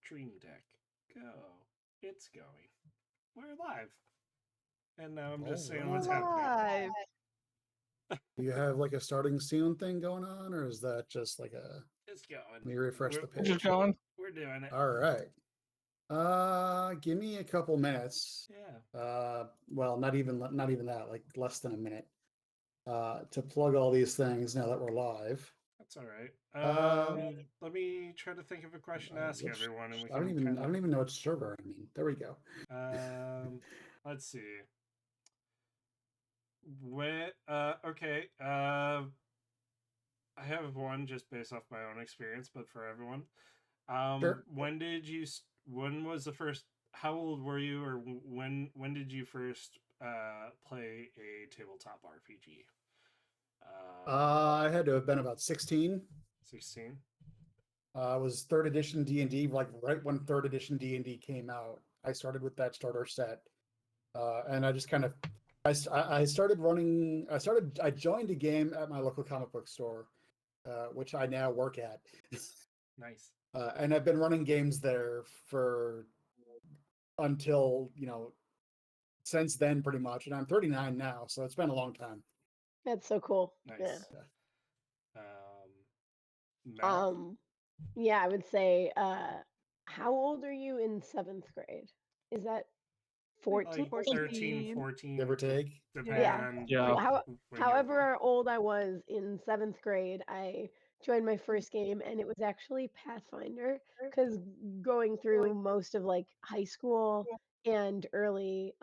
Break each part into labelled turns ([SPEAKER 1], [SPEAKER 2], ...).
[SPEAKER 1] Dream Deck. Go. It's going. We're live. And now I'm just saying what's happening.
[SPEAKER 2] Live.
[SPEAKER 3] Do you have like a starting scene thing going on, or is that just like a...
[SPEAKER 1] It's going.
[SPEAKER 3] Let me refresh the page.
[SPEAKER 4] Just going.
[SPEAKER 1] We're doing it.
[SPEAKER 3] All right. Give me a couple minutes.
[SPEAKER 1] Yeah.
[SPEAKER 3] Well, not even that, like less than a minute. To plug all these things now that we're live.
[SPEAKER 1] That's all right. Let me try to think of a question to ask everyone, and we can.
[SPEAKER 3] I don't even know which server I mean. There we go.
[SPEAKER 1] Let's see. Okay. I have one just based off my own experience, but for everyone.
[SPEAKER 3] Sure.
[SPEAKER 1] When was the first? How old were you, or when did you first play a tabletop RPG?
[SPEAKER 3] I had to have been about 16.
[SPEAKER 1] 16.
[SPEAKER 3] It was 3rd edition D&D, like right when 3rd edition D&D came out. I started with that starter set, and I just kind of, I joined a game at my local comic book store, which I now work at.
[SPEAKER 1] Nice.
[SPEAKER 3] And I've been running games there until, since then pretty much. And I'm 39 now, so it's been a long time.
[SPEAKER 2] That's so cool.
[SPEAKER 1] Nice.
[SPEAKER 2] Yeah.
[SPEAKER 1] Mel?
[SPEAKER 2] Yeah, I would say, how old are you in 7th grade? Is that 14?
[SPEAKER 1] Like 13, 14.
[SPEAKER 3] Give or take.
[SPEAKER 1] Depending
[SPEAKER 4] Yeah.
[SPEAKER 1] on
[SPEAKER 2] However old I was in 7th grade, I joined my first game, and it was actually Pathfinder, because going through most of like high school and early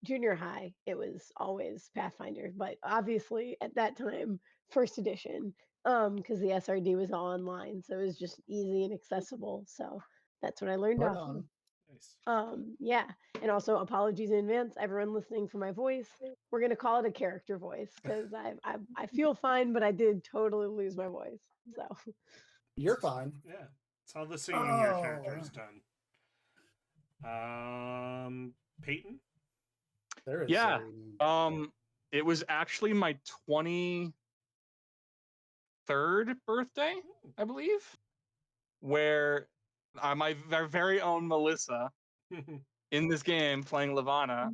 [SPEAKER 2] junior high, it was always Pathfinder. But obviously at that time, 1st edition, because the SRD was all online, so it was just easy and accessible. So that's what I learned
[SPEAKER 3] Right
[SPEAKER 2] off
[SPEAKER 3] on.
[SPEAKER 2] of.
[SPEAKER 1] Nice.
[SPEAKER 2] Yeah, and also apologies in advance, everyone listening for my voice. We're gonna call it a character voice because I feel fine, but I did totally lose my voice. So
[SPEAKER 3] You're fine.
[SPEAKER 1] Yeah, it's all the singing your character's done. Peyton?
[SPEAKER 3] There is.
[SPEAKER 4] Yeah. It was actually my 23rd birthday, I believe, where my very own Melissa in this game playing Levana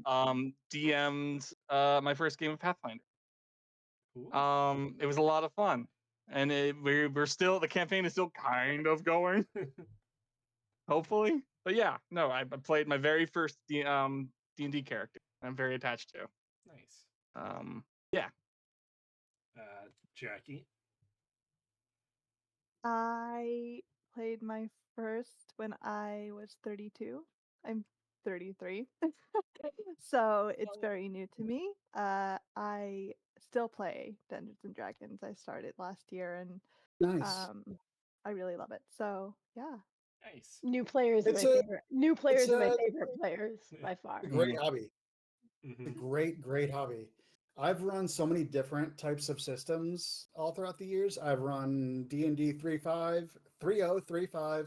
[SPEAKER 4] DM'd my first game of Pathfinder.
[SPEAKER 1] Cool.
[SPEAKER 4] It was a lot of fun, and we're still, the campaign is still kind of going, hopefully. But yeah, no, I played my very first D&D character. I'm very attached to.
[SPEAKER 1] Nice.
[SPEAKER 4] Yeah.
[SPEAKER 1] Jackie?
[SPEAKER 5] I played my first when I was 32. I'm 33. So it's very new to me. I still play Dungeons and Dragons. I started last year, and
[SPEAKER 3] nice.
[SPEAKER 5] I really love it. So yeah.
[SPEAKER 1] Nice.
[SPEAKER 2] new players are my favorite. New players are my favorite players by far.
[SPEAKER 3] A great hobby.
[SPEAKER 1] Mm-hmm.
[SPEAKER 3] A great hobby. I've run so many different types of systems all throughout the years. I've run D&D 3.5, 3.0, 3.5,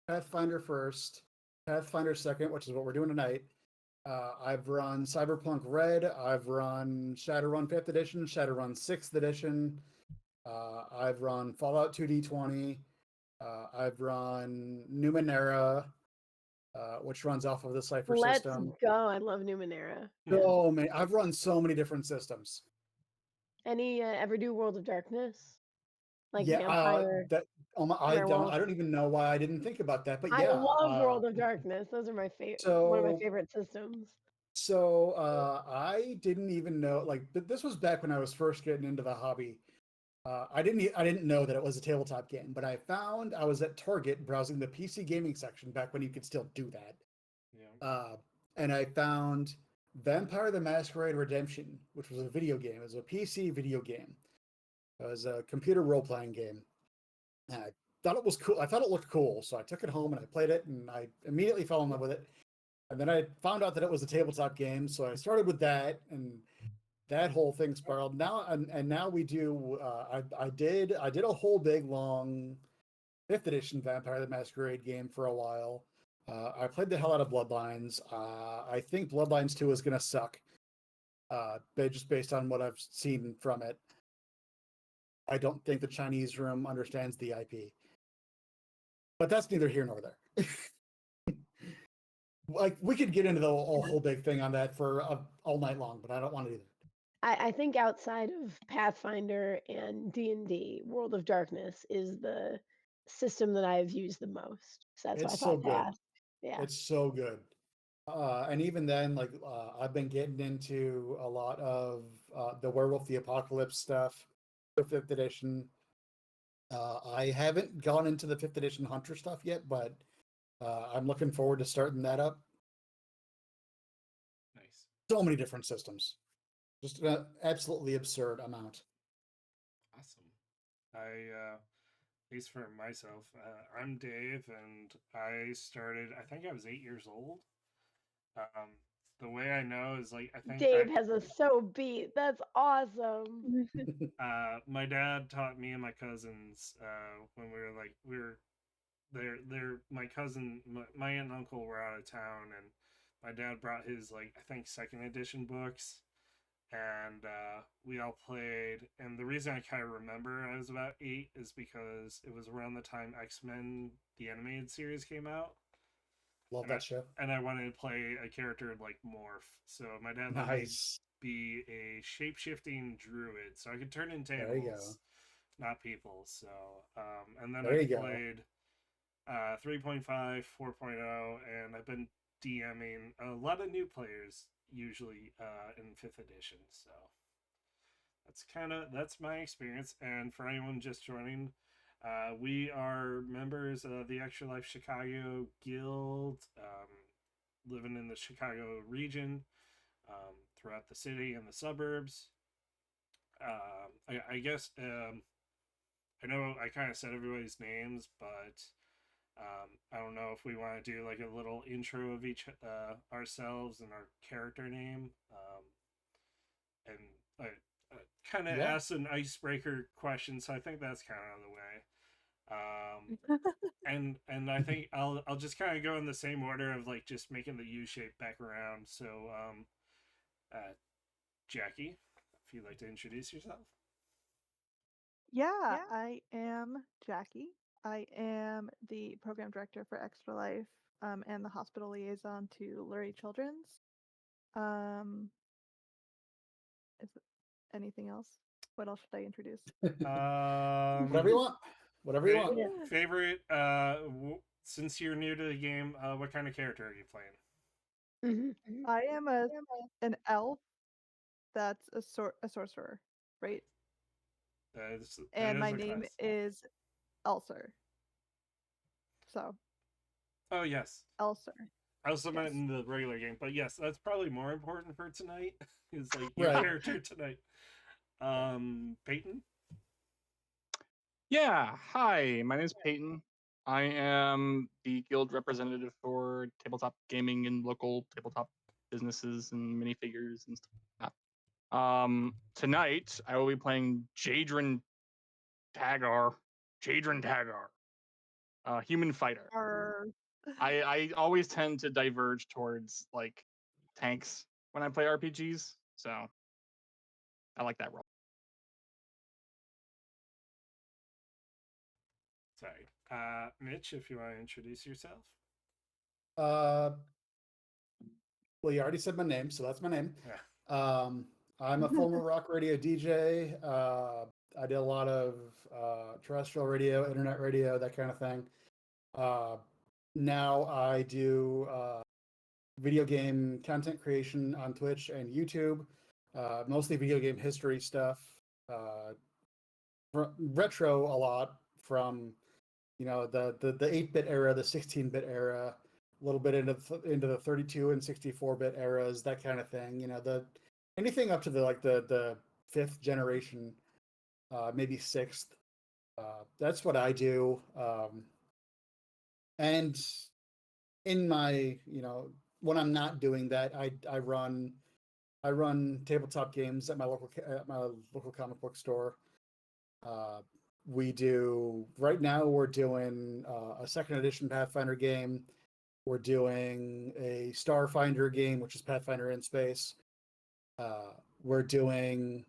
[SPEAKER 3] Pathfinder 1st, Pathfinder 2nd, which is what we're doing tonight. I've run Cyberpunk Red. I've run Shadowrun 5th edition, Shadowrun 6th edition. I've run Fallout 2D20. I've run Numenera, which runs off of the Cypher system.
[SPEAKER 2] Let's go. I love Numenera.
[SPEAKER 3] Oh man, I've run so many different systems.
[SPEAKER 2] Any ever do World of Darkness? Like
[SPEAKER 3] Yeah,
[SPEAKER 2] Vampire?
[SPEAKER 3] I don't even know why I didn't think about that, but yeah.
[SPEAKER 2] I love World of Darkness. Those are my favorite. One of my favorite systems.
[SPEAKER 3] So I didn't even know, like, this was back when I was first getting into the hobby. I didn't know that it was a tabletop game, but I was at Target browsing the PC gaming section back when you could still do that.
[SPEAKER 1] Yeah.
[SPEAKER 3] And I found Vampire the Masquerade Redemption, which was a video game. It was a PC video game. It was a computer role-playing game. And I thought it was cool. I thought it looked cool, so I took it home and I played it, and I immediately fell in love with it. And then I found out that it was a tabletop game, so I started with that, and that whole thing spiraled. Now and now we do. I did a whole big long 5th edition Vampire the Masquerade game for a while. I played the hell out of Bloodlines. I think Bloodlines 2 is going to suck, just based on what I've seen from it. I don't think the Chinese room understands the IP. but that's neither here nor there. Like we could get into the whole big thing on that for all night long, but I don't want to do that.
[SPEAKER 2] I think outside of Pathfinder and D&D, World of Darkness is the system that I've used the most. So that's why I
[SPEAKER 3] It's so
[SPEAKER 2] thought to
[SPEAKER 3] good.
[SPEAKER 2] ask. Yeah.
[SPEAKER 3] It's so good. And even then, like I've been getting into a lot of the Werewolf the Apocalypse stuff, the 5th edition. I haven't gone into the 5th edition Hunter stuff yet, but I'm looking forward to starting that up.
[SPEAKER 1] Nice.
[SPEAKER 3] So many different systems. Just an absolutely absurd amount.
[SPEAKER 1] Awesome. At least for myself, I'm Dave, and I started. I think I was 8 years old. The way I know is like I think
[SPEAKER 2] Dave has us so beat. That's awesome.
[SPEAKER 1] my dad taught me and my cousins when we were they're my cousin, my aunt and uncle were out of town, and my dad brought his like I think 2nd edition books, and we all played. And the reason I kind of remember I was about 8 is because it was around the time X-Men the animated series came out.
[SPEAKER 3] Love that show.
[SPEAKER 1] And I wanted to play a character like Morph, so my dad let me be a shape-shifting druid, so I could turn into animals, not people. So and then I played 3.5, 4.0, and I've been DMing a lot of new players usually in 5th edition. So that's my experience. And for anyone just joining, we are members of the Extra Life Chicago Guild, living in the Chicago region, throughout the city and the suburbs. I guess I know I kind of said everybody's names, but I don't know if we want to do like a little intro of each ourselves and our character name, and kind of ask an icebreaker question. So I think that's kind of the way. And I think I'll just kind of go in the same order of like just making the U shape back around. So Jackie, if you'd like to introduce yourself.
[SPEAKER 5] Yeah, I am Jackie. I am the program director for Extra Life and the hospital liaison to Lurie Children's. Is anything else? What else should I introduce?
[SPEAKER 3] Whatever you want. Whatever you want.
[SPEAKER 1] Favorite, since you're new to the game, what kind of character are you playing?
[SPEAKER 5] I am an elf that's a sorcerer, right? And my name is Elser. So.
[SPEAKER 1] Oh yes.
[SPEAKER 5] Elser.
[SPEAKER 1] I also meant in the regular game, but yes, that's probably more important for tonight. Is like your character tonight. Payton?
[SPEAKER 4] Yeah, hi, my name is Payton. I am the guild representative for tabletop gaming and local tabletop businesses and minifigures and stuff like that. Tonight, I will be playing Jadrin Tagar, human fighter. I always tend to diverge towards like tanks when I play RPGs, so I like that role.
[SPEAKER 1] Sorry. Mitch, if you want to introduce yourself.
[SPEAKER 3] Well, you already said my name, so that's my name.
[SPEAKER 1] Yeah.
[SPEAKER 3] I'm a former rock radio DJ. I did a lot of terrestrial radio, internet radio, that kind of thing. Now I do video game content creation on Twitch and YouTube, mostly video game history stuff, retro a lot from the 8-bit era, the 16-bit era, a little bit into the 32 and 64-bit eras, that kind of thing. Anything up to the 5th generation, maybe 6th. That's what I do. And in my, when I'm not doing that, I run tabletop games at my local comic book store. Right now we're doing a 2nd edition Pathfinder game. We're doing a Starfinder game, which is Pathfinder in space. We're doing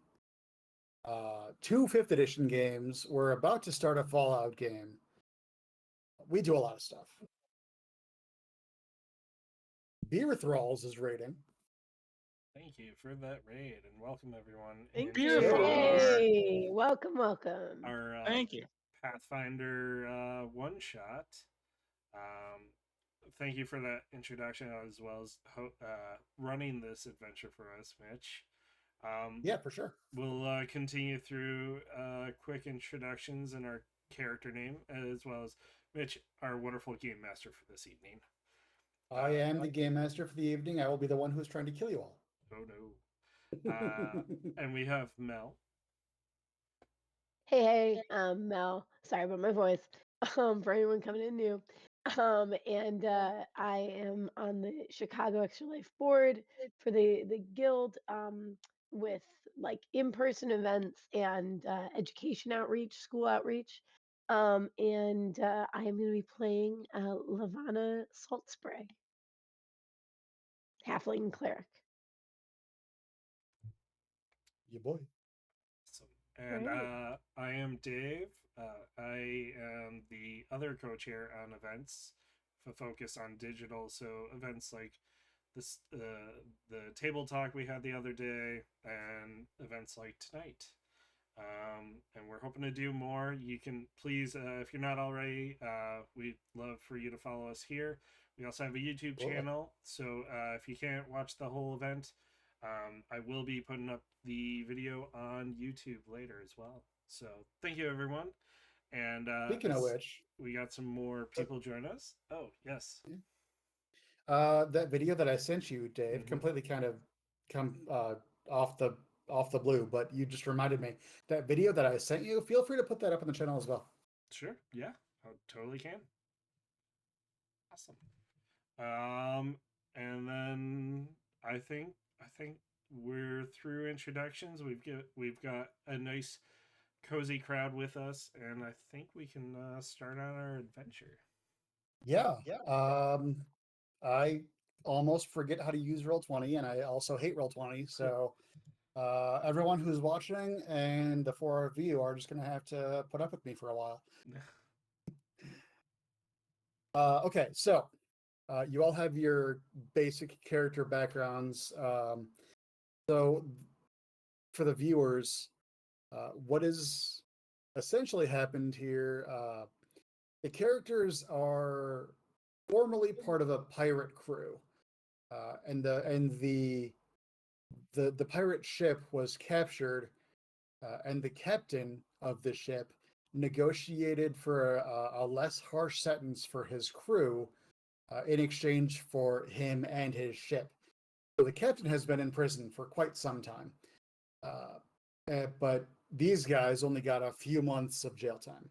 [SPEAKER 3] 2 5th edition games. We're about to start a Fallout game. we do a lot of stuff. Beer Thralls is rating.
[SPEAKER 1] Thank you for that raid, and welcome everyone.
[SPEAKER 5] Thank
[SPEAKER 1] into
[SPEAKER 5] you.
[SPEAKER 2] Hey, welcome, welcome.
[SPEAKER 1] Our
[SPEAKER 4] Thank you.
[SPEAKER 1] Pathfinder one shot. Thank you for that introduction, as well as running this adventure for us, Mitch.
[SPEAKER 3] Yeah, for sure.
[SPEAKER 1] We'll continue through quick introductions and our character name, as well as Mitch, our wonderful game master for this evening.
[SPEAKER 3] I am the game master for the evening. I will be the one who's trying to kill you all.
[SPEAKER 1] Oh no. And we have Mel.
[SPEAKER 2] Hey, Mel. Sorry about my voice. For anyone coming in new. And I am on the Chicago Extra Life board for the guild with like in-person events and education outreach, school outreach. And I am going to be playing Lavana Salt Spray, halfling cleric.
[SPEAKER 3] You boy.
[SPEAKER 1] Awesome. And
[SPEAKER 2] Great.
[SPEAKER 1] I am Dave. I am the other co-chair on events, for focus on digital. So events like this, the table talk we had the other day, and events like tonight. And we're hoping to do more. You can please, if you're not already, we'd love for you to follow us here. We also have a YouTube channel, so if you can't watch the whole event, I will be putting up the video on YouTube later as well. So thank you, everyone. And
[SPEAKER 3] Speaking of which,
[SPEAKER 1] we got some more people join us. Oh, yes.
[SPEAKER 3] that video that I sent you, Dave, completely kind of come off the blue, but you just reminded me that video that I sent you. Feel free to put that up on the channel as well.
[SPEAKER 1] Sure. Yeah, I totally can. Awesome. And then I think we're through introductions. We've got a nice cozy crowd with us, and I think we can start on our adventure.
[SPEAKER 3] Yeah. I almost forget how to use Roll20, and I also hate Roll20. So everyone who's watching and the 4 of you are just going to have to put up with me for a while. Okay, so you all have your basic character backgrounds. So for the viewers, what has essentially happened here, the characters are formerly part of a pirate crew, and the pirate ship was captured, and the captain of the ship negotiated for a less harsh sentence for his crew in exchange for him and his ship. So the captain has been in prison for quite some time, but these guys only got a few months of jail time.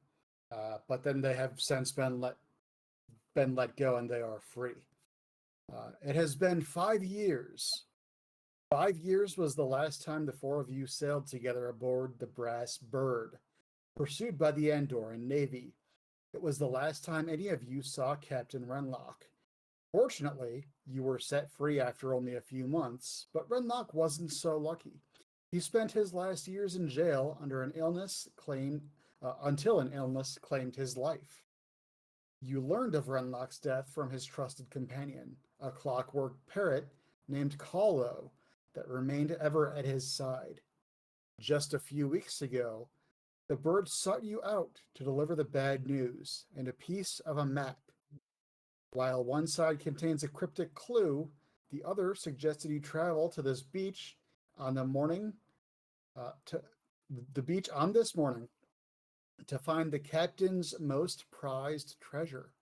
[SPEAKER 3] But then they have since been let go, and they are free. It has been 5 years. 5 years was the last time the 4 of you sailed together aboard the Brass Bird, pursued by the Andorran Navy. It was the last time any of you saw Captain Renlock. Fortunately, you were set free after only a few months, but Renlock wasn't so lucky. He spent his last years in jail until an illness claimed his life. You learned of Renlock's death from his trusted companion, a clockwork parrot named Kahlo, that remained ever at his side. Just a few weeks ago, the bird sought you out to deliver the bad news and a piece of a map. While one side contains a cryptic clue, the other suggested you travel to this beach on the morning, to the beach on this morning, to find the captain's most prized treasure.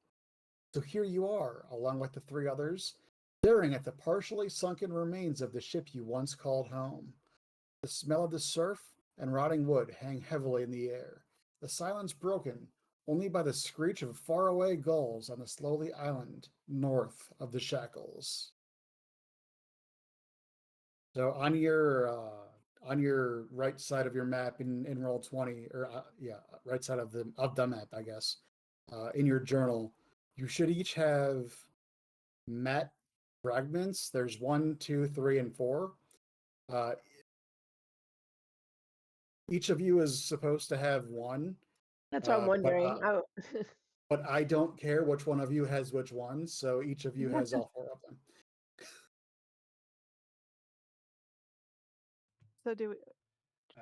[SPEAKER 3] So here you are, along with the 3 others, staring at the partially sunken remains of the ship you once called home. The smell of the surf and rotting wood hang heavily in the air, the silence broken only by the screech of faraway gulls on the slowly island north of the shackles. So on your right side of your map in Roll20, or right side of the map, I guess, in your journal, you should each have map fragments. There's 1, 2, 3, and 4. Each of you is supposed to have one.
[SPEAKER 2] That's what I'm wondering.
[SPEAKER 3] but I don't care which one of you has which one, so each of you has all 4 of them.
[SPEAKER 5] So do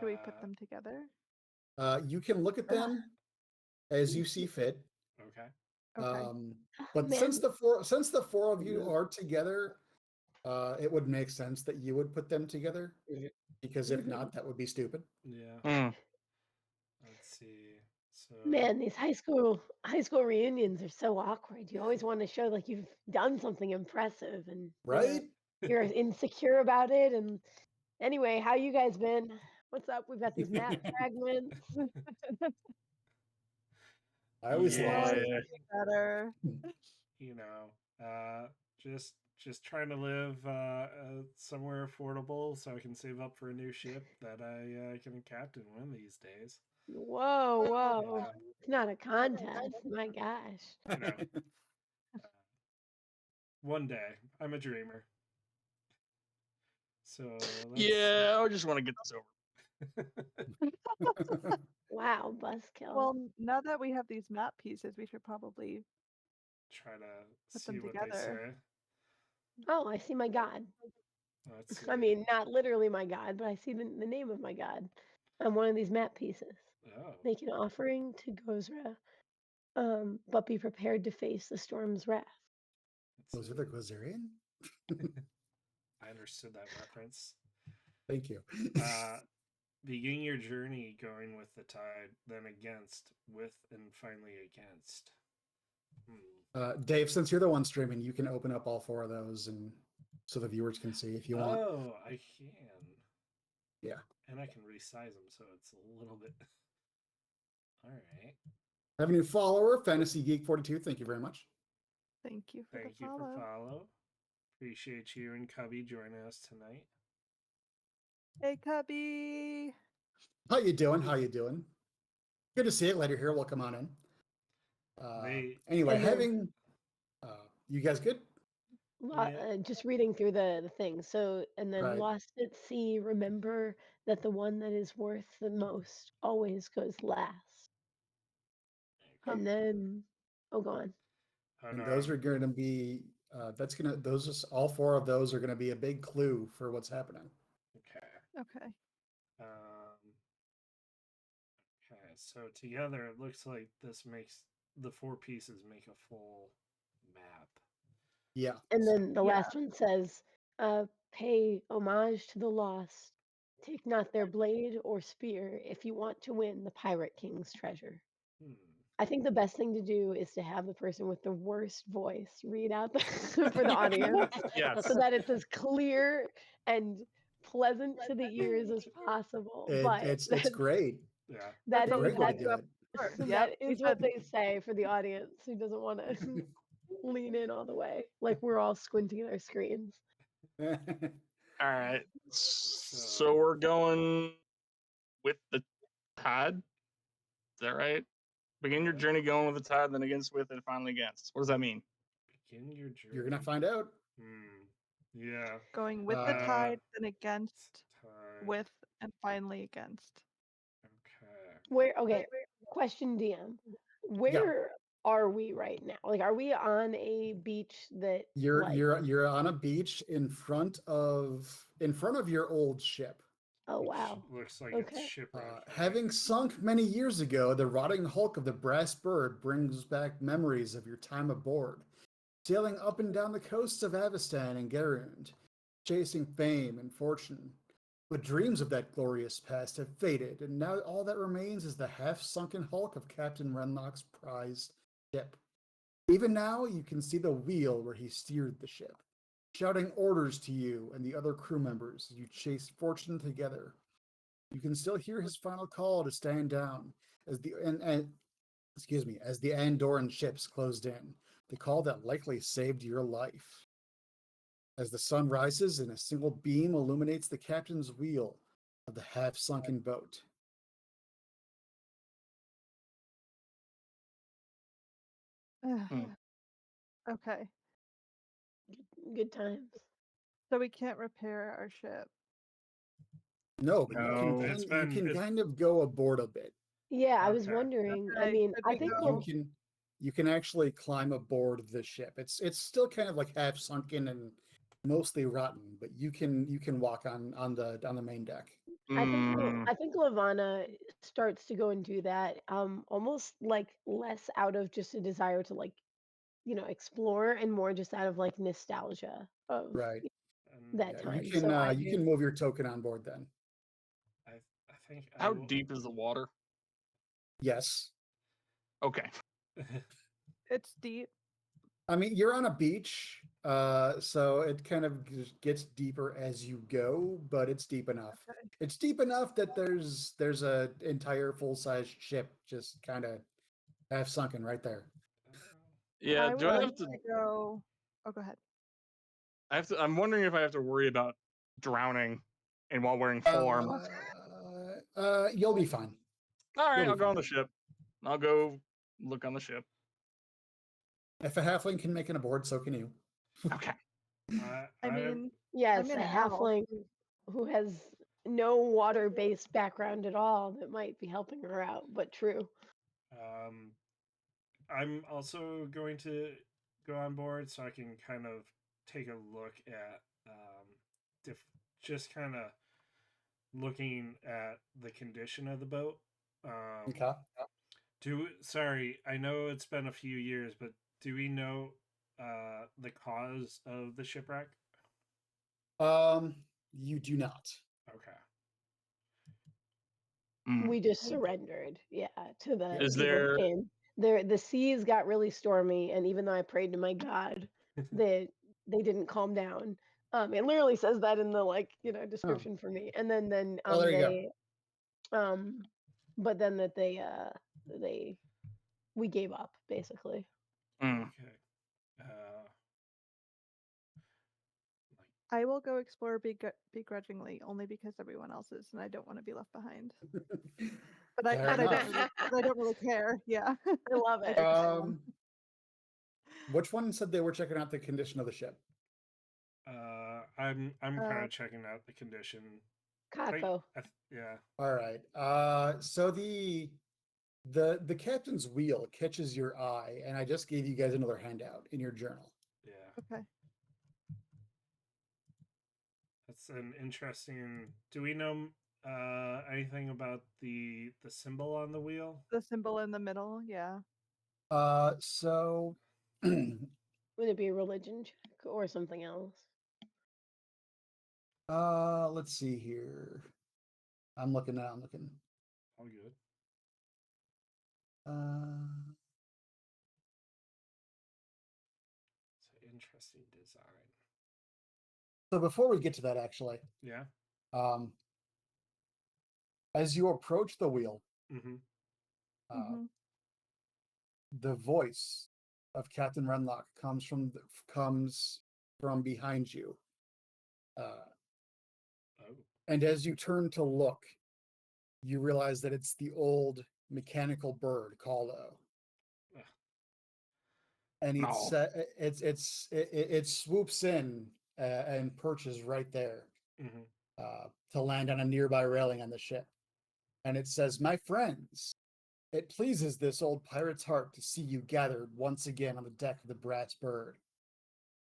[SPEAKER 5] we put them together?
[SPEAKER 3] You can look at them as you see fit.
[SPEAKER 1] Okay.
[SPEAKER 5] Okay.
[SPEAKER 3] But
[SPEAKER 2] Man.
[SPEAKER 3] since the four of you are together, it would make sense that you would put them together, because if not, that would be stupid.
[SPEAKER 1] Yeah.
[SPEAKER 4] Mm.
[SPEAKER 1] Let's see. So
[SPEAKER 2] Man, these high school reunions are so awkward. You always want to show like you've done something impressive, and
[SPEAKER 3] Right?
[SPEAKER 2] you're insecure about it. And anyway, how you guys been? What's up? We've got these map fragments.
[SPEAKER 3] I always
[SPEAKER 4] Yeah.
[SPEAKER 3] laugh.
[SPEAKER 5] Better.
[SPEAKER 1] you know, just trying to live somewhere affordable so I can save up for a new ship that I can captain one of these days.
[SPEAKER 2] Whoa, whoa!
[SPEAKER 1] Yeah,
[SPEAKER 2] It's not a contest. My gosh.
[SPEAKER 1] you know, one day I'm a dreamer. So
[SPEAKER 4] Yeah, I just want to get this over.
[SPEAKER 2] Wow, buzzkill.
[SPEAKER 5] Well, now that we have these map pieces, we should probably
[SPEAKER 1] try to
[SPEAKER 5] put
[SPEAKER 1] see
[SPEAKER 5] them
[SPEAKER 1] what they
[SPEAKER 5] together.
[SPEAKER 1] say.
[SPEAKER 2] Oh, I see my god.
[SPEAKER 1] Let's see.
[SPEAKER 2] I mean, not literally my god, but I see the name of my god on one of these map pieces.
[SPEAKER 1] Oh,
[SPEAKER 2] Make an offering to Gozra, but be prepared to face the storm's wrath.
[SPEAKER 3] Was it the Gozerian?
[SPEAKER 1] I understood that reference.
[SPEAKER 3] Thank you.
[SPEAKER 1] Begin your journey going with the tide, then against, with, and finally against.
[SPEAKER 3] Dave, since you're the one streaming, you can open up all 4 of those, and so the viewers can see if you want.
[SPEAKER 1] Oh, I can.
[SPEAKER 3] Yeah.
[SPEAKER 1] And I can resize them so it's a little bit. All right.
[SPEAKER 3] Have a new follower, Fantasy Geek 42. Thank you very much.
[SPEAKER 5] Thank you for
[SPEAKER 1] Thank
[SPEAKER 5] the
[SPEAKER 1] you
[SPEAKER 5] follow.
[SPEAKER 1] for follow. Appreciate you and Cubby joining us tonight.
[SPEAKER 5] Hey, Cubby.
[SPEAKER 3] How you doing? How you doing? Good to see you. Glad you're here. Welcome on in. Anyway,
[SPEAKER 2] And then-
[SPEAKER 3] having you guys good?
[SPEAKER 2] Just reading through the thing. So, and then
[SPEAKER 3] Right.
[SPEAKER 2] lost at sea, remember that the one that is worth the most always goes last. And then, oh, go on.
[SPEAKER 1] Oh,
[SPEAKER 3] And
[SPEAKER 1] no.
[SPEAKER 3] those are going to be all 4 of those are going to be a big clue for what's happening.
[SPEAKER 5] Okay.
[SPEAKER 1] Okay, so together it looks like this makes the 4 pieces make a full map.
[SPEAKER 3] Yeah.
[SPEAKER 2] And then the last one says, pay homage to the lost. Take not their blade or spear if you want to win the Pirate King's treasure. I think the best thing to do is to have the person with the worst voice read out for the audience,
[SPEAKER 4] Yes.
[SPEAKER 2] so that it's as clear and pleasant to the ears as possible. But
[SPEAKER 3] It's great.
[SPEAKER 1] Yeah.
[SPEAKER 2] that
[SPEAKER 3] It's a
[SPEAKER 2] is
[SPEAKER 3] great way to do it.
[SPEAKER 2] that is what they say for the audience who doesn't want to lean in all the way, like we're all squinting at our screens.
[SPEAKER 4] All right. So we're going with the tide. Is that right? Begin your journey going with the tide, then against, with, and finally against. What does that mean?
[SPEAKER 1] Begin your journey.
[SPEAKER 3] You're gonna find out.
[SPEAKER 1] Yeah.
[SPEAKER 5] Going with the tide, then against,
[SPEAKER 1] Tide.
[SPEAKER 5] with, and finally against.
[SPEAKER 1] Okay.
[SPEAKER 2] Okay, question DM. Where are we right now? Like, are we on a beach that
[SPEAKER 3] You're on a beach in front of your old ship.
[SPEAKER 2] Oh,
[SPEAKER 1] Which
[SPEAKER 2] wow.
[SPEAKER 1] looks like
[SPEAKER 2] Okay.
[SPEAKER 1] it's shipwrecked.
[SPEAKER 3] Having sunk many years ago, the rotting hulk of the Brass Bird brings back memories of your time aboard, sailing up and down the coasts of Avestan and Gerund, chasing fame and fortune. But dreams of that glorious past have faded, and now all that remains is the half-sunken hulk of Captain Renlock's prized ship. Even now, you can see the wheel where he steered the ship, shouting orders to you and the other crew members as you chase fortune together. You can still hear his final call to stand down as the as the Andorran ships closed in, the call that likely saved your life. As the sun rises and a single beam illuminates the captain's wheel of the half-sunken boat.
[SPEAKER 5] Okay.
[SPEAKER 2] Good times.
[SPEAKER 5] So we can't repair our ship.
[SPEAKER 3] No, but
[SPEAKER 4] No.
[SPEAKER 3] you can kind of go aboard a bit.
[SPEAKER 2] Yeah, I was
[SPEAKER 1] Okay.
[SPEAKER 2] wondering. I
[SPEAKER 5] Okay,
[SPEAKER 2] mean,
[SPEAKER 5] could
[SPEAKER 2] I
[SPEAKER 5] we
[SPEAKER 2] think
[SPEAKER 5] go-
[SPEAKER 2] we'll.
[SPEAKER 3] you can actually climb aboard the ship. It's still kind of like half sunken and mostly rotten, but you can walk on the main deck.
[SPEAKER 2] I think Lavana starts to go and do that, almost like less out of just a desire to like, explore and more just out of like nostalgia of
[SPEAKER 3] Right.
[SPEAKER 1] And
[SPEAKER 2] that
[SPEAKER 3] Yeah,
[SPEAKER 2] time. So
[SPEAKER 3] you can move your token on board then.
[SPEAKER 1] I think I
[SPEAKER 4] How
[SPEAKER 1] will.
[SPEAKER 4] deep is the water?
[SPEAKER 3] Yes.
[SPEAKER 4] Okay.
[SPEAKER 5] It's deep.
[SPEAKER 3] I mean, you're on a beach, so it kind of gets deeper as you go, but it's deep enough.
[SPEAKER 5] Okay.
[SPEAKER 3] It's deep enough that there's a entire full-size ship just kind of half sunken right there.
[SPEAKER 4] Yeah.
[SPEAKER 5] I
[SPEAKER 4] Do
[SPEAKER 5] would
[SPEAKER 4] I
[SPEAKER 5] like
[SPEAKER 4] have to?
[SPEAKER 5] to go. Oh, go ahead.
[SPEAKER 4] I have to. I'm wondering if I have to worry about drowning, and while wearing form.
[SPEAKER 3] You'll be fine.
[SPEAKER 4] All right,
[SPEAKER 3] you'll be
[SPEAKER 4] I'll go on
[SPEAKER 3] fine.
[SPEAKER 4] the ship. I'll go look on the ship.
[SPEAKER 3] If a halfling can make an aboard, so can you.
[SPEAKER 4] Okay.
[SPEAKER 5] I mean,
[SPEAKER 2] yes,
[SPEAKER 5] I'm
[SPEAKER 2] a
[SPEAKER 5] an elf.
[SPEAKER 2] halfling who has no water-based background at all that might be helping her out, but true.
[SPEAKER 1] I'm also going to go on board so I can kind of take a look at just kind of looking at the condition of the boat.
[SPEAKER 3] Okay.
[SPEAKER 1] Sorry, I know it's been a few years, but do we know the cause of the shipwreck?
[SPEAKER 3] You do not.
[SPEAKER 1] Okay.
[SPEAKER 2] We just surrendered, yeah, to the
[SPEAKER 4] Is
[SPEAKER 2] to the
[SPEAKER 4] there?
[SPEAKER 2] wind. The seas got really stormy, and even though I prayed to my God, that they didn't calm down. It literally says that in the description for me. And then
[SPEAKER 3] Oh, there you go.
[SPEAKER 2] they but then that they we gave up basically.
[SPEAKER 1] Okay.
[SPEAKER 5] I will go explore begrudgingly, only because everyone else is, and I don't want to be left behind. But
[SPEAKER 3] Fair
[SPEAKER 5] I
[SPEAKER 3] enough.
[SPEAKER 5] don't really care. Yeah.
[SPEAKER 2] I love it.
[SPEAKER 3] Which one said they were checking out the condition of the ship?
[SPEAKER 1] I'm kind of checking out the condition.
[SPEAKER 2] Kako.
[SPEAKER 1] Yeah.
[SPEAKER 3] All right. So the captain's wheel catches your eye, and I just gave you guys another handout in your journal.
[SPEAKER 1] Yeah.
[SPEAKER 5] Okay.
[SPEAKER 1] That's an interesting. Do we know anything about the symbol on the wheel?
[SPEAKER 5] The symbol in the middle, yeah.
[SPEAKER 3] So
[SPEAKER 2] Would it be a religion check or something else?
[SPEAKER 3] let's see here. I'm looking.
[SPEAKER 1] All good. It's an interesting design.
[SPEAKER 3] So before we get to that, actually,
[SPEAKER 1] Yeah.
[SPEAKER 3] As you approach the wheel, the voice of Captain Renlock comes from behind you. And as you turn to look, you realize that it's the old mechanical bird, Caldo. And it swoops in and perches right there to land on a nearby railing on the ship. And it says, "My friends, it pleases this old pirate's heart to see you gathered once again on the deck of the Brat's Bird.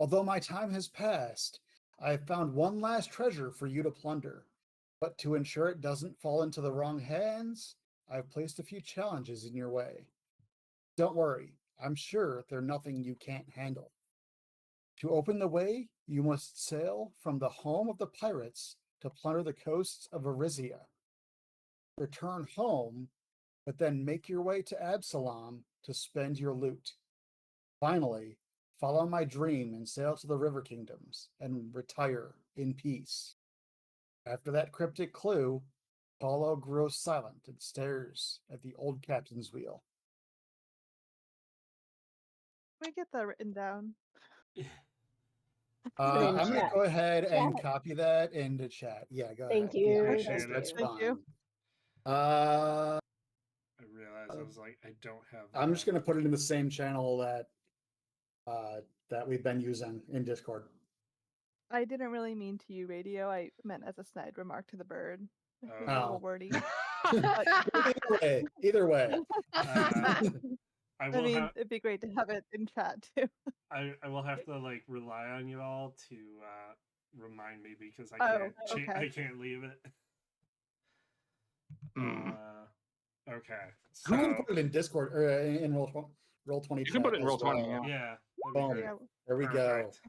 [SPEAKER 3] Although my time has passed, I have found one last treasure for you to plunder. But to ensure it doesn't fall into the wrong hands, I've placed a few challenges in your way. Don't worry, I'm sure they're nothing you can't handle. To open the way, you must sail from the home of the pirates to plunder the coasts of Arisia. Return home, but then make your way to Absalom to spend your loot. Finally, follow my dream and sail to the River Kingdoms and retire in peace." After that cryptic clue, Paulo grows silent and stares at the old captain's wheel.
[SPEAKER 5] Can we get that written down?
[SPEAKER 3] I'm going to go ahead and copy that into chat. Yeah, go ahead.
[SPEAKER 2] Thank you.
[SPEAKER 1] Appreciate it.
[SPEAKER 3] That's
[SPEAKER 5] Thank
[SPEAKER 3] fine.
[SPEAKER 5] you.
[SPEAKER 1] I realized I was like, I don't have.
[SPEAKER 3] I'm just going to put it in the same channel that we've been using in Discord.
[SPEAKER 5] I didn't really mean to you, radio. I meant as a snide remark to the bird. It was a
[SPEAKER 3] Oh.
[SPEAKER 5] little wordy.
[SPEAKER 3] Either way.
[SPEAKER 1] I
[SPEAKER 5] I
[SPEAKER 1] will
[SPEAKER 5] mean,
[SPEAKER 1] have
[SPEAKER 5] it'd be great to have it in chat too.
[SPEAKER 1] I will have to like rely on you all to remind me because I
[SPEAKER 5] Oh,
[SPEAKER 1] can't
[SPEAKER 5] okay.
[SPEAKER 1] I can't leave it.
[SPEAKER 4] Hmm.
[SPEAKER 1] Okay,
[SPEAKER 3] You can
[SPEAKER 1] so
[SPEAKER 3] put it in Discord or in Roll20
[SPEAKER 4] You can
[SPEAKER 3] chat
[SPEAKER 4] put it in
[SPEAKER 3] as
[SPEAKER 4] Roll20,
[SPEAKER 3] well.
[SPEAKER 4] yeah.
[SPEAKER 1] yeah, that'd be
[SPEAKER 3] Boom.
[SPEAKER 1] great.
[SPEAKER 5] Yeah.
[SPEAKER 3] There we go.
[SPEAKER 1] Perfect.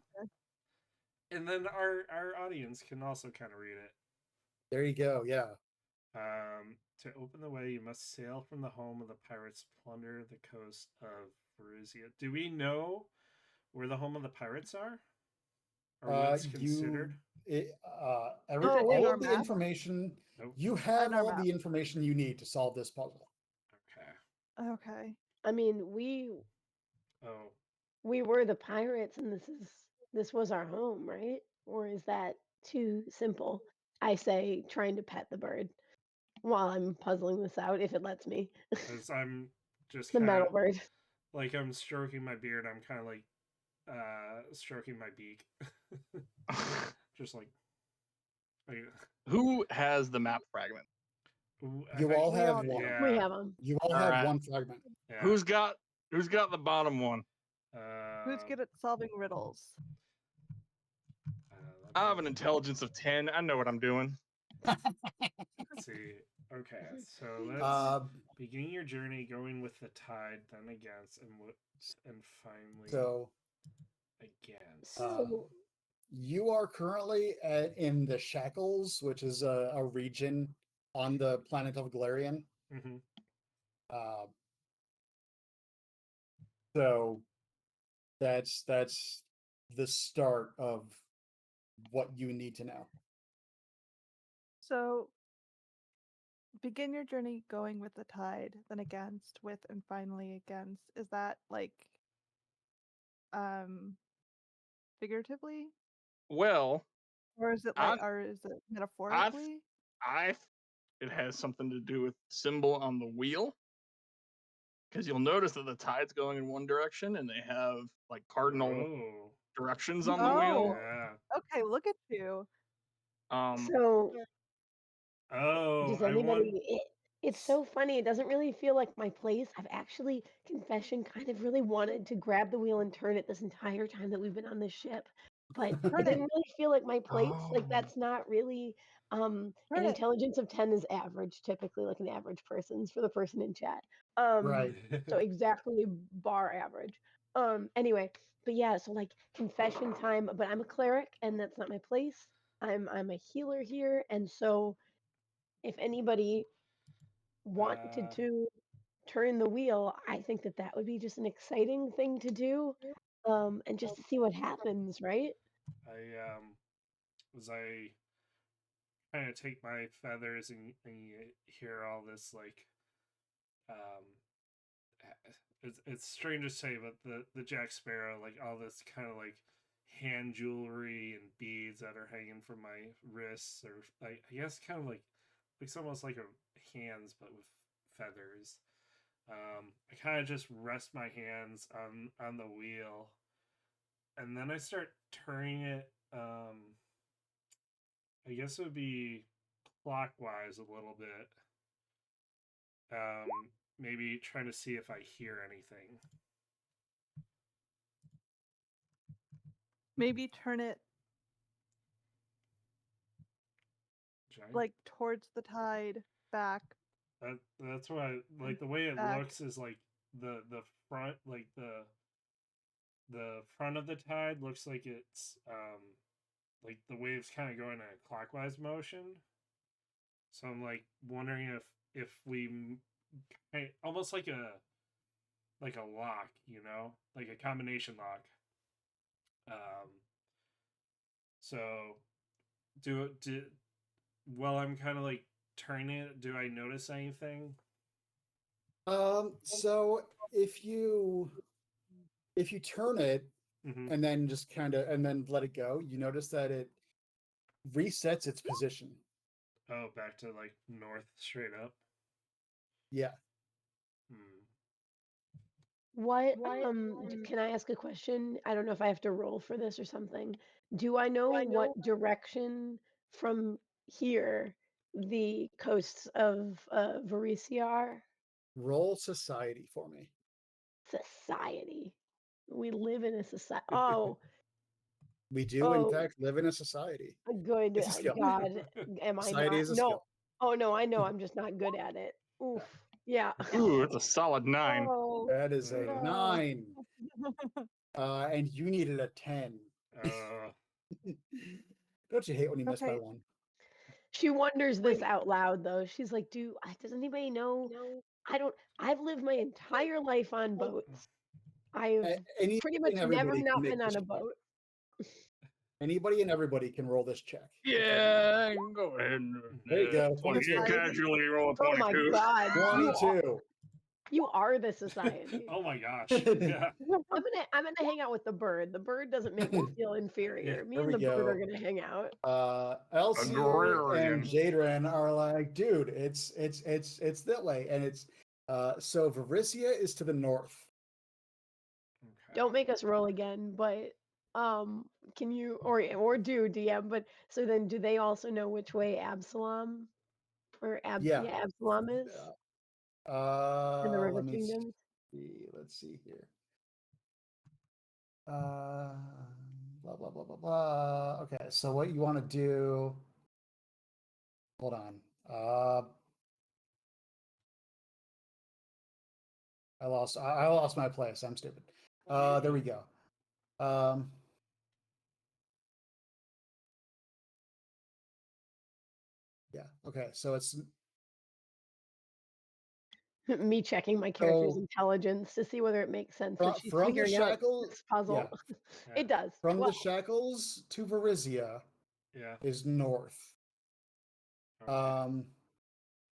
[SPEAKER 1] And then our audience can also kind of read it.
[SPEAKER 3] There you go. Yeah.
[SPEAKER 1] To open the way, you must sail from the home of the pirates, plunder the coast of Varizia. Do we know where the home of the pirates are, or what it's considered?
[SPEAKER 3] Every
[SPEAKER 5] Is it in
[SPEAKER 3] all
[SPEAKER 5] our
[SPEAKER 3] of the
[SPEAKER 5] map?
[SPEAKER 3] information
[SPEAKER 1] Nope.
[SPEAKER 3] you have
[SPEAKER 5] On our
[SPEAKER 3] all of
[SPEAKER 5] map.
[SPEAKER 3] the information you need to solve this puzzle.
[SPEAKER 1] Okay.
[SPEAKER 5] Okay.
[SPEAKER 2] I mean, we
[SPEAKER 1] Oh,
[SPEAKER 2] were the pirates, and this was our home, right? Or is that too simple? I say, trying to pet the bird while I'm puzzling this out, if it lets me.
[SPEAKER 1] as I'm just
[SPEAKER 2] The
[SPEAKER 1] kind
[SPEAKER 2] metal
[SPEAKER 1] of
[SPEAKER 2] bird.
[SPEAKER 1] like I'm stroking my beard. I'm kind of like stroking my beak, just like.
[SPEAKER 4] Who has the map fragment?
[SPEAKER 1] Ooh,
[SPEAKER 3] You all
[SPEAKER 5] We
[SPEAKER 3] have
[SPEAKER 5] all do.
[SPEAKER 3] one.
[SPEAKER 2] We
[SPEAKER 1] Yeah.
[SPEAKER 2] have them.
[SPEAKER 3] You all
[SPEAKER 4] All
[SPEAKER 3] have
[SPEAKER 4] right.
[SPEAKER 3] one fragment.
[SPEAKER 1] Yeah.
[SPEAKER 4] Who's got the bottom one?
[SPEAKER 5] Who's good at solving riddles?
[SPEAKER 4] I have an intelligence of 10. I know what I'm doing.
[SPEAKER 1] Let's see. Okay, so let's
[SPEAKER 3] Uh,
[SPEAKER 1] begin your journey going with the tide, then against, and finally
[SPEAKER 3] so
[SPEAKER 1] against.
[SPEAKER 2] So
[SPEAKER 3] you are currently in the Shackles, which is a region on the planet of Galarian.
[SPEAKER 1] Mm-hmm.
[SPEAKER 3] So that's the start of what you need to know.
[SPEAKER 5] So begin your journey going with the tide, then against, with, and finally against. Is that like figuratively?
[SPEAKER 4] Well,
[SPEAKER 5] Or is it
[SPEAKER 4] I'm-
[SPEAKER 5] like or is it metaphorically?
[SPEAKER 4] it has something to do with symbol on the wheel. Because you'll notice that the tide's going in one direction and they have like cardinal
[SPEAKER 1] Oh,
[SPEAKER 4] directions on the
[SPEAKER 5] Oh.
[SPEAKER 4] wheel.
[SPEAKER 1] yeah.
[SPEAKER 5] Okay, look at you.
[SPEAKER 2] so
[SPEAKER 1] Oh,
[SPEAKER 2] does
[SPEAKER 1] I want.
[SPEAKER 2] anybody it's so funny. It doesn't really feel like my place. I've actually, confession, kind of really wanted to grab the wheel and turn it this entire time that we've been on this ship. But it
[SPEAKER 5] Turn it.
[SPEAKER 2] didn't really feel like my place. Like
[SPEAKER 4] Oh.
[SPEAKER 2] that's not really an
[SPEAKER 5] Turn it.
[SPEAKER 2] intelligence of 10 is average, typically like an average person's for the person in chat.
[SPEAKER 3] Right.
[SPEAKER 2] So exactly bar average. Anyway, but yeah, so like confession time, but I'm a cleric and that's not my place. I'm a healer here, and so if anybody wanted to turn the wheel, I think that that would be just an exciting thing to do, and just to see what happens, right?
[SPEAKER 1] As I kind of take my feathers and you hear all this like um it's strange to say, but the Jack Sparrow, like all this kind of like hand jewelry and beads that are hanging from my wrists, or like I guess kind of like it's almost like a hands but with feathers. I kind of just rest my hands on the wheel, and then I start turning it. I guess it would be clockwise a little bit. Maybe trying to see if I hear anything.
[SPEAKER 5] Maybe turn it
[SPEAKER 1] Giant.
[SPEAKER 5] like towards the tide, back.
[SPEAKER 1] That's why like the way it
[SPEAKER 5] Back.
[SPEAKER 1] looks is like the front, like the front of the tide looks like it's like the waves kind of going in a clockwise motion. So I'm like wondering if we almost like a lock, you know, like a combination lock. So do while I'm kind of like turning it, do I notice anything?
[SPEAKER 3] So if you turn it
[SPEAKER 1] Mm-hmm.
[SPEAKER 3] and then just kind of and then let it go, you notice that it resets its position.
[SPEAKER 1] Oh, back to like north straight up.
[SPEAKER 3] Yeah.
[SPEAKER 2] What can I ask a question? I don't know if I have to roll for this or something. Do I know what direction from here the coasts of Varisia are?
[SPEAKER 3] Roll society for me.
[SPEAKER 2] Society. We live in a society. Oh,
[SPEAKER 3] We do, in
[SPEAKER 2] oh,
[SPEAKER 3] fact, live in a society.
[SPEAKER 2] good
[SPEAKER 3] It's a skill.
[SPEAKER 2] God. Am I
[SPEAKER 3] Society
[SPEAKER 2] not?
[SPEAKER 3] is a
[SPEAKER 2] No.
[SPEAKER 3] skill.
[SPEAKER 2] Oh, no, I know I'm just not good at it. Oof. Yeah.
[SPEAKER 4] Ooh, it's a solid 9.
[SPEAKER 5] Oh,
[SPEAKER 3] That is a
[SPEAKER 1] No.
[SPEAKER 3] 9. And you needed a 10. Don't you hate when you miss by
[SPEAKER 5] okay.
[SPEAKER 3] 1?
[SPEAKER 2] She wonders this
[SPEAKER 5] Wait.
[SPEAKER 2] out loud though. She's like, does anybody know? I've lived my entire life on boats. I've
[SPEAKER 3] Anybody
[SPEAKER 2] pretty much
[SPEAKER 3] and
[SPEAKER 2] never
[SPEAKER 3] everybody can
[SPEAKER 2] not
[SPEAKER 3] make
[SPEAKER 2] been
[SPEAKER 3] this
[SPEAKER 2] on a
[SPEAKER 3] check.
[SPEAKER 2] boat.
[SPEAKER 3] Anybody and everybody can roll this check.
[SPEAKER 4] Yeah, go ahead.
[SPEAKER 3] There you go.
[SPEAKER 4] You
[SPEAKER 3] 22.
[SPEAKER 4] casually roll a
[SPEAKER 2] Oh my
[SPEAKER 4] 22.
[SPEAKER 2] God.
[SPEAKER 3] 22.
[SPEAKER 2] You are the society.
[SPEAKER 1] Oh my gosh. Yeah.
[SPEAKER 2] I'm gonna hang out with the bird. The bird doesn't make me feel inferior. Me
[SPEAKER 3] There
[SPEAKER 2] and
[SPEAKER 3] we
[SPEAKER 2] the bird are
[SPEAKER 3] go.
[SPEAKER 2] gonna hang out.
[SPEAKER 3] Elsie
[SPEAKER 4] Agrarian.
[SPEAKER 3] and Jadran are like, dude, it's that way, and it's so Varisia is to the north.
[SPEAKER 1] Okay.
[SPEAKER 2] Don't make us roll again, but can you or do DM, but so then do they also know which way Absalom or
[SPEAKER 3] Yeah.
[SPEAKER 2] Absalom is in the River
[SPEAKER 3] Let me
[SPEAKER 2] Kingdoms?
[SPEAKER 3] see. Let's see here. Blah blah blah blah blah. Okay, so what you want to do? Hold on. I lost my place. I'm stupid. There we go. Yeah. Okay. So it's
[SPEAKER 2] Me checking my character's
[SPEAKER 3] so
[SPEAKER 2] intelligence to see whether it makes sense that she's
[SPEAKER 3] from the
[SPEAKER 2] figuring out
[SPEAKER 3] shackles.
[SPEAKER 2] this puzzle.
[SPEAKER 3] Yeah.
[SPEAKER 2] It does.
[SPEAKER 3] From
[SPEAKER 2] Well,
[SPEAKER 3] the shackles to Varisia
[SPEAKER 1] Yeah.
[SPEAKER 3] is north.
[SPEAKER 1] Okay.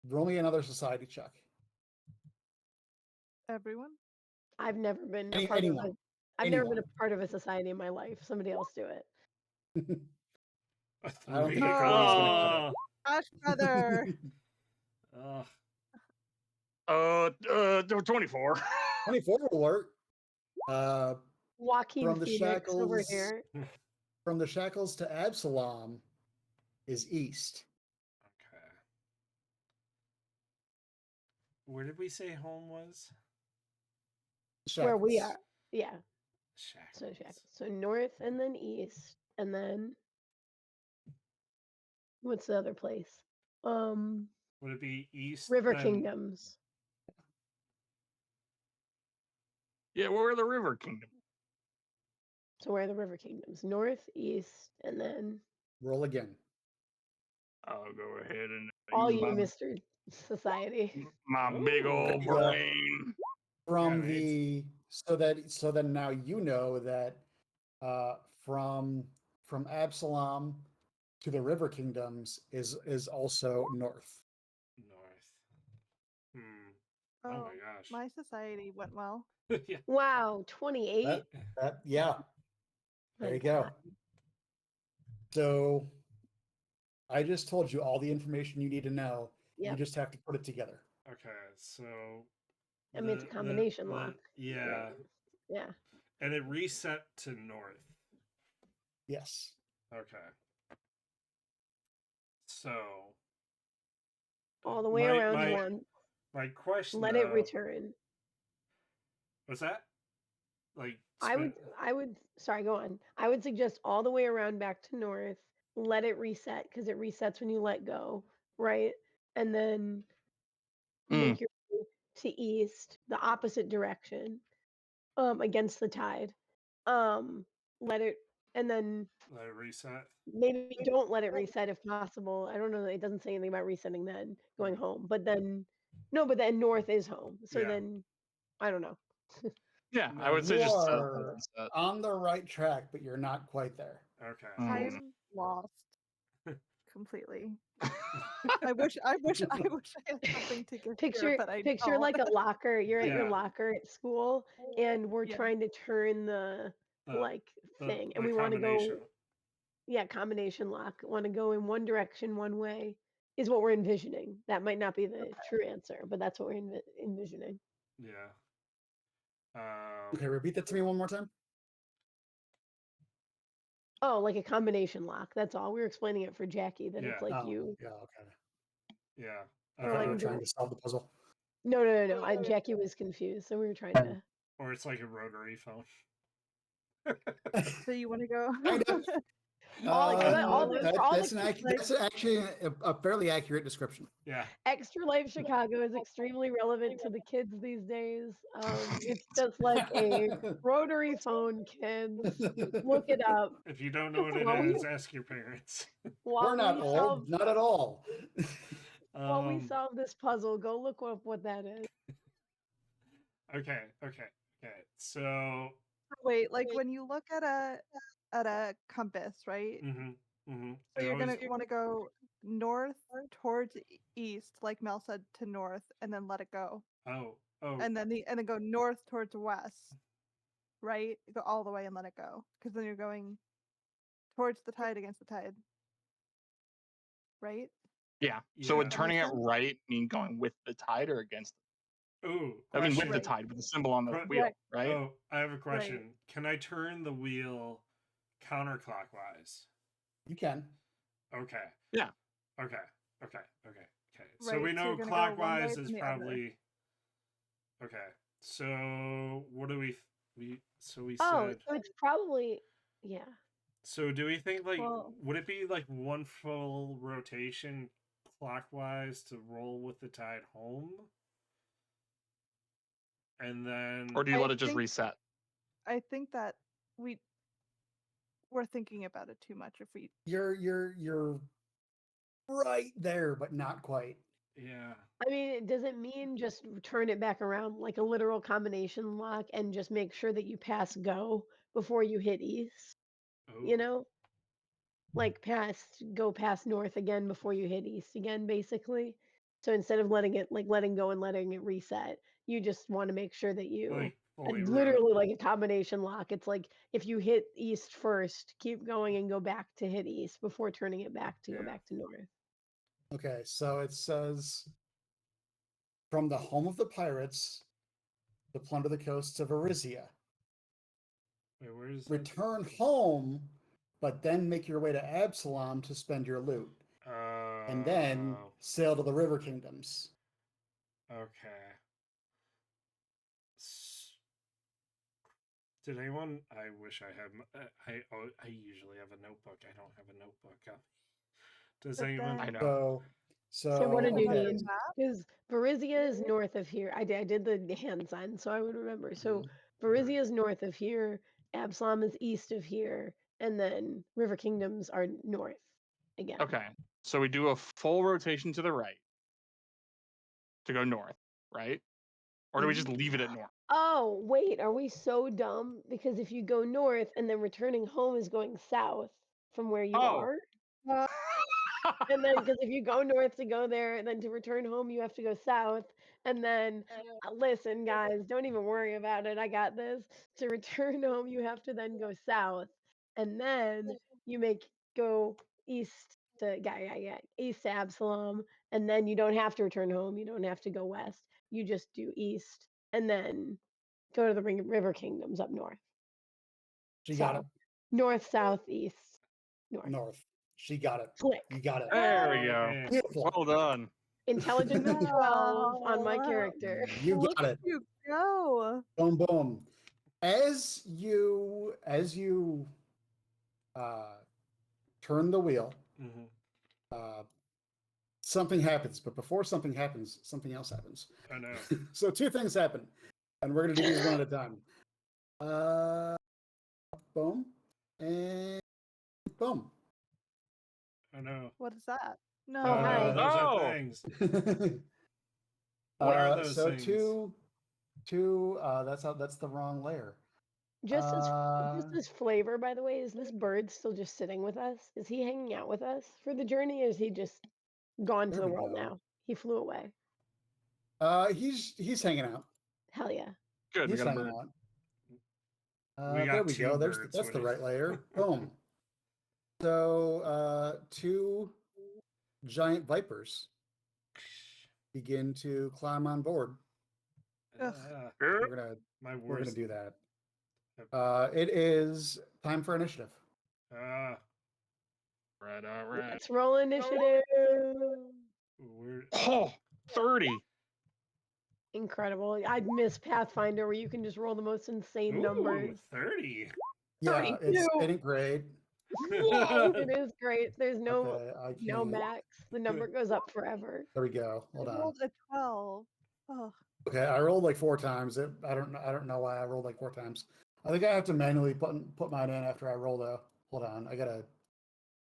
[SPEAKER 3] Roll me another society check.
[SPEAKER 5] Everyone?
[SPEAKER 2] I've never been a part of
[SPEAKER 3] Anyone.
[SPEAKER 2] I've never been
[SPEAKER 3] Anyone.
[SPEAKER 2] a part of a society in my life. Somebody else do it.
[SPEAKER 1] A
[SPEAKER 3] I don't
[SPEAKER 1] 3.
[SPEAKER 3] think Carly's gonna cut it.
[SPEAKER 5] Ash brother.
[SPEAKER 1] Oh.
[SPEAKER 4] 24.
[SPEAKER 3] 24 will work.
[SPEAKER 2] Joaquin
[SPEAKER 3] From the
[SPEAKER 2] Phoenix over
[SPEAKER 3] shackles
[SPEAKER 2] here.
[SPEAKER 3] from the shackles to Absalom is east.
[SPEAKER 1] Okay. Where did we say home was?
[SPEAKER 2] Where we
[SPEAKER 3] Shackles.
[SPEAKER 2] are. Yeah.
[SPEAKER 1] Shackles.
[SPEAKER 2] So north and then east. And then what's the other place?
[SPEAKER 1] Would it be east?
[SPEAKER 2] River
[SPEAKER 1] then...
[SPEAKER 2] Kingdoms.
[SPEAKER 4] Yeah, we're the River Kingdom.
[SPEAKER 2] So where are the River Kingdoms? North, east, and then
[SPEAKER 3] Roll again.
[SPEAKER 4] I'll go ahead and
[SPEAKER 2] all
[SPEAKER 4] use
[SPEAKER 2] you, Mr. Society.
[SPEAKER 4] my big
[SPEAKER 1] Ooh.
[SPEAKER 4] old
[SPEAKER 3] There you go.
[SPEAKER 4] brain.
[SPEAKER 3] From
[SPEAKER 1] Yeah,
[SPEAKER 3] the so that now you know that from Absalom to the River Kingdoms is also north.
[SPEAKER 1] North. Oh
[SPEAKER 5] Oh,
[SPEAKER 1] my gosh.
[SPEAKER 5] my society went well.
[SPEAKER 1] Yeah.
[SPEAKER 2] Wow, 28.
[SPEAKER 3] Yeah. There
[SPEAKER 2] My
[SPEAKER 3] you go.
[SPEAKER 2] God.
[SPEAKER 3] So I just told you all the information you need to know. You
[SPEAKER 2] Yep.
[SPEAKER 3] just have to put it together.
[SPEAKER 1] Okay, so
[SPEAKER 2] I mean, it's a combination lock.
[SPEAKER 1] Yeah.
[SPEAKER 2] Right. Yeah.
[SPEAKER 1] And it reset to north.
[SPEAKER 3] Yes.
[SPEAKER 1] Okay. So
[SPEAKER 2] All the way around
[SPEAKER 1] my,
[SPEAKER 2] one.
[SPEAKER 1] My question
[SPEAKER 2] Let it return.
[SPEAKER 1] What's that? Like
[SPEAKER 2] I would sorry, go on. I would suggest all the way around back to north. Let it reset because it resets when you let go, right? And then make your way to east, the opposite direction, against the tide. Let it and then
[SPEAKER 1] let it reset.
[SPEAKER 2] maybe don't let it reset if possible. I don't know. It doesn't say anything about resetting then going home, but then north is home. So then I don't know.
[SPEAKER 4] Yeah,
[SPEAKER 1] No,
[SPEAKER 4] I would say
[SPEAKER 3] You
[SPEAKER 4] just
[SPEAKER 3] are on the right track, but you're not quite there.
[SPEAKER 1] Okay.
[SPEAKER 5] I'm lost completely. I wish I had something to give here, but I
[SPEAKER 2] picture
[SPEAKER 5] don't.
[SPEAKER 2] like a locker. You're at your
[SPEAKER 1] Yeah.
[SPEAKER 2] locker at school, and we're
[SPEAKER 5] Yeah.
[SPEAKER 2] trying to turn the thing, and we want to go. Yeah, combination lock. Want to go in one direction, one way is what we're envisioning. That might not be the true answer, but that's what we're envisioning.
[SPEAKER 1] Yeah.
[SPEAKER 3] Okay, repeat that to me one more time.
[SPEAKER 2] Oh, like a combination lock. That's all. We were explaining it for Jackie that it's like you.
[SPEAKER 3] Yeah. Okay.
[SPEAKER 1] Yeah.
[SPEAKER 3] I thought you were trying to solve the puzzle.
[SPEAKER 2] No. Jackie was confused, so we were trying to
[SPEAKER 1] Or it's like a rotary phone.
[SPEAKER 5] So you want to go?
[SPEAKER 3] Kind of.
[SPEAKER 2] All the
[SPEAKER 3] That's actually a fairly accurate description.
[SPEAKER 1] Yeah.
[SPEAKER 2] Extra Life Chicago is extremely relevant to the kids these days. It's just like a rotary phone, kids. Look it up.
[SPEAKER 1] If you don't know what it
[SPEAKER 2] Well, we-
[SPEAKER 1] is, ask your parents.
[SPEAKER 3] We're not old, not at all.
[SPEAKER 2] While we solve this puzzle, go look up what that is.
[SPEAKER 1] Okay. So
[SPEAKER 5] Wait, like when you look at a compass, right? So you're gonna want to go north towards east, like Mel said, to north, and then let it go.
[SPEAKER 1] Oh.
[SPEAKER 5] And then go north towards west, right? Go all the way and let it go, because then you're going towards the tide against the tide, right?
[SPEAKER 4] Yeah. So would turning it right mean going with the tide or against?
[SPEAKER 1] Ooh,
[SPEAKER 4] I mean, with the
[SPEAKER 5] Right.
[SPEAKER 4] tide, with the symbol on the wheel, right?
[SPEAKER 1] Oh, I have a question.
[SPEAKER 5] Right.
[SPEAKER 1] Can I turn the wheel counterclockwise?
[SPEAKER 3] You can.
[SPEAKER 1] Okay.
[SPEAKER 4] Yeah.
[SPEAKER 1] Okay. So
[SPEAKER 5] Right,
[SPEAKER 1] we
[SPEAKER 5] so
[SPEAKER 1] know
[SPEAKER 5] you're gonna go one
[SPEAKER 1] clockwise
[SPEAKER 5] way,
[SPEAKER 1] is
[SPEAKER 5] then the other.
[SPEAKER 1] probably okay. So what do we said?
[SPEAKER 2] So it's probably
[SPEAKER 1] So do we think like
[SPEAKER 5] Well-
[SPEAKER 1] would it be like one full rotation clockwise to roll with the tide home? And then
[SPEAKER 4] Or do you
[SPEAKER 5] I
[SPEAKER 4] let it just
[SPEAKER 5] think-
[SPEAKER 4] reset?
[SPEAKER 5] I think that we're thinking about it too much. If we
[SPEAKER 3] You're right there, but not quite.
[SPEAKER 1] yeah.
[SPEAKER 2] I mean, does it mean just turn it back around like a literal combination lock and just make sure that you pass go before you hit east? You know? Like go past north again before you hit east again, basically. So instead of letting go and letting it reset, you just want to make sure that you
[SPEAKER 1] Like fully
[SPEAKER 2] literally like a combination lock. It's like if you hit east first, keep going and go back to hit east before turning it back to go back to north.
[SPEAKER 3] Okay, so it says from the home of the pirates to plunder the coasts of Arisia.
[SPEAKER 1] Wait, where is
[SPEAKER 3] Return home, but then make your way to Absalom to spend your loot. And then sail to the River Kingdoms.
[SPEAKER 1] Okay. Did anyone? I wish I had. I usually have a notebook. I don't have a notebook. Does
[SPEAKER 5] But
[SPEAKER 1] anyone?
[SPEAKER 5] then-
[SPEAKER 4] I know.
[SPEAKER 2] So what did you
[SPEAKER 3] okay.
[SPEAKER 2] need? Because Varizia is north of here. I did the hand sign, so I would remember. So Varizia is north of here. Absalom is east of here, and then River Kingdoms are north again.
[SPEAKER 4] Okay. So we do a full rotation to the right to go north, right? Or do we just leave it at north?
[SPEAKER 2] Oh, wait, are we so dumb? Because if you go north and then returning home is going south from where you are. And then, because if you go north to go there, and then to return home, you have to go south. And then, listen, guys, don't even worry about it. I got this. To return home, you have to then go south. And then you go east to, east to Absalom. And then you don't have to return home. You don't have to go west. You just do east. And then go to the River Kingdoms up north.
[SPEAKER 3] She got it.
[SPEAKER 2] North, south, east,
[SPEAKER 3] North. She got it.
[SPEAKER 2] Click.
[SPEAKER 3] You got it.
[SPEAKER 4] There we go.
[SPEAKER 3] Beautiful.
[SPEAKER 4] Well done.
[SPEAKER 2] Intelligence of 12 on my character.
[SPEAKER 3] You
[SPEAKER 5] Look
[SPEAKER 3] got
[SPEAKER 5] at
[SPEAKER 3] it.
[SPEAKER 5] you go.
[SPEAKER 3] Boom, boom. As you turn the wheel, something happens. But before something happens, something else happens.
[SPEAKER 1] Oh no.
[SPEAKER 3] So two things happen, and we're gonna do these one at a time. Boom, and boom.
[SPEAKER 1] Oh no.
[SPEAKER 5] What is that? No.
[SPEAKER 2] hi.
[SPEAKER 1] Those
[SPEAKER 4] Oh.
[SPEAKER 1] are things. What are those
[SPEAKER 3] so
[SPEAKER 1] things?
[SPEAKER 3] that's the wrong layer.
[SPEAKER 2] Just as flavor, by the way, is this bird still just sitting with us? Is he hanging out with us for the journey, or is he just gone to
[SPEAKER 3] There
[SPEAKER 2] the
[SPEAKER 3] we
[SPEAKER 2] world
[SPEAKER 3] go.
[SPEAKER 2] now? He flew away.
[SPEAKER 3] He's hanging out.
[SPEAKER 2] Hell yeah.
[SPEAKER 4] Good.
[SPEAKER 3] He's
[SPEAKER 4] we got a
[SPEAKER 3] hanging
[SPEAKER 4] bird.
[SPEAKER 3] out.
[SPEAKER 1] We got
[SPEAKER 3] There we
[SPEAKER 1] two
[SPEAKER 3] go.
[SPEAKER 1] birds,
[SPEAKER 3] That's the
[SPEAKER 1] what do you-
[SPEAKER 3] right layer. Boom. So two giant vipers begin to climb on board. We're
[SPEAKER 1] My
[SPEAKER 3] gonna
[SPEAKER 1] worst.
[SPEAKER 3] do that. It is time for initiative.
[SPEAKER 4] Right, all right.
[SPEAKER 2] Let's roll initiative.
[SPEAKER 1] We're,
[SPEAKER 4] Oh, 30.
[SPEAKER 2] Incredible. I'd miss Pathfinder where you can just roll the most insane numbers.
[SPEAKER 1] 30.
[SPEAKER 3] Yeah, it's
[SPEAKER 2] 32.
[SPEAKER 3] it ain't great.
[SPEAKER 2] Yes, it is great. There's
[SPEAKER 3] Okay, I
[SPEAKER 2] no
[SPEAKER 3] can't.
[SPEAKER 2] max. The number goes up forever.
[SPEAKER 3] There we go.
[SPEAKER 5] I
[SPEAKER 3] Hold on.
[SPEAKER 5] rolled a 12. Oh,
[SPEAKER 3] Okay, I rolled like 4 times. I don't know why I rolled like 4 times. I think I have to manually put mine in after I roll though. Hold on, I gotta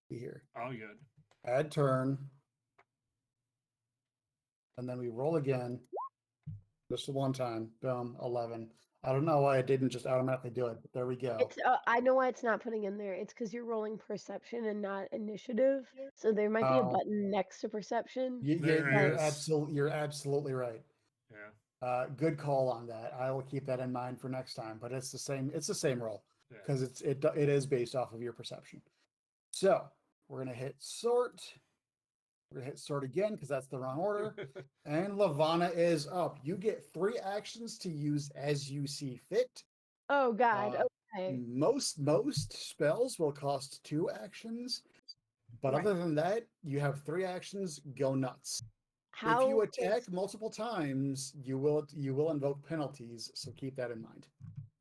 [SPEAKER 3] be here.
[SPEAKER 1] All good.
[SPEAKER 3] Add turn, and then we roll again. Just the one time. Boom, 11. I don't know why it didn't just automatically do it, but there we go.
[SPEAKER 2] It's I know why it's not putting in there. It's because you're rolling perception and not initiative. So there might be a
[SPEAKER 3] Oh.
[SPEAKER 2] button next to perception.
[SPEAKER 1] There is.
[SPEAKER 3] You're absolutely right.
[SPEAKER 1] Yeah.
[SPEAKER 3] Good call on that. I will keep that in mind for next time. But it's the same roll
[SPEAKER 1] Yeah.
[SPEAKER 3] because it is based off of your perception. So we're gonna hit sort. We're gonna hit sort again because that's the wrong order. And Lavana is up. You get 3 actions to use as you see fit.
[SPEAKER 2] Oh God. Okay.
[SPEAKER 3] Most spells will cost 2 actions, but
[SPEAKER 2] Right.
[SPEAKER 3] other than that, you have 3 actions. Go nuts. If you attack multiple times, you will invoke penalties. So keep that in mind.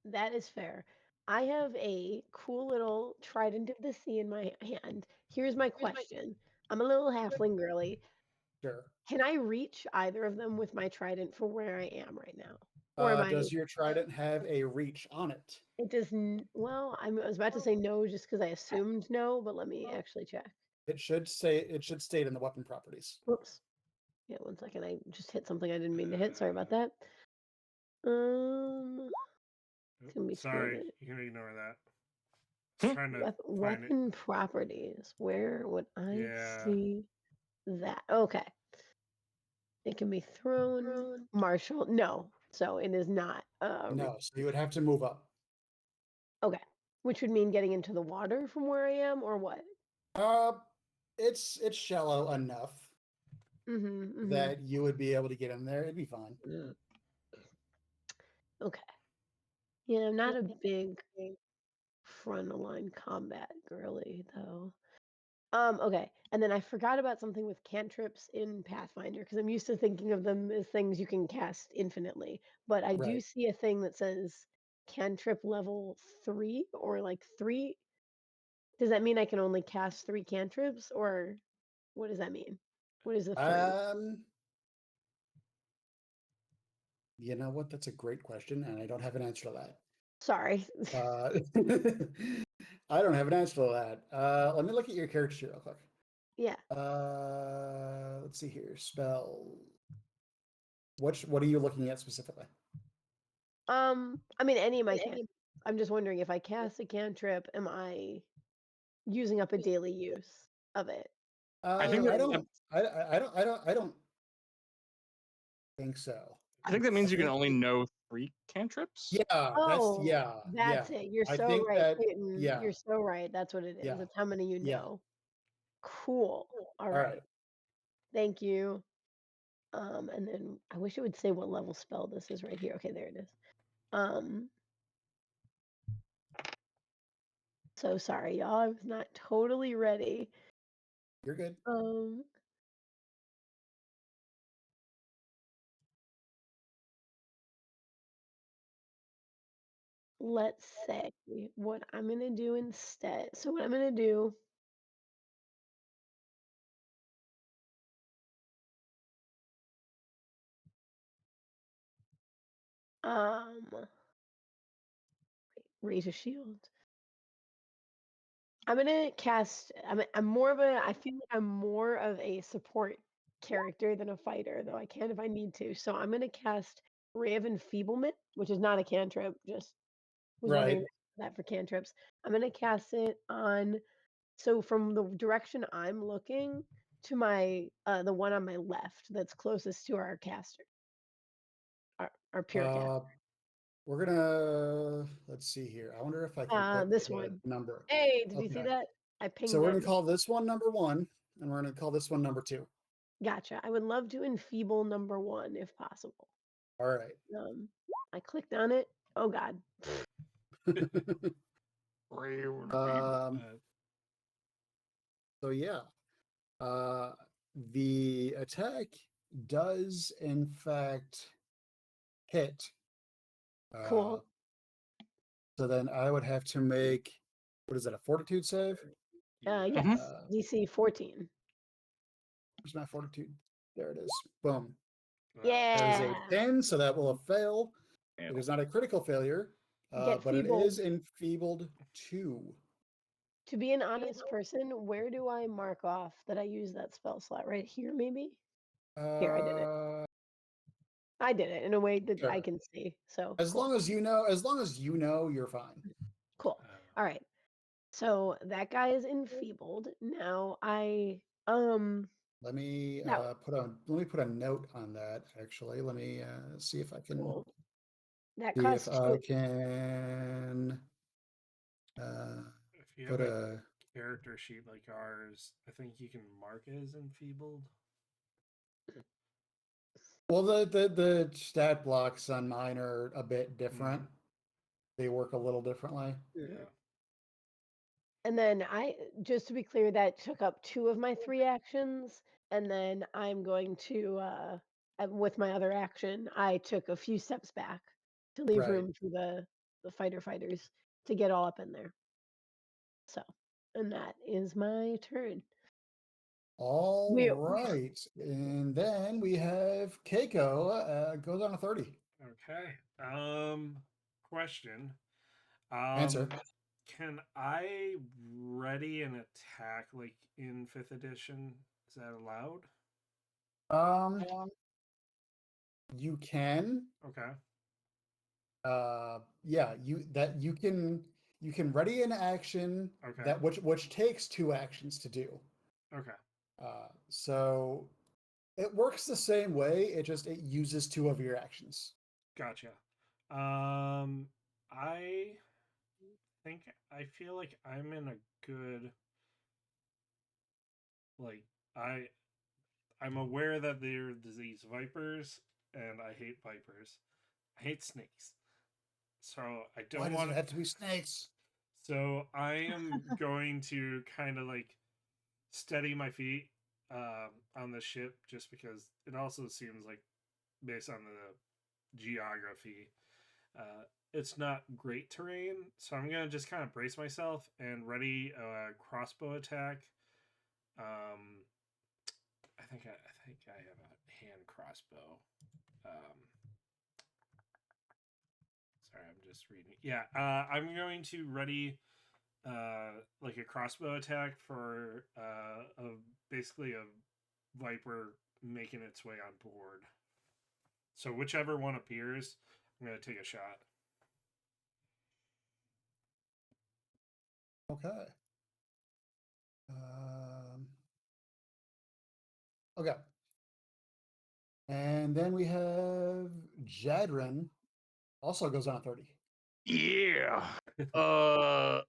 [SPEAKER 2] That is fair. I have a cool little trident of the sea in my hand. Here's my question. I'm a little halfling girly.
[SPEAKER 3] Sure.
[SPEAKER 2] Can I reach either of them with my trident for where I am right now? Or am I?
[SPEAKER 3] Does your trident have a reach on it?
[SPEAKER 2] It does. Well, I was about to say no just because I assumed no, but let me actually check.
[SPEAKER 3] It should state in the weapon properties.
[SPEAKER 2] Whoops. Yeah, 1 second. I just hit something I didn't mean to hit. Sorry about that. It's gonna be
[SPEAKER 1] Sorry,
[SPEAKER 2] screwed.
[SPEAKER 1] you can ignore that. Just trying to find it.
[SPEAKER 2] Weapon properties. Where would I
[SPEAKER 1] Yeah.
[SPEAKER 2] see that? Okay. It can be thrown. Martial. No. So it is not.
[SPEAKER 3] No, so you would have to move up.
[SPEAKER 2] Okay. Which would mean getting into the water from where I am, or what?
[SPEAKER 3] It's shallow enough
[SPEAKER 2] Mm-hmm.
[SPEAKER 3] that you would be able to get in there. It'd be fine.
[SPEAKER 2] Okay. Yeah, I'm not a big frontline combat girly though. Okay. And then I forgot about something with cantrips in Pathfinder because I'm used to thinking of them as things you can cast infinitely. But I do
[SPEAKER 3] Right.
[SPEAKER 2] see a thing that says cantrip level 3 or like 3. Does that mean I can only cast 3 cantrips or what does that mean? What is a 3?
[SPEAKER 3] You know what? That's a great question, and I don't have an answer to that.
[SPEAKER 2] Sorry.
[SPEAKER 3] I don't have an answer to that. Let me look at your character sheet real quick.
[SPEAKER 2] Yeah.
[SPEAKER 3] Let's see here. Spell. What are you looking at specifically?
[SPEAKER 2] I mean any of my cantrips. I'm just wondering if I cast a cantrip, am I using up a daily use of it?
[SPEAKER 4] I think
[SPEAKER 3] I don't think so.
[SPEAKER 4] I think that means you can only know 3 cantrips.
[SPEAKER 3] Yeah,
[SPEAKER 2] that's it. You're
[SPEAKER 3] I
[SPEAKER 2] so
[SPEAKER 3] think
[SPEAKER 2] right,
[SPEAKER 3] that
[SPEAKER 2] Peyton.
[SPEAKER 3] yeah.
[SPEAKER 2] You're so right. That's what it is.
[SPEAKER 3] Yeah.
[SPEAKER 2] It's how many you
[SPEAKER 3] Yeah.
[SPEAKER 2] know. Cool. All
[SPEAKER 3] right.
[SPEAKER 2] right. Thank you. And then I wish it would say what level spell this is right here. Okay, there it is. So sorry, y'all. I was not totally ready.
[SPEAKER 3] You're good.
[SPEAKER 2] Let's say what I'm gonna do instead. So what I'm gonna do raise a shield. I'm gonna cast. I'm more of a. I feel like I'm more of a support character than a fighter, though I can if I need to. So I'm gonna cast Ray of Enfeeblement, which is not a cantrip. Just was wondering
[SPEAKER 3] Right.
[SPEAKER 2] that for cantrips. I'm gonna cast it on. So from the direction I'm looking to my the one on my left that's closest to our caster, our pure cast.
[SPEAKER 3] We're gonna let's see here. I wonder if I can put
[SPEAKER 2] This
[SPEAKER 3] the
[SPEAKER 2] one.
[SPEAKER 3] number.
[SPEAKER 2] Hey, did you see
[SPEAKER 3] Okay.
[SPEAKER 2] that? I pinged
[SPEAKER 3] So we're
[SPEAKER 2] it.
[SPEAKER 3] gonna call this one number 1, and we're gonna call this one number 2.
[SPEAKER 2] Gotcha. I would love to enfeeble number 1 if possible.
[SPEAKER 3] All right.
[SPEAKER 2] I clicked on it. Oh God.
[SPEAKER 3] So yeah, the attack does in fact hit.
[SPEAKER 2] Cool.
[SPEAKER 3] So then I would have to make, what is that, a fortitude save?
[SPEAKER 2] Yes, DC 14.
[SPEAKER 3] Where's my fortitude? There it is. Boom.
[SPEAKER 2] Yeah.
[SPEAKER 3] That is a 10, so that will fail.
[SPEAKER 4] Ew.
[SPEAKER 3] It is not a critical failure,
[SPEAKER 2] Get
[SPEAKER 3] but it
[SPEAKER 2] feebled.
[SPEAKER 3] is enfeebled 2.
[SPEAKER 2] To be an honest person, where do I mark off that I use that spell slot? Right here, maybe? Here, I did it. I did it in a way that I
[SPEAKER 3] Sure.
[SPEAKER 2] can see. So
[SPEAKER 3] As
[SPEAKER 2] cool.
[SPEAKER 3] long as you know, you're fine.
[SPEAKER 2] Cool. All right. So that guy is enfeebled. Now I
[SPEAKER 3] Let me
[SPEAKER 2] Now-
[SPEAKER 3] put a note on that. Actually, let me see if I can
[SPEAKER 2] cool. That
[SPEAKER 3] see if
[SPEAKER 2] costs
[SPEAKER 3] I
[SPEAKER 2] two.
[SPEAKER 3] can
[SPEAKER 1] If you
[SPEAKER 3] put
[SPEAKER 1] have a
[SPEAKER 3] a.
[SPEAKER 1] character sheet like ours, I think you can mark it as enfeebled.
[SPEAKER 3] Well, the stat blocks on mine are a bit different. They work a little differently.
[SPEAKER 1] Yeah.
[SPEAKER 2] And then just to be clear, that took up 2 of my 3 actions, and then I'm going to with my other action, I took a few steps back to leave
[SPEAKER 3] Right.
[SPEAKER 2] room for the fighters to get all up in there. So, and that is my turn.
[SPEAKER 3] All
[SPEAKER 2] We-
[SPEAKER 3] right, and then we have Keiko goes on a 30.
[SPEAKER 1] Okay. Question.
[SPEAKER 3] Answer.
[SPEAKER 1] Can I ready an attack like in 5th edition? Is that allowed?
[SPEAKER 3] You can.
[SPEAKER 1] Okay.
[SPEAKER 3] Yeah, you can ready an action
[SPEAKER 1] Okay.
[SPEAKER 3] that which takes 2 actions to do.
[SPEAKER 1] Okay.
[SPEAKER 3] So it works the same way. It uses 2 of your actions.
[SPEAKER 1] Gotcha. I feel like I'm in a good, like, I'm aware that they're these vipers, and I hate vipers. I hate snakes. So I
[SPEAKER 3] Why
[SPEAKER 1] don't
[SPEAKER 3] does
[SPEAKER 1] want
[SPEAKER 3] it have to be snakes?
[SPEAKER 1] So I am going to kind of like steady my feet on the ship, just because it also seems like, based on the geography, it's not great terrain. So I'm gonna just kind of brace myself and ready a crossbow attack. I think I have a hand crossbow. Sorry, I'm just reading. Yeah, I'm going to ready like a crossbow attack for basically a viper making its way on board. So whichever one appears, I'm gonna take a shot.
[SPEAKER 3] Okay. Okay. And then we have Jadrin, also goes on a 30.
[SPEAKER 4] Yeah. I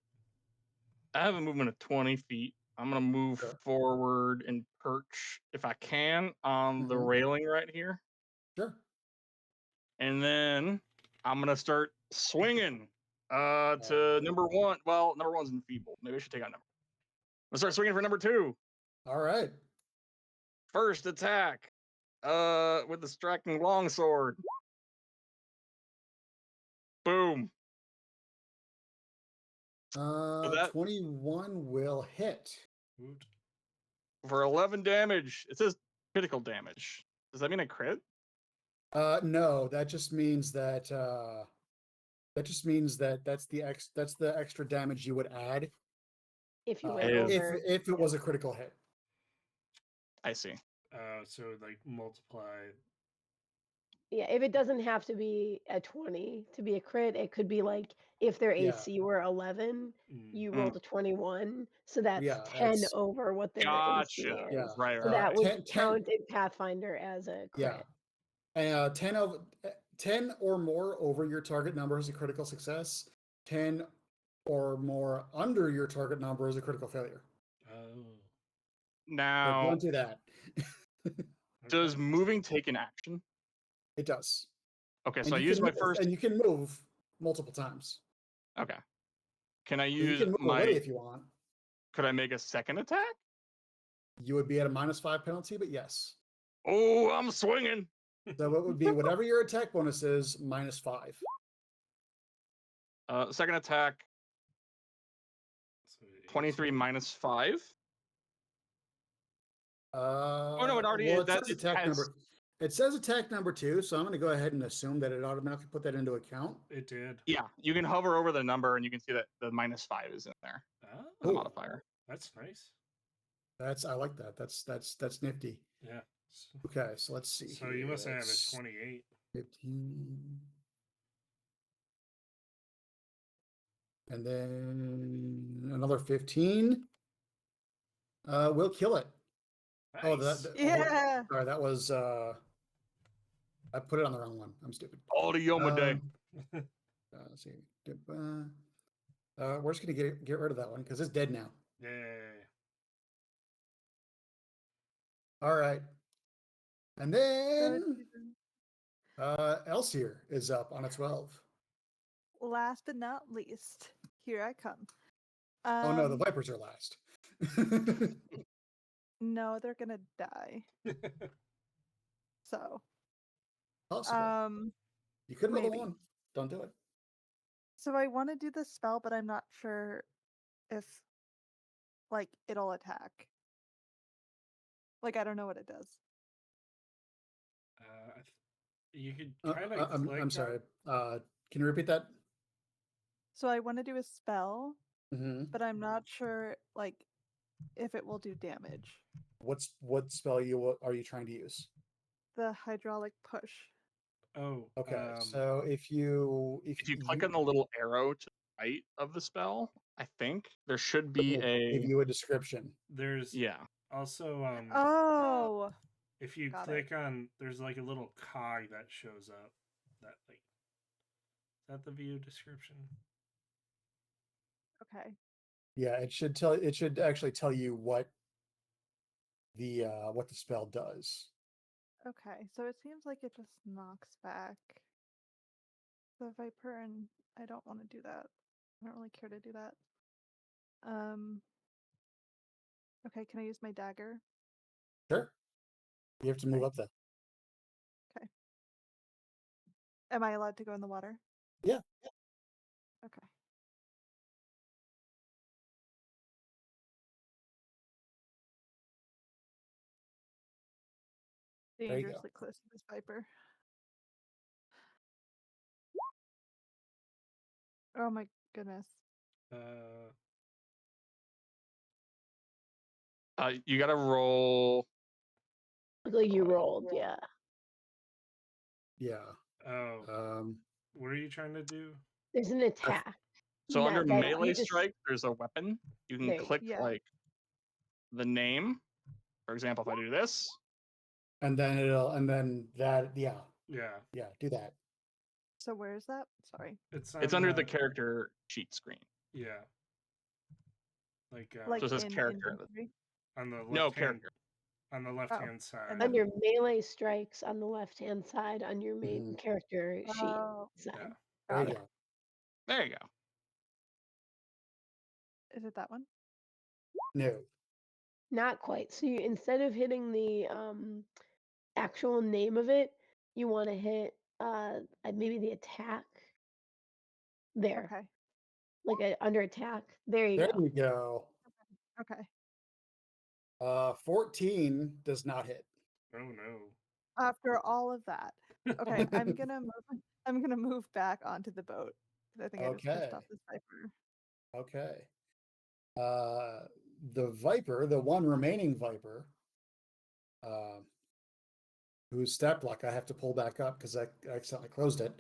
[SPEAKER 4] have a movement of 20 feet. I'm gonna move
[SPEAKER 3] Sure.
[SPEAKER 4] forward and perch, if I can, on the
[SPEAKER 3] Mhm.
[SPEAKER 4] railing right here,
[SPEAKER 3] Sure.
[SPEAKER 4] and then I'm gonna start swinging to number 1. Well, number 1's enfeebled. Maybe I should take out number. I'm gonna start swinging for number 2.
[SPEAKER 3] All right.
[SPEAKER 4] First attack, with the striking longsword. Boom. that-
[SPEAKER 3] 21 will hit.
[SPEAKER 1] Woot.
[SPEAKER 4] For 11 damage. It says critical damage. Does that mean a crit?
[SPEAKER 3] No, that just means that that's the extra damage you would add
[SPEAKER 2] if you went
[SPEAKER 4] Is-
[SPEAKER 2] over.
[SPEAKER 3] if it was a critical hit.
[SPEAKER 4] I see.
[SPEAKER 1] So like multiply.
[SPEAKER 2] Yeah, if it doesn't have to be a 20 to be a crit, it could be like if their
[SPEAKER 3] Yeah.
[SPEAKER 2] AC were 11, you
[SPEAKER 4] Mm.
[SPEAKER 2] rolled a 21, so that's
[SPEAKER 3] Yeah,
[SPEAKER 2] 10
[SPEAKER 3] that's-
[SPEAKER 2] over what their AC
[SPEAKER 4] Gotcha.
[SPEAKER 2] is.
[SPEAKER 3] Yeah.
[SPEAKER 4] Right,
[SPEAKER 2] So
[SPEAKER 4] right.
[SPEAKER 2] that would
[SPEAKER 3] 10
[SPEAKER 2] count in Pathfinder as a crit.
[SPEAKER 3] Yeah. And 10 or more over your target number is a critical success. 10 or more under your target number is a critical failure.
[SPEAKER 1] Oh.
[SPEAKER 3] So
[SPEAKER 4] Now,
[SPEAKER 3] don't do that.
[SPEAKER 4] does
[SPEAKER 1] Okay.
[SPEAKER 4] moving take an action?
[SPEAKER 3] It does.
[SPEAKER 4] Okay,
[SPEAKER 3] And
[SPEAKER 4] so I
[SPEAKER 3] you
[SPEAKER 4] use
[SPEAKER 3] can
[SPEAKER 4] my
[SPEAKER 3] move-
[SPEAKER 4] first.
[SPEAKER 3] and you can move multiple times.
[SPEAKER 4] Okay. Can I
[SPEAKER 3] So you
[SPEAKER 4] use
[SPEAKER 3] can move
[SPEAKER 4] my?
[SPEAKER 3] away if you want.
[SPEAKER 4] Could I make a second attack?
[SPEAKER 3] You would be at a -5 penalty, but yes.
[SPEAKER 4] Oh, I'm swinging.
[SPEAKER 3] So it would be whatever your attack bonus is minus 5.
[SPEAKER 4] Second attack,
[SPEAKER 1] So
[SPEAKER 4] 23 minus 5. Oh no, it already
[SPEAKER 3] Well,
[SPEAKER 4] is.
[SPEAKER 3] it
[SPEAKER 4] That
[SPEAKER 3] says
[SPEAKER 4] it
[SPEAKER 3] attack
[SPEAKER 4] has,
[SPEAKER 3] number. It says attack number 2, so I'm going to go ahead and assume that it automatically put that into account.
[SPEAKER 1] It did.
[SPEAKER 4] yeah. You can hover over the number and you can see that the minus 5 is in there.
[SPEAKER 1] Oh,
[SPEAKER 4] The modifier.
[SPEAKER 1] that's nice.
[SPEAKER 3] I like that. That's nifty.
[SPEAKER 1] Yeah.
[SPEAKER 3] Okay, so let's see.
[SPEAKER 1] So
[SPEAKER 3] here.
[SPEAKER 1] you must have
[SPEAKER 3] That's
[SPEAKER 1] a 28.
[SPEAKER 3] 15. And then another 15. We'll kill it.
[SPEAKER 1] Nice.
[SPEAKER 3] Oh, that
[SPEAKER 5] Yeah.
[SPEAKER 3] sorry, that was I put it on the wrong one. I'm stupid.
[SPEAKER 4] All the Yoma Day.
[SPEAKER 3] Let's see. We're just gonna get rid of that one because it's dead now.
[SPEAKER 1] Yay.
[SPEAKER 3] All right. And then Elsier is up on a 12.
[SPEAKER 5] Last but not least, here I come.
[SPEAKER 3] Oh no, the Vipers are last.
[SPEAKER 5] No, they're gonna die. So,
[SPEAKER 3] Possible. You could roll
[SPEAKER 5] maybe.
[SPEAKER 3] a 1. Don't do it.
[SPEAKER 5] So I want to do the spell, but I'm not sure if, like, it'll attack. Like, I don't know what it does.
[SPEAKER 1] You could kind of
[SPEAKER 3] I'm sorry. Can you repeat that?
[SPEAKER 5] So I want to do a spell,
[SPEAKER 3] Mm-hmm.
[SPEAKER 5] but I'm not sure, like, if it will do damage.
[SPEAKER 3] What spell are you trying to use?
[SPEAKER 5] The hydraulic push.
[SPEAKER 1] Oh,
[SPEAKER 3] Okay. So if you
[SPEAKER 4] click on the little arrow to the right of the spell, I think there should be
[SPEAKER 3] give you a description.
[SPEAKER 1] There's also
[SPEAKER 5] Oh.
[SPEAKER 1] If you click on, there's like a little cog that shows up. That like, is that the view description?
[SPEAKER 5] Okay.
[SPEAKER 3] Yeah, it should actually tell you what the spell does.
[SPEAKER 5] Okay, so it seems like it just knocks back the Viper, and I don't want to do that. I don't really care to do that. Okay, can I use my dagger?
[SPEAKER 3] Sure. You have to move up though.
[SPEAKER 5] Okay. Am I allowed to go in the water?
[SPEAKER 3] Yeah.
[SPEAKER 5] Okay. Dangerously close to this Viper. Oh my goodness.
[SPEAKER 4] You gotta roll.
[SPEAKER 2] Like you rolled, yeah.
[SPEAKER 3] Yeah.
[SPEAKER 1] Oh. What are you trying to do?
[SPEAKER 2] There's an attack.
[SPEAKER 4] So under melee strike, there's a weapon. You can click like the name. For example, if I do this.
[SPEAKER 3] And then do that.
[SPEAKER 5] So where is that? Sorry.
[SPEAKER 4] It's under the character sheet screen.
[SPEAKER 1] Yeah. Like
[SPEAKER 4] so it says character.
[SPEAKER 1] On the left
[SPEAKER 4] no character.
[SPEAKER 1] On the left hand side.
[SPEAKER 2] On your melee strikes on the left hand side on your main character sheet side.
[SPEAKER 3] There you go.
[SPEAKER 4] There you go.
[SPEAKER 5] Is it that one?
[SPEAKER 3] No.
[SPEAKER 2] Not quite. So you, instead of hitting the actual name of it, you want to hit maybe the attack. There.
[SPEAKER 5] Okay.
[SPEAKER 2] Like under attack. There you
[SPEAKER 3] go.
[SPEAKER 2] There
[SPEAKER 3] you go.
[SPEAKER 5] Okay.
[SPEAKER 3] 14 does not hit.
[SPEAKER 1] Oh no.
[SPEAKER 5] After all of that. Okay, I'm gonna move back onto the boat. I think I just pissed off this Viper.
[SPEAKER 3] Okay. The Viper, the one remaining Viper, whose stat block I have to pull back up because I accidentally closed it.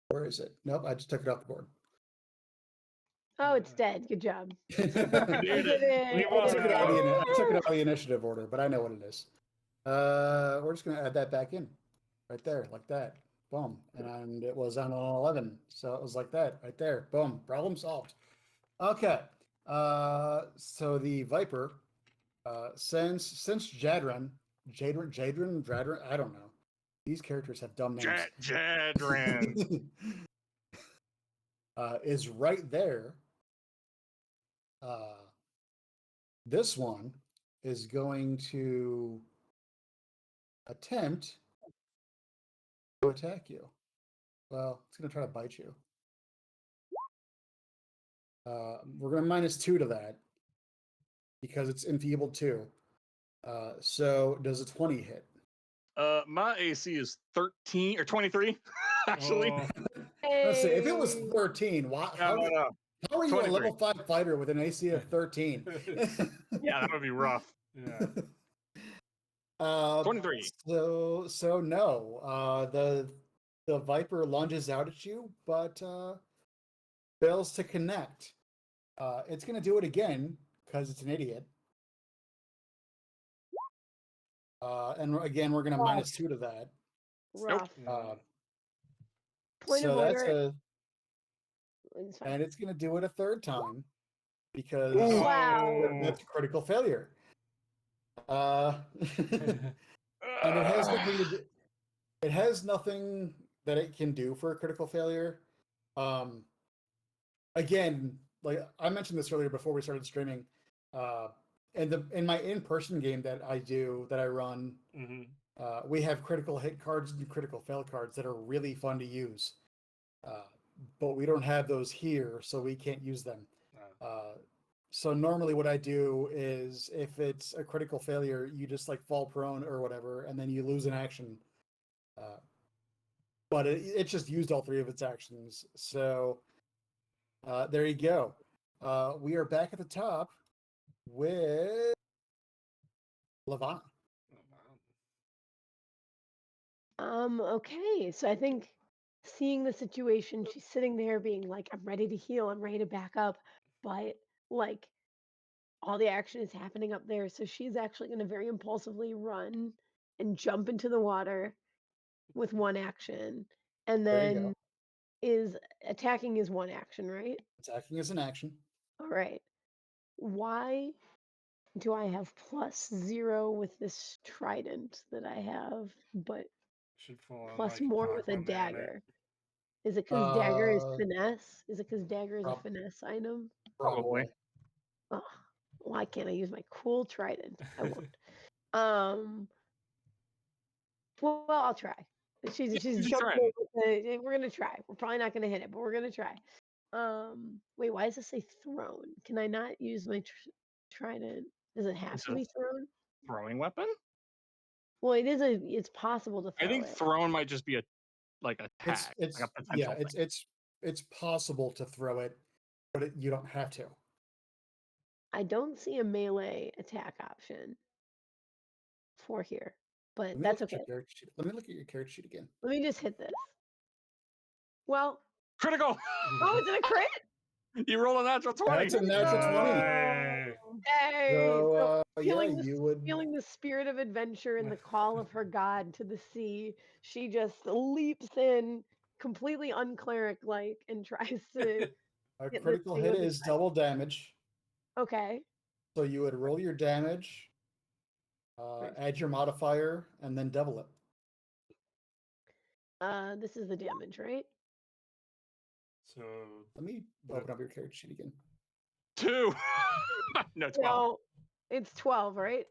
[SPEAKER 3] Where is it? Nope, I just took it off the board.
[SPEAKER 2] Oh, it's dead. Good job.
[SPEAKER 3] I took it out of the initiative order, but I know what it is. We're just going to add that back in. Right there, like that. Boom. And it was on an 11. So it was like that, right there. Boom. Problem solved. Okay. So the Viper, since Jadran, I don't know. These characters have dumb names.
[SPEAKER 4] Jadran.
[SPEAKER 3] Is right there. This one is going to attempt to attack you. Well, it's going to try to bite you. We're going to -2 to that because it's enfeebled too. So does a 20 hit?
[SPEAKER 4] My AC is 13 or 23, actually.
[SPEAKER 1] Oh,
[SPEAKER 3] Let's see. If it was
[SPEAKER 2] Hey.
[SPEAKER 3] 13,
[SPEAKER 4] No,
[SPEAKER 3] how are you a
[SPEAKER 4] 23.
[SPEAKER 3] level 5 fighter with an AC of 13?
[SPEAKER 4] Yeah, that would be rough.
[SPEAKER 1] yeah.
[SPEAKER 4] 23.
[SPEAKER 3] So no. The Viper lunges out at you, but fails to connect. It's going to do it again because it's an idiot. And again, we're going to -2 to that.
[SPEAKER 2] Rough.
[SPEAKER 1] Yeah.
[SPEAKER 2] Point
[SPEAKER 3] So
[SPEAKER 2] of
[SPEAKER 3] that's
[SPEAKER 2] order. It's fine.
[SPEAKER 3] and it's going to do it a third time because
[SPEAKER 2] Wow.
[SPEAKER 3] that's a critical failure. And it has nothing to do, it has nothing that it can do for a critical failure. Again, like I mentioned this earlier before we started streaming, in my in-person game that I run,
[SPEAKER 1] Mm-hmm.
[SPEAKER 3] we have critical hit cards and critical fail cards that are really fun to use, but we don't have those here, so we can't use them. So normally what I do is if it's a critical failure, you just like fall prone or whatever, and then you lose an action. But it just used all 3 of its actions. So there you go. We are back at the top with Lavana.
[SPEAKER 2] Okay. So I think seeing the situation, she's sitting there being like, I'm ready to heal, I'm ready to back up, but like all the action is happening up there. So she's actually going to very impulsively run and jump into the water with one action. And
[SPEAKER 3] There you
[SPEAKER 2] then
[SPEAKER 3] go.
[SPEAKER 2] is attacking is one action, right?
[SPEAKER 3] Attacking is an action.
[SPEAKER 2] All right. Why do I have +0 with this trident that I have, but
[SPEAKER 1] Should fall on
[SPEAKER 2] plus
[SPEAKER 1] like
[SPEAKER 2] more with a
[SPEAKER 1] Aquaman.
[SPEAKER 2] dagger? Is it because dagger is
[SPEAKER 3] Uh,
[SPEAKER 2] finesse? Is it because dagger is a
[SPEAKER 3] prob-
[SPEAKER 2] finesse item?
[SPEAKER 3] probably.
[SPEAKER 2] Oh, why can't I use my cool trident? I won't. Um. Well, I'll try. She's
[SPEAKER 4] Just
[SPEAKER 2] jumping
[SPEAKER 4] trying.
[SPEAKER 2] we're gonna try. We're probably not gonna hit it, but we're gonna try. Wait, why does it say thrown? Can I not use my trident? Does it have
[SPEAKER 4] Is
[SPEAKER 2] to
[SPEAKER 4] it
[SPEAKER 2] be
[SPEAKER 4] a
[SPEAKER 2] thrown?
[SPEAKER 4] throwing weapon?
[SPEAKER 2] Well, it's possible to
[SPEAKER 4] I
[SPEAKER 2] throw
[SPEAKER 4] think
[SPEAKER 2] it.
[SPEAKER 4] thrown might just be a like a
[SPEAKER 3] It's
[SPEAKER 4] tag, like
[SPEAKER 3] it's
[SPEAKER 4] a
[SPEAKER 3] yeah,
[SPEAKER 4] potential thing.
[SPEAKER 3] it's possible to throw it, but you don't have to.
[SPEAKER 2] I don't see a melee attack option for here,
[SPEAKER 3] Let
[SPEAKER 2] but
[SPEAKER 3] me look
[SPEAKER 2] that's
[SPEAKER 3] at your
[SPEAKER 2] okay.
[SPEAKER 3] character sheet. Let me look at your character sheet again.
[SPEAKER 2] Let me just hit this. Well,
[SPEAKER 4] Critical!
[SPEAKER 2] oh, it's a crit.
[SPEAKER 4] You roll a natural 20.
[SPEAKER 3] That's a natural 20.
[SPEAKER 1] Hey.
[SPEAKER 2] Hey, so
[SPEAKER 3] Yeah, you would.
[SPEAKER 2] feeling the spirit of adventure and the call of her god to the sea, she just leaps in, completely uncleric like, and tries to
[SPEAKER 3] A
[SPEAKER 2] hit this
[SPEAKER 3] critical
[SPEAKER 2] thing
[SPEAKER 3] hit
[SPEAKER 2] with a
[SPEAKER 3] is
[SPEAKER 2] trident.
[SPEAKER 3] double damage.
[SPEAKER 2] Okay.
[SPEAKER 3] So you would roll your damage, add your modifier, and then double it.
[SPEAKER 2] This is the damage, right?
[SPEAKER 1] So
[SPEAKER 3] Let me open up your character sheet again.
[SPEAKER 4] 2. No, 12.
[SPEAKER 2] No, it's 12, right?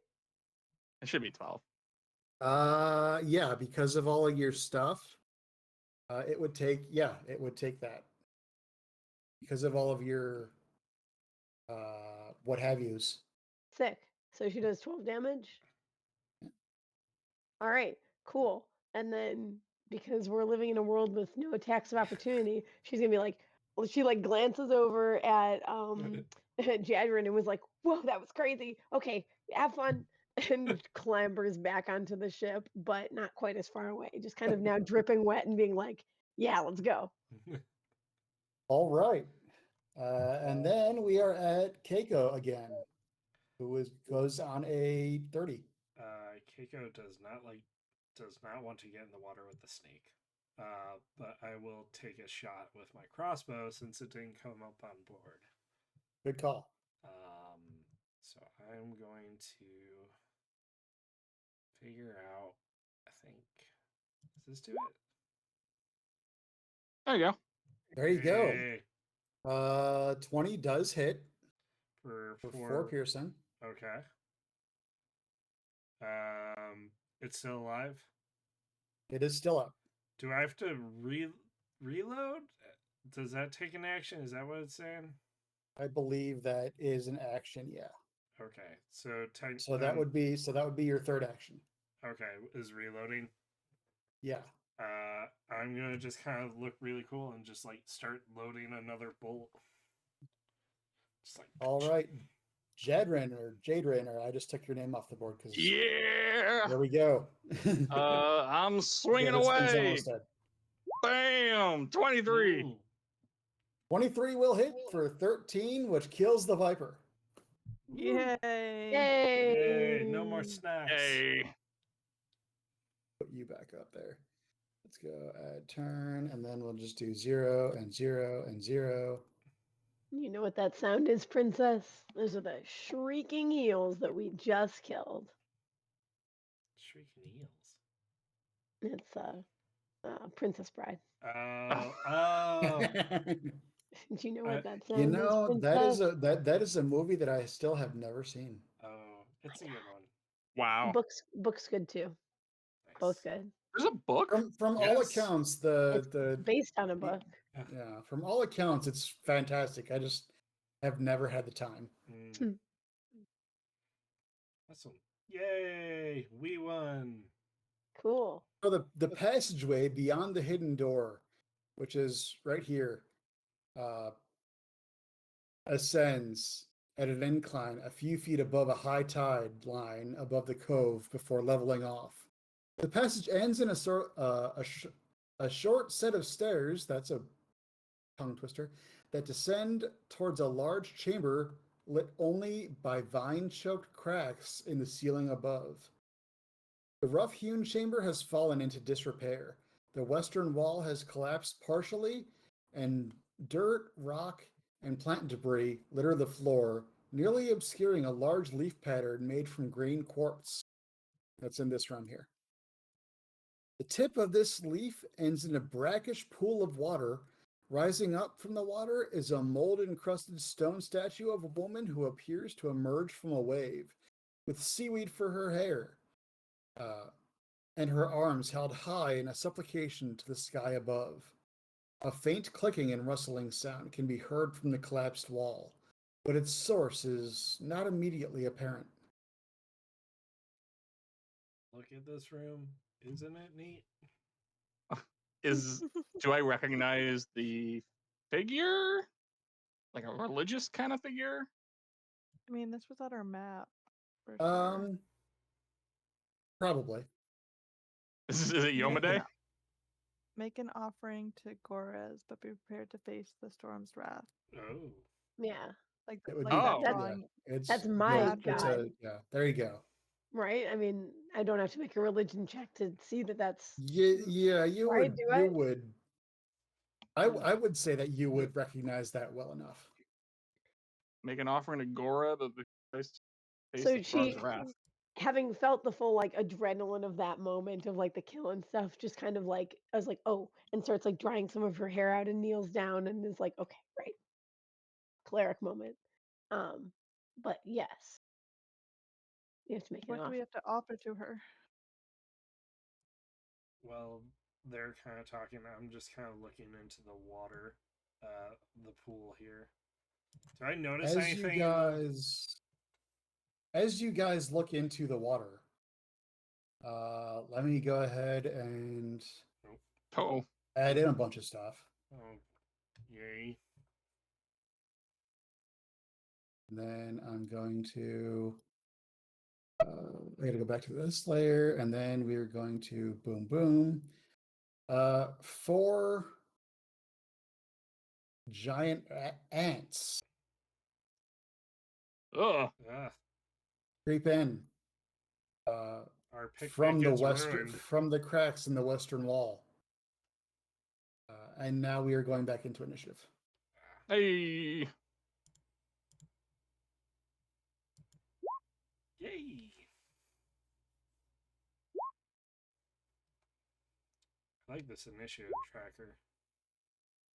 [SPEAKER 4] It should be 12.
[SPEAKER 3] Yeah, because of all of your stuff, it would take that. Because of all of your what have yous.
[SPEAKER 2] Sick. So she does 12 damage. All right, cool. And then because we're living in a world with no attacks of opportunity, she's gonna be like, well, she like glances over at at Jadrin and was like, "Whoa, that was crazy. Okay, have fun." And clambers back onto the ship, but not quite as far away. Just kind of now dripping wet and being like, "Yeah, let's go."
[SPEAKER 3] All right. And then we are at Keiko again, who goes on a 30.
[SPEAKER 1] Keiko does not want to get in the water with the snake. But I will take a shot with my crossbow since it didn't come up on board.
[SPEAKER 3] Good call.
[SPEAKER 1] So I'm going to figure out. I think does this do it?
[SPEAKER 4] There you go.
[SPEAKER 3] There you go.
[SPEAKER 1] Hey,
[SPEAKER 3] 20 does hit
[SPEAKER 1] for
[SPEAKER 3] for 4 piercing.
[SPEAKER 1] Okay. It's still alive.
[SPEAKER 3] It is still up.
[SPEAKER 1] Do I have to reload? Does that take an action? Is that what it's saying?
[SPEAKER 3] I believe that is an action. Yeah.
[SPEAKER 1] Okay, so
[SPEAKER 3] So that would be your third action.
[SPEAKER 1] okay. Is reloading?
[SPEAKER 3] Yeah.
[SPEAKER 1] I'm gonna just kind of look really cool and just like start loading another bolt. Just like
[SPEAKER 3] All right. Jade Rainer. I just took your name off the board because
[SPEAKER 4] Yeah.
[SPEAKER 3] there we go.
[SPEAKER 4] I'm swinging
[SPEAKER 3] this thing's
[SPEAKER 4] away.
[SPEAKER 3] almost dead.
[SPEAKER 4] Bam! 23.
[SPEAKER 3] 23 will hit for 13, which kills the Viper.
[SPEAKER 5] Yay.
[SPEAKER 2] Yay!
[SPEAKER 1] Yay! No more snacks.
[SPEAKER 4] Yay.
[SPEAKER 3] Put you back up there. Let's go add turn, and then we'll just do 0 and 0 and 0.
[SPEAKER 2] You know what that sound is, Princess? Those are the shrieking eels that we just killed.
[SPEAKER 1] Shrieking eels.
[SPEAKER 2] It's Princess Bride.
[SPEAKER 1] Oh.
[SPEAKER 2] Do you know what that sound
[SPEAKER 3] You
[SPEAKER 2] is,
[SPEAKER 3] know,
[SPEAKER 2] Princess?
[SPEAKER 3] that is a movie that I still have never seen.
[SPEAKER 1] Oh, it's a good one.
[SPEAKER 4] Wow.
[SPEAKER 2] Book's good too.
[SPEAKER 1] Nice.
[SPEAKER 2] Both good.
[SPEAKER 4] There's a book?
[SPEAKER 3] From all accounts, the
[SPEAKER 2] Based on a book.
[SPEAKER 3] yeah, from all accounts, it's fantastic. I just have never had the time.
[SPEAKER 1] Awesome. Yay! We won.
[SPEAKER 2] Cool.
[SPEAKER 3] So the passageway beyond the hidden door, which is right here, ascends at an incline a few feet above a high tide line above the cove before leveling off. The passage ends in a short set of stairs, that's a tongue twister, that descend towards a large chamber lit only by vine-choked cracks in the ceiling above. The rough-hewn chamber has fallen into disrepair. The western wall has collapsed partially, and dirt, rock, and plant debris litter the floor, nearly obscuring a large leaf pattern made from green quartz that's in this room here. The tip of this leaf ends in a brackish pool of water. Rising up from the water is a mold-encrusted stone statue of a woman who appears to emerge from a wave, with seaweed for her hair, and her arms held high in a supplication to the sky above. A faint clicking and rustling sound can be heard from the collapsed wall, but its source is not immediately apparent.
[SPEAKER 1] Look at this room. Isn't it neat?
[SPEAKER 4] Do I recognize the figure? Like a religious kind of figure?
[SPEAKER 5] I mean, this was on our map. For sure.
[SPEAKER 3] Probably.
[SPEAKER 4] Is it Yomade?
[SPEAKER 5] Make an offering to Gorez, but be prepared to face the storm's wrath.
[SPEAKER 1] Oh.
[SPEAKER 2] Yeah.
[SPEAKER 5] Like,
[SPEAKER 3] It would
[SPEAKER 5] like
[SPEAKER 3] be
[SPEAKER 5] that
[SPEAKER 3] yeah,
[SPEAKER 5] drawing.
[SPEAKER 2] That's my
[SPEAKER 3] it's
[SPEAKER 2] god.
[SPEAKER 3] yeah, there you go.
[SPEAKER 2] Right? I mean, I don't have to make a religion check to see that that's
[SPEAKER 3] Yeah, you
[SPEAKER 2] right,
[SPEAKER 3] would
[SPEAKER 2] do I?
[SPEAKER 3] you would I would say that you would recognize that well enough.
[SPEAKER 4] Make an offering to Gora, but be prepared to face
[SPEAKER 2] So
[SPEAKER 4] the storm's wrath.
[SPEAKER 2] having felt the full like adrenaline of that moment of like the kill and stuff, just kind of like I was like, oh, and starts like drying some of her hair out and kneels down and is like, okay, right. Cleric moment. But yes. You have to make an
[SPEAKER 5] What do
[SPEAKER 2] offer.
[SPEAKER 5] we have to offer to her?
[SPEAKER 1] Well, they're kind of talking. I'm just kind of looking into the water, the pool here. Do I notice anything?
[SPEAKER 3] As you guys look into the water, let me go ahead and add in a bunch of stuff.
[SPEAKER 1] Oh, yay.
[SPEAKER 3] And then I'm going to I gotta go back to this layer, and then we're going to boom boom. 4 giant ants
[SPEAKER 4] Ugh.
[SPEAKER 3] creep in
[SPEAKER 1] Our picnic
[SPEAKER 3] from the
[SPEAKER 1] is
[SPEAKER 3] western from the cracks in the western wall. And now we are going back into initiative.
[SPEAKER 4] Hey.
[SPEAKER 1] Yay. I like this initiative tracker.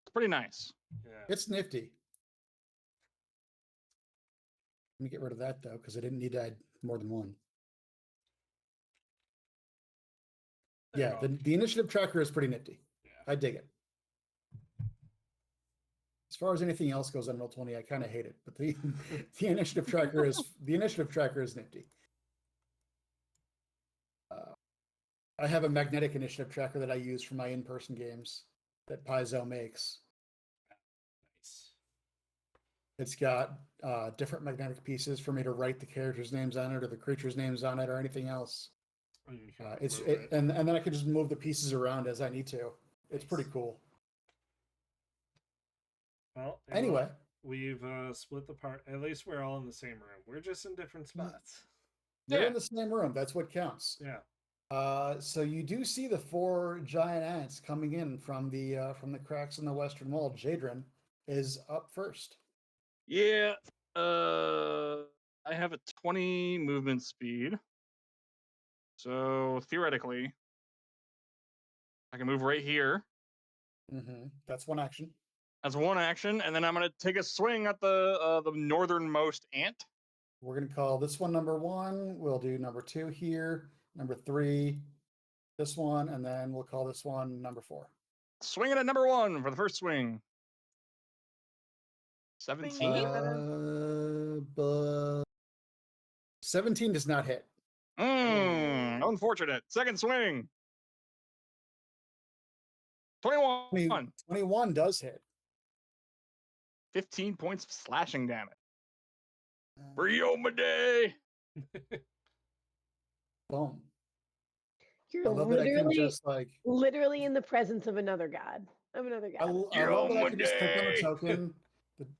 [SPEAKER 4] It's pretty nice.
[SPEAKER 1] Yeah.
[SPEAKER 3] It's nifty. Let me get rid of that though, because I didn't need to add more than one. Yeah, the initiative tracker is pretty nifty.
[SPEAKER 1] Yeah.
[SPEAKER 3] I dig it. As far as anything else goes on Roll20, I kind of hate it, but the initiative tracker is nifty. I have a magnetic initiative tracker that I use for my in-person games that Paizo makes.
[SPEAKER 1] Nice.
[SPEAKER 3] It's got different magnetic pieces for me to write the characters' names on it or the creatures' names on it or anything else. And then I can just move the pieces around as I need to. It's pretty cool.
[SPEAKER 1] Well,
[SPEAKER 3] anyway,
[SPEAKER 1] we've split the part. At least we're all in the same room. We're just in different spots.
[SPEAKER 3] You're in the same room. That's what counts.
[SPEAKER 1] Yeah.
[SPEAKER 3] So you do see the 4 giant ants coming in from the cracks in the western wall. Jadrin is up first.
[SPEAKER 4] Yeah. I have a 20 movement speed. So theoretically, I can move right here.
[SPEAKER 3] That's one action.
[SPEAKER 4] That's one action, and then I'm gonna take a swing at the northernmost ant.
[SPEAKER 3] We're gonna call this one number 1. We'll do number 2 here. Number 3, this one, and then we'll call this one number 4.
[SPEAKER 4] Swinging at number 1 for the first swing. 17.
[SPEAKER 3] But 17 does not hit.
[SPEAKER 4] Unfortunate. Second swing. 21.
[SPEAKER 3] 21 does hit.
[SPEAKER 4] 15 points of slashing damage. Day.
[SPEAKER 3] Boom.
[SPEAKER 2] You're literally in the presence of another god.
[SPEAKER 3] I love that I can just click on the token.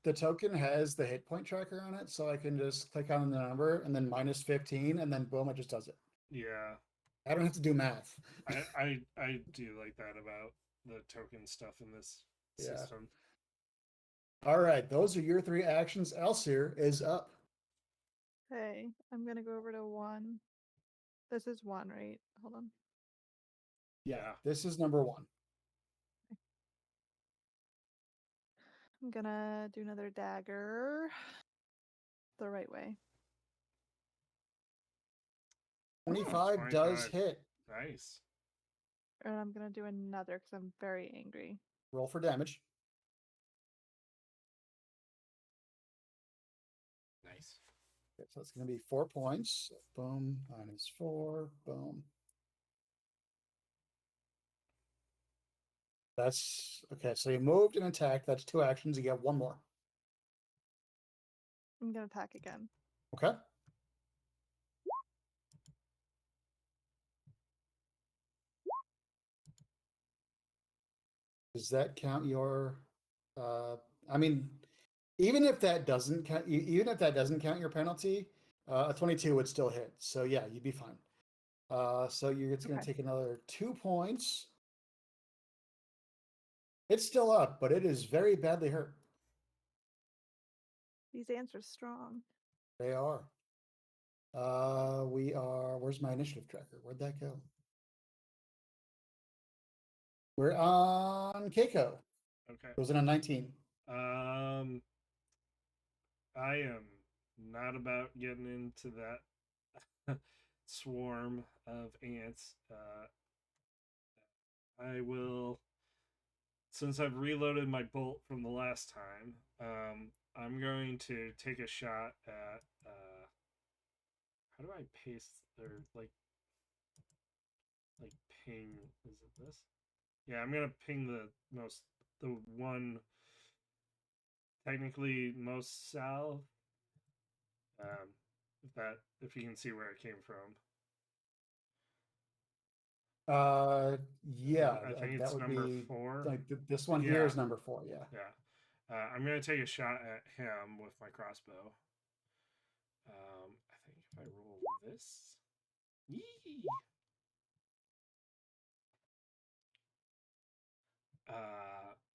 [SPEAKER 3] The token has the hit point tracker on it, so I can just click on the number and then minus 15, and then boom, it just does it.
[SPEAKER 1] Yeah.
[SPEAKER 3] I don't have to do math.
[SPEAKER 1] I do like that about the token stuff in this system.
[SPEAKER 3] All right, those are your 3 actions. Elsir is up.
[SPEAKER 5] Hey, I'm gonna go over to 1. This is 1, right? Hold on.
[SPEAKER 3] Yeah, this is number 1.
[SPEAKER 5] I'm gonna do another dagger the right way.
[SPEAKER 3] 25 does hit.
[SPEAKER 1] Nice.
[SPEAKER 5] And I'm gonna do another because I'm very angry.
[SPEAKER 3] Roll for damage.
[SPEAKER 1] Nice.
[SPEAKER 3] Okay, so it's going to be 4 points. Boom, minus 4. Boom. That's okay. So you moved and attacked. That's 2 actions. You get 1 more.
[SPEAKER 5] I'm gonna attack again.
[SPEAKER 3] Okay. Does that count your? I mean, even if that doesn't count your penalty, a 22 would still hit. So yeah, you'd be fine. So it's going to take another 2 points. It's still up, but it is very badly hurt.
[SPEAKER 5] These ants are strong.
[SPEAKER 3] They are. Where's my initiative tracker? Where'd that go? We're on Keiko.
[SPEAKER 1] Okay.
[SPEAKER 3] It was in a 19.
[SPEAKER 1] I am not about getting into that swarm of ants. I will, since I've reloaded my bolt from the last time, I'm going to take a shot at how do I paste or like ping? Is it this? Yeah, I'm gonna ping the one technically most south. If you can see where it came from.
[SPEAKER 3] Yeah,
[SPEAKER 1] I think
[SPEAKER 3] that
[SPEAKER 1] it's
[SPEAKER 3] would
[SPEAKER 1] number
[SPEAKER 3] be
[SPEAKER 1] 4.
[SPEAKER 3] Like this one here is number 4. Yeah.
[SPEAKER 1] Yeah. I'm gonna take a shot at him with my crossbow. I think if I roll this, yee.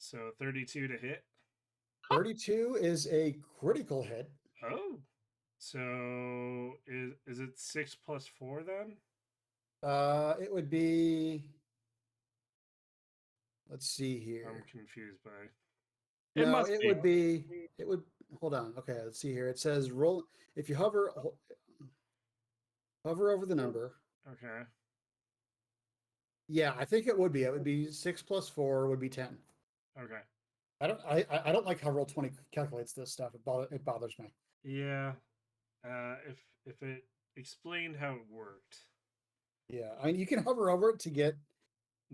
[SPEAKER 1] So 32 to hit.
[SPEAKER 3] 32 is a critical hit.
[SPEAKER 1] Oh, so is it 6 plus 4 then?
[SPEAKER 3] It would be. Let's see here.
[SPEAKER 1] I'm confused by.
[SPEAKER 3] It would be. It would. Hold on. Okay, let's see here. It says roll. If you hover over the number.
[SPEAKER 1] Okay.
[SPEAKER 3] Yeah, I think it would be. It would be 6 plus 4 would be 10.
[SPEAKER 1] Okay.
[SPEAKER 3] I don't like how Roll20 calculates this stuff. It bothers me.
[SPEAKER 1] Yeah. If it explained how it worked.
[SPEAKER 3] Yeah, I mean you can hover over it to get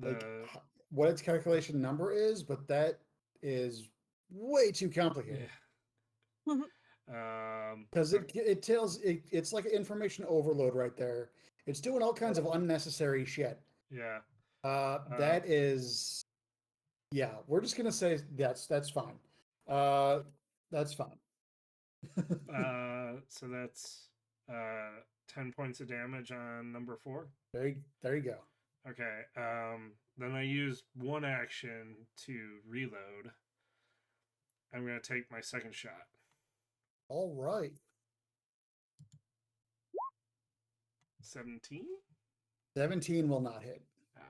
[SPEAKER 3] like
[SPEAKER 1] The
[SPEAKER 3] what its calculation number is, but that is way too complicated.
[SPEAKER 1] yeah.
[SPEAKER 3] Because it tells it's like information overload right there. It's doing all kinds of unnecessary shit.
[SPEAKER 1] Yeah.
[SPEAKER 3] That is, yeah. We're just gonna say that's fine. That's fine.
[SPEAKER 1] So that's 10 points of damage on number 4.
[SPEAKER 3] There you go.
[SPEAKER 1] Okay. Then I use one action to reload. I'm gonna take my second shot.
[SPEAKER 3] All right.
[SPEAKER 1] 17.
[SPEAKER 3] 17 will not hit.
[SPEAKER 1] Ah,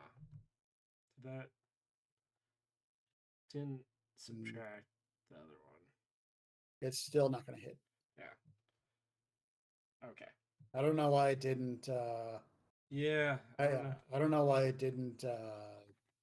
[SPEAKER 1] that didn't subtract the other one.
[SPEAKER 3] It's still not going to hit.
[SPEAKER 1] Yeah. Okay.
[SPEAKER 3] I don't know why it didn't.
[SPEAKER 1] Yeah.
[SPEAKER 3] I don't know why it didn't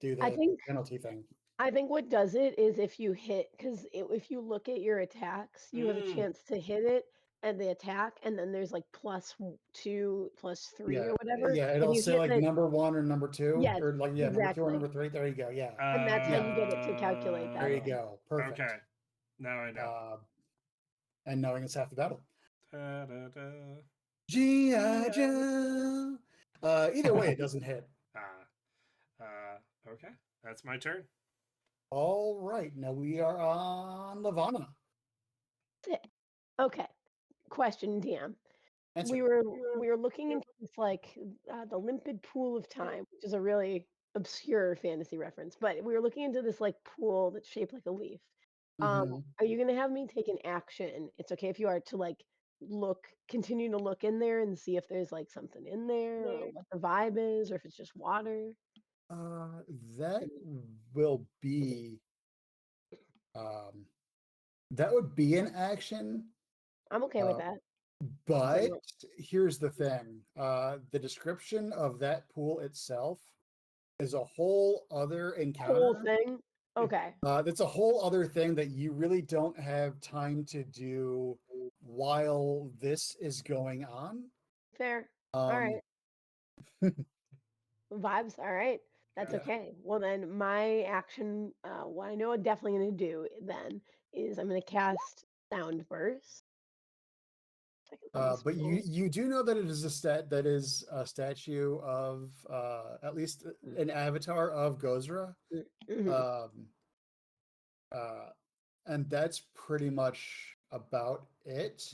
[SPEAKER 3] do
[SPEAKER 2] I
[SPEAKER 3] the
[SPEAKER 2] think
[SPEAKER 3] penalty thing.
[SPEAKER 2] I think what does it is if you hit, because if you look at your attacks, you have a chance to hit it and the attack, and then there's like +2, +3, or whatever.
[SPEAKER 3] Yeah,
[SPEAKER 2] If
[SPEAKER 3] it'll
[SPEAKER 2] you
[SPEAKER 3] say
[SPEAKER 2] hit
[SPEAKER 3] like
[SPEAKER 2] the
[SPEAKER 3] number 1 or number 2,
[SPEAKER 2] yes,
[SPEAKER 3] or like number 2 or
[SPEAKER 2] exactly,
[SPEAKER 3] number 3. There you go. Yeah,
[SPEAKER 2] and that's how
[SPEAKER 3] yeah.
[SPEAKER 2] you get it to calculate
[SPEAKER 3] There
[SPEAKER 2] that.
[SPEAKER 3] you go. Perfect.
[SPEAKER 1] Okay. Now I know.
[SPEAKER 3] And knowing it's half the battle.
[SPEAKER 1] Da, da, da.
[SPEAKER 3] G.I. Joe. Either way, it doesn't hit.
[SPEAKER 1] Okay. That's my turn.
[SPEAKER 3] All right, now we are on Lavana.
[SPEAKER 2] Okay. Question, DM.
[SPEAKER 3] Answer.
[SPEAKER 2] We were looking into this like the limpid pool of time, which is a really obscure fantasy reference, but we were looking into this like pool that's shaped like a leaf.
[SPEAKER 3] Mhm.
[SPEAKER 2] Are you gonna have me take an action? It's okay if you are to like continue to look in there and see if there's like something in there or what the vibe is, or if it's just water.
[SPEAKER 3] That will be um, that would be an action.
[SPEAKER 2] I'm okay with that.
[SPEAKER 3] But
[SPEAKER 2] So,
[SPEAKER 3] here's the thing: the description of that pool itself is a whole other
[SPEAKER 2] whole
[SPEAKER 3] encounter.
[SPEAKER 2] thing. Okay.
[SPEAKER 3] That's a whole other thing that you really don't have time to do while this is going on.
[SPEAKER 2] Fair. All
[SPEAKER 3] Um,
[SPEAKER 2] right. Vibes. All right. That's
[SPEAKER 3] yeah.
[SPEAKER 2] okay. Well, then my action, what I know I'm definitely going to do then is I'm going to cast Sound Burst. Let me
[SPEAKER 3] But
[SPEAKER 2] scroll.
[SPEAKER 3] you do know that it is a statue of at least an avatar of Gozra.
[SPEAKER 2] Mhm.
[SPEAKER 3] Um, and that's pretty much about it.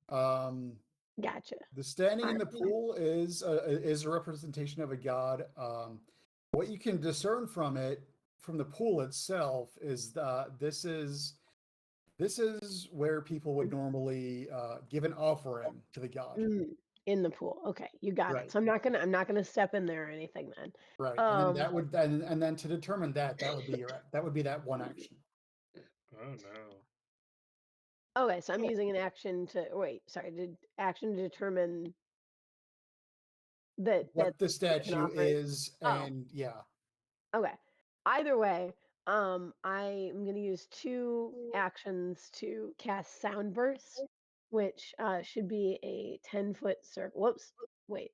[SPEAKER 2] Gotcha.
[SPEAKER 3] The standing in the pool is a representation of a god. What you can discern from the pool itself, is that this is where people would normally give an offering to the god.
[SPEAKER 2] In the pool. Okay, you got
[SPEAKER 3] Right.
[SPEAKER 2] it. So I'm not gonna step in there or anything then.
[SPEAKER 3] Right, and then that would and then to determine that would be that one action.
[SPEAKER 1] Oh no.
[SPEAKER 2] Okay, so I'm using an action to action to determine that
[SPEAKER 3] What the
[SPEAKER 2] an
[SPEAKER 3] statue
[SPEAKER 2] offering.
[SPEAKER 3] is,
[SPEAKER 2] Oh,
[SPEAKER 3] and yeah,
[SPEAKER 2] okay. Either way, I'm gonna use 2 actions to cast Sound Burst, which should be a 10-foot circle. Whoops, wait,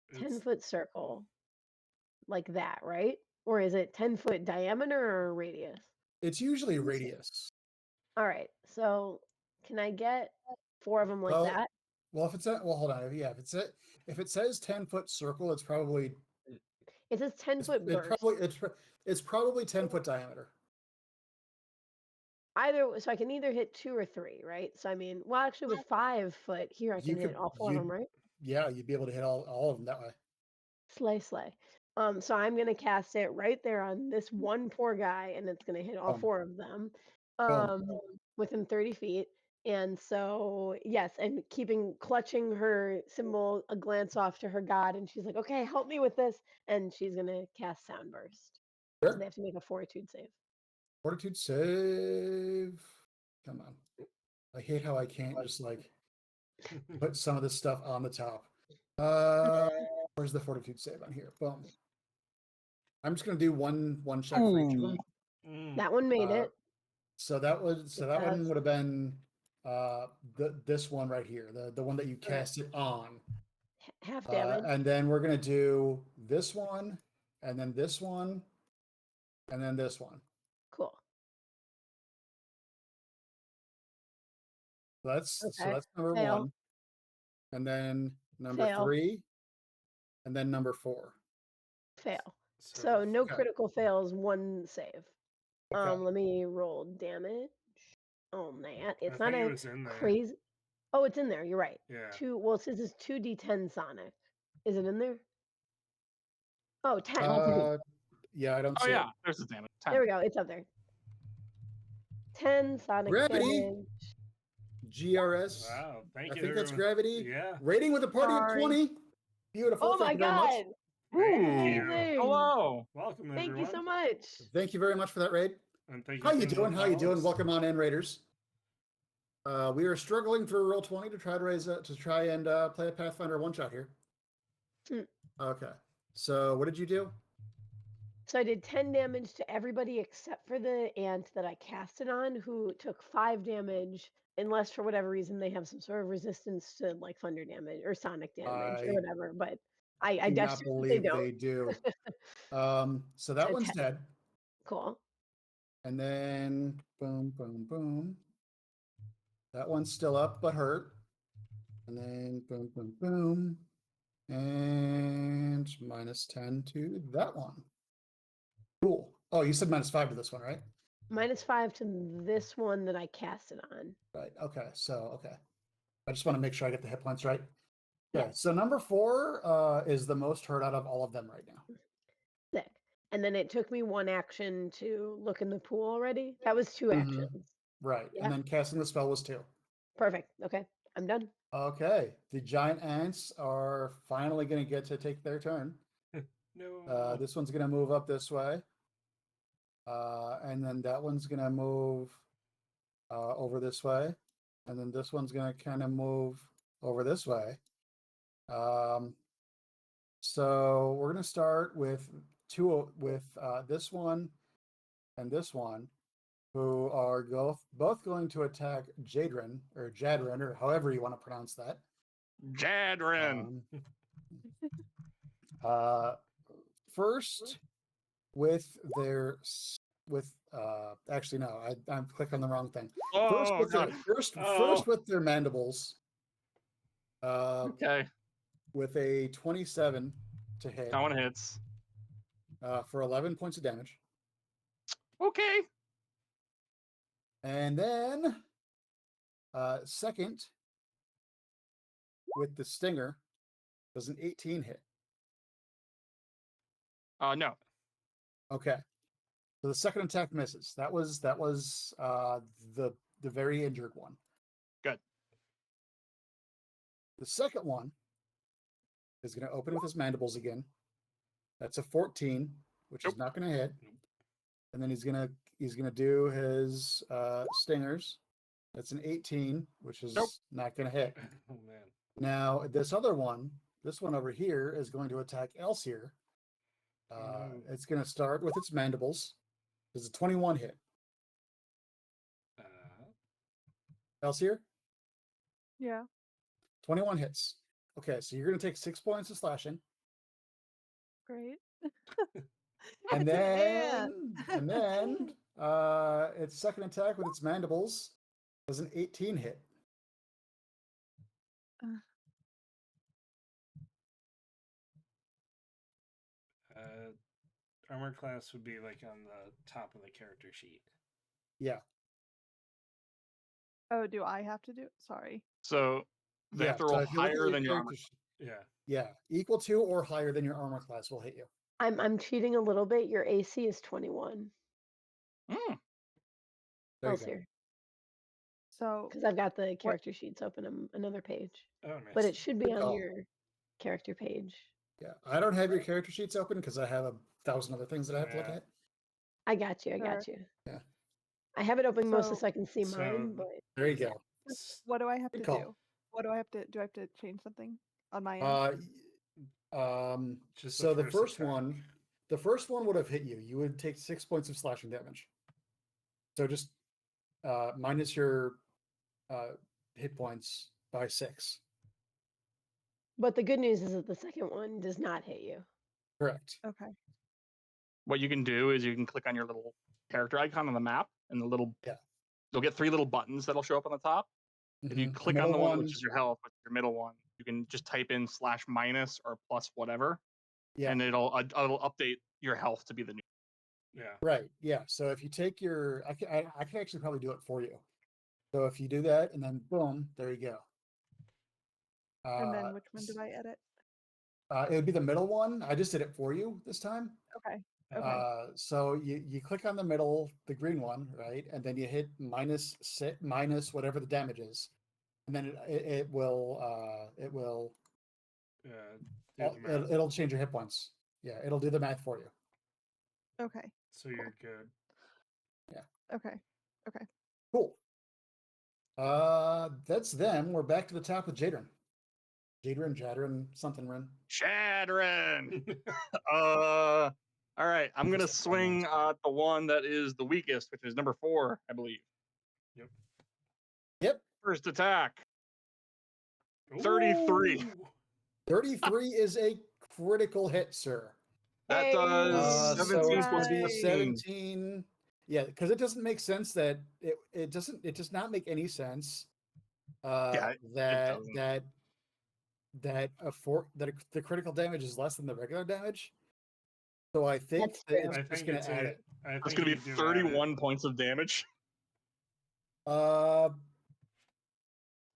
[SPEAKER 1] It's
[SPEAKER 2] 10-foot circle like that, right? Or is it 10-foot diameter or radius?
[SPEAKER 3] it's usually radius.
[SPEAKER 2] All right, so can I get 4 of them like
[SPEAKER 3] Well,
[SPEAKER 2] that?
[SPEAKER 3] if it's hold on, yeah, if it says 10-foot circle, it's probably
[SPEAKER 2] It says 10-foot burst.
[SPEAKER 3] it's probably 10-foot diameter.
[SPEAKER 2] So I can either hit 2 or 3, right? So I mean, well, actually, with 5 foot here, I can hit all 4 of them, right?
[SPEAKER 3] Yeah, you'd be able to hit all of them that way.
[SPEAKER 2] Slay. So I'm gonna cast it right there on this one poor guy, and it's gonna hit all
[SPEAKER 3] Boom.
[SPEAKER 2] 4 of them,
[SPEAKER 3] Boom.
[SPEAKER 2] within 30 feet. And so, yes, and clutching her symbol, a glance off to her god, and she's like, "Okay, help me with this," and she's gonna cast Sound Burst. So they have to make a Fortitude save.
[SPEAKER 3] Fortitude save. Come on. I hate how I can't just like put some of this stuff on the top. Where's the Fortitude save on here? Boom. I'm just gonna do one check for each of them.
[SPEAKER 2] That one made it.
[SPEAKER 3] So that one
[SPEAKER 2] Success.
[SPEAKER 3] would have been this one right here, the one that you cast it on.
[SPEAKER 2] Half damage.
[SPEAKER 3] And then we're gonna do this one, and then this one, and then this one.
[SPEAKER 2] Cool.
[SPEAKER 3] So that's
[SPEAKER 2] Okay.
[SPEAKER 3] number
[SPEAKER 2] Fail.
[SPEAKER 3] 1, and then number
[SPEAKER 2] Fail.
[SPEAKER 3] 3, and then number 4.
[SPEAKER 2] Fail. So no
[SPEAKER 3] okay.
[SPEAKER 2] critical fails, 1 save.
[SPEAKER 3] Okay.
[SPEAKER 2] Let me roll damage on that. It's
[SPEAKER 1] I
[SPEAKER 2] not
[SPEAKER 1] think
[SPEAKER 2] a
[SPEAKER 1] it was in there.
[SPEAKER 2] crazy. Oh, it's in there. You're right.
[SPEAKER 1] Yeah.
[SPEAKER 2] Well, it says it's 2d10 Sonic. Is it in there? Oh, 10.
[SPEAKER 3] Yeah, I don't
[SPEAKER 4] Oh
[SPEAKER 3] see
[SPEAKER 4] yeah,
[SPEAKER 3] it.
[SPEAKER 4] there's the damage. 10.
[SPEAKER 2] There we go. It's up there. 10 Sonic
[SPEAKER 3] Gravity.
[SPEAKER 2] damage.
[SPEAKER 3] GRS.
[SPEAKER 1] Wow, thank
[SPEAKER 3] I
[SPEAKER 1] you.
[SPEAKER 3] think that's
[SPEAKER 1] everyone.
[SPEAKER 3] gravity.
[SPEAKER 1] Yeah.
[SPEAKER 3] Rating with a party
[SPEAKER 5] Sorry.
[SPEAKER 3] of 20. Beautiful.
[SPEAKER 2] Oh my
[SPEAKER 3] Thank you very much.
[SPEAKER 2] god.
[SPEAKER 1] Thank
[SPEAKER 2] Amazing.
[SPEAKER 1] you.
[SPEAKER 4] Hello.
[SPEAKER 1] Welcome,
[SPEAKER 2] Thank
[SPEAKER 1] everyone.
[SPEAKER 2] you so much.
[SPEAKER 3] Thank you very much for that raid.
[SPEAKER 1] And thank you.
[SPEAKER 3] How you
[SPEAKER 1] for the
[SPEAKER 3] doing? How you doing?
[SPEAKER 1] follows.
[SPEAKER 3] Welcome on in, Raiders. We are struggling through roll 20 to try to play a Pathfinder one shot here. Okay. So what did you do?
[SPEAKER 2] So I did 10 damage to everybody except for the ant that I cast it on, who took 5 damage, unless for whatever reason they have some sort of resistance to like thunder damage or sonic damage or whatever. But I
[SPEAKER 3] do
[SPEAKER 2] dashed
[SPEAKER 3] not
[SPEAKER 2] it,
[SPEAKER 3] believe
[SPEAKER 2] don't.
[SPEAKER 3] they do. So that one's dead.
[SPEAKER 2] Cool.
[SPEAKER 3] And then boom, boom, boom. That one's still up but hurt. And then boom, boom, boom. And -10 to that one. Cool. Oh, you said -5 to this one, right?
[SPEAKER 2] -5 to this one that I cast it on.
[SPEAKER 3] Right. Okay. So, okay. I just want to make sure I get the hit points right.
[SPEAKER 2] Yeah.
[SPEAKER 3] Okay. So number 4 is the most hurt out of all of them right now.
[SPEAKER 2] Sick. And then it took me 1 action to look in the pool already. That was 2 actions.
[SPEAKER 3] Right.
[SPEAKER 2] Yeah.
[SPEAKER 3] And then casting the spell was 2.
[SPEAKER 2] Perfect. Okay. I'm done.
[SPEAKER 3] Okay. The giant ants are finally going to get to take their turn.
[SPEAKER 1] No.
[SPEAKER 3] This one's going to move up this way. And then that one's going to move over this way. And then this one's going to kind of move over this way. So we're going to start with this one and this one, who are both going to attack Jadrin or however you want to pronounce that.
[SPEAKER 4] Jadrin.
[SPEAKER 3] First with their actually no, I'm clicking on the wrong thing.
[SPEAKER 4] Oh,
[SPEAKER 3] First with their mandibles.
[SPEAKER 4] Okay.
[SPEAKER 3] With a 27 to hit.
[SPEAKER 4] That one hits.
[SPEAKER 3] For 11 points of damage.
[SPEAKER 4] Okay.
[SPEAKER 3] And then second with the stinger does an 18 hit.
[SPEAKER 4] No.
[SPEAKER 3] Okay. So the second attack misses. That was the very injured one.
[SPEAKER 4] Good.
[SPEAKER 3] The second one is going to open with his mandibles again. That's a 14, which is not going to hit. And then he's going to do his stingers. That's an 18, which is not going to hit.
[SPEAKER 1] Oh man.
[SPEAKER 3] Now this other one, this one over here, is going to attack Elsier. It's going to start with its mandibles. Does a 21 hit? Elsier?
[SPEAKER 5] Yeah.
[SPEAKER 3] 21 hits. Okay, so you're going to take 6 points of slashing.
[SPEAKER 5] Great.
[SPEAKER 3] And then its second attack with its mandibles does an 18 hit.
[SPEAKER 1] Armor class would be like on the top of the character sheet.
[SPEAKER 3] Yeah.
[SPEAKER 5] Oh, do I have to do it? Sorry.
[SPEAKER 4] So they have to roll higher than your armor.
[SPEAKER 3] Yeah, equal to or higher than your armor class will hit you.
[SPEAKER 2] I'm cheating a little bit. Your AC is 21.
[SPEAKER 3] There you go.
[SPEAKER 5] So
[SPEAKER 2] because I've got the character sheets open on another page.
[SPEAKER 1] Oh, nice.
[SPEAKER 2] But it should be
[SPEAKER 3] Good
[SPEAKER 2] on
[SPEAKER 3] call.
[SPEAKER 2] your character page.
[SPEAKER 3] Yeah, I don't have your character sheets open because I have 1,000 other things that I have to look at.
[SPEAKER 2] I got you.
[SPEAKER 3] Yeah.
[SPEAKER 2] I have it open mostly so I can see mine, but
[SPEAKER 3] there you go.
[SPEAKER 5] What do I have to
[SPEAKER 3] Good call.
[SPEAKER 5] do? What do I have to do? I have to change something on my end?
[SPEAKER 3] So the first one the first one would have hit you. You would take 6 points of slashing damage. So just minus your hit points by 6.
[SPEAKER 2] But the good news is that the second one does not hit you.
[SPEAKER 3] Correct.
[SPEAKER 5] Okay.
[SPEAKER 4] What you can do is you can click on your little character icon on the map, and the little
[SPEAKER 3] Yeah.
[SPEAKER 4] you'll get 3 little buttons that'll show up on the top. If you
[SPEAKER 3] Mhm.
[SPEAKER 4] click on the one which is your health, which is your middle one, you can just type in /- or plus whatever,
[SPEAKER 3] Yeah.
[SPEAKER 4] and it'll update your health to be the new.
[SPEAKER 1] Yeah.
[SPEAKER 3] Right. Yeah. So if you take your, I can actually probably do it for you. So if you do that, and then boom, there you go.
[SPEAKER 5] And then which one did I edit?
[SPEAKER 3] It would be the middle one. I just did it for you this time.
[SPEAKER 5] Okay. Okay.
[SPEAKER 3] So you click on the middle, the green one, right, and then you hit minus whatever the damage is, and then it will
[SPEAKER 1] Do the math.
[SPEAKER 3] it'll change your hit points. Yeah, it'll do the math for you.
[SPEAKER 5] Okay.
[SPEAKER 1] So you're good.
[SPEAKER 5] Okay. Okay.
[SPEAKER 3] Cool. That's them. We're back to the top with Jadrin. Jadrin, something Rin.
[SPEAKER 4] Shadrin. All right, I'm gonna swing the one that is the weakest, which is number 4, I believe.
[SPEAKER 3] Yep.
[SPEAKER 4] First attack. 33.
[SPEAKER 1] Ooh.
[SPEAKER 3] 33 is a critical hit, sir.
[SPEAKER 4] That does
[SPEAKER 3] So
[SPEAKER 4] 17
[SPEAKER 3] it's
[SPEAKER 4] plus
[SPEAKER 3] going to be
[SPEAKER 4] 14.
[SPEAKER 3] 17. Yeah, because it doesn't make sense that it does not make any sense
[SPEAKER 4] Yeah,
[SPEAKER 3] that
[SPEAKER 4] doesn't.
[SPEAKER 3] the critical damage is less than the regular damage. So I think
[SPEAKER 2] That's
[SPEAKER 3] that
[SPEAKER 2] true.
[SPEAKER 3] it's
[SPEAKER 1] I
[SPEAKER 3] just
[SPEAKER 1] think
[SPEAKER 3] going
[SPEAKER 1] it's
[SPEAKER 3] to add it.
[SPEAKER 4] That's gonna be 31 points of damage.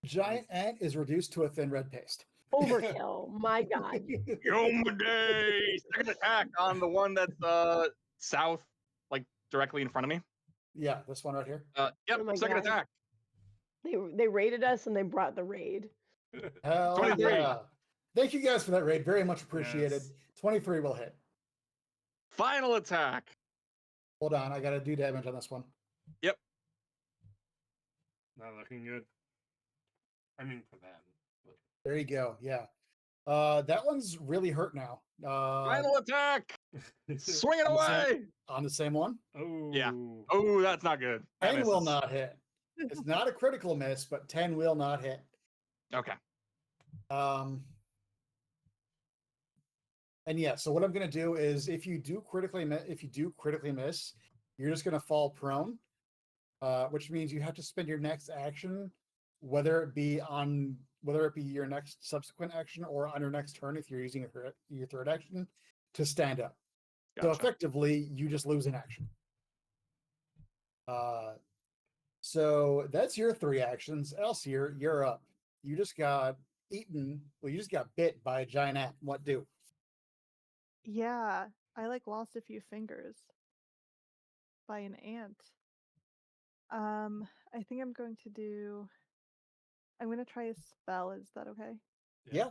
[SPEAKER 3] Giant ant is reduced to a thin red paste.
[SPEAKER 2] Overkill. My God.
[SPEAKER 4] Yomade! Second attack on the one that's south, like directly in front of me.
[SPEAKER 3] Yeah, this one right here.
[SPEAKER 4] Yep,
[SPEAKER 2] Oh my
[SPEAKER 4] second
[SPEAKER 2] God.
[SPEAKER 4] attack.
[SPEAKER 2] They raided us and they brought the raid.
[SPEAKER 3] Hell
[SPEAKER 4] 23.
[SPEAKER 3] yeah. Thank you guys for that raid. Very much appreciated.
[SPEAKER 1] Yes.
[SPEAKER 3] 23 will hit.
[SPEAKER 4] Final attack.
[SPEAKER 3] Hold on, I got to do damage on this one.
[SPEAKER 4] Yep.
[SPEAKER 1] Not looking good. I mean, for them. But...
[SPEAKER 3] There you go. Yeah. That one's really hurt now.
[SPEAKER 4] Final attack. Swing it away.
[SPEAKER 3] On the same one?
[SPEAKER 1] Oh.
[SPEAKER 4] Yeah. Oh, that's not good. That
[SPEAKER 3] 10 will
[SPEAKER 4] misses.
[SPEAKER 3] not hit. It's not a critical miss, but 10 will not hit.
[SPEAKER 4] Okay.
[SPEAKER 3] And yeah, so what I'm going to do is if you do critically miss, you're just going to fall prone, which means you have to spend your next action, whether it be your next subsequent action or on your next turn if you're using your third action, to stand up.
[SPEAKER 4] Gotcha.
[SPEAKER 3] So effectively, you just lose an action. So that's your 3 actions. Elsier, you're up. You just got eaten. Well, you just got bit by a giant ant. What do?
[SPEAKER 5] Yeah, I lost a few fingers by an ant. I think I'm going to try a spell. Is that okay?
[SPEAKER 3] Yeah.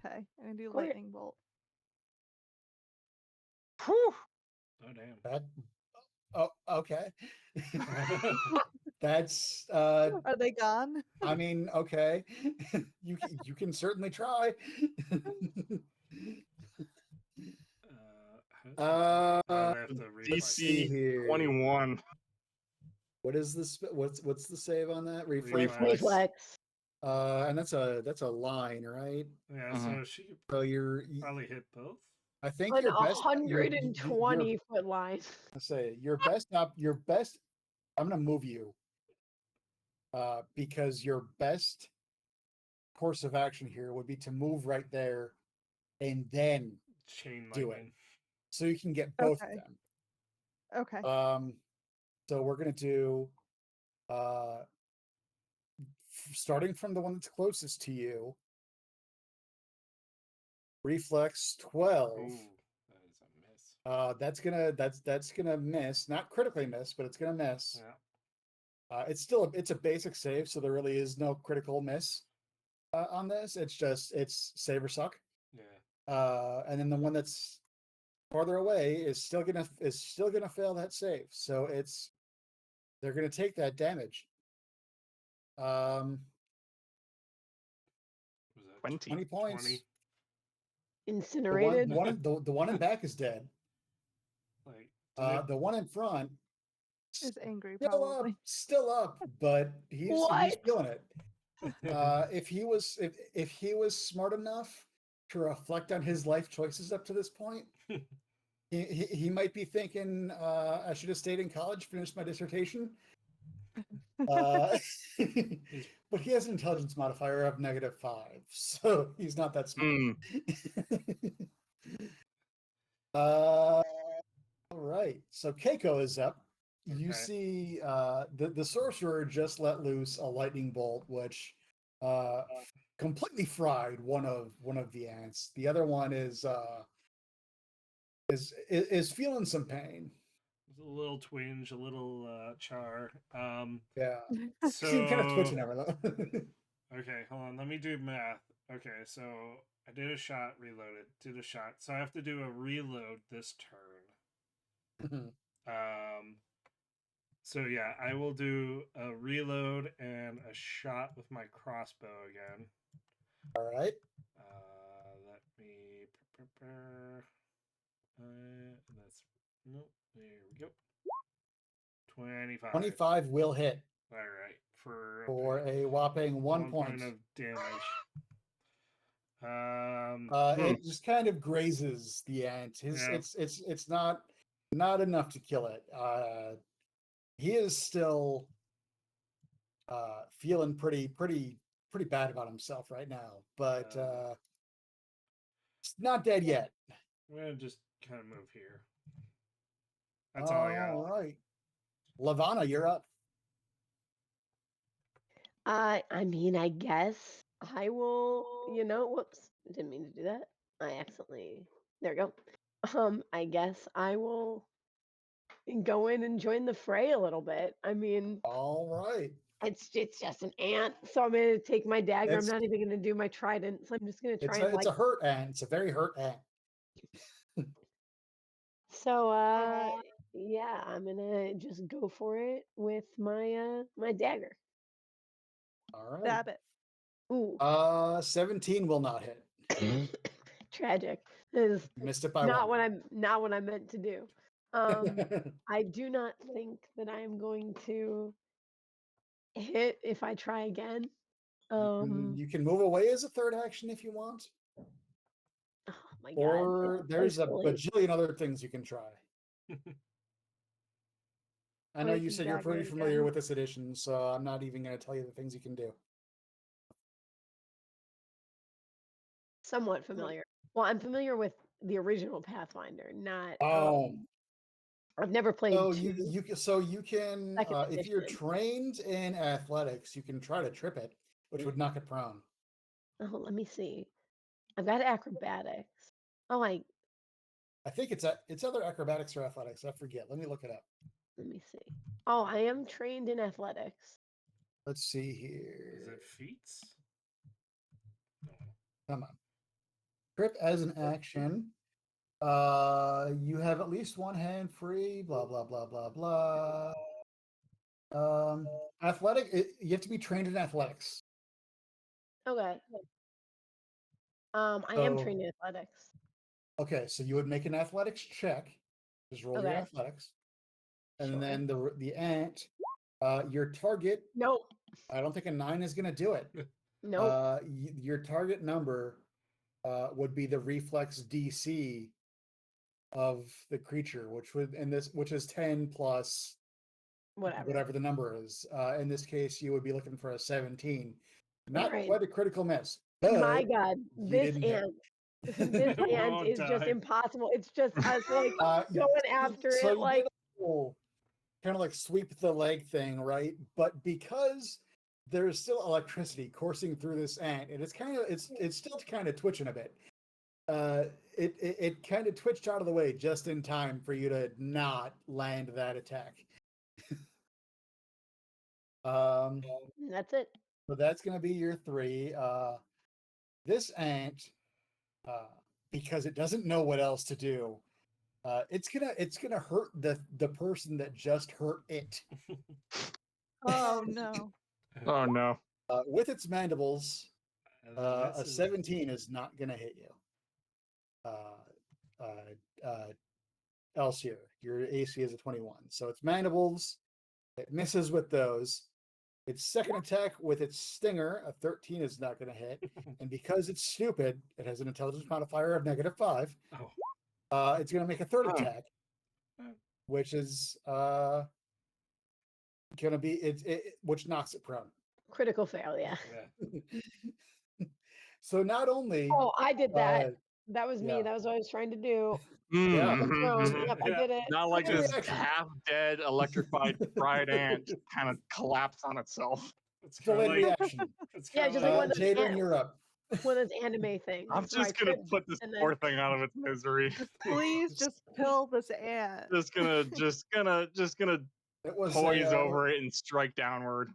[SPEAKER 5] Okay, I'm gonna do
[SPEAKER 2] Clear.
[SPEAKER 5] lightning bolt.
[SPEAKER 4] Whew.
[SPEAKER 1] Oh, damn.
[SPEAKER 3] Oh, okay. That's
[SPEAKER 5] Are they gone?
[SPEAKER 3] I mean, okay. you can certainly try.
[SPEAKER 1] I have to
[SPEAKER 4] DC 21.
[SPEAKER 3] What is this? What's the save on that?
[SPEAKER 2] Reflex.
[SPEAKER 3] And that's a line, right?
[SPEAKER 1] Yeah,
[SPEAKER 4] Mhm.
[SPEAKER 1] so she could
[SPEAKER 3] So you're
[SPEAKER 1] probably hit both.
[SPEAKER 3] I think
[SPEAKER 2] An
[SPEAKER 3] your best
[SPEAKER 2] 120 foot line.
[SPEAKER 3] Let's say your best I'm gonna move you because your best course of action here would be to move right there and then
[SPEAKER 1] Chain
[SPEAKER 3] do
[SPEAKER 1] lightning.
[SPEAKER 3] it. So you can get both
[SPEAKER 5] Okay.
[SPEAKER 3] of them.
[SPEAKER 5] Okay.
[SPEAKER 3] So we're gonna do starting from the one that's closest to you. Reflex 12.
[SPEAKER 1] Ooh, that is a miss.
[SPEAKER 3] That's gonna miss. Not critically miss, but it's gonna miss.
[SPEAKER 1] Yeah.
[SPEAKER 3] It's a basic save, so there really is no critical miss on this. It's save or suck.
[SPEAKER 1] Yeah.
[SPEAKER 3] And then the one that's farther away is still gonna fail that save. So they're gonna take that damage.
[SPEAKER 1] Was that
[SPEAKER 4] 20
[SPEAKER 3] points.
[SPEAKER 1] 20?
[SPEAKER 2] Incinerated.
[SPEAKER 3] The one in back is dead.
[SPEAKER 1] Like, did
[SPEAKER 3] The one in front
[SPEAKER 5] Is angry
[SPEAKER 3] still
[SPEAKER 5] probably.
[SPEAKER 3] still up, but he's
[SPEAKER 2] What?
[SPEAKER 3] feeling it. If he was smart enough to reflect on his life choices up to this point, he might be thinking, I should have stayed in college, finished my dissertation. But he has an intelligence modifier of -5, so he's not that smart. All right, so Keiko is up. You
[SPEAKER 1] Okay.
[SPEAKER 3] see the sorcerer just let loose a lightning bolt, which completely fried one of the ants. The other one is feeling some pain.
[SPEAKER 1] a little twinge, a little char.
[SPEAKER 3] Yeah,
[SPEAKER 1] So
[SPEAKER 3] kind of twitching everything.
[SPEAKER 1] okay, hold on. Let me do math. Okay, so I did a shot, reloaded, did a shot. So I have to do a reload this turn. So yeah, I will do a reload and a shot with my crossbow again.
[SPEAKER 3] All right.
[SPEAKER 1] Let me prepare. That's nope. There we go. 25.
[SPEAKER 3] 25 will hit.
[SPEAKER 1] All right,
[SPEAKER 3] for a whopping 1 point
[SPEAKER 1] of damage.
[SPEAKER 3] It just kind of grazes the ant. It's not enough to kill it. He is still feeling pretty bad about himself right now, but it's not dead yet.
[SPEAKER 1] I'm gonna just kind of move here. That's all I got.
[SPEAKER 3] All right, Lavana, you're up.
[SPEAKER 2] I mean, I guess I will, whoops, didn't mean to do that. I accidentally, there we go. I guess I will go in and join the fray a little bit. I mean,
[SPEAKER 3] all right.
[SPEAKER 2] It's just an ant, so I'm gonna take my dagger.
[SPEAKER 3] It's,
[SPEAKER 2] I'm not even gonna do my trident, so I'm just gonna try
[SPEAKER 3] it's a hurt ant. It's a very hurt ant.
[SPEAKER 2] So yeah, I'm gonna just go for it with my my dagger.
[SPEAKER 3] All right.
[SPEAKER 5] Stab it.
[SPEAKER 2] Ooh.
[SPEAKER 3] 17 will not hit.
[SPEAKER 2] Tragic. This is
[SPEAKER 3] Missed it by
[SPEAKER 2] not
[SPEAKER 3] one.
[SPEAKER 2] what I meant to do. I do not think that I am going to hit if I try again.
[SPEAKER 3] You can move away as a third action if you want.
[SPEAKER 2] Oh my god.
[SPEAKER 3] Or there's a bajillion other things you can try. I know you said you're pretty familiar with this edition, so I'm not even going to tell you the things you can do.
[SPEAKER 2] Somewhat familiar. Well, I'm familiar with the original Pathfinder, not. I've never played.
[SPEAKER 3] So you can if you're trained in athletics, you can try to trip it, which would knock it prone.
[SPEAKER 2] Oh, let me see. I've got acrobatics. Oh,
[SPEAKER 3] I think it's either acrobatics or athletics. I forget. Let me look it up.
[SPEAKER 2] Let me see. Oh, I am trained in athletics.
[SPEAKER 3] Let's see here.
[SPEAKER 1] Is it feats?
[SPEAKER 3] No. Come on. Trip as an action. You have at least one hand free. Blah blah blah blah blah. Athletic. You have to be trained in athletics.
[SPEAKER 2] Okay. I am trained in athletics.
[SPEAKER 3] Okay, so you would make an athletics check. Just roll your athletics, and then the ant. Your target.
[SPEAKER 2] Nope.
[SPEAKER 3] I don't think a 9 is going to do it.
[SPEAKER 2] Nope.
[SPEAKER 3] Your target number would be the reflex DC of the creature, which is 10 plus whatever the number is. In this case, you would be looking for a 17. Not quite a critical miss.
[SPEAKER 2] My God, this ant. This ant is just impossible. It's just us like going after it like.
[SPEAKER 3] Kind of like sweep the leg thing, right? But because there's still electricity coursing through this ant, and it's still kind of twitching a bit. It kind of twitched out of the way just in time for you to not land that attack.
[SPEAKER 2] That's it.
[SPEAKER 3] So that's gonna be your 3. This ant, because it doesn't know what else to do. It's gonna hurt the person that just hurt it.
[SPEAKER 5] Oh no!
[SPEAKER 4] Oh no!
[SPEAKER 3] With its mandibles, a 17 is not gonna hit you. Elsier. Your AC is a 21. So it's mandibles. It misses with those. Its second attack with its stinger, a 13 is not going to hit. And because it's stupid, it has an intelligence modifier of -5.
[SPEAKER 1] Oh.
[SPEAKER 3] It's going to make a third attack, which is going to be which knocks it prone.
[SPEAKER 2] Critical fail, yeah.
[SPEAKER 3] So not only
[SPEAKER 2] Oh, I did that. That was me.
[SPEAKER 3] yeah.
[SPEAKER 2] That was what I was trying to do.
[SPEAKER 3] Yeah.
[SPEAKER 2] Yep, I did it.
[SPEAKER 4] Not like
[SPEAKER 3] Quick
[SPEAKER 4] this
[SPEAKER 3] reaction.
[SPEAKER 4] half-dead electrified fried ant just kind of collapse on itself.
[SPEAKER 1] It's kind of
[SPEAKER 3] Delayed
[SPEAKER 1] like
[SPEAKER 3] reaction.
[SPEAKER 1] it's
[SPEAKER 2] Yeah,
[SPEAKER 1] kind
[SPEAKER 2] just
[SPEAKER 1] of
[SPEAKER 2] like
[SPEAKER 1] like
[SPEAKER 2] one of those
[SPEAKER 3] Jadon, you're up.
[SPEAKER 2] one of those anime things.
[SPEAKER 4] I'm
[SPEAKER 2] where I
[SPEAKER 4] just gonna
[SPEAKER 2] tripped
[SPEAKER 4] put this
[SPEAKER 2] and then-
[SPEAKER 4] poor thing out of its misery.
[SPEAKER 5] Please just kill this ant.
[SPEAKER 4] just gonna
[SPEAKER 3] It was
[SPEAKER 4] poise over it and strike downward.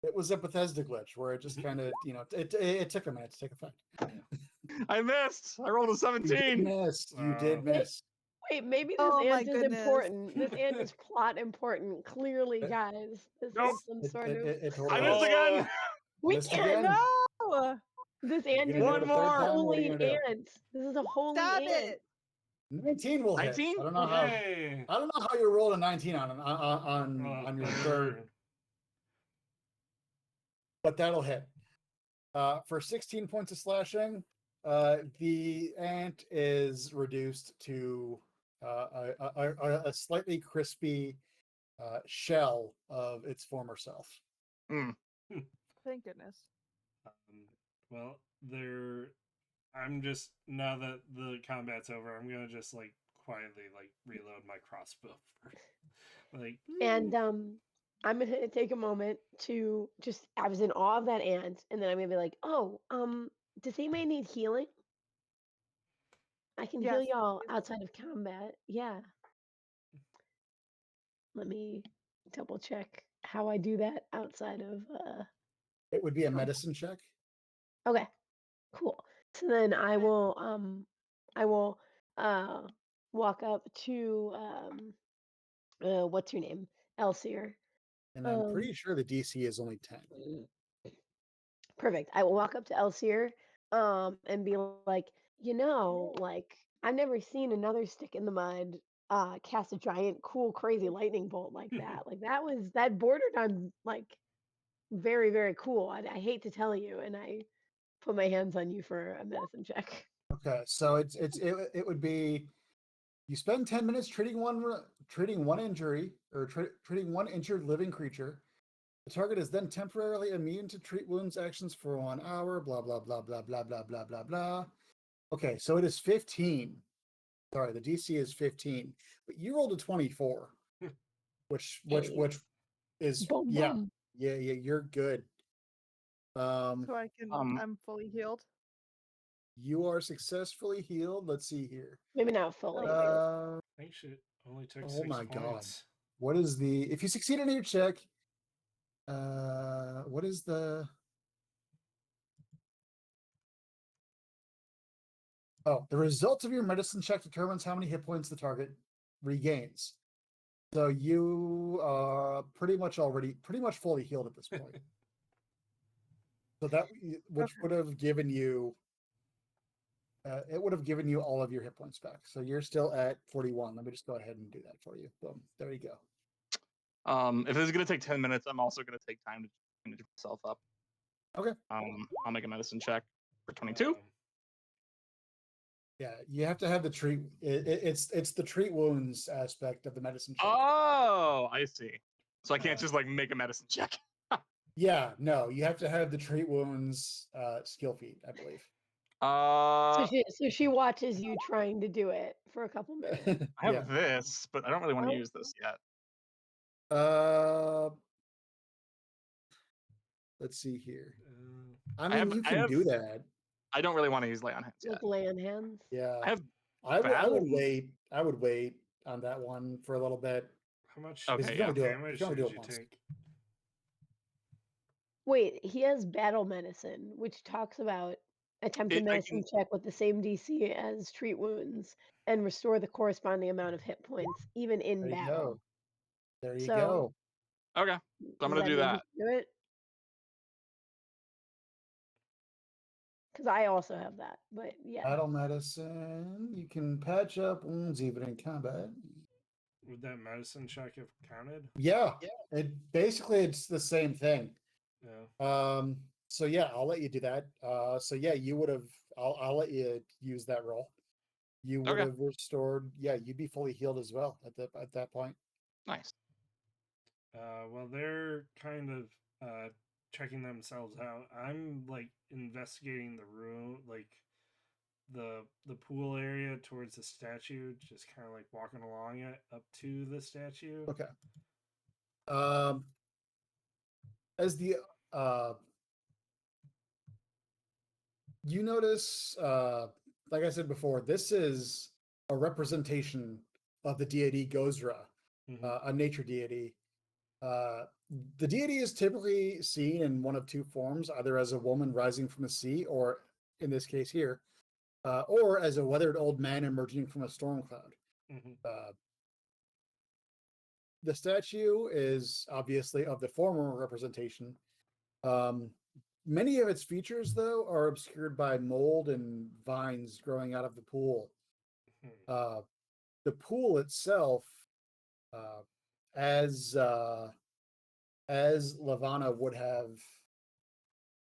[SPEAKER 3] It was a Bethesda glitch where it just kind of, it took a minute to take effect.
[SPEAKER 4] I missed. I rolled a 17.
[SPEAKER 3] You did miss.
[SPEAKER 2] Wait, maybe this
[SPEAKER 5] Oh my
[SPEAKER 2] ant is
[SPEAKER 5] goodness.
[SPEAKER 2] important. This ant is plot important. Clearly, guys. This
[SPEAKER 4] Nope.
[SPEAKER 2] is some sort of.
[SPEAKER 3] It
[SPEAKER 4] I
[SPEAKER 3] totally
[SPEAKER 4] missed
[SPEAKER 3] was.
[SPEAKER 4] again.
[SPEAKER 2] We
[SPEAKER 3] Missed
[SPEAKER 2] can't.
[SPEAKER 3] again.
[SPEAKER 5] No!
[SPEAKER 2] This
[SPEAKER 3] You're
[SPEAKER 2] ant
[SPEAKER 3] gonna
[SPEAKER 2] is
[SPEAKER 3] do
[SPEAKER 2] a
[SPEAKER 3] it a third
[SPEAKER 4] more.
[SPEAKER 3] time? What are you
[SPEAKER 2] holy
[SPEAKER 3] gonna do?
[SPEAKER 2] ant. This is a holy
[SPEAKER 5] Stop
[SPEAKER 2] ant.
[SPEAKER 5] it!
[SPEAKER 3] 19 will hit.
[SPEAKER 4] 19?
[SPEAKER 3] I don't know
[SPEAKER 1] Yay.
[SPEAKER 3] how you rolled a 19 on your third, but that'll hit. For 16 points of slashing, the ant is reduced to a slightly crispy shell of its former self.
[SPEAKER 5] Thank goodness.
[SPEAKER 1] Well, I'm just, now that the combat's over, I'm gonna just like quietly like reload my crossbow. Like,
[SPEAKER 2] And I'm gonna take a moment to just. I was in awe of that ant, and then I'm gonna be like, oh, does anybody need healing? I can heal
[SPEAKER 5] Yes,
[SPEAKER 2] y'all
[SPEAKER 5] please.
[SPEAKER 2] outside of combat. Yeah. Let me double check how I do that outside of.
[SPEAKER 3] It would be a medicine check.
[SPEAKER 2] Okay, cool. So then I will walk up to what's your name? Elsier.
[SPEAKER 3] And I'm pretty sure the DC is only 10.
[SPEAKER 2] Perfect. I will walk up to Elsier and be like, like I've never seen another stick in the mud cast a giant cool crazy lightning bolt like that. Like that bordered on like very very cool. I hate to tell you, and I put my hands on you for a medicine check.
[SPEAKER 3] Okay, so it would be you spend 10 minutes treating one injury or treating one injured living creature. The target is then temporarily immune to treat wounds actions for 1 hour. Blah blah blah blah blah blah blah blah blah. Okay, so it is 15. Sorry, the DC is 15, but you rolled a 24, which is
[SPEAKER 2] Boom,
[SPEAKER 3] yeah,
[SPEAKER 2] boom.
[SPEAKER 3] yeah, you're good.
[SPEAKER 5] So I can. I'm fully healed.
[SPEAKER 3] You are successfully healed. Let's see here.
[SPEAKER 2] Maybe not fully. But
[SPEAKER 1] I think she only took
[SPEAKER 3] Oh
[SPEAKER 1] 6
[SPEAKER 3] my God.
[SPEAKER 1] points.
[SPEAKER 3] What is if you succeed in your check, what is the result of your medicine check determines how many hit points the target regains. So you are pretty much fully healed at this point. So that which would have given you it would have given you all of your hit points back. So you're still at 41. Let me just go ahead and do that for you. Boom. There you go.
[SPEAKER 4] If it's gonna take 10 minutes, I'm also gonna take time to bandage myself up.
[SPEAKER 3] Okay.
[SPEAKER 4] I'll make a medicine check for 22.
[SPEAKER 3] Yeah, you have to have the treat. It's the treat wounds aspect of the medicine check.
[SPEAKER 4] Oh, I see. So I can't just like make a medicine check.
[SPEAKER 3] Yeah, no, you have to have the treat wounds skill feat, I believe.
[SPEAKER 2] so she watches you trying to do it for a couple minutes.
[SPEAKER 4] I have this, but I don't really want to use this yet.
[SPEAKER 3] Let's see here. I mean, you can
[SPEAKER 4] have,
[SPEAKER 3] do that.
[SPEAKER 4] I don't really want to use lay on hands yet.
[SPEAKER 2] Like lay on hands.
[SPEAKER 3] Yeah,
[SPEAKER 4] I
[SPEAKER 3] would wait. I would wait on that one for a little bit.
[SPEAKER 1] How much
[SPEAKER 4] Okay,
[SPEAKER 1] damage should you
[SPEAKER 3] once.
[SPEAKER 1] take?
[SPEAKER 2] Wait, he has battle medicine, which talks about attempt a medicine check with the same DC as treat wounds and restore the corresponding amount of hit points, even in
[SPEAKER 3] There you
[SPEAKER 2] battle.
[SPEAKER 3] go. There you go.
[SPEAKER 4] Okay, so I'm gonna do that.
[SPEAKER 2] Do it. because I also have that. But yeah,
[SPEAKER 3] Battle medicine. You can patch up wounds even in combat.
[SPEAKER 1] Would that medicine check have counted?
[SPEAKER 3] Yeah, it basically it's the same thing.
[SPEAKER 1] Yeah.
[SPEAKER 3] So yeah, I'll let you do that. So yeah, you would have. I'll let you use that roll. You would
[SPEAKER 4] Okay.
[SPEAKER 3] have restored. Yeah, you'd be fully healed as well at that point.
[SPEAKER 4] Nice.
[SPEAKER 1] Well, they're kind of checking themselves out. I'm like investigating the room, like the pool area towards the statue, just kind of like walking along it up to the statue.
[SPEAKER 3] Okay. As the uh, you notice, like I said before, this is a representation of the deity Gozra,
[SPEAKER 1] Mm-hmm.
[SPEAKER 3] a nature deity. The deity is typically seen in one of two forms, either as a woman rising from the sea, or in this case here, or as a weathered old man emerging from a storm cloud.
[SPEAKER 1] Mm-hmm.
[SPEAKER 3] The statue is obviously of the former representation. Many of its features, though, are obscured by mold and vines growing out of the pool. The pool itself, uh, as Lavana would have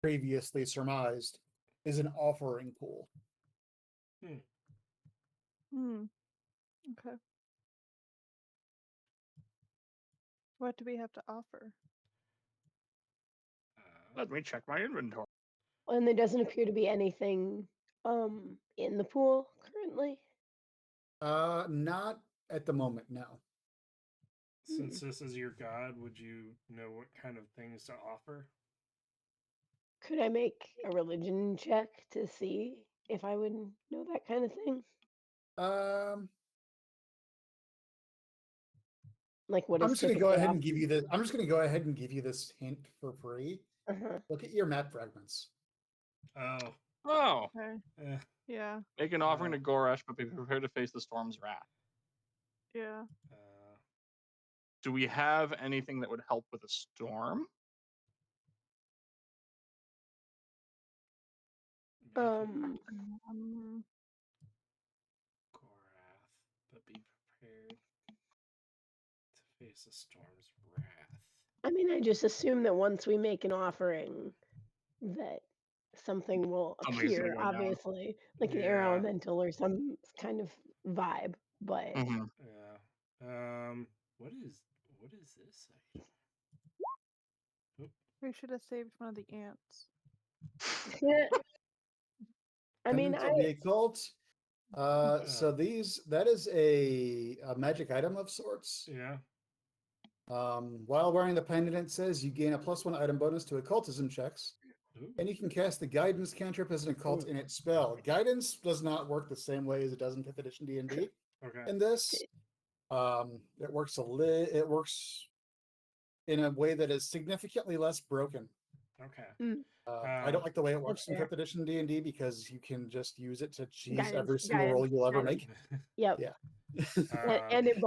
[SPEAKER 3] previously surmised, is an offering pool.
[SPEAKER 5] Okay. What do we have to offer?
[SPEAKER 4] Let me check my inventory.
[SPEAKER 2] and there doesn't appear to be anything in the pool currently.
[SPEAKER 3] Not at the moment, no.
[SPEAKER 1] Since this is your god, would you know what kind of things to offer?
[SPEAKER 2] Could I make a religion check to see if I would know that kind of thing? Like what
[SPEAKER 3] I'm
[SPEAKER 2] is
[SPEAKER 3] just going to go
[SPEAKER 2] typically
[SPEAKER 3] ahead and
[SPEAKER 2] offered?
[SPEAKER 3] give you this. I'm just going to go ahead and give you this hint for free.
[SPEAKER 2] Uh-huh.
[SPEAKER 3] Look at your map fragments.
[SPEAKER 1] Oh.
[SPEAKER 4] Oh.
[SPEAKER 5] Okay.
[SPEAKER 1] Eh.
[SPEAKER 5] Yeah.
[SPEAKER 4] Make an offering to Goresh, but be prepared to face the storm's wrath.
[SPEAKER 5] Yeah.
[SPEAKER 4] Do we have anything that would help with a storm?
[SPEAKER 2] Um,
[SPEAKER 1] Gorath, but be prepared to face the storm's wrath.
[SPEAKER 2] I mean, I just assume that once we make an offering, that something will
[SPEAKER 4] Something's gonna
[SPEAKER 2] appear,
[SPEAKER 4] go down.
[SPEAKER 2] obviously, like an
[SPEAKER 1] Yeah.
[SPEAKER 2] elemental or some kind of vibe. But
[SPEAKER 1] Yeah. What is this item? Oop.
[SPEAKER 5] We should have saved one of the ants.
[SPEAKER 2] I mean,
[SPEAKER 3] Pendant of the occult. So that is a magic item of sorts.
[SPEAKER 1] Yeah.
[SPEAKER 3] While wearing the pendant, it says you gain a +1 item bonus to occultism checks,
[SPEAKER 1] Ooh.
[SPEAKER 3] and you can cast the guidance cantrip as an occult in its spell. Guidance does not work the same way as it does in 5th edition D&D.
[SPEAKER 1] Okay.
[SPEAKER 3] In this, it works it works in a way that is significantly less broken.
[SPEAKER 1] Okay.
[SPEAKER 3] I don't like the way it works in
[SPEAKER 2] fair.
[SPEAKER 3] 5th edition D&D because you can just use it to cheese
[SPEAKER 2] Guidance,
[SPEAKER 3] every single roll you'll ever
[SPEAKER 2] guidance.
[SPEAKER 3] make.
[SPEAKER 2] Yep.
[SPEAKER 3] Yeah.
[SPEAKER 2] And in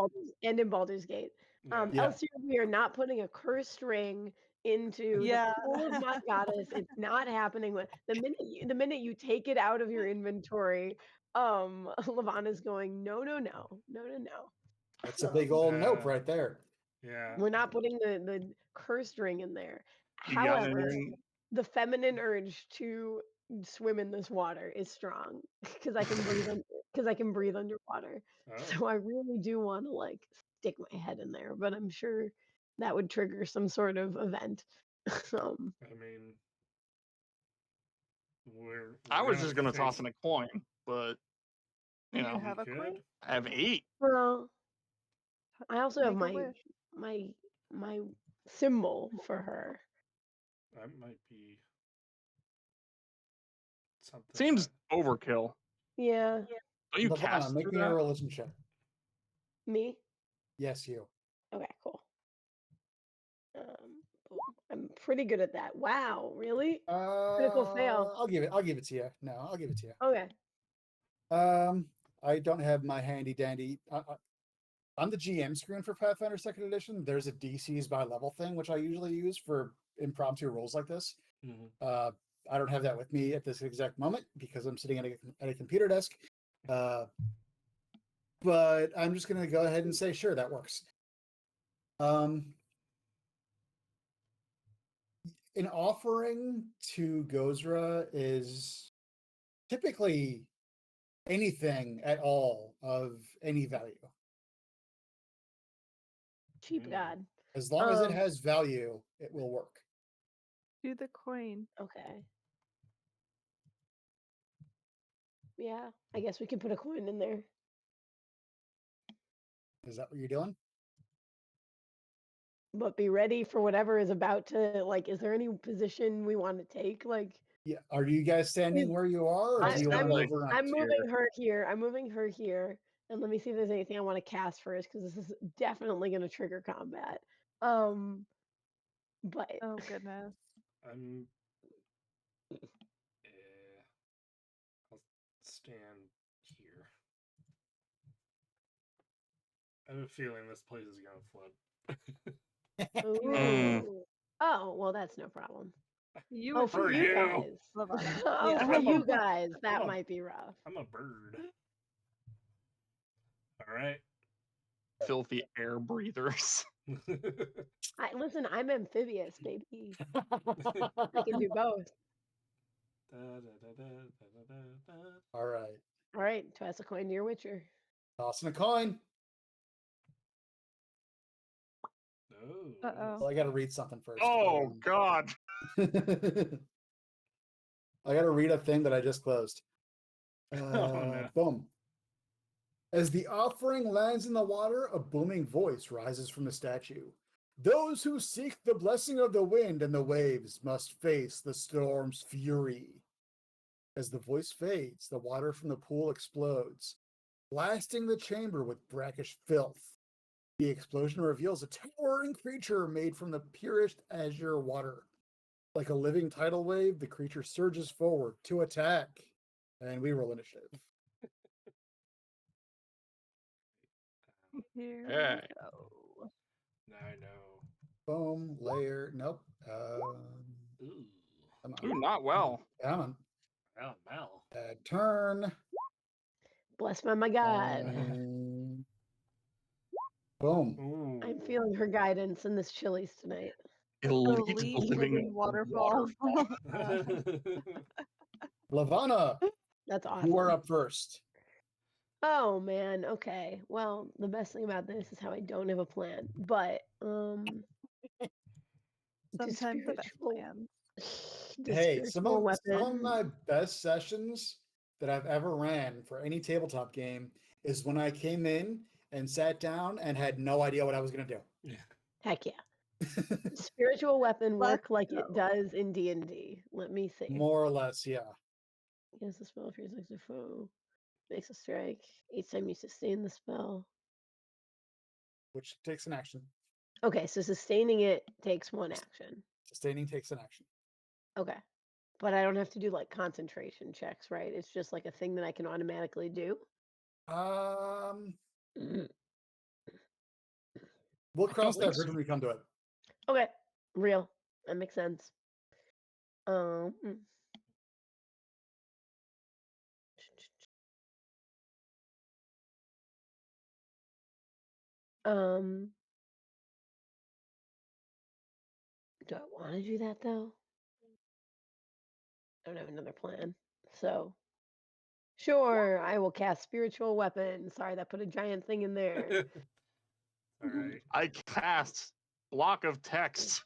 [SPEAKER 2] Baldur's Gate.
[SPEAKER 1] Yeah.
[SPEAKER 2] Elsewhere, we are not putting a cursed ring into
[SPEAKER 5] Yeah.
[SPEAKER 2] the pool of my goddess. It's not happening. The minute you take it out of your inventory, Lavana's going, no, no, no, no, no, no.
[SPEAKER 3] That's a big old nope
[SPEAKER 1] Uh,
[SPEAKER 3] right there.
[SPEAKER 1] Yeah.
[SPEAKER 2] We're not putting the cursed ring in there.
[SPEAKER 4] You got it
[SPEAKER 2] However,
[SPEAKER 4] in.
[SPEAKER 2] the feminine urge to swim in this water is strong because I can breathe underwater.
[SPEAKER 1] Oh.
[SPEAKER 2] So I really do want to like stick my head in there, but I'm sure that would trigger some sort of event.
[SPEAKER 1] I mean,
[SPEAKER 4] I was
[SPEAKER 1] gonna
[SPEAKER 4] just gonna toss
[SPEAKER 1] face-
[SPEAKER 4] in a coin, but you
[SPEAKER 5] You
[SPEAKER 4] know,
[SPEAKER 5] have a
[SPEAKER 1] could.
[SPEAKER 5] coin?
[SPEAKER 4] I have 8.
[SPEAKER 2] Well, I also have
[SPEAKER 5] Make a wish.
[SPEAKER 2] my symbol for her.
[SPEAKER 1] That might be something.
[SPEAKER 4] Seems overkill.
[SPEAKER 2] Yeah,
[SPEAKER 4] Don't you
[SPEAKER 3] Lavana,
[SPEAKER 4] cast
[SPEAKER 3] make
[SPEAKER 4] through
[SPEAKER 3] me a
[SPEAKER 4] that?
[SPEAKER 3] religion check.
[SPEAKER 2] me.
[SPEAKER 3] Yes, you.
[SPEAKER 2] Okay, cool. Boom. I'm pretty good at that. Wow, really? Critical fail.
[SPEAKER 3] I'll give it to you. No, I'll give it to you.
[SPEAKER 2] Okay.
[SPEAKER 3] I don't have my handy dandy. On the GM screen for Pathfinder 2nd Edition, there's a DCs by level thing, which I usually use for impromptu rolls like this.
[SPEAKER 1] Mhm.
[SPEAKER 3] I don't have that with me at this exact moment because I'm sitting at a computer desk. But I'm just going to go ahead and say, sure, that works. An offering to Gozra is typically anything at all of any value.
[SPEAKER 2] Cheap god.
[SPEAKER 3] As long as it has value, it will work.
[SPEAKER 5] Do the coin.
[SPEAKER 2] Okay. Yeah, I guess we can put a coin in there.
[SPEAKER 3] Is that what you're doing?
[SPEAKER 2] But be ready for whatever is about to, like, is there any position we want to take? Like,
[SPEAKER 3] Yeah. Are you guys standing where you are, or do you want to overact
[SPEAKER 2] I'm
[SPEAKER 3] here?
[SPEAKER 2] moving her here. I'm moving her here. And let me see if there's anything I want to cast first, because this is definitely going to trigger combat. But
[SPEAKER 5] Oh goodness.
[SPEAKER 1] I'm. I'll stand here. I have a feeling this place is gonna flip.
[SPEAKER 2] ooh. Oh, well, that's no problem.
[SPEAKER 5] You
[SPEAKER 2] Oh,
[SPEAKER 5] would
[SPEAKER 2] for
[SPEAKER 1] For
[SPEAKER 2] you
[SPEAKER 1] you.
[SPEAKER 2] guys.
[SPEAKER 5] Lavana.
[SPEAKER 2] Oh,
[SPEAKER 5] Yeah.
[SPEAKER 2] for
[SPEAKER 1] I'm
[SPEAKER 2] you
[SPEAKER 1] a-
[SPEAKER 2] guys, that
[SPEAKER 1] I'm a-
[SPEAKER 2] might be rough.
[SPEAKER 1] I'm a bird. All right.
[SPEAKER 4] Filthy air breathers.
[SPEAKER 2] Listen, I'm amphibious, baby. I can do both.
[SPEAKER 3] All right.
[SPEAKER 2] All right, toss a coin to your Witcher.
[SPEAKER 3] Tossing a coin.
[SPEAKER 1] Oh.
[SPEAKER 5] Uh-oh.
[SPEAKER 3] Well, I got to read something first.
[SPEAKER 4] Oh God.
[SPEAKER 3] I got to read a thing that I just closed.
[SPEAKER 1] No.
[SPEAKER 3] Boom. As the offering lands in the water, a booming voice rises from the statue. Those who seek the blessing of the wind and the waves must face the storm's fury. As the voice fades, the water from the pool explodes, blasting the chamber with brackish filth. The explosion reveals a towering creature made from the purest azure water. Like a living tidal wave, the creature surges forward to attack. And we roll initiative.
[SPEAKER 5] Here
[SPEAKER 4] Hey.
[SPEAKER 5] we go.
[SPEAKER 1] Now I know.
[SPEAKER 3] Boom, layer. Nope.
[SPEAKER 1] Ooh.
[SPEAKER 3] Come
[SPEAKER 4] Ooh,
[SPEAKER 3] on.
[SPEAKER 4] not well.
[SPEAKER 3] Come on.
[SPEAKER 1] Oh, Mel.
[SPEAKER 3] Turn.
[SPEAKER 2] Bless my God.
[SPEAKER 3] Boom.
[SPEAKER 1] Ooh.
[SPEAKER 2] I'm feeling her guidance in this Chili's tonight.
[SPEAKER 4] Elite living
[SPEAKER 5] waterfall.
[SPEAKER 3] Lavana,
[SPEAKER 2] That's awesome.
[SPEAKER 3] you are up first.
[SPEAKER 2] Oh man, okay. Well, the best thing about this is how I don't have a plan. But
[SPEAKER 5] Sometimes the best
[SPEAKER 2] spiritual
[SPEAKER 5] plans.
[SPEAKER 3] Hey, some of
[SPEAKER 2] weapon.
[SPEAKER 3] my best sessions that I've ever ran for any tabletop game is when I came in and sat down and had no idea what I was going to do.
[SPEAKER 1] Yeah.
[SPEAKER 2] Heck yeah. Spiritual weapon
[SPEAKER 5] Let's
[SPEAKER 2] work like
[SPEAKER 5] go.
[SPEAKER 2] it does in D&D. Let me see.
[SPEAKER 3] More or less, yeah.
[SPEAKER 2] Use the spell if you're a foe. Makes a strike. Each time you sustain the spell.
[SPEAKER 3] Which takes an action.
[SPEAKER 2] Okay, so sustaining it takes one action.
[SPEAKER 3] Sustaining takes an action.
[SPEAKER 2] Okay. But I don't have to do like concentration checks, right? It's just like a thing that I can automatically do.
[SPEAKER 3] We'll cross that
[SPEAKER 4] think
[SPEAKER 3] bridge
[SPEAKER 4] so.
[SPEAKER 3] when we come to it.
[SPEAKER 2] Okay. Real. That makes sense. Do I want to do that though? I don't have another plan. So, sure, I will cast spiritual weapon. Sorry, that put a giant thing in there.
[SPEAKER 1] All right.
[SPEAKER 4] I cast block of text.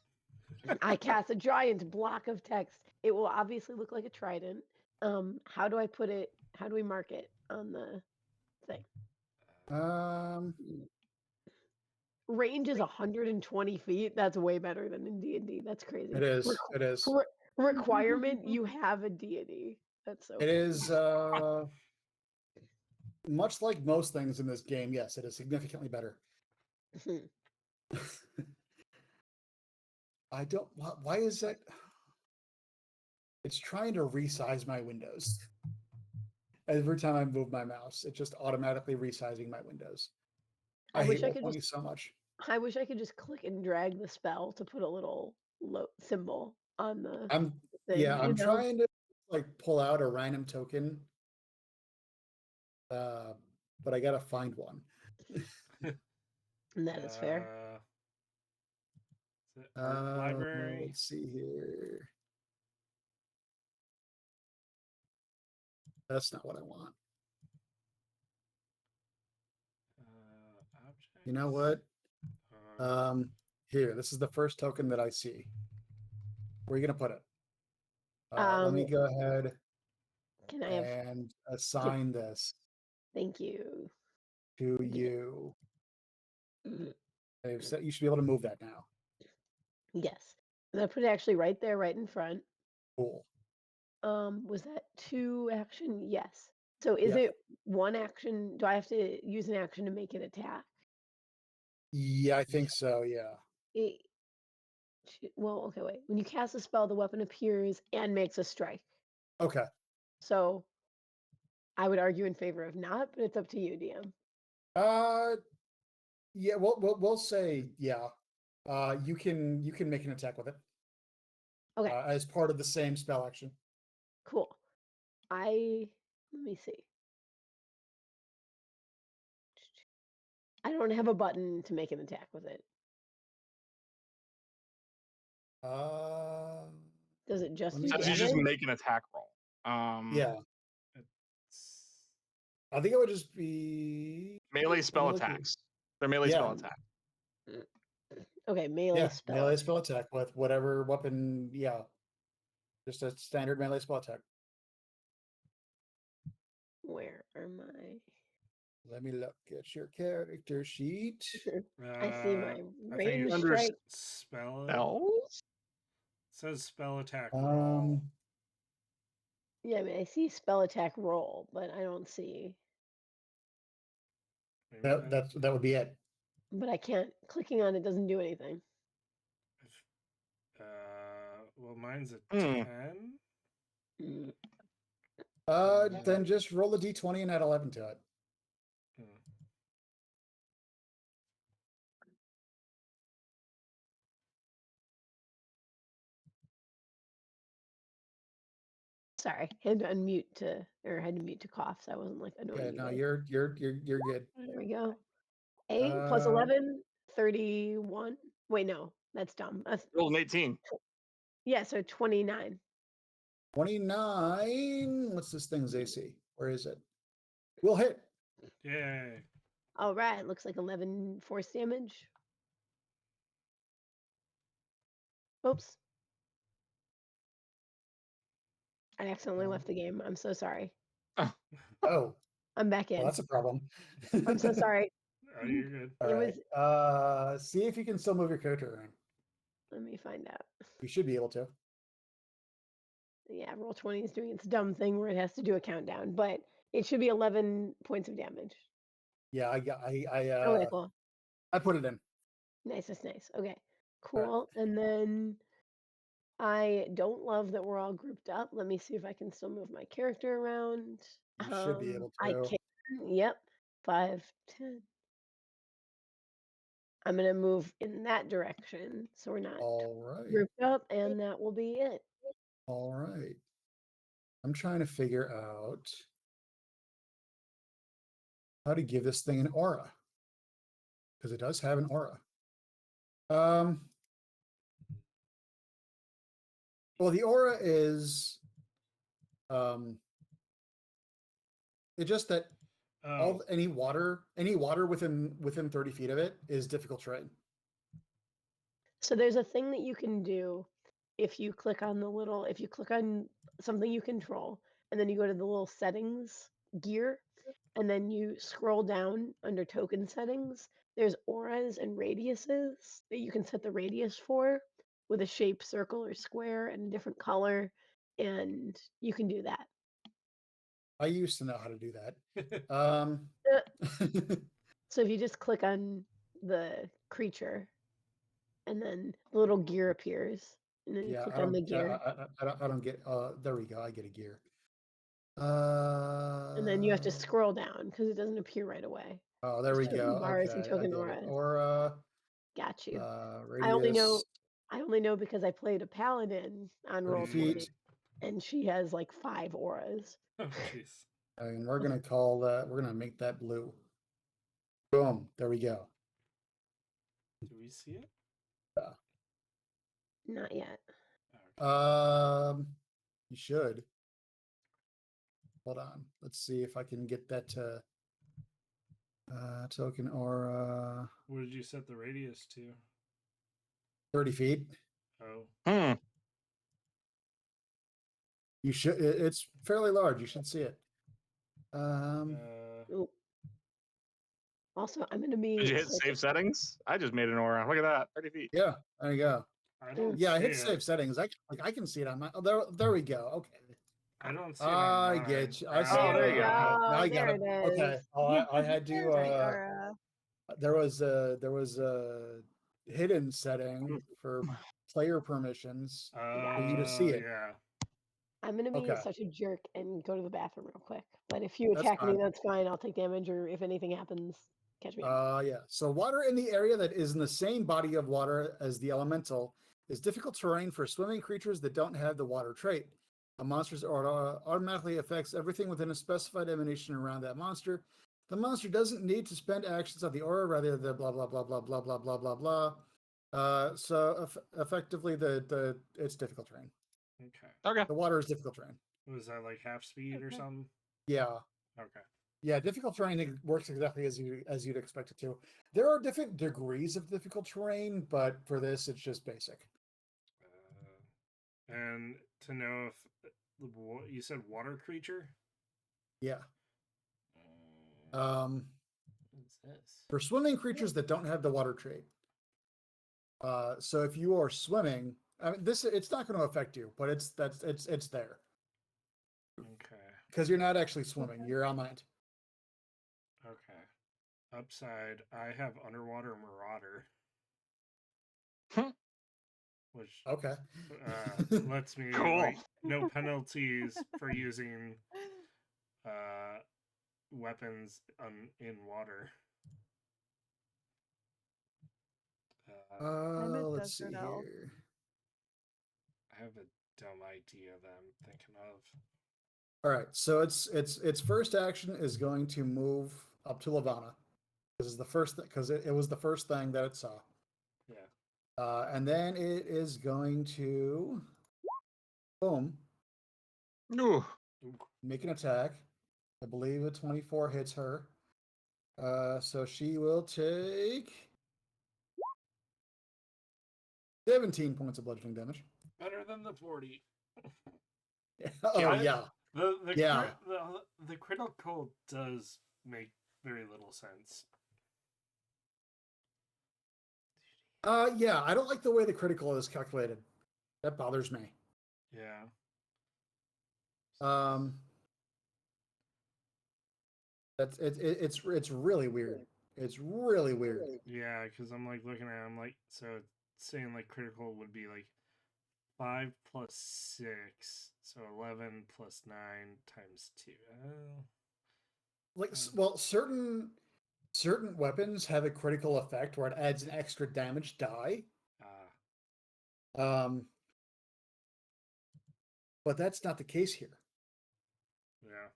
[SPEAKER 2] I cast a giant block of text. It will obviously look like a trident. How do I put it? How do we mark it on the thing? Range is 120 feet. That's way better than in D&D. That's crazy.
[SPEAKER 3] It is. It is.
[SPEAKER 2] Requirement, you have a deity. That's so
[SPEAKER 3] It
[SPEAKER 2] funny.
[SPEAKER 3] is much like most things in this game. Yes, it is significantly better. I don't. Why is that? It's trying to resize my windows. Every time I move my mouse, it's just automatically resizing my windows. I hate Roll20 so much.
[SPEAKER 2] I wish I could just click and drag the spell to put a little symbol on the. thing.
[SPEAKER 3] Yeah,
[SPEAKER 2] you
[SPEAKER 3] I'm
[SPEAKER 2] know?
[SPEAKER 3] trying to like pull out a random token, but I gotta find one.
[SPEAKER 2] And that is fair.
[SPEAKER 1] Is it art library?
[SPEAKER 3] Let's see here. That's not what I want.
[SPEAKER 1] Objects.
[SPEAKER 3] You know what? Here, this is the first token that I see. Where are you gonna put it? Let me go ahead
[SPEAKER 2] Can I have?
[SPEAKER 3] and assign this
[SPEAKER 2] Thank you.
[SPEAKER 3] to you.
[SPEAKER 2] Mhm.
[SPEAKER 3] You should be able to move that now.
[SPEAKER 2] Yes. And I put it actually right there, right in front.
[SPEAKER 3] Cool.
[SPEAKER 2] Was that 2 action? Yes. So is
[SPEAKER 3] Yeah.
[SPEAKER 2] it 1 action? Do I have to use an action to make it attack?
[SPEAKER 3] Yeah, I think so. Yeah.
[SPEAKER 2] It, well, okay, wait. When you cast a spell, the weapon appears and makes a strike.
[SPEAKER 3] Okay.
[SPEAKER 2] So I would argue in favor of not, but it's up to you, DM.
[SPEAKER 3] Yeah. We'll say yeah. You can make an attack with it.
[SPEAKER 2] Okay,
[SPEAKER 3] As part of the same spell action.
[SPEAKER 2] cool. Let me see. I don't have a button to make an attack with it. Does it just do
[SPEAKER 3] Let me
[SPEAKER 4] Says you just
[SPEAKER 2] damage?
[SPEAKER 4] make an attack roll.
[SPEAKER 3] Yeah.
[SPEAKER 1] It's
[SPEAKER 3] I think it would just be
[SPEAKER 4] Melee spell
[SPEAKER 3] looking.
[SPEAKER 4] attacks. They're melee
[SPEAKER 3] Yeah.
[SPEAKER 4] spell attacks.
[SPEAKER 2] Okay, melee
[SPEAKER 3] Yeah,
[SPEAKER 2] spell.
[SPEAKER 3] melee spell attack with whatever weapon. Yeah. Just a standard melee spell attack.
[SPEAKER 2] Where are my?
[SPEAKER 3] Let me look at your character sheet.
[SPEAKER 2] I see my
[SPEAKER 1] I think
[SPEAKER 2] range
[SPEAKER 1] it's
[SPEAKER 4] Under
[SPEAKER 2] strike.
[SPEAKER 1] spell.
[SPEAKER 4] Spells?
[SPEAKER 1] It says spell attack roll.
[SPEAKER 2] Yeah, I mean, I see spell attack roll, but I don't see.
[SPEAKER 1] Maybe
[SPEAKER 3] That would be it.
[SPEAKER 2] But I can't. Clicking on it doesn't do anything.
[SPEAKER 1] Well, mine's a
[SPEAKER 4] Hmm.
[SPEAKER 1] 10.
[SPEAKER 3] Then just roll a d20 and add 11 to it.
[SPEAKER 2] Sorry, had to unmute had to mute to cough, so I wasn't like annoying
[SPEAKER 3] Yeah,
[SPEAKER 2] you
[SPEAKER 3] no,
[SPEAKER 2] guys.
[SPEAKER 3] you're good.
[SPEAKER 2] There we go. 8 plus
[SPEAKER 3] Uh,
[SPEAKER 2] 11, 31. Wait, no, that's dumb. That's,
[SPEAKER 4] Roll an 18.
[SPEAKER 2] yeah, so 29.
[SPEAKER 3] 29. What's this thing's AC? Where is it? We'll hit.
[SPEAKER 1] Yay.
[SPEAKER 2] All right, looks like 11 force damage. Oops. I accidentally left the game. I'm so sorry.
[SPEAKER 3] Oh,
[SPEAKER 2] I'm back in.
[SPEAKER 3] well, that's a problem.
[SPEAKER 2] I'm so sorry.
[SPEAKER 1] Oh, you're good.
[SPEAKER 3] All
[SPEAKER 2] It
[SPEAKER 3] right.
[SPEAKER 2] was.
[SPEAKER 3] See if you can still move your character around.
[SPEAKER 2] Let me find out.
[SPEAKER 3] You should be able to.
[SPEAKER 2] Yeah, Roll20 is doing its dumb thing where it has to do a countdown, but it should be 11 points of damage.
[SPEAKER 3] Yeah,
[SPEAKER 2] Okay, cool.
[SPEAKER 3] I put it in.
[SPEAKER 2] Nice, that's nice. Okay, cool. And then I don't love that we're all grouped up. Let me see if I can still move my character around.
[SPEAKER 3] You should be able
[SPEAKER 2] I
[SPEAKER 3] to.
[SPEAKER 2] can. Yep. 5, 10. I'm gonna move in that direction, so we're not
[SPEAKER 3] All right.
[SPEAKER 2] grouped up, and that will be it.
[SPEAKER 3] All right. I'm trying to figure out how to give this thing an aura, because it does have an aura. Well, the aura is it's just that any water within 30 feet of it is difficult terrain.
[SPEAKER 2] So there's a thing that you can do if you click on something you control, and then you go to the little settings gear, and then you scroll down under token settings. There's auras and radiuses that you can set the radius for with a shape, circle, or square and a different color, and you can do that.
[SPEAKER 3] I used to know how to do that.
[SPEAKER 2] So if you just click on the creature, and then the little gear appears, and then you click on the gear,
[SPEAKER 3] I don't get. There we go. I get a gear.
[SPEAKER 2] and then you have to scroll down because it doesn't appear right away.
[SPEAKER 3] Oh, there we
[SPEAKER 2] Token
[SPEAKER 3] go.
[SPEAKER 2] bars and
[SPEAKER 3] Okay, I
[SPEAKER 2] token
[SPEAKER 3] get it.
[SPEAKER 2] auras.
[SPEAKER 3] Aura.
[SPEAKER 2] Got you.
[SPEAKER 3] Radius.
[SPEAKER 2] I only know because I played a paladin on
[SPEAKER 3] 30
[SPEAKER 2] Roll20,
[SPEAKER 3] feet.
[SPEAKER 2] and she has like 5 auras.
[SPEAKER 1] Oh, jeez.
[SPEAKER 3] And we're gonna call that. We're gonna make that blue. Boom. There we go.
[SPEAKER 1] Do we see it?
[SPEAKER 2] Not yet.
[SPEAKER 3] You should. Hold on. Let's see if I can get that token aura.
[SPEAKER 1] What did you set the radius to?
[SPEAKER 3] 30 feet.
[SPEAKER 1] Oh,
[SPEAKER 3] You should. It's fairly large. You should see it.
[SPEAKER 2] Ooh. Also, I'm gonna
[SPEAKER 4] Did
[SPEAKER 2] be
[SPEAKER 4] you hit
[SPEAKER 2] such
[SPEAKER 4] save settings? I just made an aura. Look at that, 30 feet.
[SPEAKER 3] Yeah. There you go.
[SPEAKER 1] I don't
[SPEAKER 3] Yeah, I
[SPEAKER 1] see
[SPEAKER 3] hit
[SPEAKER 1] it.
[SPEAKER 3] save settings. I can see it on my. Oh, there we go. Okay.
[SPEAKER 1] I don't see it on
[SPEAKER 3] I
[SPEAKER 1] mine.
[SPEAKER 3] get you. I
[SPEAKER 1] Oh,
[SPEAKER 3] see.
[SPEAKER 4] Oh,
[SPEAKER 3] it
[SPEAKER 4] there you
[SPEAKER 3] now.
[SPEAKER 4] go.
[SPEAKER 3] Okay, now I
[SPEAKER 2] there
[SPEAKER 3] got it.
[SPEAKER 2] it
[SPEAKER 3] Okay.
[SPEAKER 2] is.
[SPEAKER 3] I had to.
[SPEAKER 5] Aura.
[SPEAKER 3] There was a hidden setting for player permissions for you to see it.
[SPEAKER 1] Yeah.
[SPEAKER 2] I'm gonna be
[SPEAKER 3] Okay.
[SPEAKER 2] such a jerk and go to the bathroom real quick. But if you
[SPEAKER 3] That's
[SPEAKER 2] attack me,
[SPEAKER 3] fine.
[SPEAKER 2] that's fine. I'll take damage, or if anything happens, catch me up.
[SPEAKER 3] Yeah. So water in the area that is in the same body of water as the elemental is difficult terrain for swimming creatures that don't have the water trait. A monster's aura automatically affects everything within a specified emanation around that monster. The monster doesn't need to spend actions on the aura, rather the blah blah blah blah blah blah blah blah blah. So effectively, the it's difficult terrain.
[SPEAKER 1] Okay.
[SPEAKER 4] Okay.
[SPEAKER 3] The water is difficult terrain.
[SPEAKER 1] Was that like half speed or
[SPEAKER 5] Okay.
[SPEAKER 1] something?
[SPEAKER 3] Yeah.
[SPEAKER 1] Okay.
[SPEAKER 3] Yeah, difficult terrain works exactly as you'd expect it to. There are different degrees of difficult terrain, but for this, it's just basic.
[SPEAKER 1] And to know if you said water creature.
[SPEAKER 3] Yeah.
[SPEAKER 1] What's this?
[SPEAKER 3] For swimming creatures that don't have the water trait. So if you are swimming, I mean, it's not going to affect you, but it's there
[SPEAKER 1] Okay.
[SPEAKER 3] because you're not actually swimming. You're on land.
[SPEAKER 1] Okay. Upside, I have underwater marauder, which
[SPEAKER 3] Okay.
[SPEAKER 1] lets me
[SPEAKER 4] Cool.
[SPEAKER 1] like no penalties for using weapons in water.
[SPEAKER 5] I'm a
[SPEAKER 3] Let's see
[SPEAKER 5] desert elf.
[SPEAKER 3] here.
[SPEAKER 1] I have a dumb idea that I'm thinking of.
[SPEAKER 3] All right, so its first action is going to move up to Lavana. This is the first thing because it was the first thing that it saw.
[SPEAKER 1] Yeah.
[SPEAKER 3] And then it is going to boom,
[SPEAKER 4] Ooh.
[SPEAKER 3] make an attack. I believe a 24 hits her. So she will take 17 points of bludgeoning damage.
[SPEAKER 1] Better than the 40.
[SPEAKER 3] Oh yeah. Yeah.
[SPEAKER 1] The critical does make very little sense.
[SPEAKER 3] Yeah, I don't like the way the critical is calculated. That bothers me.
[SPEAKER 1] Yeah.
[SPEAKER 3] It's really weird. It's really weird.
[SPEAKER 1] Yeah, because I'm like looking at it, I'm like, so it's saying like critical would be like 5 plus 6, so 11 plus 9 times 2.
[SPEAKER 3] Like, well, certain weapons have a critical effect where it adds an extra damage die. But that's not the case here.
[SPEAKER 1] Yeah.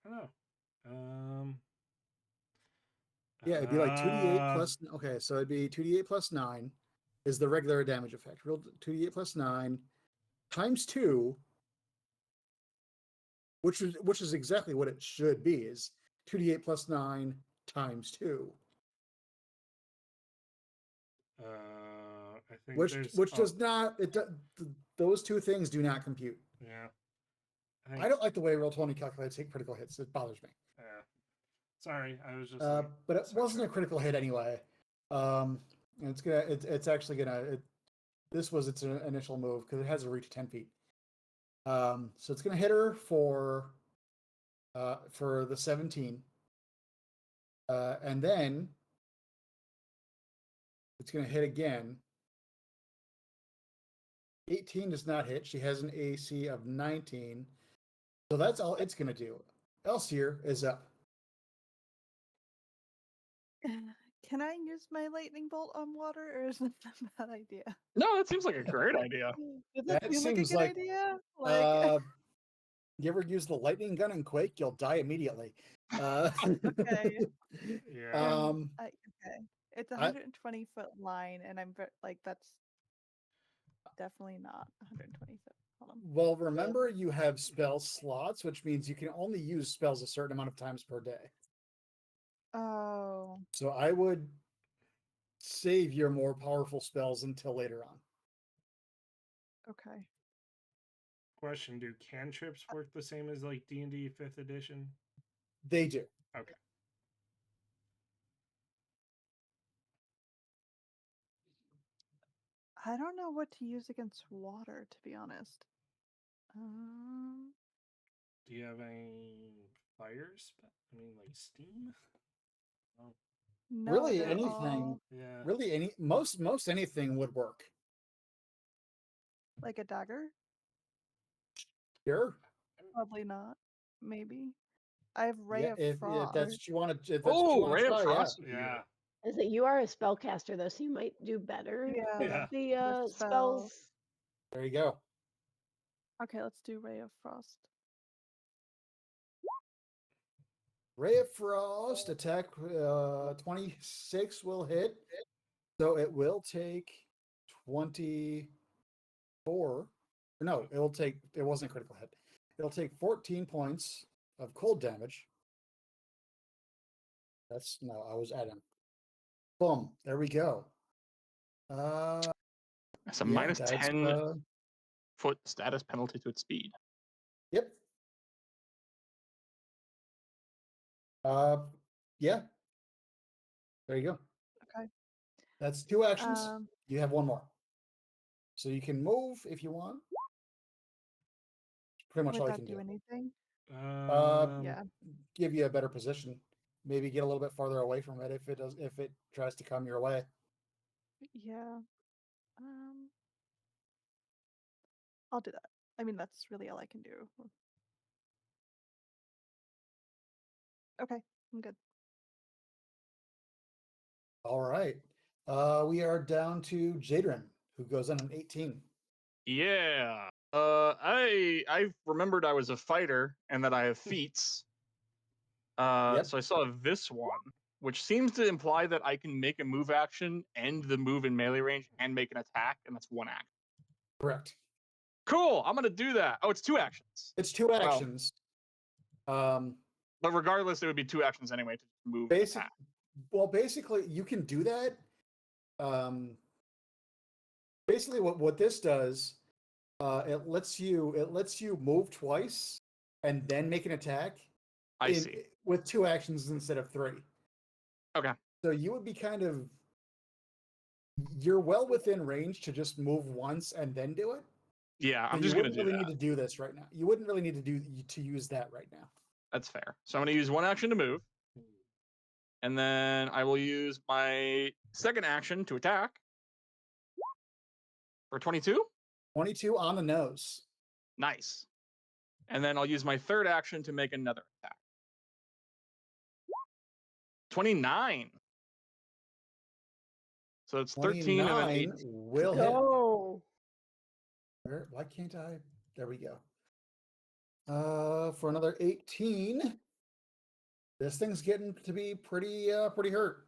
[SPEAKER 1] I don't know.
[SPEAKER 3] Yeah, it'd be like 2d8 plus. Okay, so it'd be 2d8 plus 9 is the regular damage effect. Real 2d8 plus 9 times 2, which is exactly what it should be. Is 2d8 plus 9 times 2.
[SPEAKER 1] I think
[SPEAKER 3] Which does not those two things do not compute.
[SPEAKER 1] Yeah.
[SPEAKER 3] I don't like the way Roll20 calculates critical hits. It bothers me.
[SPEAKER 1] Yeah. Sorry, I was just.
[SPEAKER 3] But it wasn't a critical hit anyway. And it's actually gonna. This was its initial move because it has a reach of 10 feet. So it's gonna hit her for the 17, and then it's gonna hit again. 18 does not hit. She has an AC of 19. So that's all it's going to do. Elsier is up.
[SPEAKER 5] Can I use my lightning bolt on water, or is that a bad idea?
[SPEAKER 4] No, that seems like a great idea.
[SPEAKER 5] Does
[SPEAKER 3] That
[SPEAKER 5] that seem like a
[SPEAKER 3] seems
[SPEAKER 5] good
[SPEAKER 3] like,
[SPEAKER 5] idea?
[SPEAKER 3] You ever use the lightning gun in Quake? You'll die immediately.
[SPEAKER 5] Okay.
[SPEAKER 1] Yeah.
[SPEAKER 5] Okay. It's a
[SPEAKER 3] I-
[SPEAKER 5] 120-foot line, and I'm that's definitely not 120 foot. Hold on.
[SPEAKER 3] Well, remember you have spell slots, which means you can only use spells a certain amount of times per day.
[SPEAKER 5] Oh,
[SPEAKER 3] So I would save your more powerful spells until later on.
[SPEAKER 5] okay.
[SPEAKER 1] Question: do cantrips work the same as like D&D 5th edition?
[SPEAKER 3] They do.
[SPEAKER 1] Okay.
[SPEAKER 5] I don't know what to use against water, to be honest.
[SPEAKER 1] Do you have any fire spell? I mean, like steam? Oh,
[SPEAKER 5] No,
[SPEAKER 3] Really
[SPEAKER 5] they're
[SPEAKER 3] anything,
[SPEAKER 5] all
[SPEAKER 1] yeah.
[SPEAKER 3] most anything would work.
[SPEAKER 5] like a dagger.
[SPEAKER 3] Sure.
[SPEAKER 5] Probably not. Maybe. I have Ray
[SPEAKER 3] Yeah,
[SPEAKER 5] of
[SPEAKER 3] if
[SPEAKER 5] Frost.
[SPEAKER 3] that's what you want to, if that's what you
[SPEAKER 4] Oh,
[SPEAKER 3] want to
[SPEAKER 4] Ray of
[SPEAKER 3] try, yeah.
[SPEAKER 4] Frost would be
[SPEAKER 1] Yeah.
[SPEAKER 4] good.
[SPEAKER 2] Is that you are a spellcaster though, so you might do better
[SPEAKER 5] Yeah.
[SPEAKER 2] with
[SPEAKER 1] Yeah.
[SPEAKER 2] the
[SPEAKER 5] spell.
[SPEAKER 2] spells.
[SPEAKER 3] There you go.
[SPEAKER 5] Okay, let's do Ray of Frost.
[SPEAKER 3] Ray of Frost attack 26 will hit. So it will take 24. No, it wasn't a critical hit. It'll take 14 points of cold damage. I was adding. Boom. There we go.
[SPEAKER 4] That's a
[SPEAKER 3] Yeah,
[SPEAKER 4] minus
[SPEAKER 3] that's
[SPEAKER 4] 10 foot status penalty to its speed.
[SPEAKER 3] Yep. Yeah. There you go.
[SPEAKER 5] Okay.
[SPEAKER 3] That's 2 actions.
[SPEAKER 5] Um,
[SPEAKER 3] You have 1 more. So you can move if you want. Pretty much
[SPEAKER 5] would
[SPEAKER 3] all you
[SPEAKER 5] that
[SPEAKER 3] can
[SPEAKER 5] do
[SPEAKER 3] do.
[SPEAKER 5] anything?
[SPEAKER 3] Yeah. Give you a better position. Maybe get a little bit farther away from it if it tries to come your way.
[SPEAKER 5] Yeah. I'll do that. I mean, that's really all I can do. Okay, I'm good.
[SPEAKER 3] All right. We are down to Jadrin, who goes on an 18.
[SPEAKER 4] Yeah. I remembered I was a fighter and that I have feats.
[SPEAKER 3] Yep.
[SPEAKER 4] So I saw this one, which seems to imply that I can make a move action, end the move in melee range, and make an attack, and that's 1 action.
[SPEAKER 3] Correct.
[SPEAKER 4] Cool. I'm gonna do that. Oh, it's 2 actions.
[SPEAKER 3] It's 2 actions.
[SPEAKER 4] But regardless, it would be 2 actions anyway to move and attack.
[SPEAKER 3] Well, basically, you can do that. Basically, what this does, it lets you move twice and then make an attack.
[SPEAKER 4] I see.
[SPEAKER 3] With 2 actions instead of 3.
[SPEAKER 4] Okay.
[SPEAKER 3] So you would be you're well within range to just move once and then do it.
[SPEAKER 4] Yeah,
[SPEAKER 3] So
[SPEAKER 4] I'm just gonna do
[SPEAKER 3] You wouldn't really
[SPEAKER 4] that.
[SPEAKER 3] need to do this right now. You wouldn't really need to use that right now.
[SPEAKER 4] That's fair. So I'm gonna use 1 action to move, and then I will use my second action to attack for 22.
[SPEAKER 3] 22 on the nose.
[SPEAKER 4] Nice. And then I'll use my third action to make another attack. 29. So it's 13 and then 8.
[SPEAKER 3] Will
[SPEAKER 2] Go.
[SPEAKER 3] hit. Why can't I? There we go. For another 18. This thing's getting to be pretty hurt.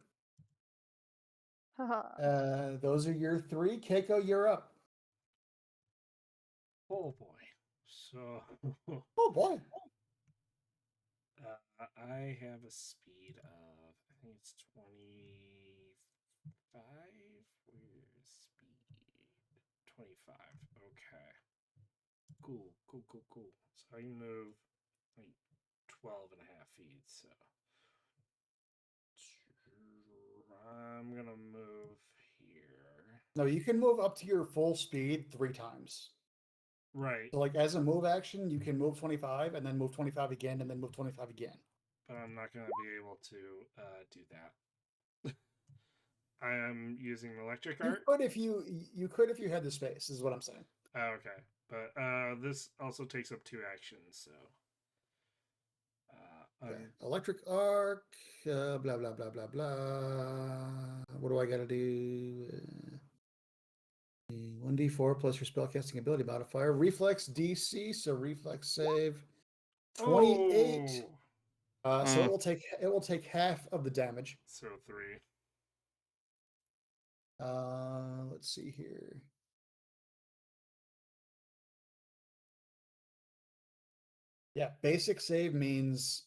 [SPEAKER 3] Those are your 3. Keiko, you're up.
[SPEAKER 1] Oh boy. So.
[SPEAKER 3] Oh boy.
[SPEAKER 1] I have a speed of, I think it's 25. Where's speed? 25. Okay. Cool. So I can move like 12 and a half feet. So I'm going to move here.
[SPEAKER 3] No, you can move up to your full speed 3 times.
[SPEAKER 1] Right.
[SPEAKER 3] So, like, as a move action, you can move 25 and then move 25 again and then move 25 again.
[SPEAKER 1] But I'm not going to be able to do that. I am using electric art.
[SPEAKER 3] You could if you had the space, is what I'm saying.
[SPEAKER 1] Okay. But this also takes up 2 actions, so
[SPEAKER 3] Okay. Electric arc, blah, blah, blah, blah, blah. What do I got to do? 1d4 plus your spellcasting ability modifier. Reflex DC, so reflex save. 28. So it will take half of the damage.
[SPEAKER 1] So 3.
[SPEAKER 3] Let's see here. Yeah, basic save means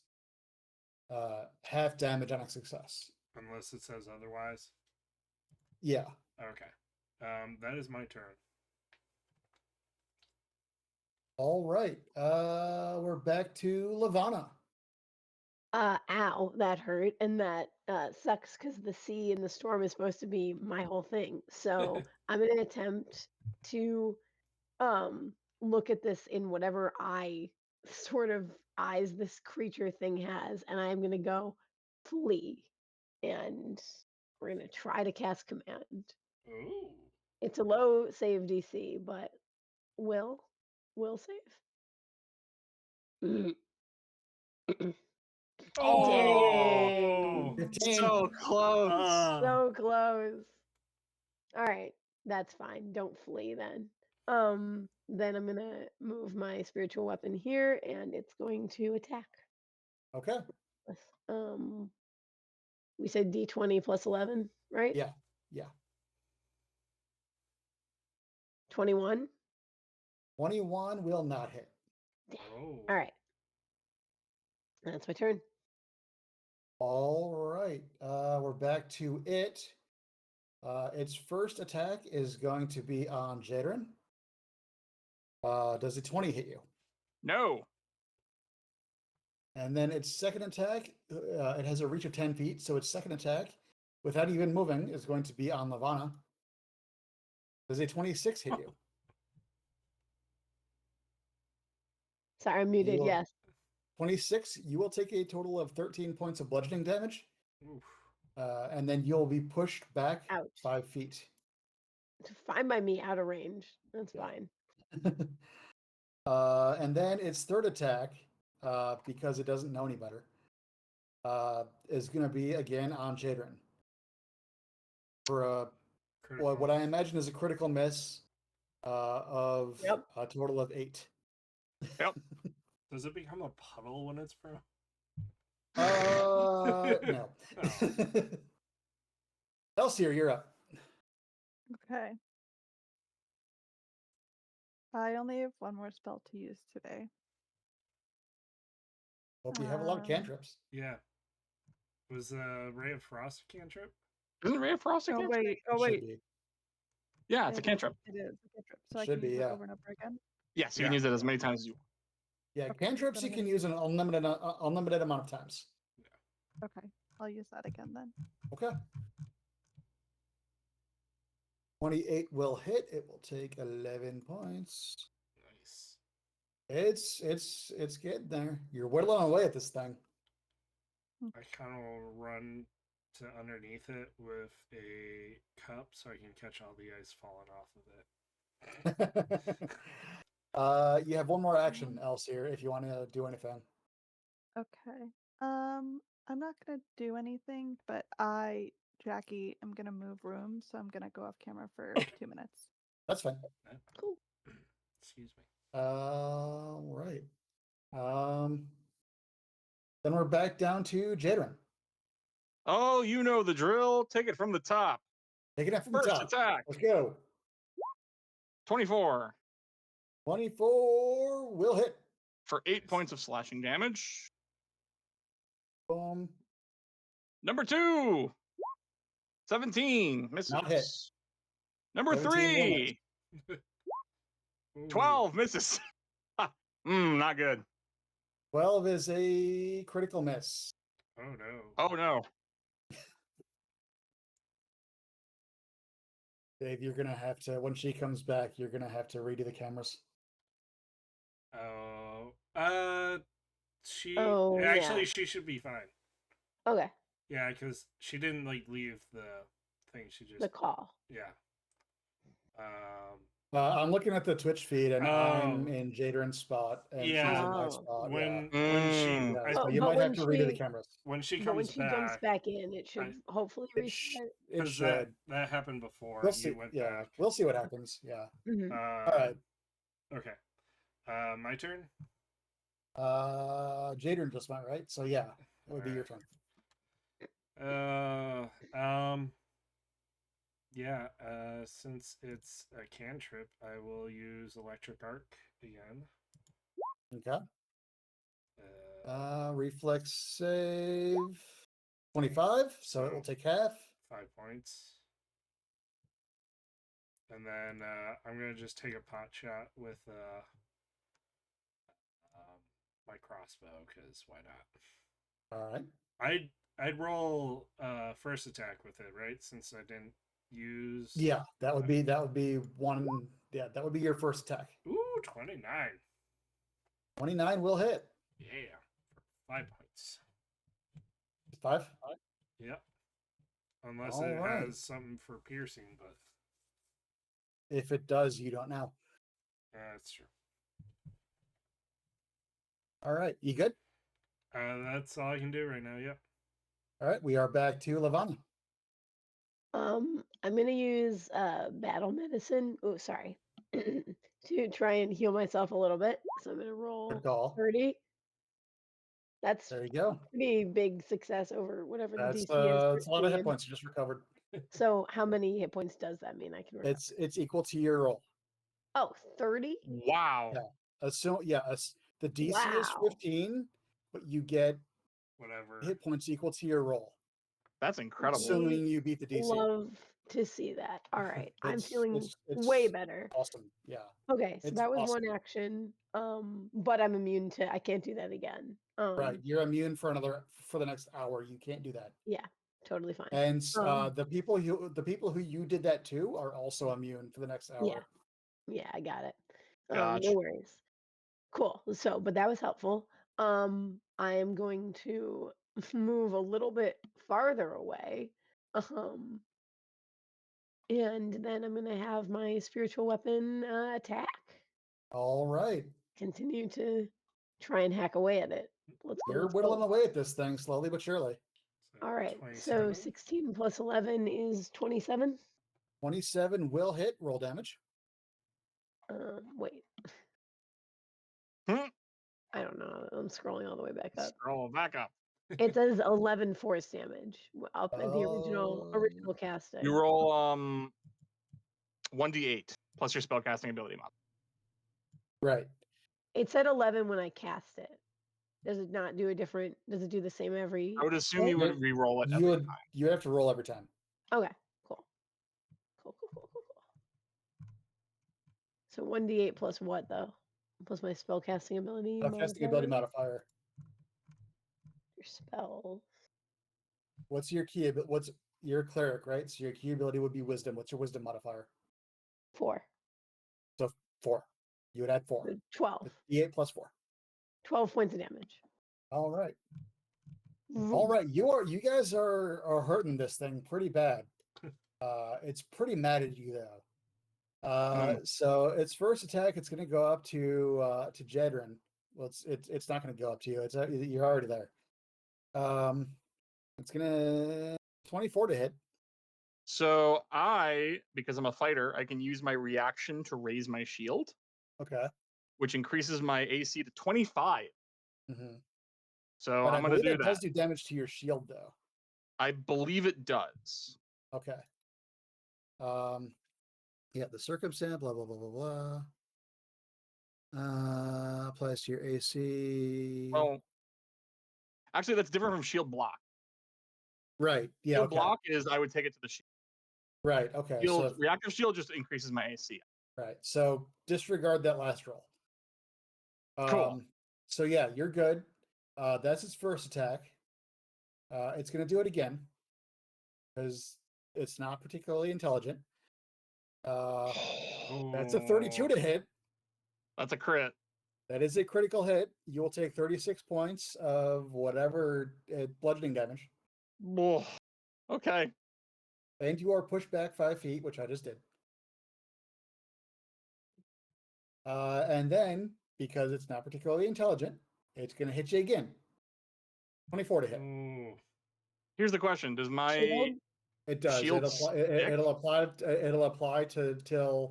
[SPEAKER 3] half damage on a success.
[SPEAKER 1] Unless it says otherwise.
[SPEAKER 3] Yeah.
[SPEAKER 1] Okay. That is my turn.
[SPEAKER 3] All right. We're back to Lavana.
[SPEAKER 2] Ow, that hurt, and that sucks because the sea and the storm is supposed to be my whole thing. So I'm gonna attempt to look at this in whatever sort of eyes this creature thing has, and I'm gonna go flee, and we're gonna try to cast command.
[SPEAKER 1] Ooh.
[SPEAKER 2] It's a low save DC, but will save.
[SPEAKER 1] Oh,
[SPEAKER 3] 15.
[SPEAKER 4] So close.
[SPEAKER 2] So close. All right, that's fine. Don't flee then. Then I'm gonna move my spiritual weapon here, and it's going to attack.
[SPEAKER 3] Okay.
[SPEAKER 2] We said D20 plus 11, right?
[SPEAKER 3] Yeah.
[SPEAKER 2] 21.
[SPEAKER 3] 21 will not hit.
[SPEAKER 1] Oh.
[SPEAKER 2] All right. That's my turn.
[SPEAKER 3] All right. We're back to it. Its first attack is going to be on Jadrin. Does a 20 hit you?
[SPEAKER 4] No.
[SPEAKER 3] And then its second attack, it has a reach of 10 feet. So its second attack, without even moving, is going to be on Lavana. Does a 26 hit you?
[SPEAKER 2] Sorry, I'm muted. Yes.
[SPEAKER 3] 26, you will take a total of 13 points of bludgeoning damage.
[SPEAKER 1] Oof.
[SPEAKER 3] And then you'll be pushed back
[SPEAKER 2] Ouch.
[SPEAKER 3] 5 feet.
[SPEAKER 2] Fine by me, out of range. That's fine.
[SPEAKER 3] And then its third attack, because it doesn't know any better, is going to be again on Jadrin for what I imagine is a critical miss of a total of 8.
[SPEAKER 4] Yep.
[SPEAKER 1] Does it become a puddle when it's pro?
[SPEAKER 3] No. Elsier, you're up.
[SPEAKER 5] Okay. I only have one more spell to use today.
[SPEAKER 3] Hope you have a lot of cantrips.
[SPEAKER 1] Yeah. Was Ray of Frost a cantrip?
[SPEAKER 4] Isn't Ray of Frost a cantrip?
[SPEAKER 5] Wait.
[SPEAKER 4] Yeah, it's a cantrip.
[SPEAKER 5] It is a cantrip. So
[SPEAKER 3] Should
[SPEAKER 5] I can use
[SPEAKER 3] be,
[SPEAKER 5] it
[SPEAKER 3] yeah.
[SPEAKER 5] over and over again?
[SPEAKER 4] Yes, you can use it as many times as you want.
[SPEAKER 3] Yeah,
[SPEAKER 5] Okay,
[SPEAKER 3] cantrips
[SPEAKER 5] then
[SPEAKER 3] you
[SPEAKER 5] I'm
[SPEAKER 3] can use an unlimited amount of times.
[SPEAKER 5] Okay, I'll use that again then.
[SPEAKER 3] Okay. 28 will hit. It will take 11 points.
[SPEAKER 1] Nice.
[SPEAKER 3] It's getting there. You're whittling away at this thing.
[SPEAKER 1] I kind of run to underneath it with a cup so I can catch all the ice falling off of it.
[SPEAKER 3] You have one more action, Elsier, if you want to do anything.
[SPEAKER 5] Okay. I'm not gonna do anything, but Jackie, I'm gonna move rooms, so I'm gonna go off camera for 2 minutes.
[SPEAKER 3] That's fine.
[SPEAKER 2] Cool.
[SPEAKER 1] Excuse me.
[SPEAKER 3] Right. Then we're back down to Jadrin.
[SPEAKER 4] Oh, you know the drill. Take it from the top.
[SPEAKER 3] Taking it from the
[SPEAKER 4] First
[SPEAKER 3] top.
[SPEAKER 4] attack.
[SPEAKER 3] Let's go.
[SPEAKER 4] 24
[SPEAKER 3] 24 will hit.
[SPEAKER 4] for 8 points of slashing damage.
[SPEAKER 3] Boom.
[SPEAKER 4] Number 2, 17 misses.
[SPEAKER 3] Not hit.
[SPEAKER 4] Number 3, 12 misses. Not good.
[SPEAKER 3] 12 is a critical miss.
[SPEAKER 1] Oh no.
[SPEAKER 4] Oh no.
[SPEAKER 3] Dave, you're gonna have to, when she comes back, you're gonna have to redo the cameras.
[SPEAKER 1] She should be fine.
[SPEAKER 2] Okay.
[SPEAKER 1] Yeah, because she didn't leave the thing. She just
[SPEAKER 2] The call.
[SPEAKER 1] Yeah.
[SPEAKER 3] I'm looking at the Twitch feed, and I'm
[SPEAKER 1] Oh.
[SPEAKER 3] in Jadrin's spot, and she's
[SPEAKER 1] Yeah.
[SPEAKER 3] in my
[SPEAKER 2] Oh.
[SPEAKER 3] spot.
[SPEAKER 1] When she
[SPEAKER 4] Mm.
[SPEAKER 3] Yeah,
[SPEAKER 1] I,
[SPEAKER 3] so you
[SPEAKER 2] But
[SPEAKER 3] might have
[SPEAKER 2] when
[SPEAKER 3] to redo the
[SPEAKER 2] she
[SPEAKER 3] cameras.
[SPEAKER 1] when she
[SPEAKER 2] but when
[SPEAKER 1] comes
[SPEAKER 2] she jumps
[SPEAKER 1] back,
[SPEAKER 2] back in, it should
[SPEAKER 1] I-
[SPEAKER 2] hopefully
[SPEAKER 3] It, sh-
[SPEAKER 2] reset.
[SPEAKER 3] it
[SPEAKER 1] because
[SPEAKER 3] should.
[SPEAKER 1] that happened before
[SPEAKER 3] We'll
[SPEAKER 1] and
[SPEAKER 3] see.
[SPEAKER 1] you went
[SPEAKER 3] Yeah,
[SPEAKER 1] back.
[SPEAKER 3] we'll see what happens. Yeah.
[SPEAKER 2] Mhm.
[SPEAKER 3] All right.
[SPEAKER 1] Okay. My turn.
[SPEAKER 3] Jadrin just went, right? So yeah, it would be your turn.
[SPEAKER 1] Yeah. Since it's a cantrip, I will use electric arc again.
[SPEAKER 3] Okay.
[SPEAKER 1] Uh,
[SPEAKER 3] Reflex save 25, so it will take half.
[SPEAKER 1] 5 points. And then I'm gonna just take a pot shot with my crossbow, because why not?
[SPEAKER 3] All right.
[SPEAKER 1] I'd roll first attack with it, right? Since I didn't use.
[SPEAKER 3] Yeah, that would be one. Yeah, that would be your first attack.
[SPEAKER 1] Ooh, 29.
[SPEAKER 3] 29 will hit.
[SPEAKER 1] Yeah, for 5 points.
[SPEAKER 3] 5.
[SPEAKER 1] Yep. Unless
[SPEAKER 3] All
[SPEAKER 1] it
[SPEAKER 3] right.
[SPEAKER 1] has something for piercing, but
[SPEAKER 3] If it does, you don't know.
[SPEAKER 1] that's true.
[SPEAKER 3] All right, you good?
[SPEAKER 1] That's all I can do right now. Yep.
[SPEAKER 3] All right, we are back to Lavanya.
[SPEAKER 2] I'm gonna use battle medicine. Oh, sorry. To try and heal myself a little bit. So I'm gonna roll
[SPEAKER 3] Good call.
[SPEAKER 2] 30. That's
[SPEAKER 3] There you go.
[SPEAKER 2] pretty big success over whatever the
[SPEAKER 3] That's
[SPEAKER 2] DC is for
[SPEAKER 3] it's a lot of hit
[SPEAKER 2] game.
[SPEAKER 3] points you just recovered.
[SPEAKER 2] So how many hit points does that mean I can recover?
[SPEAKER 3] It's equal to your roll.
[SPEAKER 2] Oh, 30?
[SPEAKER 4] Wow.
[SPEAKER 3] Yeah. The DC is
[SPEAKER 2] Wow.
[SPEAKER 3] 15, but you get
[SPEAKER 1] Whatever.
[SPEAKER 3] hit points equal to your roll,
[SPEAKER 4] That's incredible.
[SPEAKER 3] assuming you beat the DC.
[SPEAKER 2] Love to see that. All right. I'm
[SPEAKER 3] It's-
[SPEAKER 2] feeling
[SPEAKER 3] it's
[SPEAKER 2] way better.
[SPEAKER 3] Awesome. Yeah.
[SPEAKER 2] Okay, so
[SPEAKER 3] It's
[SPEAKER 2] that was
[SPEAKER 3] awesome.
[SPEAKER 2] one action. But I'm immune to I can't do that again.
[SPEAKER 3] Right. You're immune for the next hour. You can't do that.
[SPEAKER 2] Yeah, totally fine.
[SPEAKER 3] And
[SPEAKER 2] Um,
[SPEAKER 3] the people who you did that to are also immune for the next hour.
[SPEAKER 2] Yeah. Yeah, I got it.
[SPEAKER 4] Gotcha.
[SPEAKER 2] No worries. Cool. So, but that was helpful. I am going to move a little bit farther away. Um, and then I'm gonna have my spiritual weapon attack.
[SPEAKER 3] All right.
[SPEAKER 2] Continue to try and hack away at it. Let's go.
[SPEAKER 3] You're
[SPEAKER 2] Let's
[SPEAKER 3] whittling
[SPEAKER 2] go.
[SPEAKER 3] away at this thing slowly but surely.
[SPEAKER 2] All right.
[SPEAKER 1] 27.
[SPEAKER 2] So 16 plus 11 is 27.
[SPEAKER 3] 27 will hit. Roll damage.
[SPEAKER 2] Wait.
[SPEAKER 4] Hmm.
[SPEAKER 2] I don't know. I'm scrolling all the way back up.
[SPEAKER 4] Scroll back up.
[SPEAKER 2] It says 11 force damage up at the original
[SPEAKER 3] Oh.
[SPEAKER 2] casting.
[SPEAKER 4] You roll 1d8 plus your spellcasting ability mod.
[SPEAKER 3] Right.
[SPEAKER 2] It said 11 when I cast it. Does it not do a different? Does it do the same every?
[SPEAKER 4] I would assume you would re-roll it every time.
[SPEAKER 3] You have to roll every time.
[SPEAKER 2] Okay, cool. Cool. So 1d8 plus what though? Plus my spellcasting ability.
[SPEAKER 3] Casting ability modifier.
[SPEAKER 2] Your spell.
[SPEAKER 3] What's your key? What's your cleric, right? So your key ability would be wisdom. What's your wisdom modifier?
[SPEAKER 2] 4.
[SPEAKER 3] So 4. You would add 4.
[SPEAKER 2] So 12.
[SPEAKER 3] D8 plus 4.
[SPEAKER 2] 12 points of damage.
[SPEAKER 3] All right. All right. You guys are hurting this thing pretty bad. It's pretty mad at you though. So its first attack, it's going to go up to Jedrin. Well, it's not going to go up to you. You're already there. It's gonna 24 to hit.
[SPEAKER 4] So because I'm a fighter, I can use my reaction to raise my shield,
[SPEAKER 3] Okay.
[SPEAKER 4] which increases my AC to 25.
[SPEAKER 3] Mm-hmm.
[SPEAKER 4] So
[SPEAKER 3] But
[SPEAKER 4] I'm going to do
[SPEAKER 3] it
[SPEAKER 4] that.
[SPEAKER 3] does do damage to your shield, though.
[SPEAKER 4] I believe it does.
[SPEAKER 3] Okay. Yeah, the circumstance, blah blah blah blah blah. Applies to your AC.
[SPEAKER 4] Well, actually, that's different from shield block.
[SPEAKER 3] Right. Yeah.
[SPEAKER 4] Shield block is I would take it to the shield.
[SPEAKER 3] Right. Okay.
[SPEAKER 4] Shield, reactive shield just increases my AC.
[SPEAKER 3] Right. So disregard that last roll.
[SPEAKER 4] Cool.
[SPEAKER 3] So yeah, you're good. That's its first attack. It's going to do it again because it's not particularly intelligent. That's a 32 to hit.
[SPEAKER 4] That's a crit.
[SPEAKER 3] That is a critical hit. You will take 36 points of whatever bludgeoning damage.
[SPEAKER 4] Whoa. Okay.
[SPEAKER 3] And you are pushed back 5 feet, which I just did. And then, because it's not particularly intelligent, it's going to hit you again. 24 to hit.
[SPEAKER 1] Ooh.
[SPEAKER 4] Here's the question: does my
[SPEAKER 2] Shield?
[SPEAKER 3] It does.
[SPEAKER 4] shield
[SPEAKER 3] It'll apply to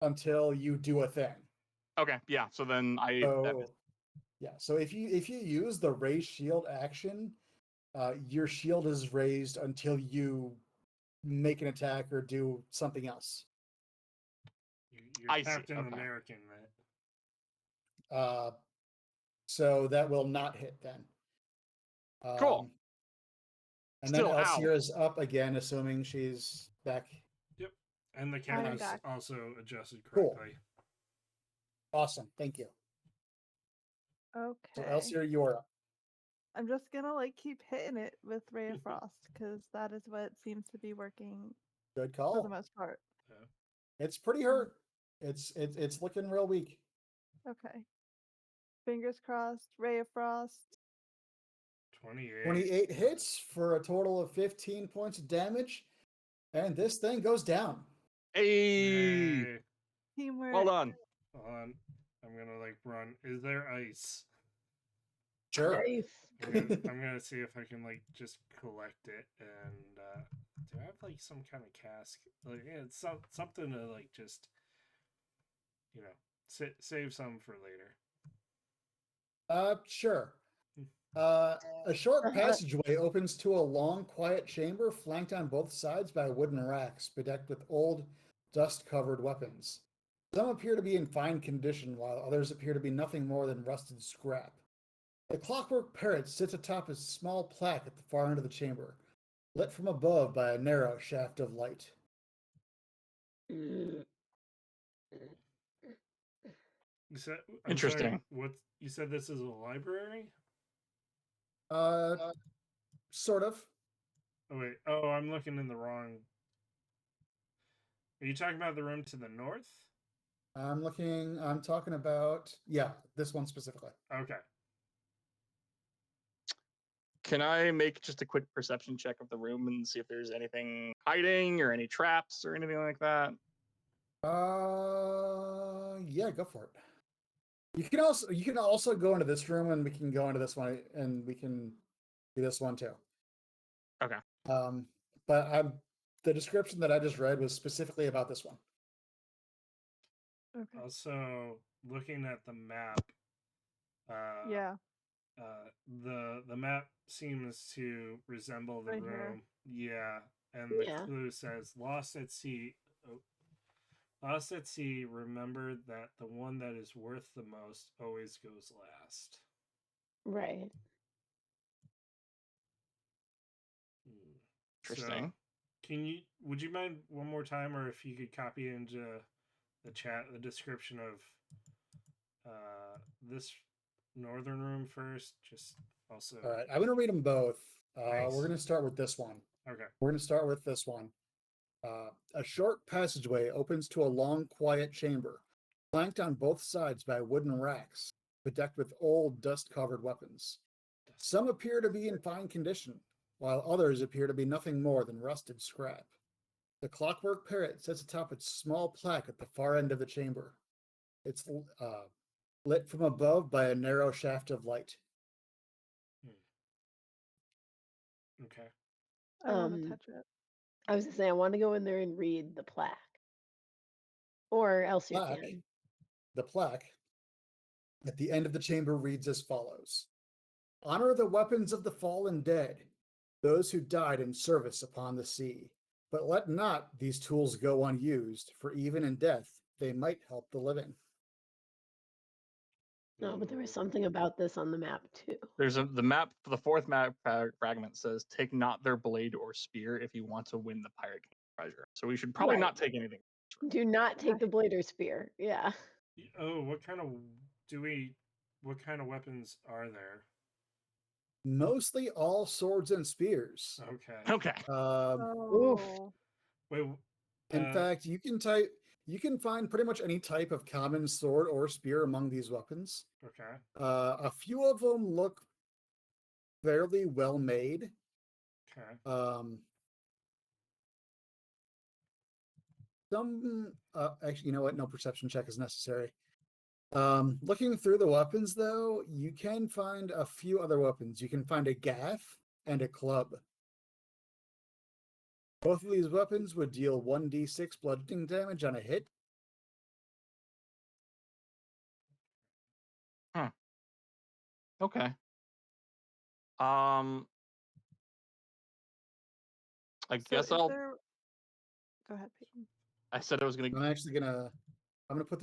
[SPEAKER 3] until you do a thing.
[SPEAKER 4] Okay, yeah. So then
[SPEAKER 3] So if you use the raise shield action, your shield is raised until you make an attack or do something else.
[SPEAKER 1] You're
[SPEAKER 4] I see,
[SPEAKER 1] Captain
[SPEAKER 4] okay.
[SPEAKER 1] American, that.
[SPEAKER 3] So that will not hit then.
[SPEAKER 4] Cool.
[SPEAKER 3] And
[SPEAKER 4] Still,
[SPEAKER 3] then
[SPEAKER 4] ow.
[SPEAKER 3] Elsira's up again, assuming she's back.
[SPEAKER 1] Yep. And the
[SPEAKER 5] I'm
[SPEAKER 1] camera's
[SPEAKER 5] back.
[SPEAKER 1] also adjusted
[SPEAKER 3] Cool.
[SPEAKER 1] correctly.
[SPEAKER 3] Awesome. Thank you.
[SPEAKER 5] Okay.
[SPEAKER 3] So Elsira, you're up.
[SPEAKER 5] I'm just gonna like keep hitting it with Ray of Frost because that is what seems to be working
[SPEAKER 3] Good
[SPEAKER 5] for
[SPEAKER 3] call.
[SPEAKER 5] the most part.
[SPEAKER 3] It's pretty hurt. It's looking real weak.
[SPEAKER 5] Okay. Fingers crossed. Ray of Frost.
[SPEAKER 1] 28.
[SPEAKER 3] 28 hits for a total of 15 points of damage, and this thing goes down.
[SPEAKER 4] Hey,
[SPEAKER 1] Yay.
[SPEAKER 5] Teamwork.
[SPEAKER 4] well done.
[SPEAKER 1] Hold on. I'm gonna run. Is there ice?
[SPEAKER 3] Sure.
[SPEAKER 2] Nice.
[SPEAKER 1] I'm gonna see if I can just collect it and do I have some kind of cask? It's something to just save some for later.
[SPEAKER 3] Sure. A short passageway opens to a long, quiet chamber flanked on both sides by wooden racks bedecked with old, dust-covered weapons. Some appear to be in fine condition, while others appear to be nothing more than rusted scrap. A clockwork parrot sits atop a small plaque at the far end of the chamber, lit from above by a narrow shaft of light.
[SPEAKER 1] You said
[SPEAKER 4] Interesting.
[SPEAKER 1] Sorry, what you said? This is a library?
[SPEAKER 3] Sort of.
[SPEAKER 1] Oh wait. Oh, I'm looking in the wrong. Are you talking about the room to the north?
[SPEAKER 3] I'm talking about, yeah, this one specifically.
[SPEAKER 1] Okay.
[SPEAKER 4] Can I make just a quick perception check of the room and see if there's anything hiding or any traps or anything like that?
[SPEAKER 3] Yeah, go for it. You can also go into this room, and we can go into this one, and we can do this one too.
[SPEAKER 4] Okay.
[SPEAKER 3] But the description that I just read was specifically about this one.
[SPEAKER 5] Okay.
[SPEAKER 1] Also, looking at the map,
[SPEAKER 5] Yeah.
[SPEAKER 1] the map seems to resemble the
[SPEAKER 5] Right
[SPEAKER 1] room.
[SPEAKER 5] here.
[SPEAKER 1] Yeah, and the
[SPEAKER 2] Yeah.
[SPEAKER 1] clue says "Lost at sea." Oh, lost at sea. Remember that the one that is worth the most always goes last.
[SPEAKER 2] Right.
[SPEAKER 4] Interesting.
[SPEAKER 1] So, would you mind one more time, or if you could copy into the chat the description of this northern room first? Just also.
[SPEAKER 3] All right, I'm going to read them both.
[SPEAKER 1] Nice.
[SPEAKER 3] We're going to start with this one.
[SPEAKER 1] Okay.
[SPEAKER 3] We're going to start with this one. A short passageway opens to a long, quiet chamber, flanked on both sides by wooden racks, bedecked with old, dust-covered weapons. Some appear to be in fine condition, while others appear to be nothing more than rusted scrap. The clockwork parrot sits atop its small plaque at the far end of the chamber. It's lit from above by a narrow shaft of light.
[SPEAKER 1] Okay.
[SPEAKER 5] I want to touch it.
[SPEAKER 2] I was gonna say I want to go in there and read the plaque, or else you can.
[SPEAKER 3] The plaque at the end of the chamber reads as follows: "Honor the weapons of the fallen dead, those who died in service upon the sea. But let not these tools go unused, for even in death they might help the living."
[SPEAKER 2] No, but there was something about this on the map too.
[SPEAKER 4] There's the map. The fourth map fragment says, "Take not their blade or spear if you want to win the pirate king treasure." So we should probably
[SPEAKER 2] Right.
[SPEAKER 4] not take anything.
[SPEAKER 2] Do not take the blade or spear. Yeah.
[SPEAKER 1] Oh, what kind of weapons are there?
[SPEAKER 3] Mostly all swords and spears.
[SPEAKER 1] Okay.
[SPEAKER 4] Okay.
[SPEAKER 5] Oh.
[SPEAKER 1] Wait.
[SPEAKER 3] In fact, you can find pretty much any type of common sword or spear among these weapons.
[SPEAKER 1] Okay.
[SPEAKER 3] A few of them look fairly well made.
[SPEAKER 1] Okay.
[SPEAKER 3] Actually, you know what? No perception check is necessary. Looking through the weapons, though, you can find a few other weapons. You can find a gaff and a club. Both of these weapons would deal 1d6 bludgeoning damage on a hit.
[SPEAKER 4] Okay. I
[SPEAKER 5] So
[SPEAKER 4] guess
[SPEAKER 5] is
[SPEAKER 4] I'll.
[SPEAKER 5] there? Go ahead, Peyton.
[SPEAKER 4] I said I was gonna.
[SPEAKER 3] I'm gonna put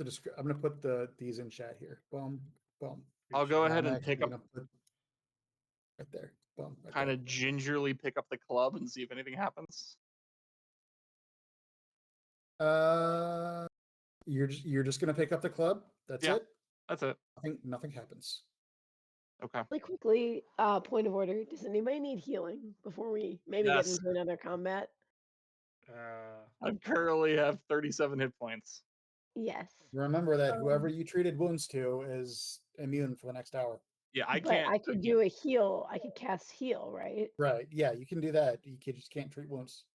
[SPEAKER 3] these in chat here. Boom, boom.
[SPEAKER 4] I'll go ahead
[SPEAKER 3] I'm
[SPEAKER 4] and
[SPEAKER 3] actually
[SPEAKER 4] pick up,
[SPEAKER 3] gonna put right there. Boom, right
[SPEAKER 4] kind
[SPEAKER 3] there.
[SPEAKER 4] of gingerly pick up the club and see if anything happens.
[SPEAKER 3] You're just gonna pick up the club. That's
[SPEAKER 4] Yeah.
[SPEAKER 3] it.
[SPEAKER 4] That's it.
[SPEAKER 3] Nothing happens.
[SPEAKER 4] Okay.
[SPEAKER 2] Really quickly, point of order. Does anybody need healing before we maybe get
[SPEAKER 4] Yes.
[SPEAKER 2] into another combat?
[SPEAKER 4] I currently have 37 hit points.
[SPEAKER 2] Yes.
[SPEAKER 3] Remember that whoever you treated wounds to is immune for the next hour.
[SPEAKER 4] Yeah, I
[SPEAKER 2] But
[SPEAKER 4] can't.
[SPEAKER 2] I could do a heal. I could cast heal, right?
[SPEAKER 3] Right. Yeah, you can do that. Just can't treat wounds.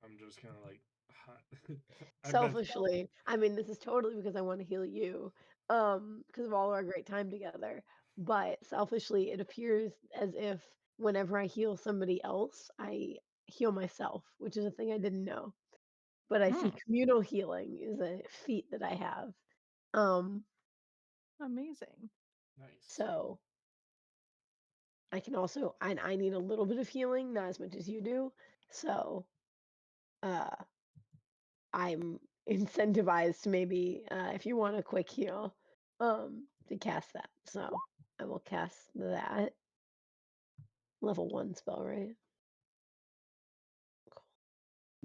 [SPEAKER 1] I'm just kind of like
[SPEAKER 2] Selfishly, I mean, this is totally because I want to heal you, because of all our great time together. But selfishly, it appears as if whenever I heal somebody else, I heal myself, which is a thing I didn't know. But I see communal healing is a feat that I have.
[SPEAKER 5] Amazing.
[SPEAKER 1] Nice.
[SPEAKER 2] So I can also I need a little bit of healing, not as much as you do. So uh I'm incentivized to maybe if you want a quick heal, to cast that. So I will cast that. Level 1 spell, right?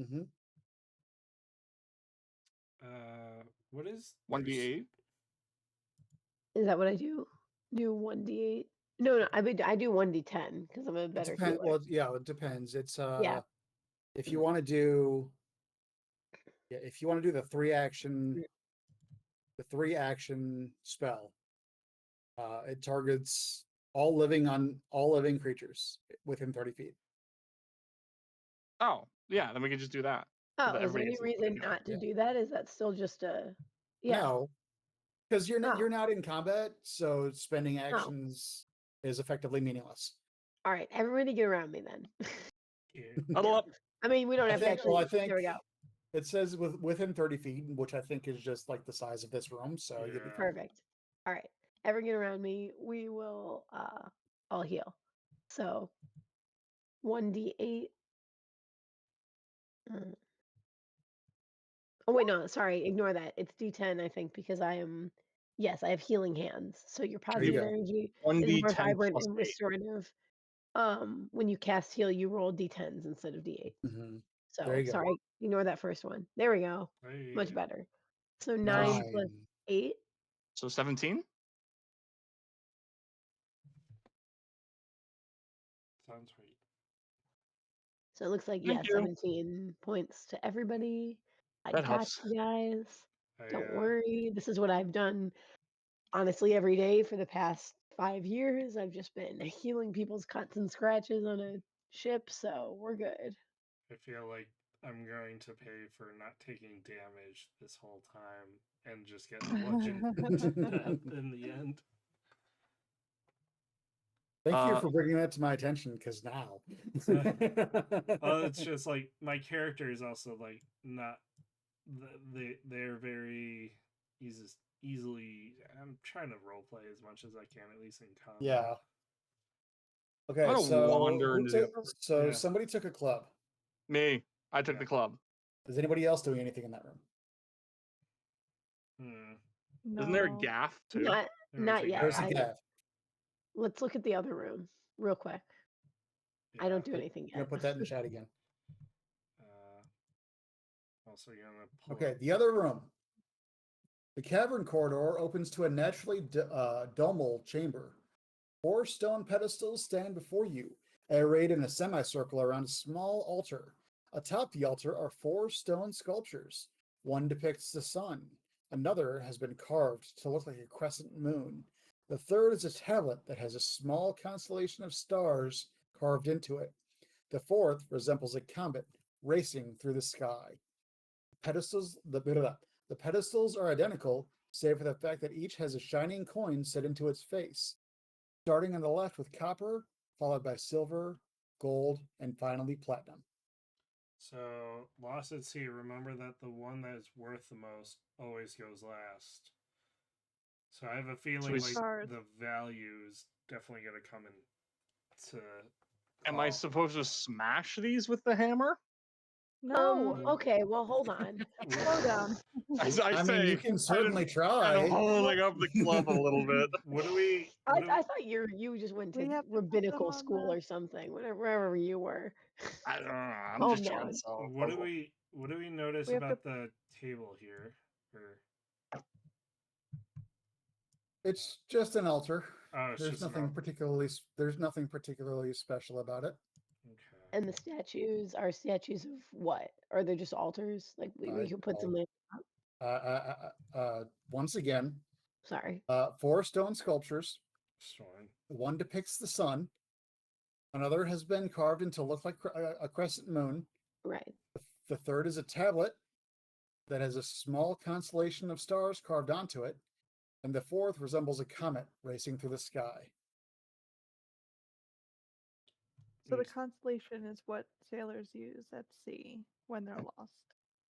[SPEAKER 3] Mm-hmm.
[SPEAKER 1] What is
[SPEAKER 4] 1d8.
[SPEAKER 2] Is that what I do? Do 1d8? No, I do 1d10 because I'm a better healer.
[SPEAKER 3] Well, yeah, it depends. It's
[SPEAKER 2] Yeah.
[SPEAKER 3] if you want to do the three action spell, it targets all living creatures within 30 feet.
[SPEAKER 4] Oh, yeah. Then we can just do that.
[SPEAKER 2] Oh,
[SPEAKER 4] That
[SPEAKER 2] is there
[SPEAKER 4] everybody
[SPEAKER 2] any
[SPEAKER 4] gets
[SPEAKER 2] reason
[SPEAKER 4] advantage.
[SPEAKER 2] not to
[SPEAKER 3] Yeah.
[SPEAKER 2] do that? Is that still just a yeah?
[SPEAKER 3] No, because you're
[SPEAKER 2] Oh.
[SPEAKER 3] not in combat, so spending
[SPEAKER 2] Oh.
[SPEAKER 3] actions is effectively meaningless.
[SPEAKER 2] All right, everybody get around me then.
[SPEAKER 4] Huddle up.
[SPEAKER 2] I mean, we don't have to actually.
[SPEAKER 3] I think
[SPEAKER 2] There we go.
[SPEAKER 3] it says within 30 feet, which I think is just like the size of this room. So you'll be
[SPEAKER 1] Yeah.
[SPEAKER 3] fine.
[SPEAKER 2] Perfect. All right. Everyone get around me. We will all heal. So 1d8. Oh wait, no, sorry, ignore that. It's d10, I think, because I am I have healing hands. So your
[SPEAKER 3] There you
[SPEAKER 2] positive
[SPEAKER 3] go.
[SPEAKER 2] energy is
[SPEAKER 4] 1d10
[SPEAKER 2] more vibrant
[SPEAKER 4] plus
[SPEAKER 2] and
[SPEAKER 4] 8.
[SPEAKER 2] restorative. When you cast heal, you roll d10s instead of d8.
[SPEAKER 3] Mm-hmm. There
[SPEAKER 2] So
[SPEAKER 3] you go.
[SPEAKER 2] sorry, ignore that first one. There we go. Much better. So 9 plus 8.
[SPEAKER 4] So 17?
[SPEAKER 1] Sounds right.
[SPEAKER 2] So it looks like,
[SPEAKER 4] Thank you.
[SPEAKER 2] 17 points to everybody. I
[SPEAKER 4] That
[SPEAKER 2] got
[SPEAKER 4] helps.
[SPEAKER 2] you guys. Don't
[SPEAKER 1] I,
[SPEAKER 2] worry. This is what I've done honestly every day for the past 5 years. I've just been healing people's cuts and scratches on a ship, so we're good.
[SPEAKER 1] I feel like I'm going to pay for not taking damage this whole time and just get bludgeoned to death in the end.
[SPEAKER 3] Thank you for bringing that to my attention, because now.
[SPEAKER 1] It's just like my character is also like not. They're very easily. I'm trying to roleplay as much as I can, at least in combat.
[SPEAKER 3] Yeah. Okay,
[SPEAKER 4] I'm gonna
[SPEAKER 3] so
[SPEAKER 4] wander into the other room.
[SPEAKER 3] somebody took a club.
[SPEAKER 4] Me. I took the club.
[SPEAKER 3] Is anybody else doing anything in that room?
[SPEAKER 5] No.
[SPEAKER 4] Isn't there a gaff too?
[SPEAKER 2] Not yet.
[SPEAKER 3] There's a gaff.
[SPEAKER 2] Let's look at the other room real quick. I don't do anything
[SPEAKER 3] I'm gonna
[SPEAKER 2] yet.
[SPEAKER 3] put that in the chat again.
[SPEAKER 1] Also, you're gonna pull
[SPEAKER 3] Okay,
[SPEAKER 1] up.
[SPEAKER 3] the other room. The cavern corridor opens to a naturally domal chamber. 4 stone pedestals stand before you, arrayed in a semicircle around a small altar. Atop the altar are 4 stone sculptures. One depicts the sun. Another has been carved to look like a crescent moon. The third is a tablet that has a small constellation of stars carved into it. The fourth resembles a comet racing through the sky. The pedestals are identical, save for the fact that each has a shining coin set into its face, starting on the left with copper, followed by silver, gold, and finally platinum.
[SPEAKER 1] So, Lost at Sea, remember that the one that's worth the most always goes last. So I have a feeling like
[SPEAKER 5] Stars.
[SPEAKER 1] the value is definitely going to come into.
[SPEAKER 4] Am I supposed to smash these with the hammer?
[SPEAKER 5] No.
[SPEAKER 2] Okay, well, hold on.
[SPEAKER 5] Slow down.
[SPEAKER 4] I
[SPEAKER 3] mean, you can certainly try.
[SPEAKER 4] Kind of holding up the club a little bit.
[SPEAKER 1] What do we?
[SPEAKER 2] I thought you just went
[SPEAKER 5] We
[SPEAKER 2] to
[SPEAKER 5] have to put them
[SPEAKER 2] rabbinical
[SPEAKER 5] on
[SPEAKER 2] school
[SPEAKER 5] the-
[SPEAKER 2] or something, wherever you were.
[SPEAKER 4] I don't know. I'm
[SPEAKER 2] Calm
[SPEAKER 4] just trying
[SPEAKER 2] down.
[SPEAKER 4] to solve a
[SPEAKER 1] What do
[SPEAKER 4] puzzle.
[SPEAKER 1] we notice
[SPEAKER 5] We have to-
[SPEAKER 1] about the table here? Or
[SPEAKER 3] It's just an altar.
[SPEAKER 1] oh, it's
[SPEAKER 3] There's
[SPEAKER 1] just an
[SPEAKER 3] nothing particularly special about it.
[SPEAKER 1] Okay.
[SPEAKER 2] And the statues are statues of what? Are they just altars? Like we could put some.
[SPEAKER 3] Once again,
[SPEAKER 2] Sorry.
[SPEAKER 3] 4 stone sculptures.
[SPEAKER 1] Storm.
[SPEAKER 3] One depicts the sun. Another has been carved into look like a crescent moon.
[SPEAKER 2] Right.
[SPEAKER 3] The third is a tablet that has a small constellation of stars carved onto it. And the fourth resembles a comet racing through the sky.
[SPEAKER 5] So the constellation is what sailors use at sea when they're lost.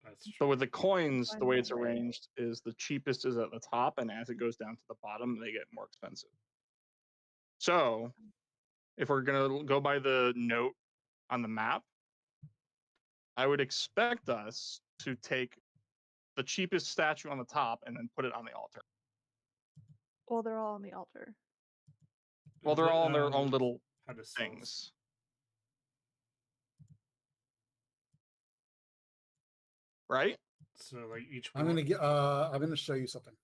[SPEAKER 1] That's true.
[SPEAKER 4] So with the coins, the
[SPEAKER 5] Find
[SPEAKER 4] way
[SPEAKER 5] their
[SPEAKER 4] it's
[SPEAKER 5] way.
[SPEAKER 4] arranged is the cheapest is at the top, and as it goes down to the bottom, they get more expensive. So if we're gonna go by the note on the map, I would expect us to take the cheapest statue on the top and then put it on the altar.
[SPEAKER 5] Well, they're all on the altar.
[SPEAKER 4] Well, they're all on their own little
[SPEAKER 1] pedestals.
[SPEAKER 4] things. Right?
[SPEAKER 1] So like each
[SPEAKER 3] I'm
[SPEAKER 1] one.
[SPEAKER 3] gonna show you something.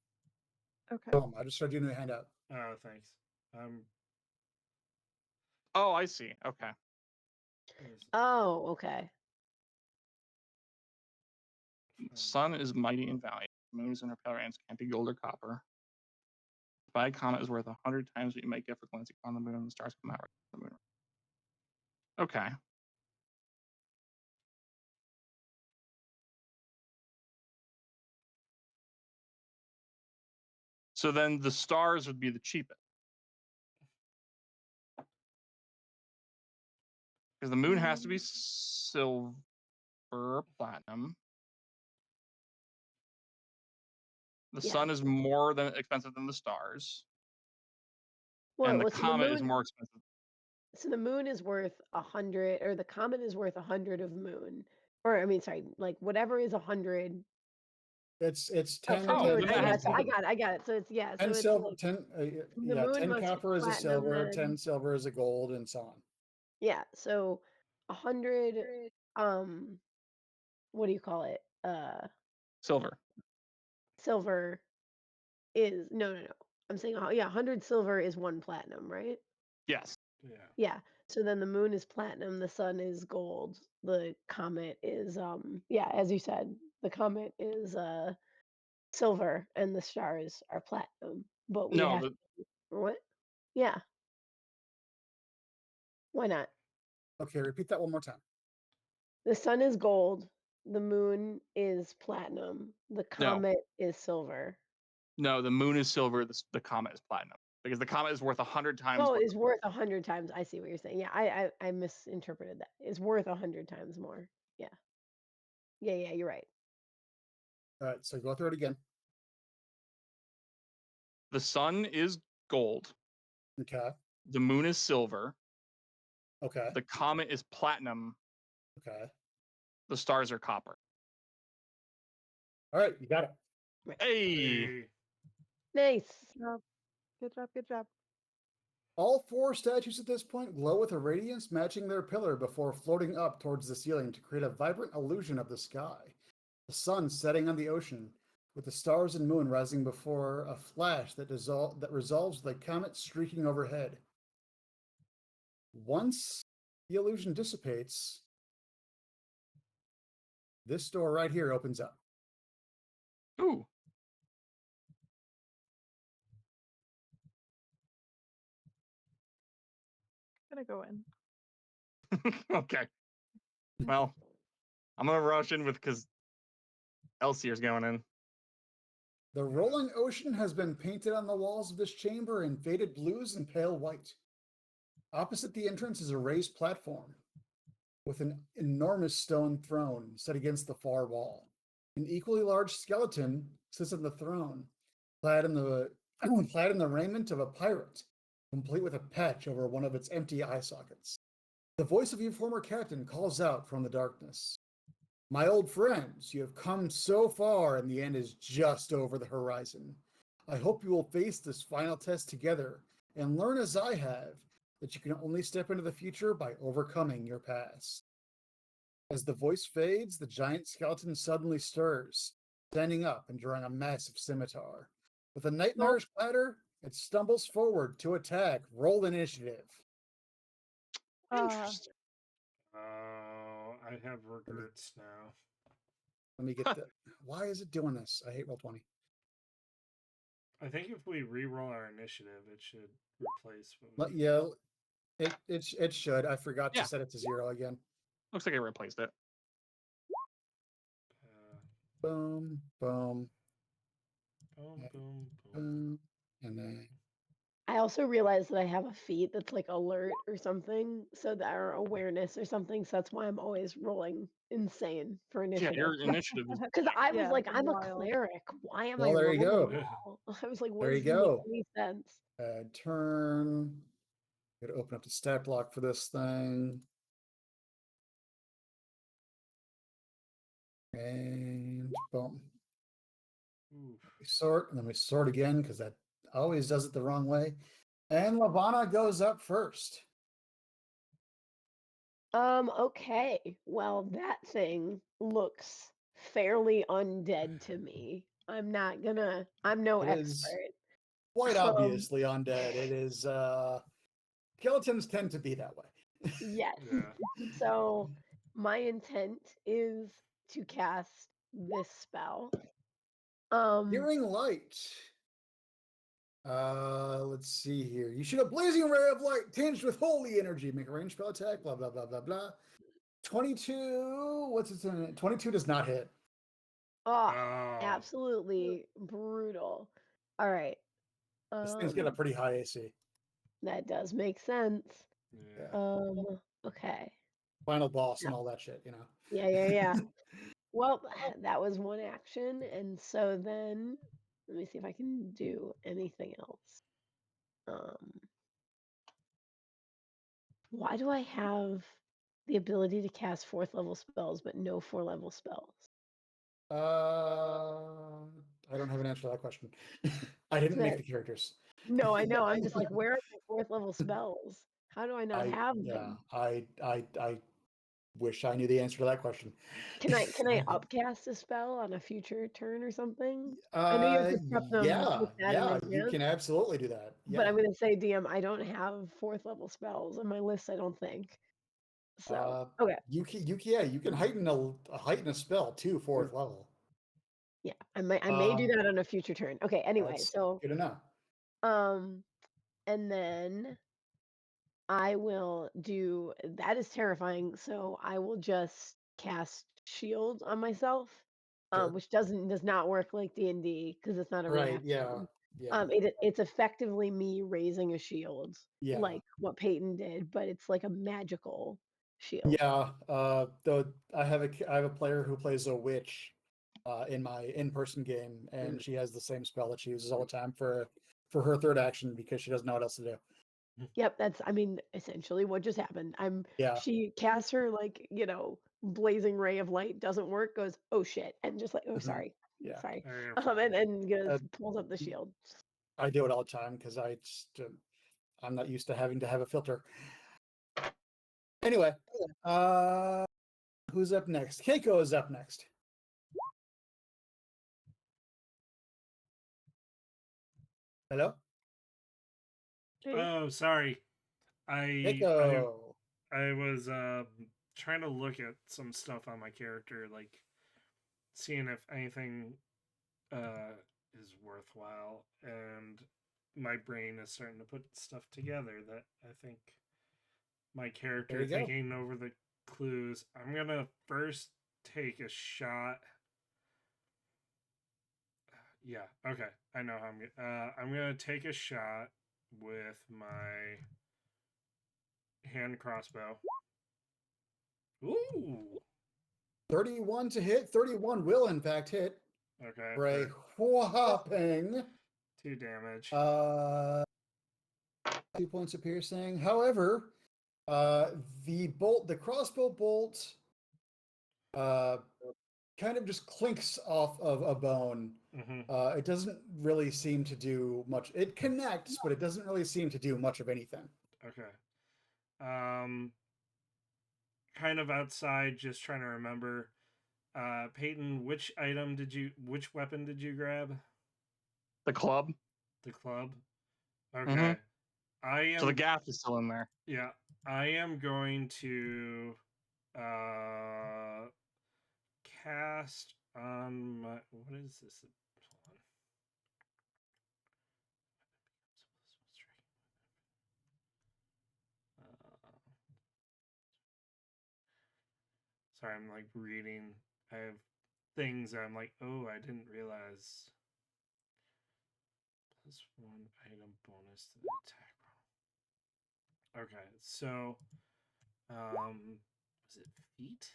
[SPEAKER 5] Okay.
[SPEAKER 3] I just showed you a new handout.
[SPEAKER 1] Oh, thanks.
[SPEAKER 4] Oh, I see. Okay.
[SPEAKER 2] Oh, okay.
[SPEAKER 4] Sun is mighty and valiant. Moons and her pale radiance can't be gold or copper. By a comet is worth 100 times what you might get for glancing on the moon, and the stars come out right from the moon. Okay. So then the stars would be the cheapest. Because the moon has to be silver, platinum. The sun is more than expensive than the stars. And the comet is more expensive.
[SPEAKER 2] So the moon is worth 100, or the comet is worth 100 of moon. Or I mean, sorry, like whatever is 100.
[SPEAKER 3] It's 10.
[SPEAKER 2] For moon.
[SPEAKER 4] then
[SPEAKER 2] I got it. So it's
[SPEAKER 3] 10
[SPEAKER 2] So
[SPEAKER 3] silver,
[SPEAKER 2] it's
[SPEAKER 3] 10
[SPEAKER 2] the moon
[SPEAKER 3] 10
[SPEAKER 2] must be
[SPEAKER 3] copper is a
[SPEAKER 2] platinum
[SPEAKER 3] silver,
[SPEAKER 2] then.
[SPEAKER 3] 10 silver is a gold, and so on.
[SPEAKER 2] Yeah. So 100. What do you call it?
[SPEAKER 4] Silver.
[SPEAKER 2] Silver is no. I'm saying 100 silver is 1 platinum, right?
[SPEAKER 4] Yes.
[SPEAKER 1] Yeah.
[SPEAKER 2] Yeah. So then the moon is platinum, the sun is gold, the comet is as you said, the comet is silver and the stars are platinum. But we have what? Yeah. Why not?
[SPEAKER 3] Okay, repeat that one more time.
[SPEAKER 2] The sun is gold, the moon is platinum, the comet is silver.
[SPEAKER 4] No, the moon is silver, the comet is platinum. Because the comet is worth 100 times.
[SPEAKER 2] Oh, it's worth 100 times. I see what you're saying. Yeah, I misinterpreted that. It's worth 100 times more. Yeah. Yeah, you're right.
[SPEAKER 3] All right, so go through it again.
[SPEAKER 4] The sun is gold.
[SPEAKER 3] Okay.
[SPEAKER 4] The moon is silver.
[SPEAKER 3] Okay.
[SPEAKER 4] The comet is platinum.
[SPEAKER 3] Okay.
[SPEAKER 4] The stars are copper.
[SPEAKER 3] All right, you got it.
[SPEAKER 4] Hey!
[SPEAKER 2] Nice.
[SPEAKER 5] Good job.
[SPEAKER 3] All 4 statues at this point glow with a radiance matching their pillar before floating up towards the ceiling to create a vibrant illusion of the sky. The sun setting on the ocean, with the stars and moon rising before a flash that resolves the comet streaking overhead. Once the illusion dissipates, this door right here opens up.
[SPEAKER 4] Ooh.
[SPEAKER 5] I'm gonna go in.
[SPEAKER 4] Okay. Well, I'm gonna rush in with because Elsier's going in.
[SPEAKER 3] The rolling ocean has been painted on the walls of this chamber in faded blues and pale white. Opposite the entrance is a raised platform with an enormous stone throne set against the far wall. An equally large skeleton sits on the throne, clad in the clad in the raiment of a pirate, complete with a patch over one of its empty eye sockets. The voice of your former captain calls out from the darkness. My old friends, you have come so far and the end is just over the horizon. I hope you will face this final test together and learn as I have that you can only step into the future by overcoming your past. As the voice fades, the giant skeleton suddenly stirs, standing up and drawing a massive scimitar. With a nightmarish clatter, it stumbles forward to attack. Roll initiative.
[SPEAKER 4] Interesting.
[SPEAKER 1] Oh, I have regrets now.
[SPEAKER 3] Let me get the. Why is it doing this? I hate Roll20.
[SPEAKER 1] I think if we re-roll our initiative, it should replace what we.
[SPEAKER 3] Yeah, it should. I forgot
[SPEAKER 4] Yeah.
[SPEAKER 3] to set it to 0 again.
[SPEAKER 4] Looks like I replaced it.
[SPEAKER 3] Boom, boom,
[SPEAKER 1] Boom, boom, boom.
[SPEAKER 3] boom, and then
[SPEAKER 2] I also realized that I have a feat that's like alert or something, so that or awareness or something. So that's why I'm always rolling insane for
[SPEAKER 4] Yeah,
[SPEAKER 2] initiative.
[SPEAKER 4] your initiative is
[SPEAKER 2] Because I was
[SPEAKER 5] Yeah,
[SPEAKER 2] like, I'm a
[SPEAKER 5] wild.
[SPEAKER 2] cleric. Why am I
[SPEAKER 3] well, there you
[SPEAKER 2] rolling
[SPEAKER 3] go.
[SPEAKER 2] well? I was like, what
[SPEAKER 3] There you
[SPEAKER 2] doesn't make
[SPEAKER 3] go.
[SPEAKER 2] any sense?
[SPEAKER 3] Turn. Gotta open up the stat block for this thing. And boom.
[SPEAKER 1] Oof.
[SPEAKER 3] We sort, and then we sort again because that always does it the wrong way. And Lavana goes up first.
[SPEAKER 2] Okay. Well, that thing looks fairly undead to me. I'm no
[SPEAKER 3] It is
[SPEAKER 2] expert.
[SPEAKER 3] quite
[SPEAKER 2] Um,
[SPEAKER 3] obviously undead. It is skeletons tend to be that way.
[SPEAKER 2] yes.
[SPEAKER 1] Yeah.
[SPEAKER 2] So my intent is to cast this spell.
[SPEAKER 3] Hearing light. Let's see here. You shoot a blazing ray of light tinged with holy energy. Make a ranged spell attack. Blah blah blah blah blah. 22. What's its in it? 22 does not hit.
[SPEAKER 2] Oh,
[SPEAKER 1] Oh.
[SPEAKER 2] absolutely brutal. All right.
[SPEAKER 3] This thing's got a pretty high AC.
[SPEAKER 2] That does make sense.
[SPEAKER 1] Yeah.
[SPEAKER 2] Okay.
[SPEAKER 3] Final boss and
[SPEAKER 2] Yeah.
[SPEAKER 3] all that shit, you know.
[SPEAKER 2] Yeah. Well, that was one action, and so then let me see if I can do anything else. Why do I have the ability to cast 4th level spells but no 4 level spells?
[SPEAKER 3] I don't have an answer to that question. I didn't make the characters.
[SPEAKER 2] No, I know. I'm just like, where are my 4th level spells? How do I not have them?
[SPEAKER 3] I wish I knew the answer to that question.
[SPEAKER 2] Can I upcast a spell on a future turn or something? I know you have to prep them with that in
[SPEAKER 3] you
[SPEAKER 2] advance,
[SPEAKER 3] can absolutely do that.
[SPEAKER 2] but
[SPEAKER 3] Yeah.
[SPEAKER 2] I'm gonna say, DM, I don't have 4th level spells on my list, I don't think. So, okay.
[SPEAKER 3] You can heighten a spell to 4th level.
[SPEAKER 2] Yeah, I may do that on a future turn. Okay, anyway,
[SPEAKER 3] That's
[SPEAKER 2] so
[SPEAKER 3] good to know.
[SPEAKER 2] and then I will do that is terrifying, so I will just cast shield on myself,
[SPEAKER 3] Sure.
[SPEAKER 2] which does not work like D&D because it's not a
[SPEAKER 3] Right, yeah.
[SPEAKER 2] reaction.
[SPEAKER 3] Yeah.
[SPEAKER 2] It's effectively me raising a shield,
[SPEAKER 3] Yeah.
[SPEAKER 2] like what Peyton did, but it's like a magical shield.
[SPEAKER 3] Yeah. Though I have a player who plays a witch in my in-person game, and she has the same spell that she uses all the time for her third action because she doesn't know what else to do.
[SPEAKER 2] Yep, that's essentially what just happened.
[SPEAKER 3] Yeah.
[SPEAKER 2] She casts her like, blazing ray of light, doesn't work, goes, "Oh shit," and just like, "Oh,
[SPEAKER 3] Mhm.
[SPEAKER 2] sorry."
[SPEAKER 3] Yeah.
[SPEAKER 2] Sorry.
[SPEAKER 1] You're
[SPEAKER 2] And goes,
[SPEAKER 3] Uh,
[SPEAKER 2] pulls up the shield.
[SPEAKER 3] I do it all the time because I'm not used to having to have a filter. Anyway, who's up next? Keiko is up next. Hello?
[SPEAKER 1] Oh, sorry. I
[SPEAKER 3] Keiko.
[SPEAKER 1] I was trying to look at some stuff on my character, like seeing if anything is worthwhile, and my brain is starting to put stuff together that I think my
[SPEAKER 3] There
[SPEAKER 1] character
[SPEAKER 3] you go.
[SPEAKER 1] thinking over the clues. I'm gonna first take a shot. Yeah, okay. I know how I'm gonna take a shot with my hand crossbow. Ooh.
[SPEAKER 3] 31 to hit. 31 will in fact hit.
[SPEAKER 1] Okay.
[SPEAKER 3] For a whopping
[SPEAKER 1] 2 damage.
[SPEAKER 3] 2 points of piercing. However, the crossbow bolt, kind of just clinks off of a bone.
[SPEAKER 1] Mm-hmm.
[SPEAKER 3] It doesn't really seem to do much. It connects, but it doesn't really seem to do much of anything.
[SPEAKER 1] Okay. Kind of outside, just trying to remember. Peyton, which weapon did you grab?
[SPEAKER 4] The club.
[SPEAKER 1] The club. Okay.
[SPEAKER 4] Mhm.
[SPEAKER 1] I am.
[SPEAKER 4] So the gaff is still in there.
[SPEAKER 1] Yeah, I am going to cast on my. What is this? Hold on. Sorry, I'm like reading. I have things that I'm like, oh, I didn't realize. +1 item bonus to the attack roll. Okay, so was it feet?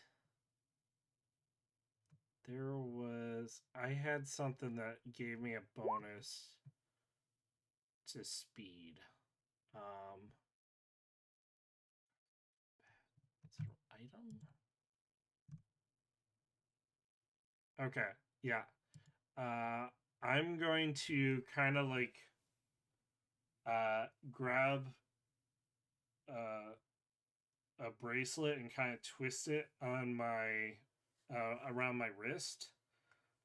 [SPEAKER 1] I had something that gave me a bonus to speed. Is it item? Okay, yeah. I'm going to kind of like grab a bracelet and kind of twist it on my around my wrist.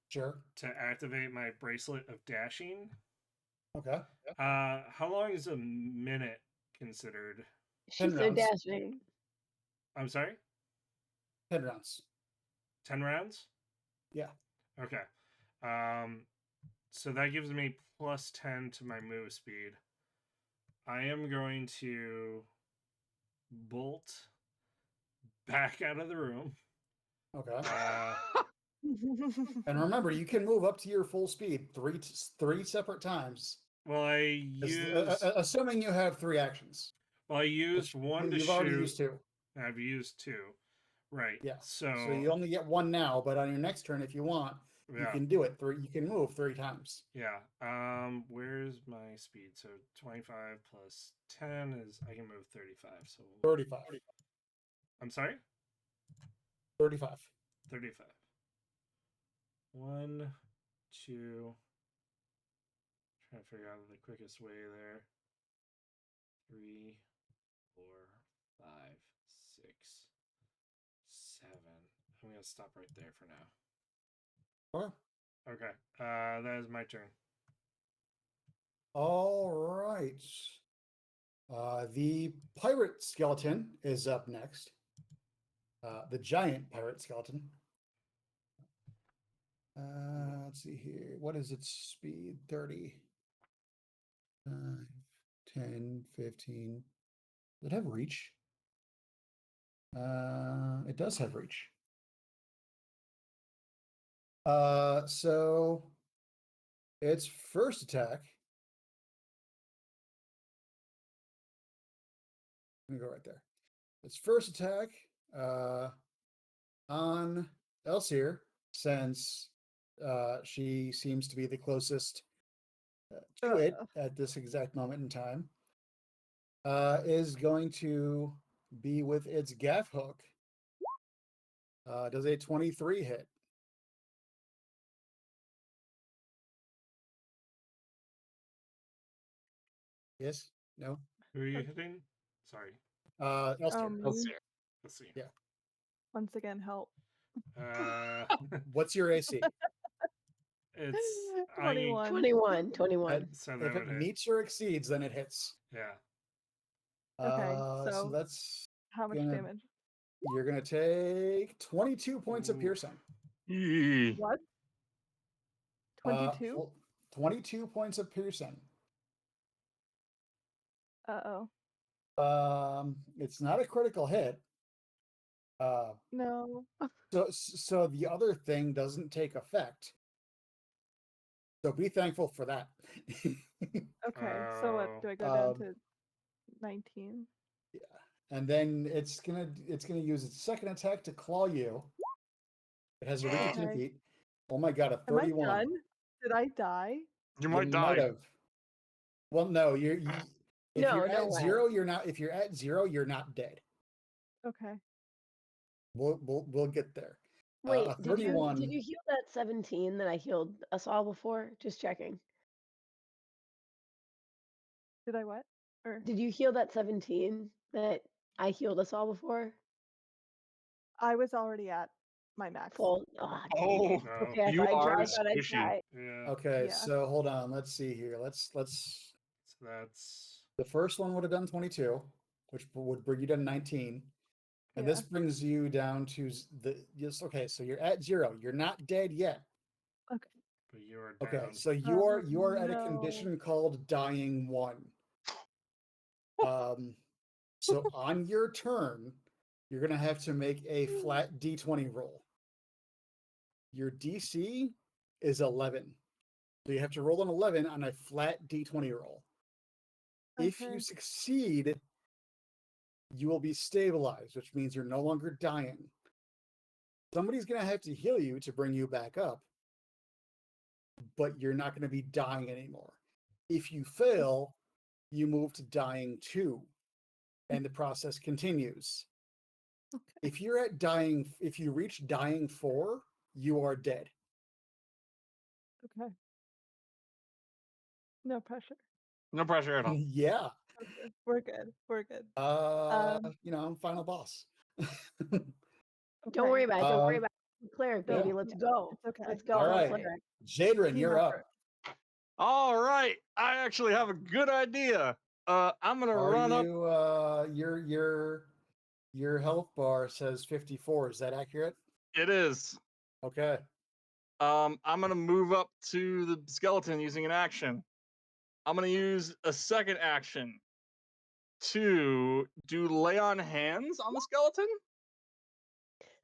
[SPEAKER 3] Sure.
[SPEAKER 1] To activate my bracelet of dashing.
[SPEAKER 3] Okay.
[SPEAKER 1] How long is a minute considered?
[SPEAKER 2] She's so dashing.
[SPEAKER 1] I'm sorry?
[SPEAKER 3] 10 rounds.
[SPEAKER 1] 10 rounds?
[SPEAKER 3] Yeah.
[SPEAKER 1] Okay. So that gives me +10 to my move speed. I am going to bolt back out of the room.
[SPEAKER 3] Okay. And remember, you can move up to your full speed three separate times.
[SPEAKER 1] Well,
[SPEAKER 3] assuming you have 3 actions.
[SPEAKER 1] Well, I used one to
[SPEAKER 3] You've
[SPEAKER 1] shoot.
[SPEAKER 3] already used 2.
[SPEAKER 1] I've used 2. Right.
[SPEAKER 3] Yeah.
[SPEAKER 1] So
[SPEAKER 3] you only get 1 now, but on your next turn, if you want, you can do it. You can move 3 times.
[SPEAKER 1] Yeah. Where's my speed? So 25 plus 10 is I can move 35. So
[SPEAKER 3] 35.
[SPEAKER 1] I'm sorry?
[SPEAKER 3] 35.
[SPEAKER 1] 35. 1, 2. Trying to figure out the quickest way there. 3, 4, 5, 6, 7. I'm gonna stop right there for now. Okay. That is my turn.
[SPEAKER 3] All right. The pirate skeleton is up next. The giant pirate skeleton. Let's see here. What is its speed? 30. 10, 15. Does it have reach? It does have reach. So its first attack. Let me go right there. Its first attack on Elsier, since she seems to be the closest to it at this exact moment in time, is going to be with its gaff hook. Does a 23 hit? Yes? No?
[SPEAKER 1] Who are you hitting? Sorry.
[SPEAKER 3] Elsier.
[SPEAKER 1] Let's see.
[SPEAKER 3] Yeah.
[SPEAKER 5] Once again, help.
[SPEAKER 3] What's your AC?
[SPEAKER 1] It's
[SPEAKER 5] 21.
[SPEAKER 2] 21.
[SPEAKER 1] So
[SPEAKER 3] if it meets or exceeds, then it hits.
[SPEAKER 1] Yeah.
[SPEAKER 5] Okay,
[SPEAKER 3] So that's
[SPEAKER 5] how much damage?
[SPEAKER 3] You're gonna take 22 points of piercing.
[SPEAKER 5] What? 22?
[SPEAKER 3] 22 points of piercing.
[SPEAKER 5] Uh-oh.
[SPEAKER 3] It's not a critical hit.
[SPEAKER 5] No.
[SPEAKER 3] So the other thing doesn't take effect. So be thankful for that.
[SPEAKER 5] Okay. So what? Do I go down to 19?
[SPEAKER 3] Yeah. And then it's gonna use its second attack to claw you. It has a reach of 10
[SPEAKER 5] Okay.
[SPEAKER 3] feet. Oh my god, a
[SPEAKER 5] Am I
[SPEAKER 3] 31.
[SPEAKER 5] done? Did I die?
[SPEAKER 4] You
[SPEAKER 3] You
[SPEAKER 4] might
[SPEAKER 3] might
[SPEAKER 4] die.
[SPEAKER 3] have. Well, no, if
[SPEAKER 2] No,
[SPEAKER 3] you're
[SPEAKER 2] no
[SPEAKER 3] at
[SPEAKER 2] way.
[SPEAKER 3] 0, you're not. If you're at 0, you're not dead.
[SPEAKER 5] Okay.
[SPEAKER 3] We'll get there.
[SPEAKER 2] Wait,
[SPEAKER 3] A
[SPEAKER 2] did
[SPEAKER 3] 31.
[SPEAKER 2] you heal that 17 that I healed us all before? Just checking.
[SPEAKER 5] Did I what? Or
[SPEAKER 2] Did you heal that 17 that I healed us all before?
[SPEAKER 5] I was already at my max.
[SPEAKER 2] Full. Oh, dang
[SPEAKER 4] Oh,
[SPEAKER 2] it.
[SPEAKER 1] No.
[SPEAKER 2] Okay,
[SPEAKER 4] you
[SPEAKER 2] I
[SPEAKER 4] are
[SPEAKER 2] thought I'd
[SPEAKER 4] squishy.
[SPEAKER 2] die.
[SPEAKER 1] Yeah.
[SPEAKER 3] Okay,
[SPEAKER 5] Yeah.
[SPEAKER 3] so hold on. Let's see here. Let's.
[SPEAKER 1] So that's
[SPEAKER 3] The first one would have done 22, which would bring you to 19. And
[SPEAKER 5] Yeah.
[SPEAKER 3] this brings you down to okay, so you're at 0. You're not dead yet.
[SPEAKER 5] Okay.
[SPEAKER 1] but you are
[SPEAKER 3] Okay,
[SPEAKER 1] down.
[SPEAKER 3] so you are at a
[SPEAKER 5] no.
[SPEAKER 3] condition called dying 1. So on your turn, you're gonna have to make a flat d20 roll. Your DC is 11. So you have to roll an 11 on a flat d20 roll. If you
[SPEAKER 5] Okay.
[SPEAKER 3] succeed, you will be stabilized, which means you're no longer dying. Somebody's going to have to heal you to bring you back up, but you're not going to be dying anymore. If you fail, you move to dying 2, and the process continues.
[SPEAKER 5] Okay.
[SPEAKER 3] If you reach dying 4, you are dead.
[SPEAKER 5] Okay. No pressure.
[SPEAKER 4] No pressure at all.
[SPEAKER 3] Yeah.
[SPEAKER 5] Okay. We're good. We're good.
[SPEAKER 3] Final boss.
[SPEAKER 2] Don't worry
[SPEAKER 5] Okay.
[SPEAKER 2] about it. Don't worry about it. Cleric,
[SPEAKER 3] yeah.
[SPEAKER 2] baby. Let's go.
[SPEAKER 5] It's okay.
[SPEAKER 2] Let's go.
[SPEAKER 3] All
[SPEAKER 2] I'm a
[SPEAKER 3] right.
[SPEAKER 2] cleric.
[SPEAKER 3] Jadrin,
[SPEAKER 5] Team
[SPEAKER 3] you're
[SPEAKER 5] effort.
[SPEAKER 3] up.
[SPEAKER 4] All right, I actually have a good idea. I'm gonna run up.
[SPEAKER 3] Your health bar says 54. Is that accurate?
[SPEAKER 4] It is.
[SPEAKER 3] Okay.
[SPEAKER 4] I'm gonna move up to the skeleton using an action. I'm gonna use a second action to do lay on hands on the skeleton.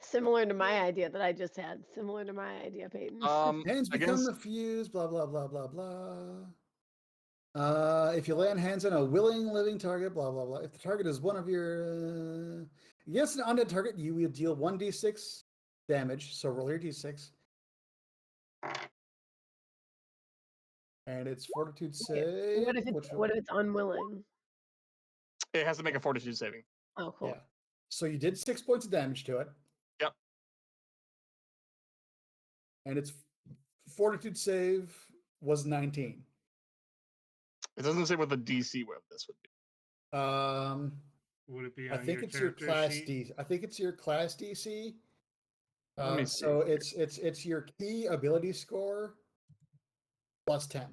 [SPEAKER 2] Similar to my idea that I just had. Similar to my idea, Peyton.
[SPEAKER 3] Hands become
[SPEAKER 4] Against
[SPEAKER 3] the fuse, blah, blah, blah, blah, blah. If you lay on hands on a willing living target, blah, blah, blah. If the target is one of your... against an undead target, you will deal 1d6 damage. So roll your d6. And it's fortitude save.
[SPEAKER 2] What if it's unwilling?
[SPEAKER 4] it has to make a fortitude saving.
[SPEAKER 2] Oh, cool.
[SPEAKER 3] Yeah. So you did 6 points of damage to it.
[SPEAKER 4] Yep.
[SPEAKER 3] And its fortitude save was 19.
[SPEAKER 4] It doesn't say what the DC of this would be.
[SPEAKER 1] Would it be
[SPEAKER 3] I
[SPEAKER 1] on
[SPEAKER 3] think
[SPEAKER 1] your
[SPEAKER 3] it's your
[SPEAKER 1] character
[SPEAKER 3] class
[SPEAKER 1] sheet?
[SPEAKER 3] D. I think it's your class DC.
[SPEAKER 4] Let me see.
[SPEAKER 3] So it's your key ability score plus 10.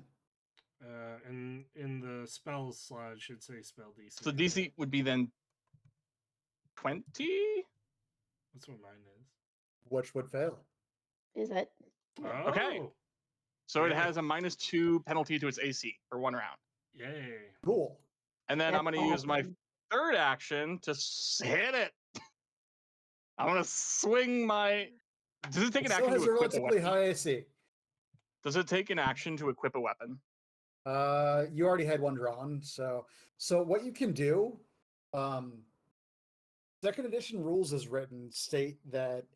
[SPEAKER 1] And in the spells slot, it should say spell DC.
[SPEAKER 4] So DC would be then 20.
[SPEAKER 1] That's what mine is.
[SPEAKER 3] Which would fail.
[SPEAKER 2] Is it?
[SPEAKER 1] Oh,
[SPEAKER 4] Okay. So it
[SPEAKER 1] Yeah.
[SPEAKER 4] has a -2 penalty to its AC for 1 round.
[SPEAKER 1] Yay.
[SPEAKER 3] Cool.
[SPEAKER 4] And then I'm
[SPEAKER 2] That's
[SPEAKER 4] going to use my
[SPEAKER 2] awesome.
[SPEAKER 4] third action to hit it. I'm going to swing my. Does it take
[SPEAKER 3] It
[SPEAKER 4] an
[SPEAKER 3] still
[SPEAKER 4] action
[SPEAKER 3] has
[SPEAKER 4] to
[SPEAKER 3] a
[SPEAKER 4] equip a
[SPEAKER 3] relatively
[SPEAKER 4] weapon?
[SPEAKER 3] high AC.
[SPEAKER 4] Does it take an action to equip a weapon?
[SPEAKER 3] You already had one drawn, so what you can do, second edition rules as written state that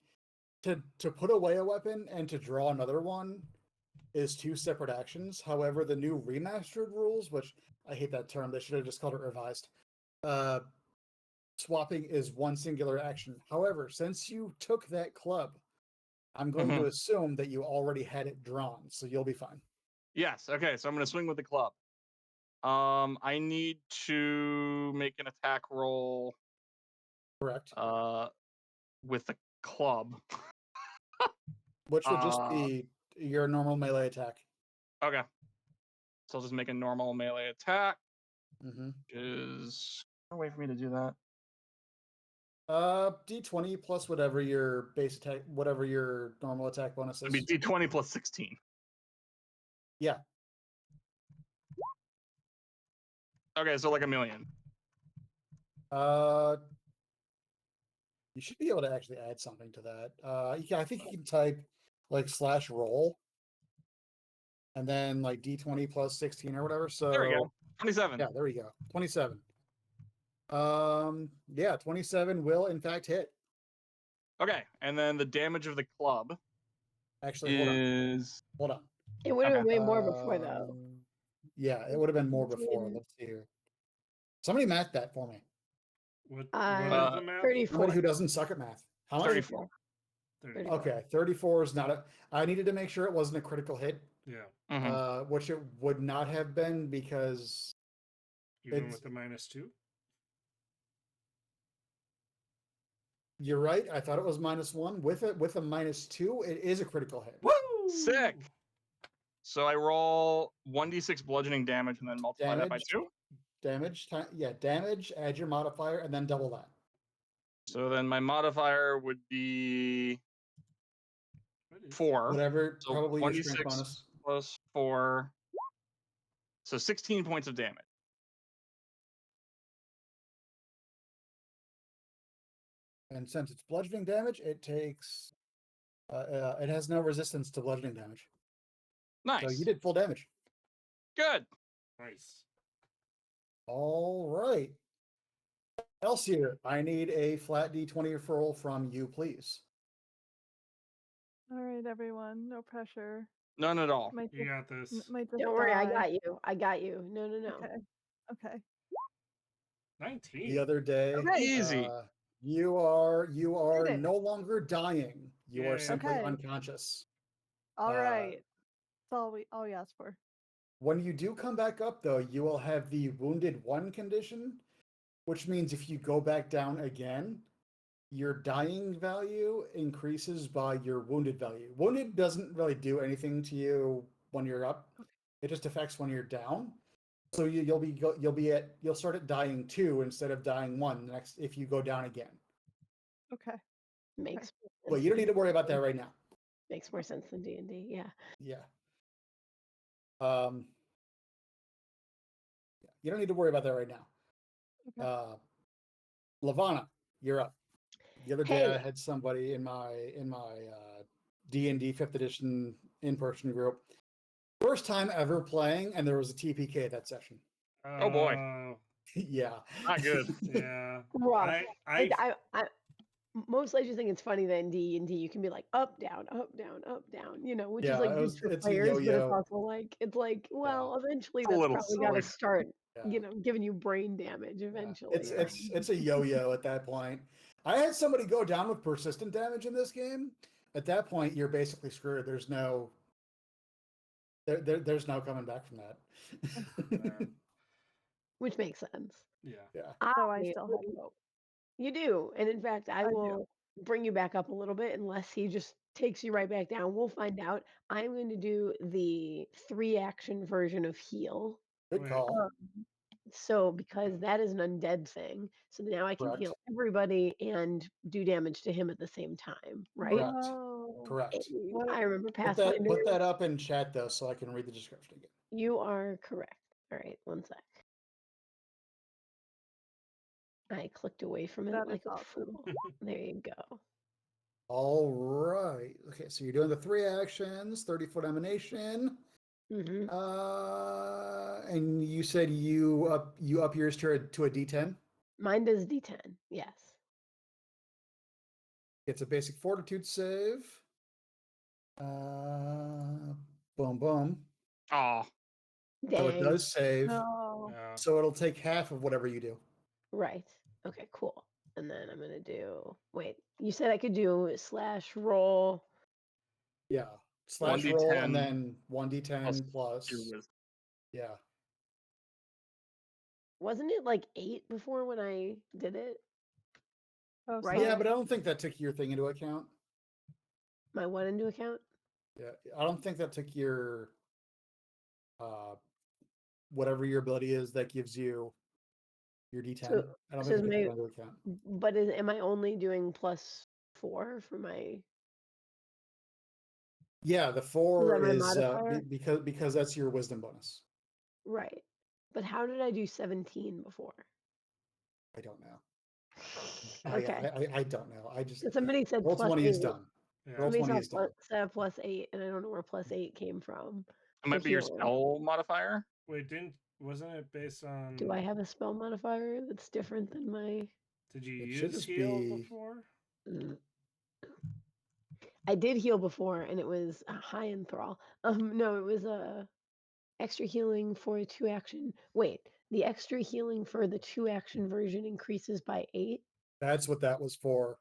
[SPEAKER 3] to put away a weapon and to draw another one is 2 separate actions. However, the new remastered rules, which I hate that term, they should have just called it revised. Swapping is 1 singular action. However, since you took that club, I'm going to assume that you already had it drawn, so you'll be fine.
[SPEAKER 4] Yes. Okay. So I'm going to swing with the club. I need to make an attack roll.
[SPEAKER 3] Correct.
[SPEAKER 4] With the club.
[SPEAKER 3] Which would just be your normal melee attack.
[SPEAKER 4] Okay. So I'll just make a normal melee attack.
[SPEAKER 3] Mm-hmm.
[SPEAKER 4] Is no way for me to do that.
[SPEAKER 3] D20 plus whatever your base attack, whatever your normal attack bonus
[SPEAKER 4] It'd
[SPEAKER 3] is.
[SPEAKER 4] be D20 plus 16.
[SPEAKER 3] Yeah.
[SPEAKER 4] Okay, so like a million.
[SPEAKER 3] You should be able to actually add something to that. I think you can type like /roll and then like d20 plus 16 or whatever. So
[SPEAKER 4] There we go. 27.
[SPEAKER 3] Yeah, there we go. 27. Yeah, 27 will in fact hit.
[SPEAKER 4] Okay, and then the damage of the club
[SPEAKER 3] Actually, hold on.
[SPEAKER 4] is
[SPEAKER 3] Hold on.
[SPEAKER 2] It would have
[SPEAKER 4] Okay.
[SPEAKER 2] been way more before, though.
[SPEAKER 3] Yeah, it would have been more before.
[SPEAKER 2] 18.
[SPEAKER 3] Let's see here. Somebody math that for me.
[SPEAKER 1] What is
[SPEAKER 2] Uh,
[SPEAKER 1] the math?
[SPEAKER 2] 34.
[SPEAKER 3] Somebody who doesn't suck at math. How much?
[SPEAKER 4] 34.
[SPEAKER 1] 34.
[SPEAKER 3] Okay, 34 is not a. I needed to make sure it wasn't a critical hit,
[SPEAKER 1] Yeah.
[SPEAKER 4] Mhm.
[SPEAKER 3] which it would not have been because
[SPEAKER 1] Even
[SPEAKER 3] It's-
[SPEAKER 1] with the -2?
[SPEAKER 3] you're right. I thought it was -1. With a -2, it is a critical hit.
[SPEAKER 1] Woo!
[SPEAKER 4] Sick. So I roll 1d6 bludgeoning damage and then multiply that by
[SPEAKER 3] Damage.
[SPEAKER 4] 2.
[SPEAKER 3] Damage. Add your modifier and then double that.
[SPEAKER 4] So then my modifier would be
[SPEAKER 1] What is
[SPEAKER 4] 4.
[SPEAKER 3] Whatever,
[SPEAKER 4] So
[SPEAKER 3] probably your
[SPEAKER 4] 1d6
[SPEAKER 3] strength bonus.
[SPEAKER 4] plus 4. So 16 points of damage.
[SPEAKER 3] And since it's bludgeoning damage, it takes. It has no resistance to bludgeoning damage.
[SPEAKER 4] Nice.
[SPEAKER 3] So you did full damage.
[SPEAKER 4] Good.
[SPEAKER 1] Nice.
[SPEAKER 3] All right. Else here, I need a flat d20 referral from you, please.
[SPEAKER 5] All right, everyone. No pressure.
[SPEAKER 4] None at all.
[SPEAKER 5] Might
[SPEAKER 1] You
[SPEAKER 5] just,
[SPEAKER 1] got this.
[SPEAKER 5] might just
[SPEAKER 2] Don't worry, I
[SPEAKER 5] die.
[SPEAKER 2] got you. I got you. No.
[SPEAKER 5] Okay. Okay.
[SPEAKER 1] 19.
[SPEAKER 3] The other day,
[SPEAKER 5] Okay.
[SPEAKER 4] Easy.
[SPEAKER 3] you are
[SPEAKER 5] Did it.
[SPEAKER 3] no longer dying. You are
[SPEAKER 1] Yay.
[SPEAKER 3] simply
[SPEAKER 5] Okay.
[SPEAKER 3] unconscious.
[SPEAKER 5] All
[SPEAKER 3] Uh,
[SPEAKER 5] right. That's all we asked for.
[SPEAKER 3] When you do come back up, though, you will have the wounded 1 condition, which means if you go back down again, your dying value increases by your wounded value. Wounded doesn't really do anything to you when you're up. It just affects when you're down. So you'll start at dying 2 instead of dying 1 next if you go down again.
[SPEAKER 5] Okay.
[SPEAKER 2] Makes
[SPEAKER 3] Well, you don't need to worry about that right now.
[SPEAKER 2] Makes more sense than D&D. Yeah.
[SPEAKER 3] Yeah. You don't need to worry about that right now.
[SPEAKER 5] Okay.
[SPEAKER 3] Lavana, you're up. The other day
[SPEAKER 2] Hey.
[SPEAKER 3] I had somebody in my D&D 5th edition in-person group. First time ever playing, and there was a TPK that session.
[SPEAKER 4] Oh, boy.
[SPEAKER 3] Yeah.
[SPEAKER 4] Not good.
[SPEAKER 1] Yeah.
[SPEAKER 2] Rough.
[SPEAKER 1] I
[SPEAKER 2] I mostly I just think it's funny that in D&D you can be like up, down, up, down, up, down, which is
[SPEAKER 3] Yeah,
[SPEAKER 2] like good for
[SPEAKER 3] it's a
[SPEAKER 2] players, but it's
[SPEAKER 3] yo-yo.
[SPEAKER 2] also like, well, eventually
[SPEAKER 4] It's a
[SPEAKER 2] that's
[SPEAKER 4] little
[SPEAKER 2] probably got to
[SPEAKER 4] silly.
[SPEAKER 2] start,
[SPEAKER 3] Yeah.
[SPEAKER 2] giving you brain damage eventually.
[SPEAKER 3] It's a yo-yo at that point. I had somebody go down with persistent damage in this game. At that point, you're basically screwed. There's no coming back from that.
[SPEAKER 2] Which makes sense.
[SPEAKER 1] yeah.
[SPEAKER 3] Yeah.
[SPEAKER 5] So I still have hope.
[SPEAKER 2] You do. And in fact, I
[SPEAKER 5] I do.
[SPEAKER 2] will bring you back up a little bit unless he just takes you right back down. We'll find out. I'm going to do the 3-action version of heal.
[SPEAKER 3] Good call.
[SPEAKER 2] So because that is an undead thing, so now I can
[SPEAKER 3] Correct.
[SPEAKER 2] heal everybody and do damage to him at the same time, right?
[SPEAKER 3] Correct.
[SPEAKER 5] Whoa.
[SPEAKER 3] Correct.
[SPEAKER 2] I remember
[SPEAKER 3] Put
[SPEAKER 2] Pathfinder.
[SPEAKER 3] that up in chat though, so I can read the description again.
[SPEAKER 2] You are correct. All right, one sec. I clicked away from it
[SPEAKER 5] That is
[SPEAKER 2] like a
[SPEAKER 5] awesome.
[SPEAKER 2] fool. There you go.
[SPEAKER 3] All right. Okay, so you're doing the 3 actions, 30-foot emanation.
[SPEAKER 2] Hmm.
[SPEAKER 3] And you said you up yours to a D10.
[SPEAKER 2] Mine does D10. Yes.
[SPEAKER 3] It's a basic fortitude save. Boom, boom.
[SPEAKER 4] Oh,
[SPEAKER 3] So it
[SPEAKER 2] Dang.
[SPEAKER 3] does save.
[SPEAKER 5] No.
[SPEAKER 3] So it'll take half of whatever you do.
[SPEAKER 2] Right. Okay, cool. And then I'm going to do, wait, you said I could do /roll.
[SPEAKER 3] Yeah. /roll
[SPEAKER 4] 1d10
[SPEAKER 3] and then 1d10 plus.
[SPEAKER 4] your wisdom.
[SPEAKER 3] Yeah.
[SPEAKER 2] Wasn't it like 8 before when I did it?
[SPEAKER 5] Oh,
[SPEAKER 2] Right.
[SPEAKER 3] Yeah,
[SPEAKER 5] sorry.
[SPEAKER 3] but I don't think that took your thing into account.
[SPEAKER 2] My what into account?
[SPEAKER 3] Yeah. I don't think that took your whatever your ability is that gives you your D10.
[SPEAKER 2] So-
[SPEAKER 3] I don't
[SPEAKER 2] so
[SPEAKER 3] think
[SPEAKER 2] is
[SPEAKER 3] it took
[SPEAKER 2] my-
[SPEAKER 3] that into account.
[SPEAKER 2] But am I only doing +4 for my?
[SPEAKER 3] Yeah, the 4
[SPEAKER 2] my
[SPEAKER 3] is
[SPEAKER 2] modifier?
[SPEAKER 3] because that's your wisdom bonus.
[SPEAKER 2] Right. But how did I do 17 before?
[SPEAKER 3] I don't know.
[SPEAKER 2] Okay.
[SPEAKER 3] I don't know. I just
[SPEAKER 2] Somebody said
[SPEAKER 3] roll
[SPEAKER 2] plus
[SPEAKER 3] 20 is
[SPEAKER 2] 8.
[SPEAKER 3] done.
[SPEAKER 1] Yeah.
[SPEAKER 3] Roll
[SPEAKER 2] Somebody
[SPEAKER 3] 20
[SPEAKER 2] saw
[SPEAKER 3] is done.
[SPEAKER 2] said plus 8, and I don't know where plus 8 came from.
[SPEAKER 4] It might be your
[SPEAKER 2] healing.
[SPEAKER 4] spell modifier.
[SPEAKER 1] Wait, wasn't it based on?
[SPEAKER 2] Do I have a spell modifier that's different than my?
[SPEAKER 1] Did you
[SPEAKER 3] It should
[SPEAKER 1] use
[SPEAKER 3] just
[SPEAKER 1] heal
[SPEAKER 3] be-
[SPEAKER 1] before?
[SPEAKER 2] I did heal before, and it was a high enthrall. No, it was a extra healing for a 2-action. Wait, the extra healing for the 2-action version increases by 8.
[SPEAKER 3] That's what that was for.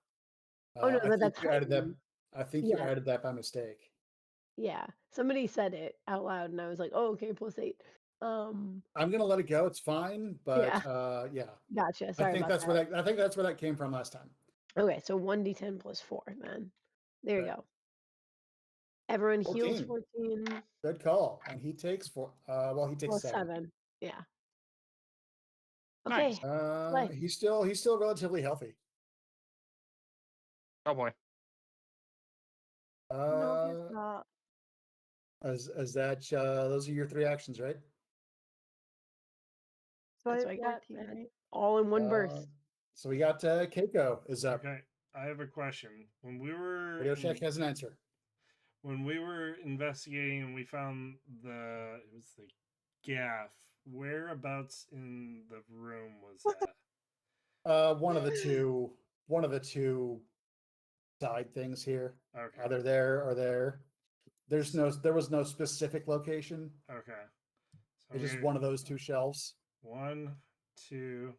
[SPEAKER 2] Oh no,
[SPEAKER 3] I
[SPEAKER 2] but
[SPEAKER 3] think
[SPEAKER 2] that's
[SPEAKER 3] you added that.
[SPEAKER 2] heightened.
[SPEAKER 3] I think you
[SPEAKER 2] Yeah.
[SPEAKER 3] added that by mistake.
[SPEAKER 2] Yeah, somebody said it out loud, and I was like, "Oh, okay, plus 8."
[SPEAKER 3] I'm gonna let it go. It's fine, but yeah.
[SPEAKER 2] Gotcha.
[SPEAKER 3] I
[SPEAKER 2] Sorry
[SPEAKER 3] think
[SPEAKER 2] about
[SPEAKER 3] that's
[SPEAKER 2] that.
[SPEAKER 3] where that. I think that's where that came from last time.
[SPEAKER 2] Okay, so 1d10 plus 4, then. There you
[SPEAKER 3] Okay.
[SPEAKER 2] go. Everyone heals
[SPEAKER 3] 14.
[SPEAKER 2] 14
[SPEAKER 3] Good call. And he takes 4. Well, he takes
[SPEAKER 2] plus
[SPEAKER 3] 7.
[SPEAKER 2] 7. Yeah.
[SPEAKER 4] Nice.
[SPEAKER 2] Okay. Life.
[SPEAKER 3] He's still relatively healthy.
[SPEAKER 4] Oh boy.
[SPEAKER 5] No, he's not.
[SPEAKER 3] As that those are your 3 actions, right?
[SPEAKER 5] So
[SPEAKER 2] That's
[SPEAKER 5] I
[SPEAKER 2] what I
[SPEAKER 5] have
[SPEAKER 2] got,
[SPEAKER 5] 14,
[SPEAKER 2] man.
[SPEAKER 5] right?
[SPEAKER 2] All in one burst.
[SPEAKER 3] So we got Keiko is up.
[SPEAKER 1] Okay, I have a question. When we were
[SPEAKER 3] Radio Shack has an answer.
[SPEAKER 1] when we were investigating and we found it was the gaff. Whereabouts in the room was that?
[SPEAKER 3] One of the two side things here.
[SPEAKER 1] Okay.
[SPEAKER 3] Either there or there. There was no specific location.
[SPEAKER 1] Okay. So
[SPEAKER 3] It's just one of those 2 shelves.
[SPEAKER 1] 1, 2,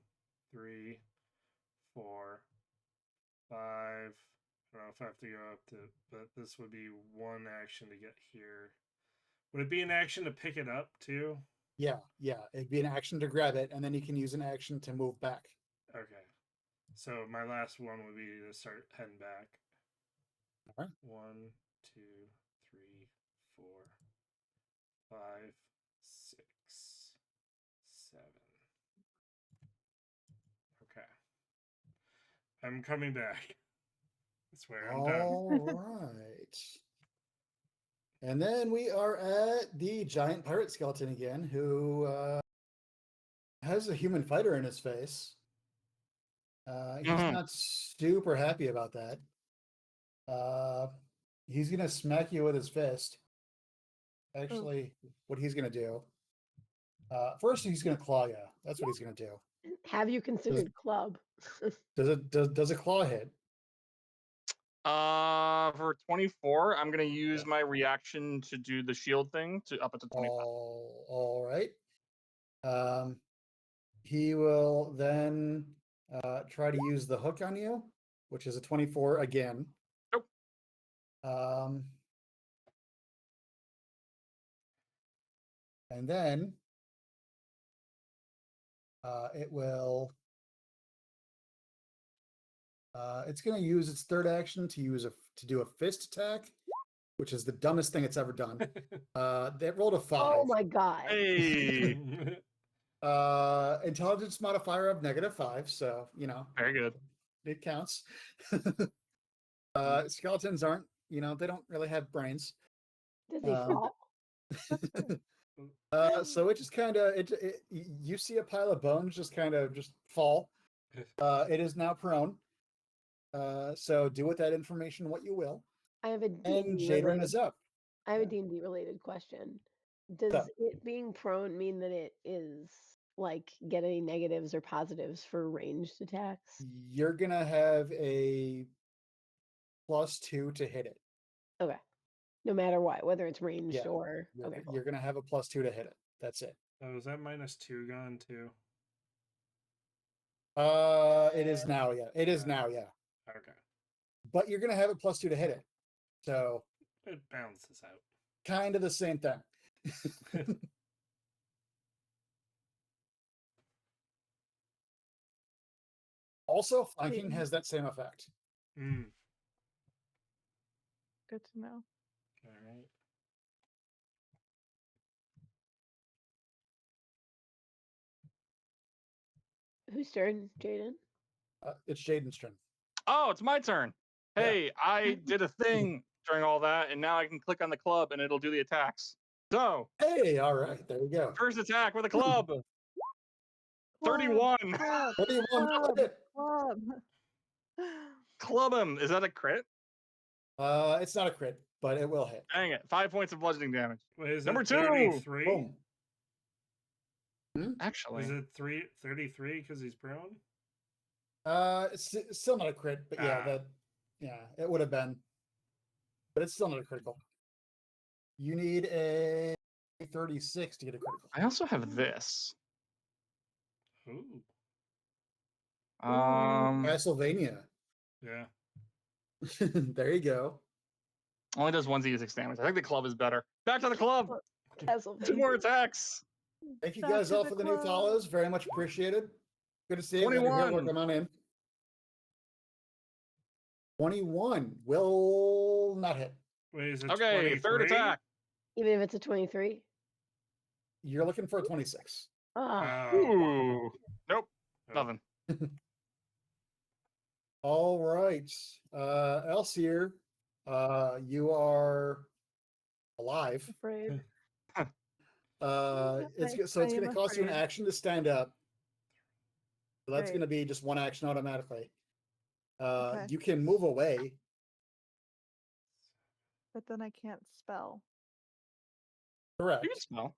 [SPEAKER 1] 3, 4, 5. I don't know if I have to go up to, but this would be 1 action to get here. Would it be an action to pick it up too?
[SPEAKER 3] Yeah. It'd be an action to grab it, and then you can use an action to move back.
[SPEAKER 1] Okay. So my last one would be to start heading back.
[SPEAKER 3] All right.
[SPEAKER 1] 1, 2, 3, 4, 5, 6, 7. Okay. I'm coming back. I swear I'm done.
[SPEAKER 3] All right. And then we are at the giant pirate skeleton again, who has a human fighter in his face. He's not super happy about that. He's gonna smack you with his fist. Actually, what he's gonna do? First, he's gonna claw you. That's what he's gonna do.
[SPEAKER 2] Have you considered club?
[SPEAKER 3] Does a claw hit?
[SPEAKER 4] For 24, I'm gonna use my reaction to do the shield thing to up it to 25.
[SPEAKER 3] All right. He will then try to use the hook on you, which is a 24 again.
[SPEAKER 4] Nope.
[SPEAKER 3] And then it will. It's going to use its third action to do a fist attack, which is the dumbest thing it's ever done. They rolled a 5.
[SPEAKER 2] Oh my god.
[SPEAKER 4] Hey,
[SPEAKER 3] Intelligence modifier of -5, so
[SPEAKER 4] very good.
[SPEAKER 3] it counts. Skeletons aren't, they don't really have brains.
[SPEAKER 2] Did they fall?
[SPEAKER 3] So it just kind of you see a pile of bones just kind of just fall. It is now prone. So do with that information what you will.
[SPEAKER 2] I have a
[SPEAKER 3] And
[SPEAKER 2] D&D
[SPEAKER 3] Jadrin
[SPEAKER 2] related,
[SPEAKER 3] is up.
[SPEAKER 2] I have a D&D related question. Does it being prone mean that it is like get any negatives or positives for ranged attacks?
[SPEAKER 3] You're gonna have a +2 to hit it.
[SPEAKER 2] Okay. No matter what, whether it's ranged or okay, cool.
[SPEAKER 3] You're gonna have a +2 to hit it. That's it.
[SPEAKER 1] Oh, is that -2 gone too?
[SPEAKER 3] It is now, yeah. It is now, yeah.
[SPEAKER 1] Okay.
[SPEAKER 3] But you're gonna have a +2 to hit it. So
[SPEAKER 1] it balances out.
[SPEAKER 3] Kind of the same thing. Also, flanking has that same effect.
[SPEAKER 1] Mm.
[SPEAKER 5] Good to know.
[SPEAKER 1] All right.
[SPEAKER 2] Whose turn, Jaden?
[SPEAKER 3] It's Jaden's turn.
[SPEAKER 4] Oh, it's my turn. Hey, I did a thing during all that, and now I can click on the club and it'll do the attacks. So,
[SPEAKER 3] hey, all right, there you go.
[SPEAKER 4] First attack with a club. 31.
[SPEAKER 5] Club,
[SPEAKER 3] 21.
[SPEAKER 5] club, club.
[SPEAKER 4] Club him. Is that a crit?
[SPEAKER 3] It's not a crit, but it will hit.
[SPEAKER 4] Dang it. 5 points of bludgeoning damage.
[SPEAKER 1] Wait, is
[SPEAKER 4] Number
[SPEAKER 1] it
[SPEAKER 4] 2.
[SPEAKER 1] 33?
[SPEAKER 3] Boom.
[SPEAKER 4] Actually.
[SPEAKER 1] Is it 33 because he's prone?
[SPEAKER 3] It's still not a crit, but yeah, it would have been. But it's still not a critical. You need a 36 to get a critical.
[SPEAKER 4] I also have this.
[SPEAKER 1] Ooh.
[SPEAKER 3] Castlevania.
[SPEAKER 1] Yeah.
[SPEAKER 3] There you go.
[SPEAKER 4] Only does 1d6 damage. I think the club is better. Back to the club. 2 more attacks.
[SPEAKER 3] Thank you
[SPEAKER 5] Back
[SPEAKER 3] guys
[SPEAKER 5] to
[SPEAKER 3] all
[SPEAKER 5] the
[SPEAKER 3] for the new
[SPEAKER 5] club.
[SPEAKER 3] follows. Very much appreciated. Good to see you. Glad you're here.
[SPEAKER 4] 21.
[SPEAKER 3] Welcome on in. 21 will not hit.
[SPEAKER 1] Wait, is it
[SPEAKER 4] Okay,
[SPEAKER 1] 23?
[SPEAKER 4] third attack.
[SPEAKER 2] Even if it's a 23.
[SPEAKER 3] You're looking for a 26.
[SPEAKER 2] Ah,
[SPEAKER 4] Ooh. Nope.
[SPEAKER 1] Oh.
[SPEAKER 4] Nothing.
[SPEAKER 3] All right. Elsier, you are alive.
[SPEAKER 5] Afraid.
[SPEAKER 3] It's
[SPEAKER 5] I
[SPEAKER 3] going to
[SPEAKER 5] am
[SPEAKER 3] cost you an
[SPEAKER 5] afraid.
[SPEAKER 3] action to stand up. So that's
[SPEAKER 5] Great.
[SPEAKER 3] going to be just one action automatically.
[SPEAKER 5] Okay.
[SPEAKER 3] You can move away.
[SPEAKER 5] But then I can't spell.
[SPEAKER 3] Correct.
[SPEAKER 4] You can smell.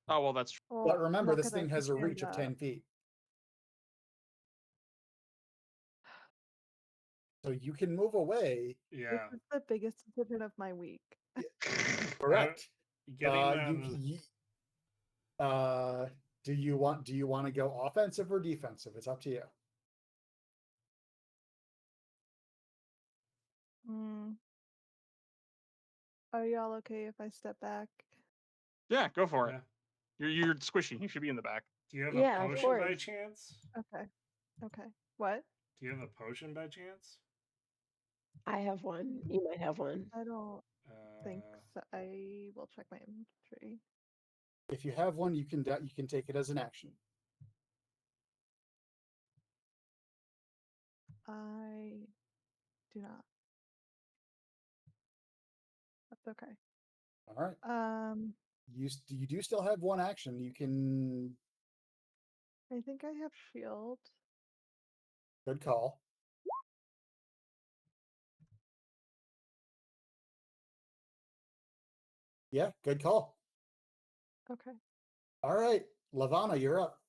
[SPEAKER 4] Oh, well, that's true.
[SPEAKER 5] Well,
[SPEAKER 3] But remember,
[SPEAKER 5] no,
[SPEAKER 3] this
[SPEAKER 5] 'cause I
[SPEAKER 3] thing
[SPEAKER 5] can
[SPEAKER 3] has a
[SPEAKER 5] stand
[SPEAKER 3] reach of
[SPEAKER 5] up.
[SPEAKER 3] 10 feet. So you can move away.
[SPEAKER 1] Yeah.
[SPEAKER 5] This is the biggest decision of my week.
[SPEAKER 3] Correct.
[SPEAKER 1] Getting
[SPEAKER 3] Do you want to go offensive or defensive? It's up to you.
[SPEAKER 5] Are y'all okay if I step back?
[SPEAKER 4] Yeah, go for it.
[SPEAKER 1] Yeah.
[SPEAKER 4] You're squishy. You should be in the back.
[SPEAKER 1] Do you have
[SPEAKER 2] Yeah,
[SPEAKER 1] a
[SPEAKER 2] of
[SPEAKER 1] potion by
[SPEAKER 2] course.
[SPEAKER 1] chance?
[SPEAKER 5] Okay. Okay. What?
[SPEAKER 1] Do you have a potion by chance?
[SPEAKER 2] I have one. You might have one.
[SPEAKER 5] I don't think so. I will check my inventory.
[SPEAKER 3] If you have one, you can take it as an action.
[SPEAKER 5] I do not. That's okay.
[SPEAKER 3] All right. You do still have one action. You can.
[SPEAKER 5] I think I have shield.
[SPEAKER 3] Good call. Yeah, good call.
[SPEAKER 5] Okay.
[SPEAKER 3] All right, Lavana, you're up.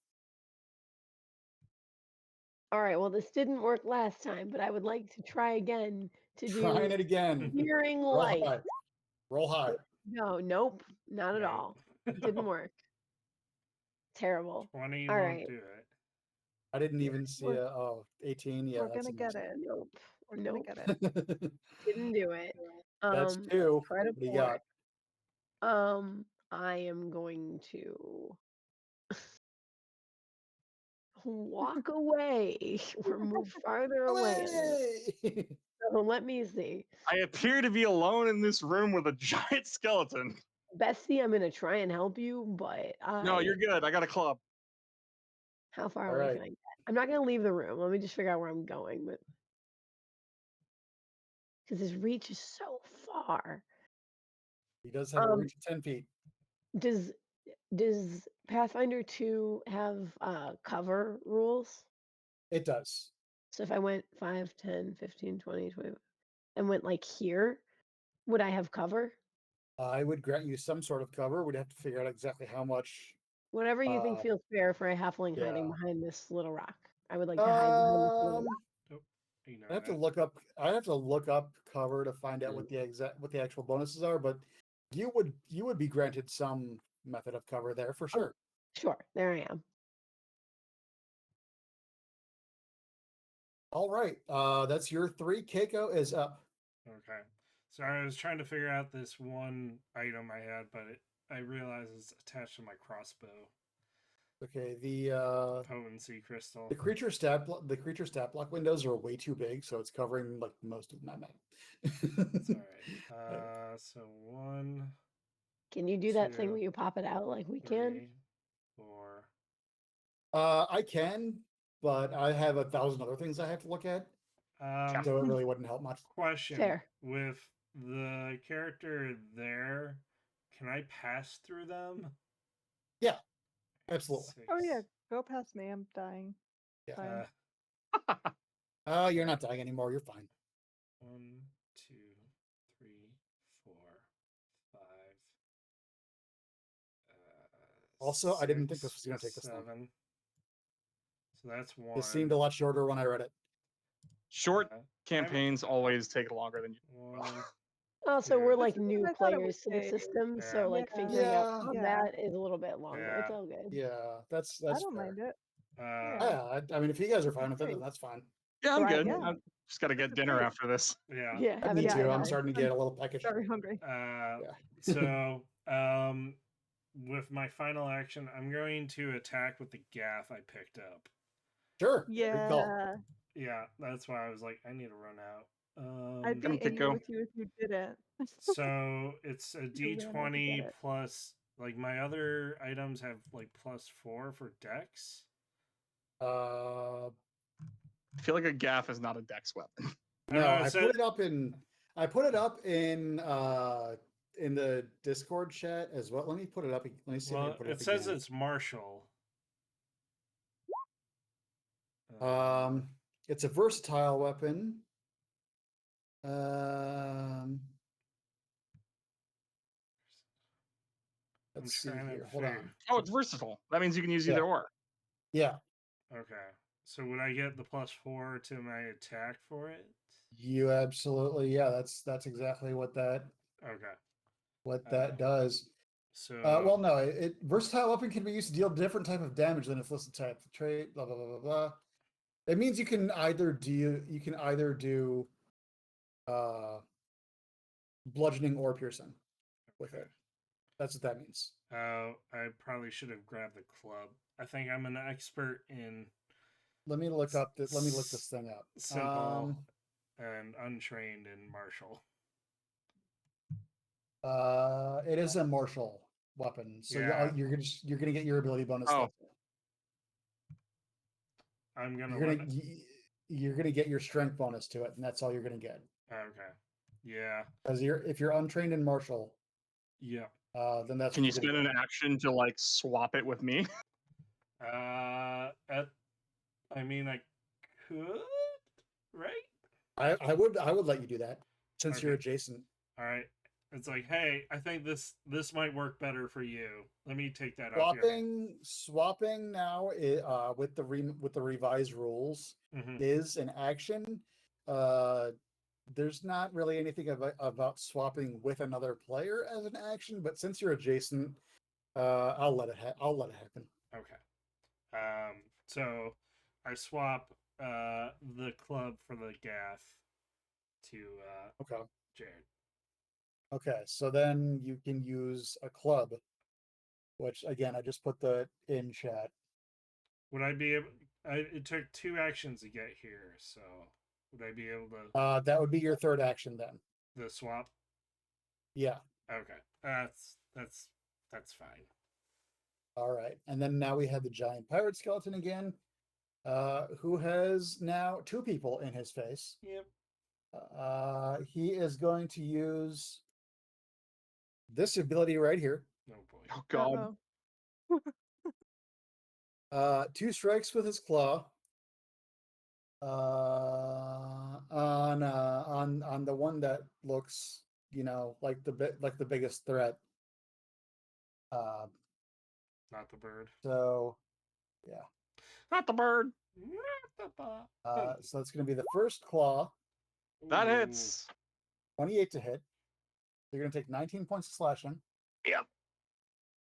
[SPEAKER 2] All right. Well, this didn't work last time, but I would like to try again to
[SPEAKER 3] Trying
[SPEAKER 2] do
[SPEAKER 3] it again.
[SPEAKER 2] hearing
[SPEAKER 3] Roll
[SPEAKER 2] light.
[SPEAKER 3] high. Roll high.
[SPEAKER 2] No, nope, not at
[SPEAKER 1] No.
[SPEAKER 2] all. Didn't work. Terrible.
[SPEAKER 1] 20
[SPEAKER 2] All
[SPEAKER 1] won't
[SPEAKER 2] right.
[SPEAKER 1] do it.
[SPEAKER 3] I didn't even see 18. Yeah,
[SPEAKER 5] We're
[SPEAKER 3] that's
[SPEAKER 5] gonna get it.
[SPEAKER 2] Nope.
[SPEAKER 5] We're
[SPEAKER 2] Nope.
[SPEAKER 5] gonna get it.
[SPEAKER 2] Didn't do it.
[SPEAKER 3] That's 2.
[SPEAKER 2] Try to
[SPEAKER 3] What do you
[SPEAKER 2] pour
[SPEAKER 3] got?
[SPEAKER 2] it. I am going to walk away or move farther away.
[SPEAKER 3] Away!
[SPEAKER 2] So let me see.
[SPEAKER 4] I appear to be alone in this room with a giant skeleton.
[SPEAKER 2] Bessie, I'm gonna try and help you, but
[SPEAKER 4] No, you're good. I got a club.
[SPEAKER 2] how far
[SPEAKER 3] All
[SPEAKER 2] away
[SPEAKER 3] right.
[SPEAKER 2] can I get? I'm not gonna leave the room. Let me just figure out where I'm going, but because his reach is so far.
[SPEAKER 3] He does have a reach of 10 feet.
[SPEAKER 2] Does Pathfinder 2 have cover rules?
[SPEAKER 3] It does.
[SPEAKER 2] So if I went 5, 10, 15, 20, 20 and went like here, would I have cover?
[SPEAKER 3] I would grant you some sort of cover. We'd have to figure out exactly how much.
[SPEAKER 2] Whatever you think feels fair for a halfling hiding
[SPEAKER 3] yeah.
[SPEAKER 2] behind this little rock. I would like to hide behind this little rock.
[SPEAKER 1] Nope. Ignore
[SPEAKER 3] I have to
[SPEAKER 1] that.
[SPEAKER 3] look up. I have to look up cover to find out what the actual bonuses are. But you would be granted some method of cover there for sure.
[SPEAKER 2] Sure, there I am.
[SPEAKER 3] All right, that's your 3. Keiko is up.
[SPEAKER 1] Okay. Sorry, I was trying to figure out this one item I had, but I realized it's attached to my crossbow.
[SPEAKER 3] Okay, the
[SPEAKER 1] Potency crystal.
[SPEAKER 3] the creature stat block windows are way too big, so it's covering like most of my map.
[SPEAKER 1] That's all right. So 1.
[SPEAKER 2] Can you do that thing
[SPEAKER 1] 2,
[SPEAKER 2] where you pop it out like we
[SPEAKER 1] 3,
[SPEAKER 2] can?
[SPEAKER 1] 4.
[SPEAKER 3] I can, but I have 1,000 other things I have to look at, so it really wouldn't help much.
[SPEAKER 1] Question.
[SPEAKER 2] Fair.
[SPEAKER 1] With the character there, can I pass through them?
[SPEAKER 3] Yeah. Absolutely.
[SPEAKER 1] Six.
[SPEAKER 5] Oh yeah, go past me. I'm dying.
[SPEAKER 3] Yeah.
[SPEAKER 5] Fine.
[SPEAKER 3] You're not dying anymore. You're fine.
[SPEAKER 1] 1, 2, 3, 4, 5.
[SPEAKER 3] Also, I didn't think this was
[SPEAKER 1] 6,
[SPEAKER 3] going to take this long.
[SPEAKER 1] 7. So that's one.
[SPEAKER 3] It seemed a lot shorter when I read it.
[SPEAKER 4] Short
[SPEAKER 1] Uh,
[SPEAKER 4] campaigns always take longer than you.
[SPEAKER 1] 1.
[SPEAKER 2] Also,
[SPEAKER 1] Two.
[SPEAKER 2] we're
[SPEAKER 5] This
[SPEAKER 2] like
[SPEAKER 5] is what
[SPEAKER 2] new
[SPEAKER 5] I thought it would
[SPEAKER 2] players to the
[SPEAKER 5] take.
[SPEAKER 2] system,
[SPEAKER 1] Yeah.
[SPEAKER 2] so like
[SPEAKER 5] Yeah.
[SPEAKER 2] figuring out
[SPEAKER 3] Yeah.
[SPEAKER 2] combat is a little bit longer. It's
[SPEAKER 1] Yeah.
[SPEAKER 2] all good.
[SPEAKER 3] Yeah, that's
[SPEAKER 5] I don't
[SPEAKER 3] fair.
[SPEAKER 5] mind it.
[SPEAKER 3] Yeah, I mean, if you guys are fine with it, then that's fine.
[SPEAKER 4] Yeah, I'm
[SPEAKER 2] Right,
[SPEAKER 4] good.
[SPEAKER 2] yeah.
[SPEAKER 4] I just got to
[SPEAKER 5] This
[SPEAKER 4] get
[SPEAKER 5] is
[SPEAKER 4] dinner
[SPEAKER 5] great.
[SPEAKER 4] after this.
[SPEAKER 1] Yeah.
[SPEAKER 2] Yeah, have a
[SPEAKER 3] Me
[SPEAKER 2] good
[SPEAKER 3] too. I'm
[SPEAKER 2] time.
[SPEAKER 3] starting to get a little peckish.
[SPEAKER 5] Very hungry.
[SPEAKER 3] Yeah.
[SPEAKER 1] So, with my final action, I'm going to attack with the gaff I picked up.
[SPEAKER 3] Sure. Good call.
[SPEAKER 5] Yeah.
[SPEAKER 1] Yeah, that's why I was like, I need to run out.
[SPEAKER 5] I'd be
[SPEAKER 4] Come,
[SPEAKER 5] angry
[SPEAKER 4] Kiko.
[SPEAKER 5] with you if you didn't.
[SPEAKER 1] So it's a
[SPEAKER 5] You ran out to get
[SPEAKER 1] D20
[SPEAKER 5] it.
[SPEAKER 1] plus, like my other items have like +4 for Dex.
[SPEAKER 3] Uh,
[SPEAKER 4] I feel like a gaff is not a dex weapon.
[SPEAKER 1] I don't
[SPEAKER 3] no,
[SPEAKER 1] know, it
[SPEAKER 3] I
[SPEAKER 1] said-
[SPEAKER 3] put it up in. I put it up in the Discord chat as well. Let me put it up. Let me see if I
[SPEAKER 1] Well,
[SPEAKER 3] can put it up
[SPEAKER 1] it says
[SPEAKER 3] again.
[SPEAKER 1] it's martial.
[SPEAKER 3] It's a versatile weapon. Let's see
[SPEAKER 1] trying to
[SPEAKER 3] here. Hold
[SPEAKER 1] figure-
[SPEAKER 3] on.
[SPEAKER 4] Oh, it's versatile. That means you can use
[SPEAKER 3] Yeah.
[SPEAKER 4] either or.
[SPEAKER 3] Yeah,
[SPEAKER 1] Okay. So would I get the +4 to my attack for it?
[SPEAKER 3] you absolutely. Yeah, that's exactly what that
[SPEAKER 1] Okay.
[SPEAKER 3] does.
[SPEAKER 1] So
[SPEAKER 3] Well, no, versatile weapon can be used to deal different type of damage than its listed type. The trait, blah blah blah blah blah. It means you can either do bludgeoning or piercing with it. That's what that means.
[SPEAKER 1] I probably should have grabbed the club. I think I'm an expert in
[SPEAKER 3] Let me look this thing up.
[SPEAKER 1] simple and untrained in martial.
[SPEAKER 3] It is a martial weapon, so
[SPEAKER 1] Yeah.
[SPEAKER 3] you're gonna get your ability bonus.
[SPEAKER 4] Oh.
[SPEAKER 1] I'm gonna
[SPEAKER 3] You're gonna get your strength bonus to it, and that's all you're gonna get.
[SPEAKER 1] Okay. Yeah.
[SPEAKER 3] Because if you're untrained in martial,
[SPEAKER 1] Yeah.
[SPEAKER 3] then that's
[SPEAKER 4] Can
[SPEAKER 3] what
[SPEAKER 4] you spend an action to like swap it with me?
[SPEAKER 1] I mean, I could, right?
[SPEAKER 3] I would let you do that since you're
[SPEAKER 1] Okay.
[SPEAKER 3] adjacent.
[SPEAKER 1] All right. It's like, hey, I think this might work better for you. Let me take that off your hand.
[SPEAKER 3] Swapping now with the revised rules is an action. There's not really anything about swapping with another player as an action, but since you're adjacent, I'll let it happen.
[SPEAKER 1] Okay. So I swap the club for the gaff to
[SPEAKER 3] Okay.
[SPEAKER 1] Jared.
[SPEAKER 3] Okay, so then you can use a club, which again I just put the in chat.
[SPEAKER 1] Would I be able? It took 2 actions to get here, so would I be able to?
[SPEAKER 3] That would be your third action then.
[SPEAKER 1] The swap.
[SPEAKER 3] Yeah.
[SPEAKER 1] Okay. That's fine.
[SPEAKER 3] All right, and then now we have the giant pirate skeleton again, who has now 2 people in his face.
[SPEAKER 1] Yep.
[SPEAKER 3] He is going to use this ability right here.
[SPEAKER 1] Oh boy.
[SPEAKER 4] Oh god.
[SPEAKER 5] Uh-oh.
[SPEAKER 3] 2 strikes with his claw. On the one that looks, like the biggest threat.
[SPEAKER 1] Not the bird.
[SPEAKER 3] So, yeah.
[SPEAKER 4] Not the bird.
[SPEAKER 1] Not the bird.
[SPEAKER 3] So that's going to be the first claw.
[SPEAKER 4] That
[SPEAKER 1] Ooh.
[SPEAKER 4] hits.
[SPEAKER 3] 28 to hit. You're going to take 19 points of slashing.
[SPEAKER 4] Yep.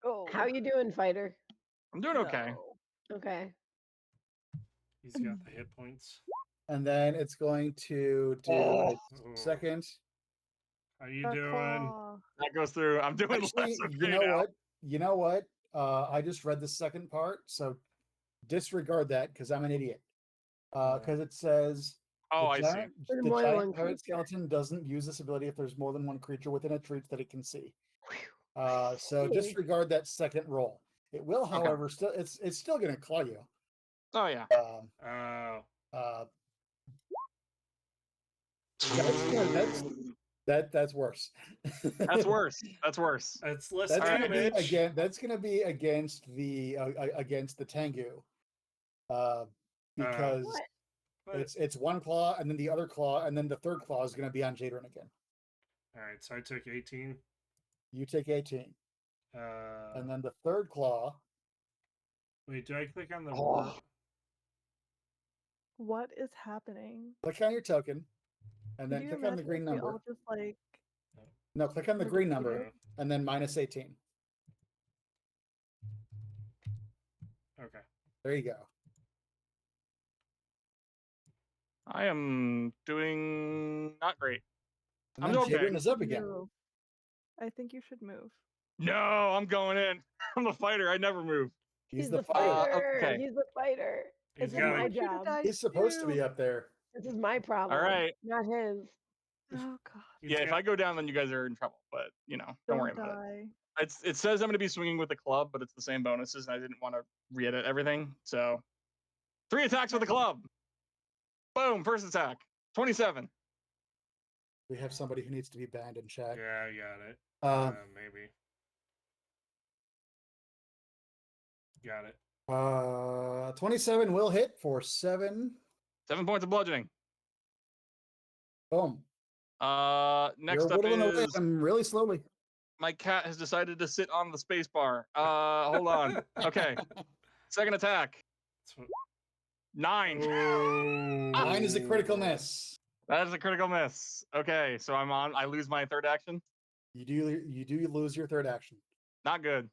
[SPEAKER 5] Oh.
[SPEAKER 2] How you doing, fighter?
[SPEAKER 4] I'm doing okay.
[SPEAKER 2] Okay.
[SPEAKER 1] He's got the hit points.
[SPEAKER 3] And then it's going to do
[SPEAKER 4] Oh.
[SPEAKER 3] a second.
[SPEAKER 1] How you
[SPEAKER 5] A
[SPEAKER 1] doing?
[SPEAKER 5] claw.
[SPEAKER 4] That goes through. I'm doing
[SPEAKER 3] Actually,
[SPEAKER 4] less okay
[SPEAKER 3] you know
[SPEAKER 4] now.
[SPEAKER 3] what? You know what? I just read the second part, so disregard that because I'm an idiot. Because it says
[SPEAKER 4] Oh, I see.
[SPEAKER 2] There's
[SPEAKER 3] the
[SPEAKER 2] more than one
[SPEAKER 3] giant pirate
[SPEAKER 2] creature.
[SPEAKER 3] skeleton doesn't use this ability if there's more than one creature within its reach that it can see. So
[SPEAKER 2] Hey.
[SPEAKER 3] disregard that second roll. It will, however, still it's still going to claw you.
[SPEAKER 4] Oh yeah.
[SPEAKER 1] Oh.
[SPEAKER 3] Giant skeleton, That's worse.
[SPEAKER 4] That's worse. That's worse.
[SPEAKER 1] It's less
[SPEAKER 3] That's gonna be
[SPEAKER 1] damage.
[SPEAKER 3] again. That's gonna be against the Tengu, because
[SPEAKER 2] What?
[SPEAKER 1] But,
[SPEAKER 3] it's one claw and then the other claw and then the third claw is gonna be on Jadrin again.
[SPEAKER 1] all right, so I took 18.
[SPEAKER 3] You take 18, and then the third claw.
[SPEAKER 1] Wait, do I click on the
[SPEAKER 3] Oh.
[SPEAKER 5] What is happening?
[SPEAKER 3] Click on your token, and
[SPEAKER 5] Could
[SPEAKER 3] then
[SPEAKER 5] you
[SPEAKER 3] click on the
[SPEAKER 5] imagine
[SPEAKER 3] green
[SPEAKER 5] if we all
[SPEAKER 3] number.
[SPEAKER 5] just like
[SPEAKER 3] No, click on the green number,
[SPEAKER 5] meditated?
[SPEAKER 3] and then minus 18.
[SPEAKER 1] Okay.
[SPEAKER 3] There you go.
[SPEAKER 4] I am doing not great.
[SPEAKER 3] And
[SPEAKER 4] I'm
[SPEAKER 3] then
[SPEAKER 4] okay.
[SPEAKER 3] Jadrin is up again.
[SPEAKER 5] Move. I think you should move.
[SPEAKER 4] No, I'm going in. I'm a fighter. I never move.
[SPEAKER 3] He's
[SPEAKER 2] the
[SPEAKER 3] the fighter.
[SPEAKER 2] fighter.
[SPEAKER 4] Okay.
[SPEAKER 2] He's the fighter.
[SPEAKER 1] He's
[SPEAKER 2] This is
[SPEAKER 1] got
[SPEAKER 2] my
[SPEAKER 1] a-
[SPEAKER 5] I should have
[SPEAKER 2] job.
[SPEAKER 5] died
[SPEAKER 3] He's supposed to
[SPEAKER 5] too.
[SPEAKER 3] be up there.
[SPEAKER 2] This is my problem.
[SPEAKER 4] right.
[SPEAKER 2] Not his.
[SPEAKER 5] Oh god.
[SPEAKER 1] he's
[SPEAKER 4] Yeah, if
[SPEAKER 1] got-
[SPEAKER 4] I go down, then you guys are in trouble. But don't worry about it.
[SPEAKER 5] Die.
[SPEAKER 4] It says I'm going to be swinging with the club, but it's the same bonuses, and I didn't want to re-edit everything. So 3 attacks with the club. Boom! First attack. 27.
[SPEAKER 3] We have somebody who needs to be banned in chat.
[SPEAKER 1] Yeah, I got it.
[SPEAKER 3] Um,
[SPEAKER 1] Maybe. Got it.
[SPEAKER 3] 27 will hit for 7.
[SPEAKER 4] 7 points of bludgeoning.
[SPEAKER 3] Boom.
[SPEAKER 4] Next
[SPEAKER 3] You're
[SPEAKER 4] up
[SPEAKER 3] whittling away
[SPEAKER 4] is
[SPEAKER 3] them really slowly.
[SPEAKER 4] my cat has decided to sit on the space bar. Hold on. Okay. Second attack. 9.
[SPEAKER 1] Oh.
[SPEAKER 3] 9 is a critical miss.
[SPEAKER 4] That is a critical miss. Okay, so I lose my third action.
[SPEAKER 3] You do lose your third action.
[SPEAKER 4] Not good.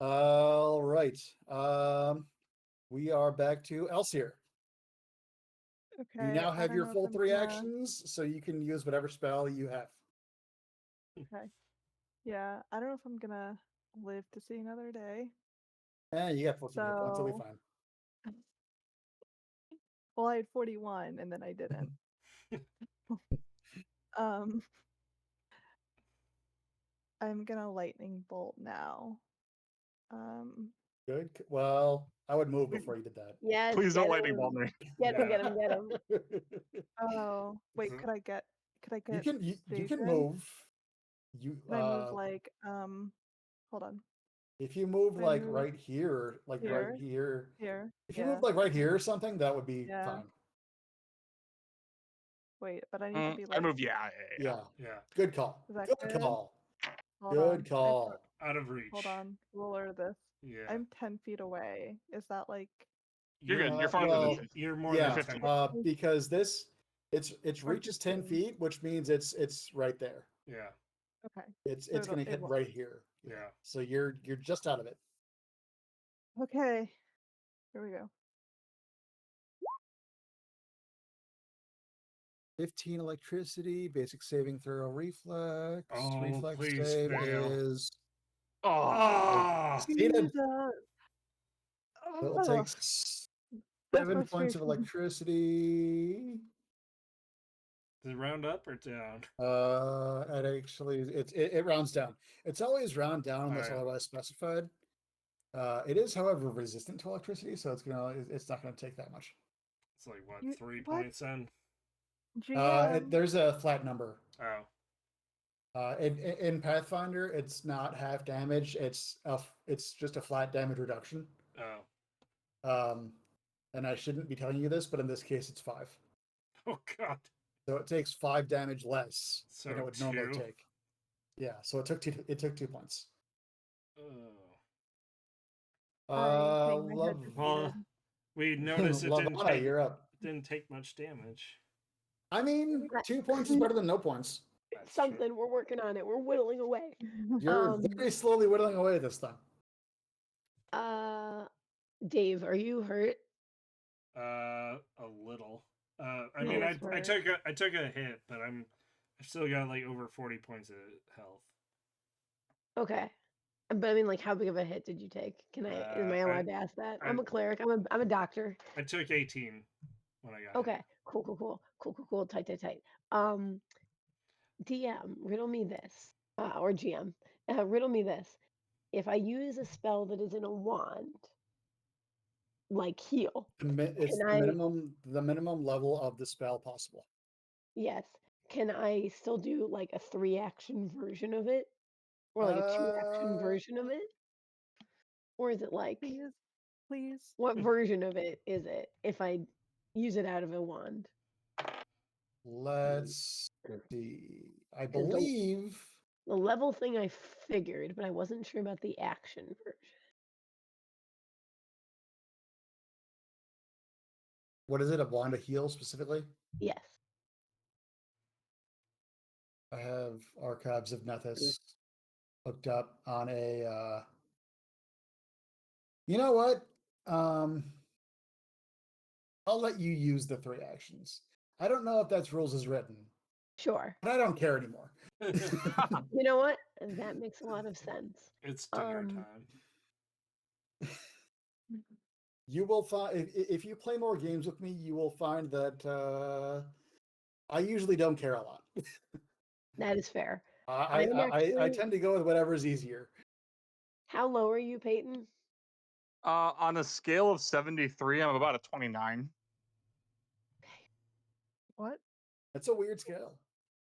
[SPEAKER 3] All right. We are back to Elsier.
[SPEAKER 5] Okay.
[SPEAKER 3] You now
[SPEAKER 5] I
[SPEAKER 3] have
[SPEAKER 5] don't
[SPEAKER 3] your
[SPEAKER 5] know if
[SPEAKER 3] full
[SPEAKER 5] I'm
[SPEAKER 3] 3
[SPEAKER 5] gonna-
[SPEAKER 3] actions, so you can use whatever spell you have.
[SPEAKER 5] Okay. Yeah, I don't know if I'm gonna live to see another day.
[SPEAKER 3] You got 14 hit points. It'll be
[SPEAKER 5] So-
[SPEAKER 3] fine.
[SPEAKER 5] Well, I had 41 and then I didn't. I'm gonna lightning bolt now.
[SPEAKER 3] Good. Well, I would move before you did that.
[SPEAKER 2] Yes.
[SPEAKER 4] Please don't
[SPEAKER 2] get
[SPEAKER 4] lightning
[SPEAKER 2] him.
[SPEAKER 4] bolt me.
[SPEAKER 2] Get him. Get him. Get him.
[SPEAKER 5] Oh, wait,
[SPEAKER 1] Mhm.
[SPEAKER 5] could I get
[SPEAKER 3] you can
[SPEAKER 5] station?
[SPEAKER 3] move. You
[SPEAKER 5] Can I move like hold on.
[SPEAKER 3] if you move
[SPEAKER 5] can I
[SPEAKER 3] like
[SPEAKER 5] move
[SPEAKER 3] right here, like right here.
[SPEAKER 5] Here.
[SPEAKER 3] If you
[SPEAKER 5] yeah.
[SPEAKER 3] move like right here or something, that would be
[SPEAKER 5] Yeah.
[SPEAKER 3] fine.
[SPEAKER 5] Wait, but I need to be
[SPEAKER 4] I
[SPEAKER 5] like
[SPEAKER 4] move. Yeah.
[SPEAKER 3] Yeah.
[SPEAKER 1] Yeah.
[SPEAKER 3] Good call.
[SPEAKER 5] Is that
[SPEAKER 3] Good
[SPEAKER 5] good?
[SPEAKER 3] call.
[SPEAKER 5] hold on.
[SPEAKER 3] Good call.
[SPEAKER 1] Out of reach.
[SPEAKER 5] Hold on. Roller this.
[SPEAKER 1] Yeah.
[SPEAKER 5] I'm 10 feet away. Is that like
[SPEAKER 4] You're good. You're
[SPEAKER 3] Uh,
[SPEAKER 4] fine
[SPEAKER 3] well,
[SPEAKER 4] with it.
[SPEAKER 1] You're more
[SPEAKER 3] Yeah,
[SPEAKER 1] than 10.
[SPEAKER 3] because its
[SPEAKER 5] Or
[SPEAKER 3] reach is 10
[SPEAKER 5] 15.
[SPEAKER 3] feet, which means it's right there.
[SPEAKER 1] Yeah.
[SPEAKER 5] okay.
[SPEAKER 3] It's
[SPEAKER 5] So
[SPEAKER 3] gonna
[SPEAKER 5] it
[SPEAKER 3] hit
[SPEAKER 5] won't-
[SPEAKER 3] right here.
[SPEAKER 1] Yeah.
[SPEAKER 3] So you're just out of it.
[SPEAKER 5] Okay. Here we go.
[SPEAKER 3] 15 electricity, basic saving throw reflex.
[SPEAKER 1] Oh,
[SPEAKER 3] reflex
[SPEAKER 1] please
[SPEAKER 3] save
[SPEAKER 1] fail.
[SPEAKER 3] is
[SPEAKER 4] Oh,
[SPEAKER 1] Oh.
[SPEAKER 3] succeeded. It'll
[SPEAKER 5] Oh,
[SPEAKER 3] take
[SPEAKER 5] that's
[SPEAKER 3] 7 points of
[SPEAKER 5] frustration.
[SPEAKER 3] electricity.
[SPEAKER 1] Does it round up or down?
[SPEAKER 3] It actually it rounds down. It's always round down unless
[SPEAKER 1] Alright.
[SPEAKER 3] otherwise specified. It is, however, resistant to electricity, so it's not gonna take that much.
[SPEAKER 1] It's like what,
[SPEAKER 5] You-
[SPEAKER 1] 3
[SPEAKER 5] what?
[SPEAKER 1] points then?
[SPEAKER 5] GM.
[SPEAKER 3] There's a flat number.
[SPEAKER 1] Oh.
[SPEAKER 3] In Pathfinder, it's not half damage. It's just a flat damage reduction.
[SPEAKER 1] Oh.
[SPEAKER 3] And I shouldn't be telling you this, but in this case, it's 5.
[SPEAKER 1] Oh god.
[SPEAKER 3] So it takes 5 damage less than
[SPEAKER 1] So
[SPEAKER 3] it would normally
[SPEAKER 1] 2?
[SPEAKER 3] take. Yeah, so it took 2 points.
[SPEAKER 1] Oh.
[SPEAKER 5] I hang my head
[SPEAKER 3] Love,
[SPEAKER 1] Well,
[SPEAKER 5] defeated.
[SPEAKER 1] we noticed it didn't
[SPEAKER 3] Lavana,
[SPEAKER 1] take,
[SPEAKER 3] you're up.
[SPEAKER 1] didn't take much damage.
[SPEAKER 3] I mean, 2 points is better than no points.
[SPEAKER 1] That's
[SPEAKER 2] It's
[SPEAKER 1] true.
[SPEAKER 2] something. We're working on it. We're whittling away.
[SPEAKER 3] You're very slowly whittling away this time.
[SPEAKER 2] Dave, are you hurt?
[SPEAKER 1] A little. I
[SPEAKER 5] He
[SPEAKER 1] mean,
[SPEAKER 5] is
[SPEAKER 1] I
[SPEAKER 5] hurt.
[SPEAKER 1] took a hit, but I've still got like over 40 points of health.
[SPEAKER 2] Okay. But I mean, like, how big of a hit did you take? Am I allowed to ask that? I'm a cleric. I'm a doctor.
[SPEAKER 1] I took 18 when I got
[SPEAKER 2] Okay. Cool. Tight. DM, riddle me this. Or GM, riddle me this. If I use a spell that is in a wand, like heal,
[SPEAKER 3] It's
[SPEAKER 2] Can
[SPEAKER 3] the
[SPEAKER 2] I-
[SPEAKER 3] minimum level of the spell possible.
[SPEAKER 2] yes, can I still do like a 3-action version of it? Or like a 2-action version of it? Or is it like
[SPEAKER 5] Please.
[SPEAKER 2] what version of it is it if I use it out of a wand?
[SPEAKER 3] Let's see. I
[SPEAKER 2] 'Cause
[SPEAKER 3] believe
[SPEAKER 2] the level thing I figured, but I wasn't sure about the action version.
[SPEAKER 3] what is it? A wand of heal specifically?
[SPEAKER 2] Yes.
[SPEAKER 3] I have Archives of Nethys hooked up on a. You know what? I'll let you use the 3 actions. I don't know if that's rules as written,
[SPEAKER 2] Sure.
[SPEAKER 3] but I don't care anymore.
[SPEAKER 2] You know what? That makes a lot of sense.
[SPEAKER 1] It's dinner time.
[SPEAKER 3] You will find if you play more games with me, you will find that I usually don't care a lot.
[SPEAKER 2] That is fair.
[SPEAKER 3] I tend to go with whatever's easier.
[SPEAKER 2] How low are you, Peyton?
[SPEAKER 4] On a scale of 73, I'm about a 29.
[SPEAKER 5] What?
[SPEAKER 3] That's a weird scale.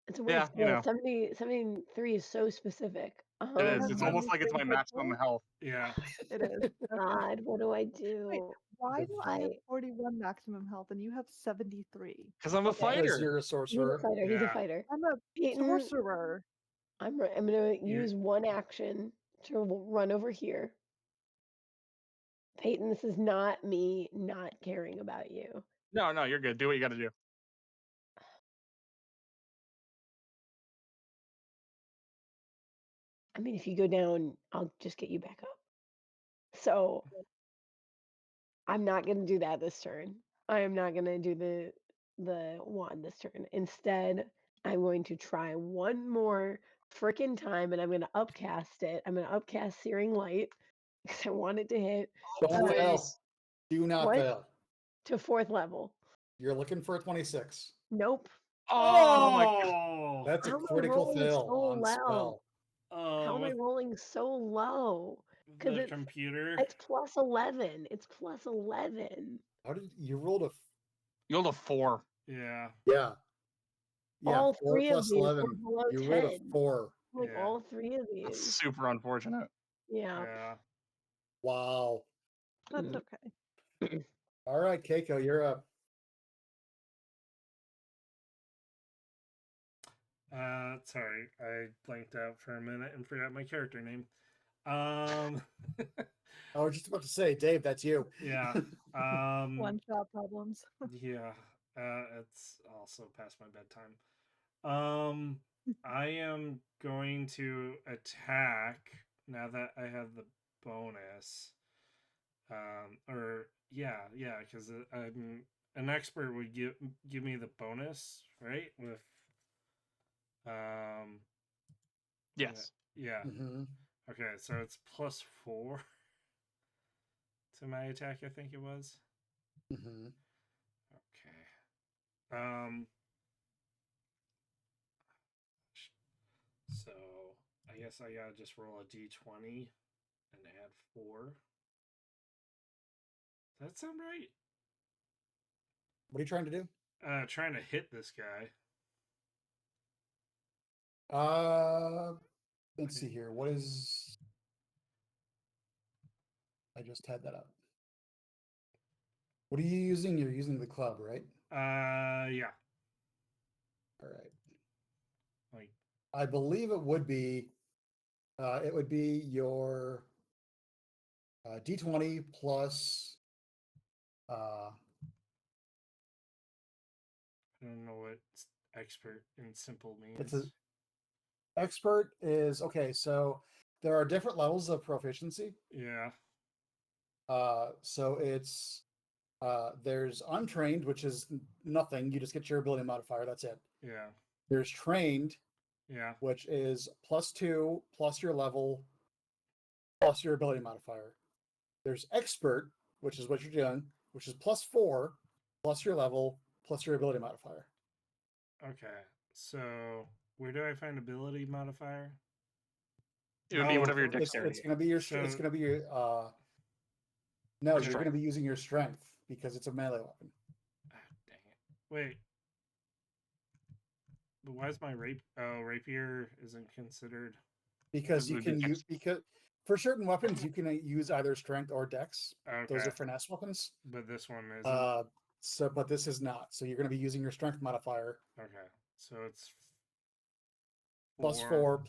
[SPEAKER 2] It's a weird
[SPEAKER 4] Yeah, you
[SPEAKER 2] scale.
[SPEAKER 4] know.
[SPEAKER 2] 73 is so specific.
[SPEAKER 4] It is. It's
[SPEAKER 1] Um,
[SPEAKER 4] almost like it's my maximum health.
[SPEAKER 1] Yeah.
[SPEAKER 5] It is.
[SPEAKER 2] God, what do I do?
[SPEAKER 5] Why do I have
[SPEAKER 2] I
[SPEAKER 5] 41 maximum health and you have 73?
[SPEAKER 4] Because I'm a
[SPEAKER 2] Okay.
[SPEAKER 3] Because
[SPEAKER 4] fighter.
[SPEAKER 3] you're a
[SPEAKER 2] He's a
[SPEAKER 3] sorcerer.
[SPEAKER 2] fighter. He's a
[SPEAKER 1] Yeah.
[SPEAKER 2] fighter.
[SPEAKER 5] I'm a
[SPEAKER 2] Peyton,
[SPEAKER 5] sorcerer.
[SPEAKER 2] I'm gonna use one action to run over here. Peyton, this is not me not caring about you.
[SPEAKER 4] No, you're good. Do what you got to do.
[SPEAKER 2] I mean, if you go down, I'll just get you back up. So I'm not gonna do that this turn. I am not gonna do the wand this turn. Instead, I'm going to try one more frickin' time, and I'm gonna upcast it. I'm gonna upcast Searing Light because I want it to hit
[SPEAKER 3] Don't fail.
[SPEAKER 4] Please.
[SPEAKER 3] Do not
[SPEAKER 2] What?
[SPEAKER 3] fail.
[SPEAKER 2] to 4th level.
[SPEAKER 3] You're looking for a 26.
[SPEAKER 2] Nope.
[SPEAKER 4] Oh my god.
[SPEAKER 1] Oh.
[SPEAKER 3] That's a
[SPEAKER 2] How am I
[SPEAKER 3] critical
[SPEAKER 2] rolling
[SPEAKER 3] fail
[SPEAKER 2] so
[SPEAKER 3] on
[SPEAKER 2] low?
[SPEAKER 3] spell.
[SPEAKER 2] How am I
[SPEAKER 1] With
[SPEAKER 2] rolling so low? Because
[SPEAKER 1] the
[SPEAKER 2] it's
[SPEAKER 1] computer.
[SPEAKER 2] plus 11. It's plus 11.
[SPEAKER 3] How did you rolled a?
[SPEAKER 4] You rolled a 4.
[SPEAKER 1] Yeah.
[SPEAKER 3] Yeah. Yeah.
[SPEAKER 2] All
[SPEAKER 3] 4
[SPEAKER 2] three of
[SPEAKER 3] plus
[SPEAKER 2] these were
[SPEAKER 3] 11.
[SPEAKER 2] below
[SPEAKER 3] You rolled a
[SPEAKER 2] 10.
[SPEAKER 3] 4.
[SPEAKER 2] Like
[SPEAKER 1] Yeah.
[SPEAKER 2] all 3 of
[SPEAKER 4] That's
[SPEAKER 2] these.
[SPEAKER 4] super unfortunate.
[SPEAKER 2] Yeah.
[SPEAKER 1] Yeah.
[SPEAKER 3] Wow.
[SPEAKER 5] That's
[SPEAKER 2] Mm.
[SPEAKER 5] okay.
[SPEAKER 3] All right, Keiko, you're up.
[SPEAKER 1] Sorry, I blanked out for a minute and forgot my character name.
[SPEAKER 3] I was just about to say, Dave, that's you.
[SPEAKER 1] Yeah.
[SPEAKER 5] One-shot problems.
[SPEAKER 1] Yeah. It's also past my bedtime. I am going to attack now that I have the bonus. Because I'm an expert would give me the bonus, right? With
[SPEAKER 4] Yes.
[SPEAKER 1] yeah.
[SPEAKER 3] Mm-hmm.
[SPEAKER 1] Okay, so it's +4 to my attack, I think it was.
[SPEAKER 3] Mm-hmm.
[SPEAKER 1] Okay. So I guess I gotta just roll a d20 and add 4. Does that sound right?
[SPEAKER 3] What are you trying to do?
[SPEAKER 1] Trying to hit this guy.
[SPEAKER 3] Let's see here. What is? I just had that up. What are you using? You're using the club, right?
[SPEAKER 1] Yeah.
[SPEAKER 3] All right.
[SPEAKER 1] Like,
[SPEAKER 3] I believe it would be your d20 plus.
[SPEAKER 1] I don't know what expert in simple means.
[SPEAKER 3] It's a expert is okay. So there are different levels of proficiency.
[SPEAKER 1] Yeah.
[SPEAKER 3] So it's there's untrained, which is nothing. You just get your ability modifier. That's it.
[SPEAKER 1] Yeah.
[SPEAKER 3] There's trained,
[SPEAKER 1] Yeah.
[SPEAKER 3] which is +2 plus your level plus your ability modifier. There's expert, which is what you're doing, which is +4 plus your level plus your ability modifier.
[SPEAKER 1] Okay. So where do I find ability modifier?
[SPEAKER 4] It would be whatever your
[SPEAKER 3] It's
[SPEAKER 4] dexterity.
[SPEAKER 3] going to be your.
[SPEAKER 1] So-
[SPEAKER 3] It's going to be your. No,
[SPEAKER 4] Your
[SPEAKER 3] you're going to be using your strength because it's a melee weapon.
[SPEAKER 1] Ah, dang it. Wait. But why is my rapier isn't considered?
[SPEAKER 3] Because you
[SPEAKER 4] Would be
[SPEAKER 3] can use
[SPEAKER 4] dex.
[SPEAKER 3] for certain weapons you can use either strength or dex.
[SPEAKER 1] Okay.
[SPEAKER 3] Those are finesse weapons.
[SPEAKER 1] But this one isn't.
[SPEAKER 3] But this is not. So you're going to be using your strength modifier
[SPEAKER 1] Okay. So it's
[SPEAKER 3] +4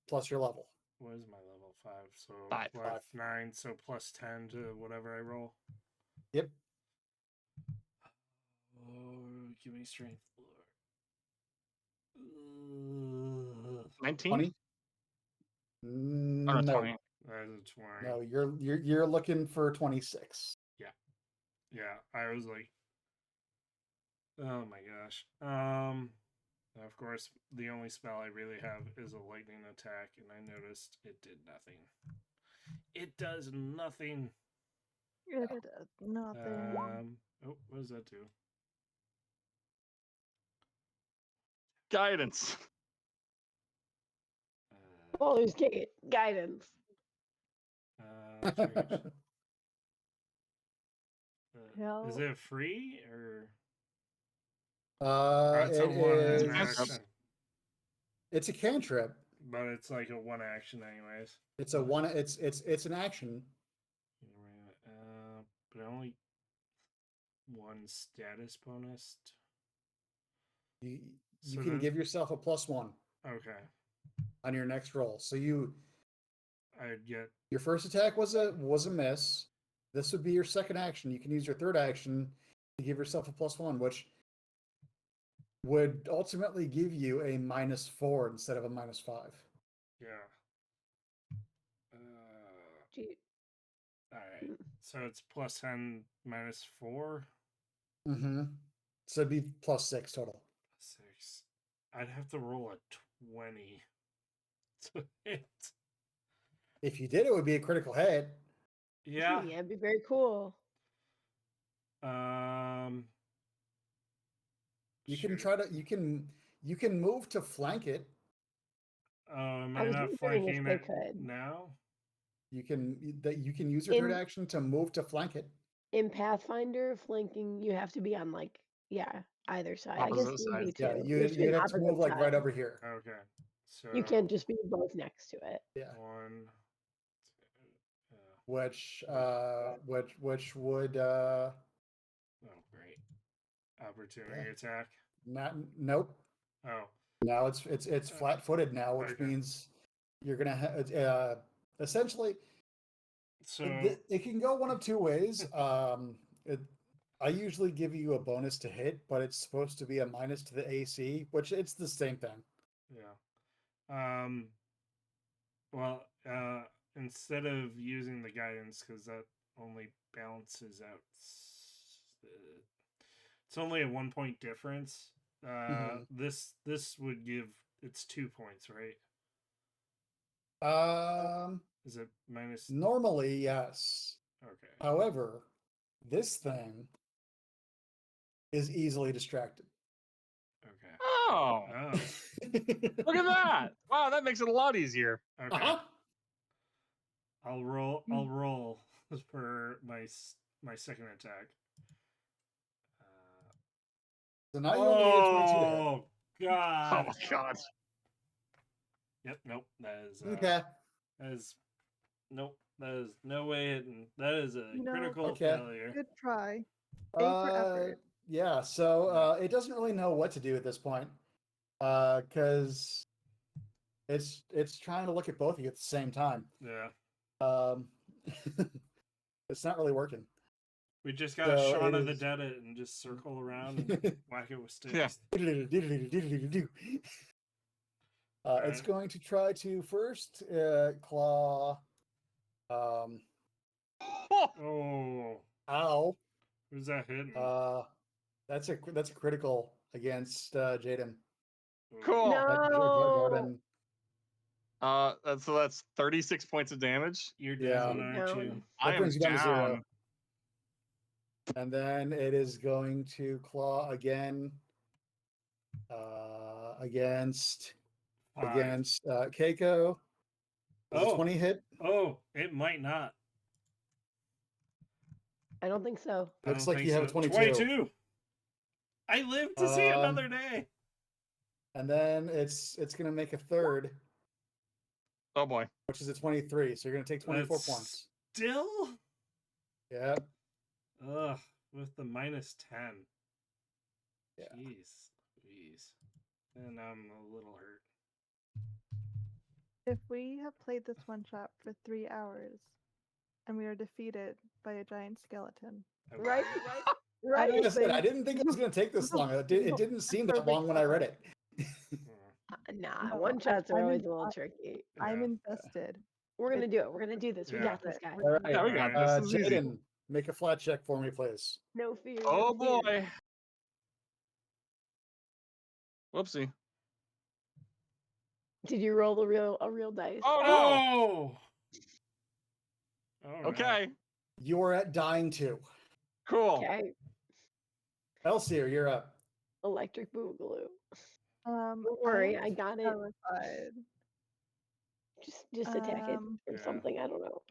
[SPEAKER 3] plus your level.
[SPEAKER 1] What is my level? 5. So
[SPEAKER 4] 5.
[SPEAKER 1] plus
[SPEAKER 3] 5.
[SPEAKER 1] 9. So plus 10 to whatever I roll.
[SPEAKER 3] Yep.
[SPEAKER 1] Oh, give me strength, Lord.
[SPEAKER 4] 19?
[SPEAKER 3] 20?
[SPEAKER 4] Oh, no,
[SPEAKER 3] No.
[SPEAKER 4] 20.
[SPEAKER 1] That is a 20.
[SPEAKER 3] No, you're looking for 26.
[SPEAKER 1] Yeah, I was like, oh my gosh. Of course, the only spell I really have is a lightning attack, and I noticed it did nothing. It does nothing.
[SPEAKER 5] It does nothing.
[SPEAKER 1] Oh, what does that do?
[SPEAKER 4] Guidance.
[SPEAKER 2] Baldur's Gate guidance.
[SPEAKER 1] Change. Is
[SPEAKER 5] Hell.
[SPEAKER 1] it free or?
[SPEAKER 3] It
[SPEAKER 1] It's a one
[SPEAKER 3] is.
[SPEAKER 1] action,
[SPEAKER 3] It's a cantrip.
[SPEAKER 1] but it's like a one action, anyways.
[SPEAKER 3] It's a one. It's an action.
[SPEAKER 1] But only one status bonus.
[SPEAKER 3] You
[SPEAKER 1] So
[SPEAKER 3] can give yourself a +1
[SPEAKER 1] Okay,
[SPEAKER 3] on your next roll. So
[SPEAKER 1] I'd get.
[SPEAKER 3] your first attack was a miss. This would be your second action. You can use your third action to give yourself a +1, which would ultimately give you a -4 instead of a -5.
[SPEAKER 1] Yeah.
[SPEAKER 2] Gee.
[SPEAKER 1] All right. So it's +10 -4.
[SPEAKER 3] Mm-hmm. So it'd be +6 total.
[SPEAKER 1] 6. I'd have to roll a 20 to hit.
[SPEAKER 3] If you did, it would be a critical hit.
[SPEAKER 1] Yeah.
[SPEAKER 2] Yeah, it'd be very cool.
[SPEAKER 3] You can
[SPEAKER 1] shoot.
[SPEAKER 3] try to. You can move to flank it.
[SPEAKER 1] Am
[SPEAKER 2] I
[SPEAKER 1] I
[SPEAKER 2] was
[SPEAKER 1] not
[SPEAKER 2] wondering if
[SPEAKER 1] flanking
[SPEAKER 2] they
[SPEAKER 1] it
[SPEAKER 2] could.
[SPEAKER 1] now?
[SPEAKER 3] You can use your third
[SPEAKER 2] In
[SPEAKER 3] action to move to flank it.
[SPEAKER 2] in Pathfinder, flanking you have to be on like either side. I guess
[SPEAKER 4] Opposite
[SPEAKER 2] D&D
[SPEAKER 4] sides.
[SPEAKER 2] too.
[SPEAKER 3] Yeah,
[SPEAKER 2] You have to be
[SPEAKER 3] you'd
[SPEAKER 2] on
[SPEAKER 3] have to move
[SPEAKER 2] opposite
[SPEAKER 3] like right
[SPEAKER 2] sides.
[SPEAKER 3] over here.
[SPEAKER 1] Okay. So
[SPEAKER 2] You can't just be both next to it.
[SPEAKER 3] Yeah.
[SPEAKER 1] 1, 2,
[SPEAKER 3] Which would
[SPEAKER 1] oh great. Opportunity
[SPEAKER 3] yeah.
[SPEAKER 1] attack.
[SPEAKER 3] Nope.
[SPEAKER 1] Oh.
[SPEAKER 3] Now it's flat-footed now, which
[SPEAKER 1] Okay.
[SPEAKER 3] means you're gonna essentially.
[SPEAKER 1] So
[SPEAKER 3] It can go one of two ways. I usually give you a bonus to hit, but it's supposed to be a minus to the AC, which it's the same thing.
[SPEAKER 1] yeah. Well, instead of using the guidance, because that only balances out. It's only a 1 point difference.
[SPEAKER 3] Mhm.
[SPEAKER 1] This would give it's 2 points, right? Is it minus?
[SPEAKER 3] Normally, yes.
[SPEAKER 1] Okay.
[SPEAKER 3] However, this thing is easily distracted.
[SPEAKER 1] Okay.
[SPEAKER 4] Oh,
[SPEAKER 1] Oh.
[SPEAKER 4] look at that! Wow, that makes it a lot easier.
[SPEAKER 1] Okay.
[SPEAKER 3] Uh-huh.
[SPEAKER 1] I'll roll for my second attack.
[SPEAKER 3] So now you only need a 22 to hit.
[SPEAKER 1] Oh
[SPEAKER 4] Oh
[SPEAKER 1] God.
[SPEAKER 4] my god.
[SPEAKER 1] Yep. Nope. That is.
[SPEAKER 3] Okay.
[SPEAKER 1] That is. Nope. That is no way hitting. That is a
[SPEAKER 5] You know,
[SPEAKER 1] critical
[SPEAKER 3] Okay.
[SPEAKER 1] failure.
[SPEAKER 5] good try. A for effort.
[SPEAKER 3] Yeah, so it doesn't really know what to do at this point. Because it's trying to look at both of you at the same time.
[SPEAKER 1] Yeah.
[SPEAKER 3] Um it's not really working.
[SPEAKER 1] We just gotta
[SPEAKER 3] So
[SPEAKER 1] Shaun
[SPEAKER 3] it
[SPEAKER 1] of the
[SPEAKER 3] is-
[SPEAKER 1] Dead it and just circle around and whack it with sticks.
[SPEAKER 4] Yeah.
[SPEAKER 3] It's going to try to first claw.
[SPEAKER 1] Oh.
[SPEAKER 3] Ow.
[SPEAKER 1] Who's that hitting?
[SPEAKER 3] That's a critical against Jaden.
[SPEAKER 4] Cool.
[SPEAKER 2] No.
[SPEAKER 4] So that's 36 points of damage.
[SPEAKER 1] You're
[SPEAKER 3] Yeah.
[SPEAKER 1] down, aren't you?
[SPEAKER 2] Down.
[SPEAKER 4] I
[SPEAKER 3] That
[SPEAKER 4] am
[SPEAKER 3] brings you down to 0.
[SPEAKER 4] down.
[SPEAKER 3] And then it is going to claw again against
[SPEAKER 1] 5.
[SPEAKER 3] Keiko. Does a 20 hit?
[SPEAKER 1] Oh, it might not.
[SPEAKER 2] I don't think so.
[SPEAKER 3] Looks
[SPEAKER 1] I don't
[SPEAKER 3] like
[SPEAKER 1] think
[SPEAKER 3] you have a
[SPEAKER 1] so.
[SPEAKER 3] 22.
[SPEAKER 1] 22. I live to see another day.
[SPEAKER 3] and then it's gonna make a third,
[SPEAKER 4] Oh boy.
[SPEAKER 3] which is a 23. So you're gonna take 24
[SPEAKER 1] That's
[SPEAKER 3] points.
[SPEAKER 1] Still?
[SPEAKER 3] Yeah.
[SPEAKER 1] Ugh, with the -10.
[SPEAKER 3] Yeah.
[SPEAKER 1] Jeez. And I'm a little hurt.
[SPEAKER 5] If we have played this one shot for 3 hours and we are defeated by a giant skeleton,
[SPEAKER 1] Okay.
[SPEAKER 2] Right?
[SPEAKER 5] I
[SPEAKER 2] Right?
[SPEAKER 3] Like I
[SPEAKER 5] don't
[SPEAKER 3] said, I
[SPEAKER 5] think
[SPEAKER 3] didn't think it was gonna take this long. It didn't seem that long when I read it.
[SPEAKER 2] Nah,
[SPEAKER 5] No,
[SPEAKER 2] one shots are
[SPEAKER 5] I'm
[SPEAKER 2] always
[SPEAKER 5] in-
[SPEAKER 2] a little tricky.
[SPEAKER 5] I'm
[SPEAKER 1] Yeah.
[SPEAKER 5] invested.
[SPEAKER 2] We're gonna do it. We're gonna do this. We
[SPEAKER 1] Yeah.
[SPEAKER 2] got this, guys.
[SPEAKER 3] All right.
[SPEAKER 4] Yeah, we got this. This is easy.
[SPEAKER 3] Jaden, make a flat check for me, please.
[SPEAKER 2] No fear.
[SPEAKER 4] Oh
[SPEAKER 2] no fear.
[SPEAKER 4] boy. Whoopsie.
[SPEAKER 2] Did you roll a real dice?
[SPEAKER 4] Oh no.
[SPEAKER 1] Oh! Oh, no.
[SPEAKER 4] Okay.
[SPEAKER 3] You are at dying 2.
[SPEAKER 4] Cool.
[SPEAKER 2] Okay.
[SPEAKER 3] Elsie, you're up.
[SPEAKER 2] Electric boogaloo.
[SPEAKER 5] Don't
[SPEAKER 2] Don't worry, I got it.
[SPEAKER 5] terrified.
[SPEAKER 2] Just attack it or
[SPEAKER 1] Yeah.
[SPEAKER 2] something. I don't know.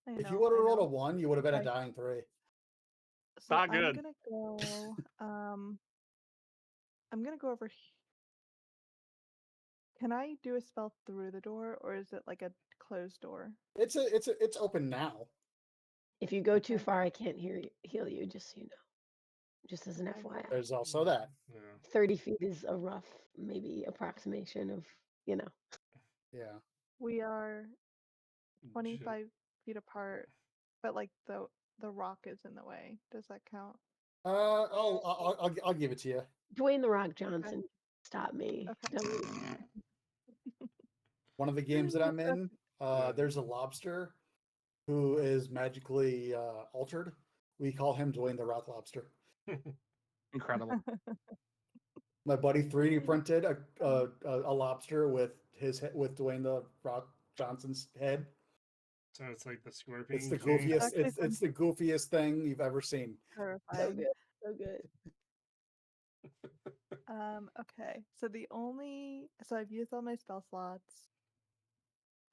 [SPEAKER 5] I
[SPEAKER 3] If you
[SPEAKER 5] know,
[SPEAKER 3] would have
[SPEAKER 5] I
[SPEAKER 3] rolled a
[SPEAKER 5] know.
[SPEAKER 3] 1, you would have been a
[SPEAKER 5] I-
[SPEAKER 3] dying 3.
[SPEAKER 5] So
[SPEAKER 4] Not
[SPEAKER 5] I'm
[SPEAKER 4] good.
[SPEAKER 5] gonna go. I'm gonna go over. Can I do a spell through the door, or is it like a closed door?
[SPEAKER 3] It's open now.
[SPEAKER 2] If you go too
[SPEAKER 5] Okay.
[SPEAKER 2] far, I can't heal you. Just so you know. Just as an
[SPEAKER 5] Okay.
[SPEAKER 2] FYI.
[SPEAKER 3] There's also that.
[SPEAKER 1] Yeah.
[SPEAKER 2] 30 feet is a rough, maybe approximation of,
[SPEAKER 3] Yeah.
[SPEAKER 5] We are 25 feet apart, but like the rock is in the way. Does that count?
[SPEAKER 3] I'll give it to you.
[SPEAKER 2] Dwayne the Rock Johnson. Stop me.
[SPEAKER 5] Okay.
[SPEAKER 2] Don't-
[SPEAKER 3] One of the games that I'm in,
[SPEAKER 1] Yeah.
[SPEAKER 3] there's a lobster who is magically altered. We call him Dwayne the Rock Lobster.
[SPEAKER 4] Incredible.
[SPEAKER 3] My buddy 3D printed a lobster with with Dwayne the Rock Johnson's head.
[SPEAKER 1] So it's like the Scorpion
[SPEAKER 3] It's the
[SPEAKER 1] King.
[SPEAKER 3] goofiest.
[SPEAKER 5] Actually,
[SPEAKER 3] It's the goofiest thing you've ever seen.
[SPEAKER 2] So
[SPEAKER 5] Terrifying.
[SPEAKER 2] good. So good.
[SPEAKER 5] Okay. So I've used all my spell slots.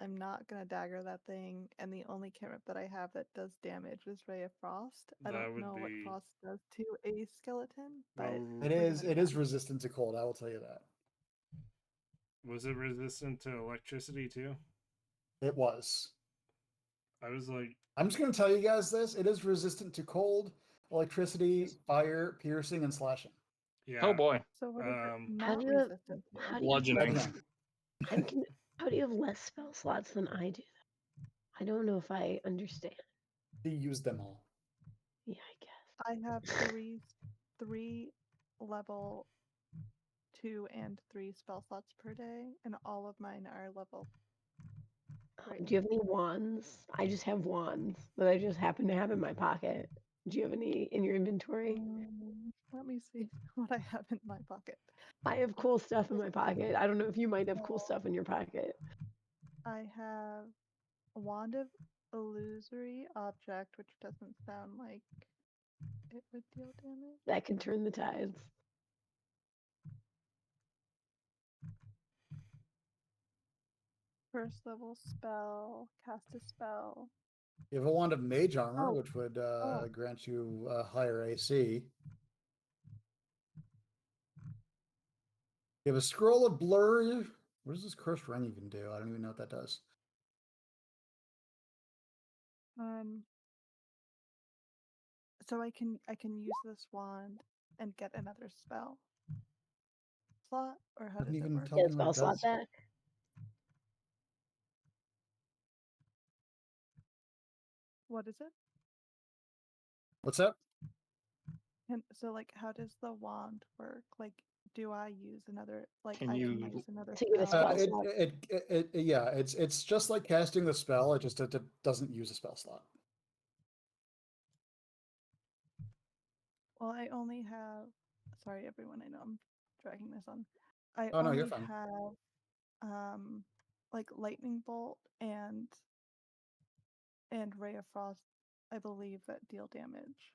[SPEAKER 5] I'm not gonna dagger that thing, and the only cantrip that I have that does damage is Ray of Frost. I
[SPEAKER 1] That
[SPEAKER 5] don't
[SPEAKER 1] would
[SPEAKER 5] know what
[SPEAKER 1] be-
[SPEAKER 5] Frost does to a skeleton, but
[SPEAKER 1] Well,
[SPEAKER 3] It
[SPEAKER 5] we're
[SPEAKER 3] is
[SPEAKER 5] gonna
[SPEAKER 3] it
[SPEAKER 5] do
[SPEAKER 3] is
[SPEAKER 5] that.
[SPEAKER 3] resistant to cold. I will tell you that.
[SPEAKER 1] Was it resistant to electricity too?
[SPEAKER 3] It was.
[SPEAKER 1] I was like,
[SPEAKER 3] I'm just going to tell you guys this. It is resistant to cold, electricity, fire, piercing, and slashing.
[SPEAKER 1] yeah.
[SPEAKER 4] Oh boy.
[SPEAKER 5] So what is it
[SPEAKER 2] How
[SPEAKER 5] not
[SPEAKER 2] do you have-
[SPEAKER 5] resistant to?
[SPEAKER 2] How do you have
[SPEAKER 4] Bludgeoning.
[SPEAKER 2] less- how do you have less spell slots than I do? I don't know if I understand.
[SPEAKER 3] He used them all.
[SPEAKER 2] Yeah, I guess.
[SPEAKER 5] I have three level 2 and 3 spell slots per day, and all of mine are level 3.
[SPEAKER 2] Do you have any wands? I just have wands that I just happen to have in my pocket. Do you have any in your inventory?
[SPEAKER 5] Let me see what I have in my pocket.
[SPEAKER 2] I have cool stuff in my pocket. I don't know if you might have cool stuff in your pocket.
[SPEAKER 5] I have a wand of illusory object, which doesn't sound like it would deal damage.
[SPEAKER 2] That can turn the tides.
[SPEAKER 5] First level spell, cast a spell.
[SPEAKER 3] You have a wand of mage armor,
[SPEAKER 5] Oh.
[SPEAKER 3] which would grant you a higher AC. You have a scroll of blur. What does this cursed ring even do? I don't even know what that does.
[SPEAKER 5] So I can use this wand and get another spell slot, or how
[SPEAKER 3] Doesn't
[SPEAKER 5] does it
[SPEAKER 3] even
[SPEAKER 5] work?
[SPEAKER 3] tell
[SPEAKER 2] Get
[SPEAKER 3] me
[SPEAKER 2] a
[SPEAKER 3] what
[SPEAKER 2] spell
[SPEAKER 3] it
[SPEAKER 2] slot
[SPEAKER 3] does.
[SPEAKER 2] back.
[SPEAKER 5] What is it?
[SPEAKER 3] What's up?
[SPEAKER 5] And so like how does the wand work? Like do I use another
[SPEAKER 4] Can
[SPEAKER 5] I
[SPEAKER 4] you-
[SPEAKER 5] can use another
[SPEAKER 2] To get a
[SPEAKER 5] spell?
[SPEAKER 2] spell.
[SPEAKER 3] Yeah, it's just like casting the spell. It just it doesn't use a spell slot.
[SPEAKER 5] Well, I only have sorry everyone, I know I'm dragging this on. I
[SPEAKER 3] Oh, no,
[SPEAKER 5] only
[SPEAKER 3] you're fine.
[SPEAKER 5] have like lightning bolt and ray of frost, I believe, that deal damage.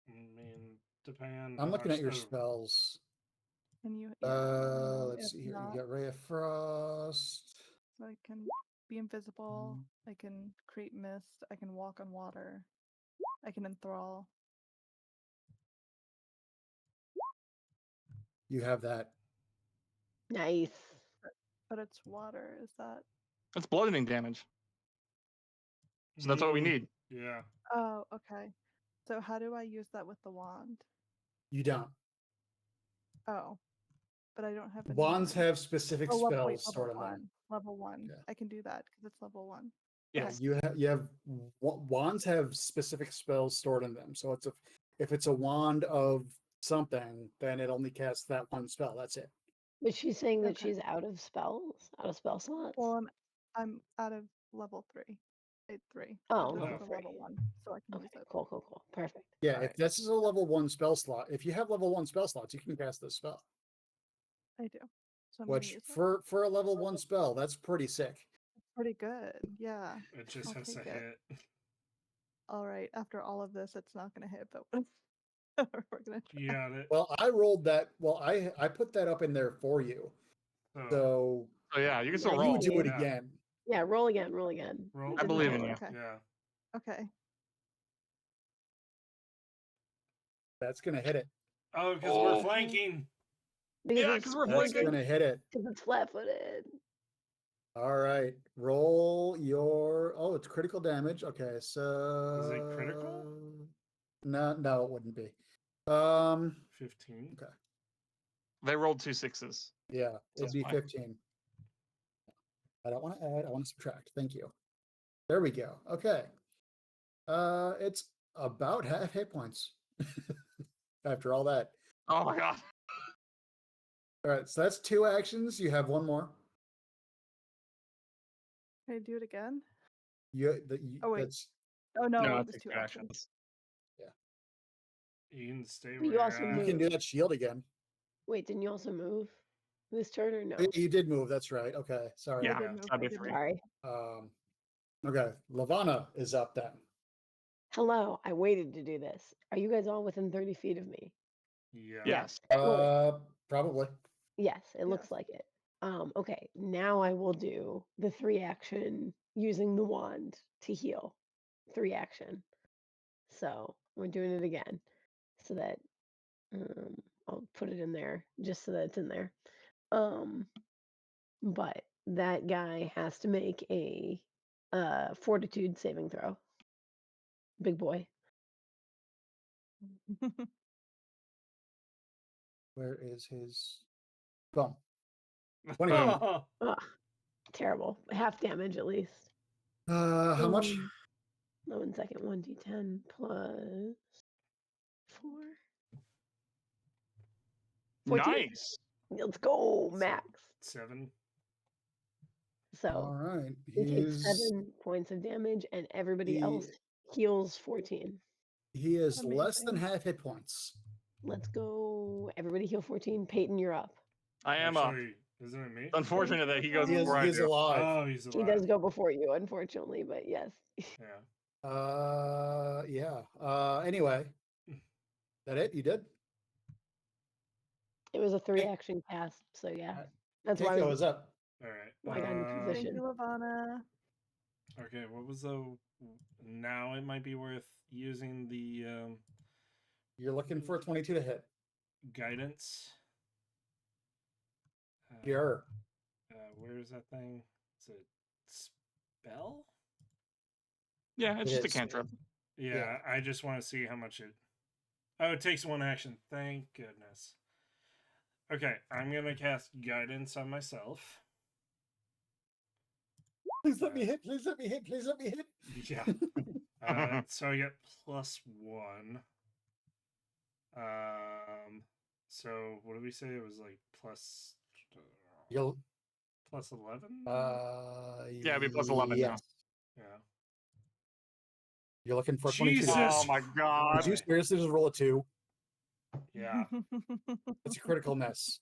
[SPEAKER 1] I mean, depend.
[SPEAKER 3] I'm
[SPEAKER 1] how
[SPEAKER 3] looking
[SPEAKER 1] much
[SPEAKER 3] at your
[SPEAKER 1] the-
[SPEAKER 3] spells.
[SPEAKER 5] Can you let me know
[SPEAKER 3] Let's
[SPEAKER 5] if
[SPEAKER 3] see here.
[SPEAKER 5] not,
[SPEAKER 3] You got Ray of Frost.
[SPEAKER 5] so I can be invisible, I can create mist, I can walk on water, I can enthrall.
[SPEAKER 3] You have that.
[SPEAKER 2] Nice.
[SPEAKER 5] But it's water. Is that?
[SPEAKER 4] That's bludgeoning damage. So that's what we need.
[SPEAKER 1] Yeah.
[SPEAKER 5] Oh, okay. So how do I use that with the wand?
[SPEAKER 3] You don't.
[SPEAKER 5] Oh, but I don't have any.
[SPEAKER 3] Wands have specific
[SPEAKER 5] wait,
[SPEAKER 3] spells stored in them.
[SPEAKER 5] one. Level 1.
[SPEAKER 3] Yeah.
[SPEAKER 5] I can do that because it's level 1.
[SPEAKER 4] Yes.
[SPEAKER 3] You have wands have specific spells stored in them. So if it's a wand of something, then it only casts that one spell. That's it.
[SPEAKER 2] But she's saying that
[SPEAKER 5] Okay.
[SPEAKER 2] she's out of spells, out of spell slots.
[SPEAKER 5] Well, I'm out of level 3. 3.
[SPEAKER 2] Oh,
[SPEAKER 5] This
[SPEAKER 2] level
[SPEAKER 5] is a
[SPEAKER 2] 3.
[SPEAKER 5] level 1, so I can
[SPEAKER 2] Okay,
[SPEAKER 5] use it.
[SPEAKER 2] cool. Perfect.
[SPEAKER 3] Yeah,
[SPEAKER 5] All
[SPEAKER 3] if
[SPEAKER 5] right.
[SPEAKER 3] this is a level 1 spell slot, if you have level 1 spell slots, you can cast this spell.
[SPEAKER 5] I do. So I'm gonna
[SPEAKER 3] Which
[SPEAKER 5] use it.
[SPEAKER 3] for a level 1 spell, that's pretty sick.
[SPEAKER 5] Pretty good. Yeah.
[SPEAKER 1] It just
[SPEAKER 5] I'll
[SPEAKER 1] has to
[SPEAKER 5] take it.
[SPEAKER 1] hit.
[SPEAKER 5] All right. After all of this, it's not gonna hit, but we're gonna try.
[SPEAKER 1] You got it.
[SPEAKER 3] Well, I rolled that. Well, I put that up in there for you. So
[SPEAKER 4] Oh yeah, you can still
[SPEAKER 2] Yeah,
[SPEAKER 4] roll.
[SPEAKER 3] you do it
[SPEAKER 1] Yeah.
[SPEAKER 3] again.
[SPEAKER 2] Yeah, roll again.
[SPEAKER 1] Roll.
[SPEAKER 4] I believe in
[SPEAKER 2] matter.
[SPEAKER 4] you.
[SPEAKER 5] Okay.
[SPEAKER 1] Yeah.
[SPEAKER 5] Okay.
[SPEAKER 3] That's gonna hit it.
[SPEAKER 1] Oh, because we're flanking.
[SPEAKER 2] Because
[SPEAKER 4] Yeah,
[SPEAKER 2] it's
[SPEAKER 4] 'cause we're
[SPEAKER 3] That's
[SPEAKER 4] flanking.
[SPEAKER 3] gonna hit it.
[SPEAKER 2] Because it's flat-footed.
[SPEAKER 3] All right. Roll your. Oh, it's critical damage. Okay, so.
[SPEAKER 1] Is it critical?
[SPEAKER 3] No, it wouldn't be.
[SPEAKER 1] 15.
[SPEAKER 3] Okay.
[SPEAKER 4] They rolled 2 6s.
[SPEAKER 3] Yeah, it'd
[SPEAKER 4] That's
[SPEAKER 3] be
[SPEAKER 4] fine.
[SPEAKER 3] 15. I don't want to add. I want to subtract. Thank you. There we go. Okay. It's about half hit points. After all that.
[SPEAKER 4] Oh my god.
[SPEAKER 3] All right, so that's 2 actions. You have one more.
[SPEAKER 5] Can I do it again? Oh, wait.
[SPEAKER 3] That's
[SPEAKER 5] Oh no,
[SPEAKER 4] No,
[SPEAKER 5] it
[SPEAKER 4] it's
[SPEAKER 5] was 2
[SPEAKER 4] 2
[SPEAKER 5] actions.
[SPEAKER 1] You can stay
[SPEAKER 2] But
[SPEAKER 1] where
[SPEAKER 2] you
[SPEAKER 1] you're
[SPEAKER 2] also
[SPEAKER 1] at.
[SPEAKER 3] you can do that shield again.
[SPEAKER 2] Wait, didn't you also move this turn or no?
[SPEAKER 3] Oh, you did move. That's right. Okay, sorry.
[SPEAKER 4] Yeah,
[SPEAKER 5] did move,
[SPEAKER 4] that'd
[SPEAKER 5] I
[SPEAKER 4] be
[SPEAKER 5] did
[SPEAKER 4] 3.
[SPEAKER 2] Sorry.
[SPEAKER 3] Okay, Lavana is up then.
[SPEAKER 2] Hello, I waited to do this. Are you guys all within 30 feet of me?
[SPEAKER 1] Yeah.
[SPEAKER 4] Yes.
[SPEAKER 3] Probably.
[SPEAKER 2] Yes, it looks
[SPEAKER 5] Yes.
[SPEAKER 2] like it. Okay, now I will do the 3 action using the wand to heal. 3 action. So we're doing it again. So that I'll put it in there just so that it's in there. But that guy has to make a fortitude saving throw. Big boy.
[SPEAKER 3] Where is his? Boom. 21.
[SPEAKER 1] Oh,
[SPEAKER 2] Ugh, terrible. Half damage at least.
[SPEAKER 3] How much?
[SPEAKER 2] 1 second. 1d10 plus 4. 14.
[SPEAKER 4] Nice.
[SPEAKER 2] Let's go, Max.
[SPEAKER 1] 7.
[SPEAKER 2] So
[SPEAKER 3] All right.
[SPEAKER 2] he takes 7 points of damage, and everybody
[SPEAKER 3] he-
[SPEAKER 2] else heals 14.
[SPEAKER 3] He is less than
[SPEAKER 5] Amazing.
[SPEAKER 3] half hit points.
[SPEAKER 2] Let's go. Everybody heal 14. Peyton, you're up.
[SPEAKER 4] I am up.
[SPEAKER 1] Actually, isn't it me?
[SPEAKER 4] It's unfortunate that he goes
[SPEAKER 3] He is,
[SPEAKER 4] before I
[SPEAKER 3] he's
[SPEAKER 4] do.
[SPEAKER 3] alive.
[SPEAKER 1] Oh, he's alive.
[SPEAKER 2] He does go before you, unfortunately, but yes.
[SPEAKER 1] Yeah.
[SPEAKER 3] Yeah. Anyway. That it? You did?
[SPEAKER 2] It was a 3 action cast, so yeah.
[SPEAKER 3] Alright.
[SPEAKER 2] That's why I
[SPEAKER 3] Keiko
[SPEAKER 2] was
[SPEAKER 3] is up.
[SPEAKER 1] All right.
[SPEAKER 2] like on
[SPEAKER 5] Thank
[SPEAKER 2] position.
[SPEAKER 5] you, Lavana.
[SPEAKER 1] Okay, what was the? Now it might be worth using the
[SPEAKER 3] You're looking for a 22 to hit.
[SPEAKER 1] guidance.
[SPEAKER 3] Sure.
[SPEAKER 1] Where is that thing? Is it spell?
[SPEAKER 4] Yeah, it's
[SPEAKER 3] It
[SPEAKER 4] just a
[SPEAKER 3] is.
[SPEAKER 4] cantrip.
[SPEAKER 1] Yeah, I just want to see how much it. Oh, it takes 1 action. Thank goodness. Okay, I'm gonna cast guidance on myself.
[SPEAKER 3] Please let me hit. Please let me hit. Please let me hit.
[SPEAKER 1] Yeah. So I get +1. So what did we say? It was like plus.
[SPEAKER 3] You'll.
[SPEAKER 1] Plus 11.
[SPEAKER 4] Yeah, it'd be plus 11 now.
[SPEAKER 3] yes.
[SPEAKER 1] Yeah.
[SPEAKER 3] You're looking for a 22 to
[SPEAKER 1] Jesus.
[SPEAKER 3] hit.
[SPEAKER 4] Oh my god.
[SPEAKER 3] Did you seriously just roll a 2?
[SPEAKER 1] Yeah.
[SPEAKER 3] It's a critical miss.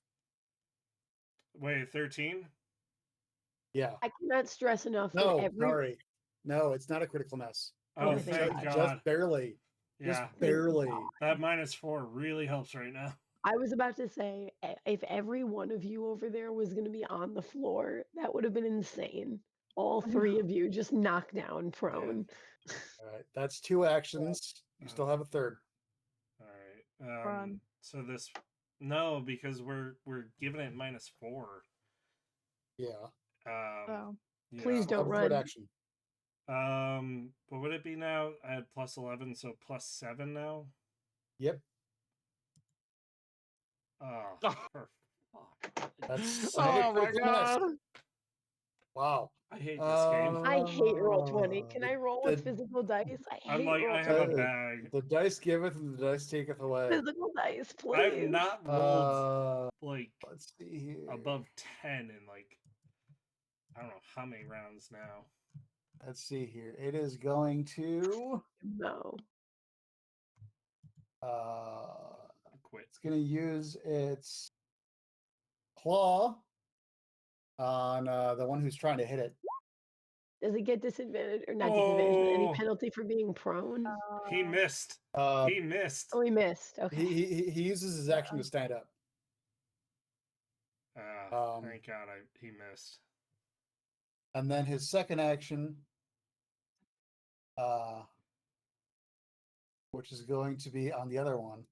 [SPEAKER 1] Wait, 13?
[SPEAKER 3] Yeah.
[SPEAKER 2] I cannot stress enough
[SPEAKER 3] No,
[SPEAKER 2] that every
[SPEAKER 3] sorry. No, it's not a critical miss.
[SPEAKER 1] Oh,
[SPEAKER 2] Okay,
[SPEAKER 1] thank
[SPEAKER 2] God.
[SPEAKER 1] God.
[SPEAKER 3] Just barely.
[SPEAKER 1] Yeah.
[SPEAKER 3] Just barely.
[SPEAKER 1] That -4 really helps right now.
[SPEAKER 2] I was about to say, if every one of you over there was going to be on the floor, that would have been insane. All 3 of you just knocked down, prone.
[SPEAKER 3] All right. That's 2 actions. You still have a third.
[SPEAKER 1] All right.
[SPEAKER 5] Run.
[SPEAKER 1] So this No, because we're giving it -4.
[SPEAKER 3] Yeah.
[SPEAKER 5] Oh.
[SPEAKER 1] Yeah.
[SPEAKER 2] Please don't
[SPEAKER 3] Of third
[SPEAKER 2] run.
[SPEAKER 3] action.
[SPEAKER 1] What would it be now? I had +11, so +7 now.
[SPEAKER 3] Yep.
[SPEAKER 1] Oh,
[SPEAKER 4] Oh.
[SPEAKER 1] for fuck.
[SPEAKER 3] That's
[SPEAKER 4] Oh
[SPEAKER 3] another
[SPEAKER 4] my
[SPEAKER 3] critical miss.
[SPEAKER 4] god.
[SPEAKER 3] Wow.
[SPEAKER 1] I hate this game.
[SPEAKER 2] I hate Roll20. Can I roll with
[SPEAKER 3] the-
[SPEAKER 2] physical dice? I
[SPEAKER 1] I'm
[SPEAKER 2] hate
[SPEAKER 1] like, I have a
[SPEAKER 2] Roll20.
[SPEAKER 1] bag.
[SPEAKER 3] The dice giveth and the dice taketh away.
[SPEAKER 2] Physical dice,
[SPEAKER 1] I've
[SPEAKER 2] please.
[SPEAKER 1] not rolled like
[SPEAKER 3] Let's see here.
[SPEAKER 1] above 10 in like I don't know how many rounds now.
[SPEAKER 3] Let's see here. It is going to
[SPEAKER 2] No.
[SPEAKER 1] Quit.
[SPEAKER 3] it's going to use its claw on the one who's trying to hit it.
[SPEAKER 2] Does it get disadvantage or not disadvantage, but any
[SPEAKER 1] Oh,
[SPEAKER 2] penalty for being prone?
[SPEAKER 1] he missed. He missed.
[SPEAKER 2] Oh, he missed. Okay.
[SPEAKER 3] He uses his action to stand up.
[SPEAKER 1] Thank God he missed.
[SPEAKER 3] And then his second action, which is going to be on the other one.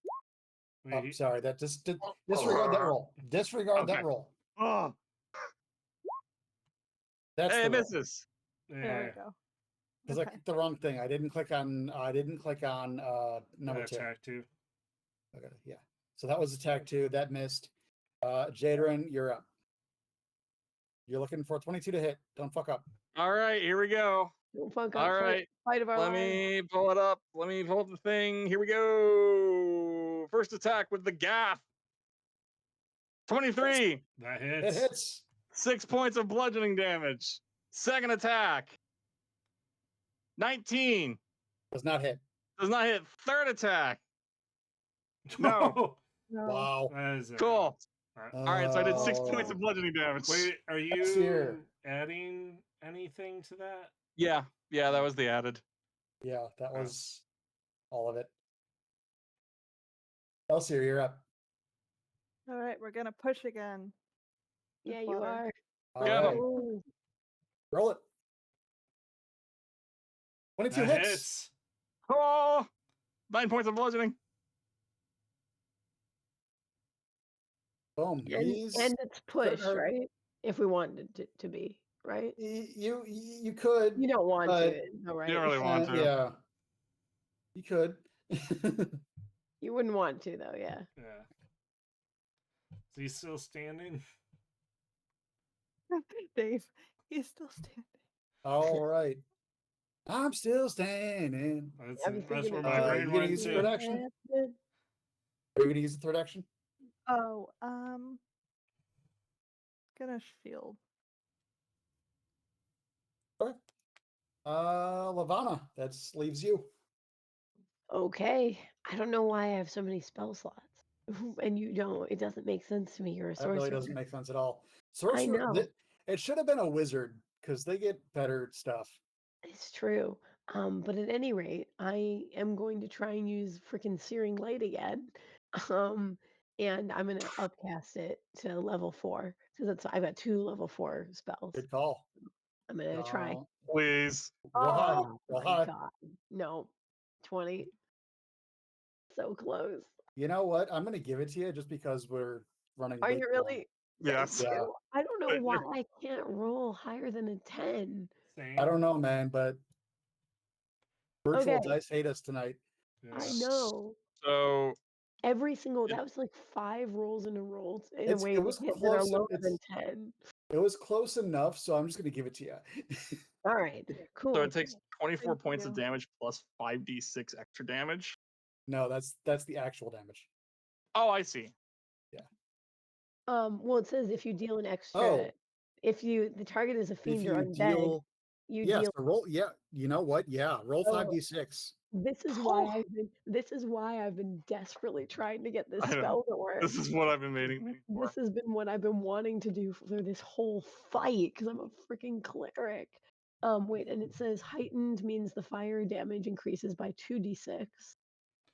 [SPEAKER 1] Wait,
[SPEAKER 3] Oh, sorry, that disregard that roll. Disregard that
[SPEAKER 4] Okay.
[SPEAKER 3] roll.
[SPEAKER 4] Oh.
[SPEAKER 3] That's
[SPEAKER 4] Hey,
[SPEAKER 3] the
[SPEAKER 4] it
[SPEAKER 3] roll.
[SPEAKER 4] misses.
[SPEAKER 5] There
[SPEAKER 1] Yeah,
[SPEAKER 5] we go.
[SPEAKER 3] Because I clicked the wrong thing. I didn't click on number 2.
[SPEAKER 1] attack 2.
[SPEAKER 3] Okay, yeah. So that was attack 2. That missed. Jadrin, you're up. You're looking for 22 to hit. Don't fuck up.
[SPEAKER 4] All right, here we go.
[SPEAKER 2] Don't fuck
[SPEAKER 4] All
[SPEAKER 2] up.
[SPEAKER 4] right.
[SPEAKER 2] Fight of our
[SPEAKER 4] Let
[SPEAKER 2] lives.
[SPEAKER 4] me pull it up. Let me pull up the thing. Here we go. First attack with the gaff. 23.
[SPEAKER 1] That
[SPEAKER 3] It
[SPEAKER 1] hits.
[SPEAKER 3] hits.
[SPEAKER 4] 6 points of bludgeoning damage. Second attack. 19.
[SPEAKER 3] Does not hit.
[SPEAKER 4] Does not hit. Third attack. No.
[SPEAKER 5] No.
[SPEAKER 3] Wow.
[SPEAKER 1] That is
[SPEAKER 4] Cool. All right, so I did 6 points of bludgeoning damage.
[SPEAKER 1] Wait, are
[SPEAKER 3] Let's hear.
[SPEAKER 1] you adding anything to that?
[SPEAKER 4] Yeah, that was the added.
[SPEAKER 3] Yeah, that was all of it. Elsie, you're up.
[SPEAKER 5] All right, we're gonna push again.
[SPEAKER 2] Yeah,
[SPEAKER 5] with
[SPEAKER 2] you
[SPEAKER 5] water.
[SPEAKER 2] are.
[SPEAKER 3] All
[SPEAKER 4] Got
[SPEAKER 3] right.
[SPEAKER 4] him.
[SPEAKER 2] Ooh.
[SPEAKER 3] Roll it. 22
[SPEAKER 1] That
[SPEAKER 3] hits.
[SPEAKER 1] hits.
[SPEAKER 4] Oh, 9 points of bludgeoning.
[SPEAKER 3] Boom.
[SPEAKER 2] And it's push,
[SPEAKER 3] hurt.
[SPEAKER 2] right? If we wanted it to be, right?
[SPEAKER 3] You could.
[SPEAKER 2] You don't want
[SPEAKER 3] but,
[SPEAKER 2] to, though, right?
[SPEAKER 4] You don't really want to.
[SPEAKER 3] Yeah. You could.
[SPEAKER 2] You wouldn't want to, though, yeah.
[SPEAKER 1] Yeah. Is he still standing?
[SPEAKER 5] Dave, he's still standing.
[SPEAKER 3] All right. I'm still standing.
[SPEAKER 1] That's,
[SPEAKER 2] I was
[SPEAKER 1] that's
[SPEAKER 2] thinking
[SPEAKER 1] where
[SPEAKER 2] of
[SPEAKER 1] my
[SPEAKER 3] you
[SPEAKER 1] brain
[SPEAKER 3] gonna
[SPEAKER 1] went
[SPEAKER 3] use
[SPEAKER 1] to.
[SPEAKER 3] third action? Are you going to use the third action?
[SPEAKER 5] Oh, gonna shield.
[SPEAKER 3] Okay. Lavana, that leaves you.
[SPEAKER 2] Okay. I don't know why I have so many spell slots. And you don't. It doesn't make sense to me. You're a
[SPEAKER 3] That
[SPEAKER 2] sorcerer.
[SPEAKER 3] really doesn't make sense at all. Sorcerer,
[SPEAKER 2] know.
[SPEAKER 3] it should have been a wizard because they get better stuff.
[SPEAKER 2] It's true. But at any rate, I am going to try and use freaking Searing Light again. And I'm gonna upcast it to level 4 because I've got 2 level 4 spells.
[SPEAKER 3] Good call.
[SPEAKER 2] I'm gonna try.
[SPEAKER 4] Please.
[SPEAKER 3] Roll high.
[SPEAKER 2] Oh
[SPEAKER 3] Roll
[SPEAKER 2] my
[SPEAKER 3] high.
[SPEAKER 2] god. No. 20. So close.
[SPEAKER 3] You know what? I'm going to give it to you just because we're running.
[SPEAKER 2] Are
[SPEAKER 3] late
[SPEAKER 2] you
[SPEAKER 3] long.
[SPEAKER 2] really?
[SPEAKER 4] Yes.
[SPEAKER 2] Thank
[SPEAKER 3] Yeah.
[SPEAKER 2] you. I don't know
[SPEAKER 4] But
[SPEAKER 2] why I can't roll higher than a 10.
[SPEAKER 1] Same.
[SPEAKER 3] I don't know, man, but virtual
[SPEAKER 2] Okay.
[SPEAKER 3] dice hate us tonight.
[SPEAKER 1] Yeah.
[SPEAKER 2] I know.
[SPEAKER 4] So
[SPEAKER 2] Every single that was like 5 rolls in a row in a
[SPEAKER 3] It
[SPEAKER 2] way
[SPEAKER 3] was
[SPEAKER 2] that are
[SPEAKER 3] close.
[SPEAKER 2] lower than 10.
[SPEAKER 3] It was close enough, so I'm just going to give it to you.
[SPEAKER 2] All right. Cool.
[SPEAKER 4] so it takes 24
[SPEAKER 5] Thank
[SPEAKER 4] points of
[SPEAKER 5] you.
[SPEAKER 4] damage plus 5d6 extra damage.
[SPEAKER 3] No, that's the actual damage.
[SPEAKER 4] Oh, I see.
[SPEAKER 2] Well, it says if you deal an extra,
[SPEAKER 3] Oh.
[SPEAKER 2] if the target is a
[SPEAKER 3] If
[SPEAKER 2] fiend or
[SPEAKER 3] you
[SPEAKER 2] undead,
[SPEAKER 3] deal,
[SPEAKER 2] you
[SPEAKER 3] yes,
[SPEAKER 2] deal.
[SPEAKER 3] so roll. Yeah, you know what? Yeah, roll
[SPEAKER 2] Oh.
[SPEAKER 3] 5d6.
[SPEAKER 2] This is why I've been desperately trying to get this
[SPEAKER 4] I know.
[SPEAKER 2] spell to work.
[SPEAKER 4] This is what I've been waiting for.
[SPEAKER 2] This has been what I've been wanting to do for this whole fight because I'm a freaking cleric. Wait, and it says heightened means the fire damage increases by 2d6,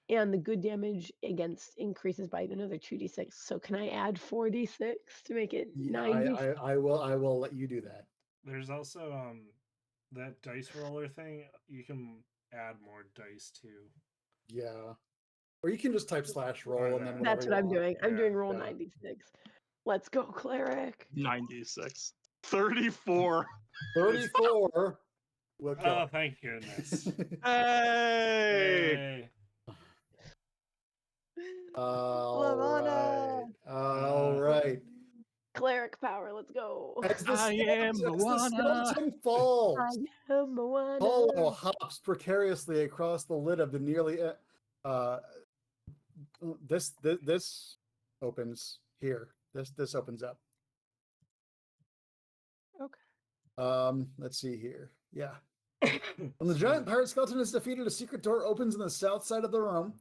[SPEAKER 2] and the good damage against increases by another 2d6. So can I add 4d6 to make it
[SPEAKER 3] Yeah,
[SPEAKER 2] 9d6?
[SPEAKER 3] I will let you do that.
[SPEAKER 1] There's also that dice roller thing. You can add more dice too.
[SPEAKER 3] Yeah. Or you can just type /roll and then whatever
[SPEAKER 2] That's
[SPEAKER 3] you
[SPEAKER 2] what I'm
[SPEAKER 3] want.
[SPEAKER 2] doing. I'm
[SPEAKER 1] Yeah.
[SPEAKER 2] doing roll 96. Let's go, cleric.
[SPEAKER 4] 96. 34.
[SPEAKER 3] 34 will kill.
[SPEAKER 1] Oh, thank goodness.
[SPEAKER 4] Hey!
[SPEAKER 1] Hey.
[SPEAKER 3] All right.
[SPEAKER 2] Cleric power, let's go.
[SPEAKER 3] As the
[SPEAKER 4] I am
[SPEAKER 3] skeleton falls,
[SPEAKER 2] I am Moana.
[SPEAKER 3] Paulo hops precariously across the lid of the nearly. This opens here. This opens up.
[SPEAKER 5] Okay.
[SPEAKER 3] Let's see here. Yeah. When the giant pirate skeleton is defeated, a secret door opens in the south side of the room,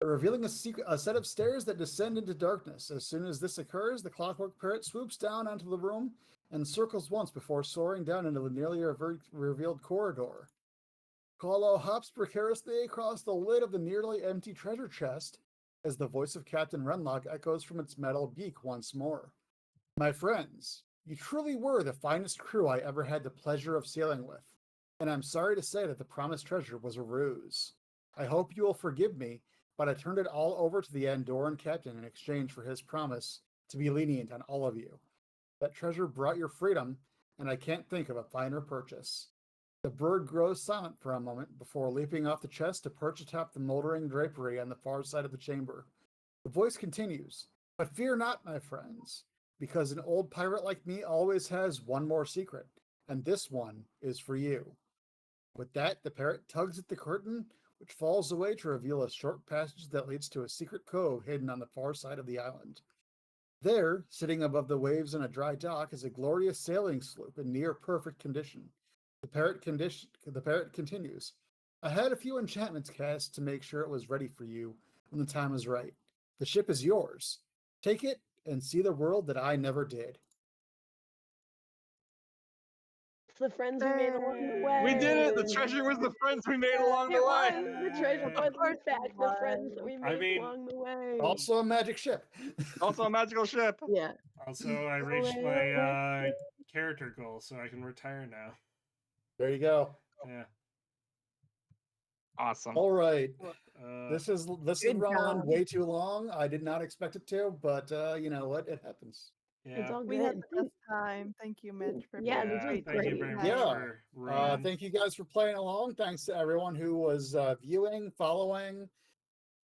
[SPEAKER 3] revealing a set of stairs that descend into darkness. As soon as this occurs, the clockwork parrot swoops down onto the room and circles once before soaring down into the nearly revealed corridor. Paulo hops precariously across the lid of the nearly empty treasure chest as the voice of Captain Renlock echoes from its metal beak once more. My friends, you truly were the finest crew I ever had the pleasure of sailing with, and I'm sorry to say that the promised treasure was a ruse. I hope you will forgive me, but I turned it all over to the Andorran captain in exchange for his promise to be lenient on all of you. That treasure brought your freedom, and I can't think of a finer purchase. The bird grows silent for a moment before leaping off the chest to perch atop the moldering drapery on the far side of the chamber. The voice continues, but fear not, my friends, because an old pirate like me always has one more secret, and this one is for you. With that, the parrot tugs at the curtain, which falls away to reveal a short passage that leads to a secret cove hidden on the far side of the island. There, sitting above the waves in a dry dock, is a glorious sailing sloop in near perfect condition. The parrot continues. I had a few enchantments cast to make sure it was ready for you when the time was right. The ship is yours. Take it and see the world that I never did.
[SPEAKER 2] It's the friends we made along the way.
[SPEAKER 4] We did it! The treasure was the friends we made along the way!
[SPEAKER 2] It was. The treasure was, in fact, the friends that we made along the way.
[SPEAKER 3] Also a magic ship.
[SPEAKER 4] Also a magical ship.
[SPEAKER 2] Yeah.
[SPEAKER 1] Also, I reached my character goal, so I can retire now.
[SPEAKER 3] There you go.
[SPEAKER 1] Yeah.
[SPEAKER 4] Awesome.
[SPEAKER 3] All right.
[SPEAKER 1] This
[SPEAKER 3] is run on way too long. I did not expect it to, but you know what? It happens.
[SPEAKER 1] Yeah.
[SPEAKER 2] It's all good.
[SPEAKER 5] We had the best time. Thank you, Mitch, for
[SPEAKER 2] Yeah,
[SPEAKER 5] being
[SPEAKER 2] this was
[SPEAKER 1] thank you
[SPEAKER 2] great.
[SPEAKER 1] very much
[SPEAKER 3] Yeah.
[SPEAKER 1] for running.
[SPEAKER 3] Thank you guys for playing along. Thanks to everyone who was viewing, following,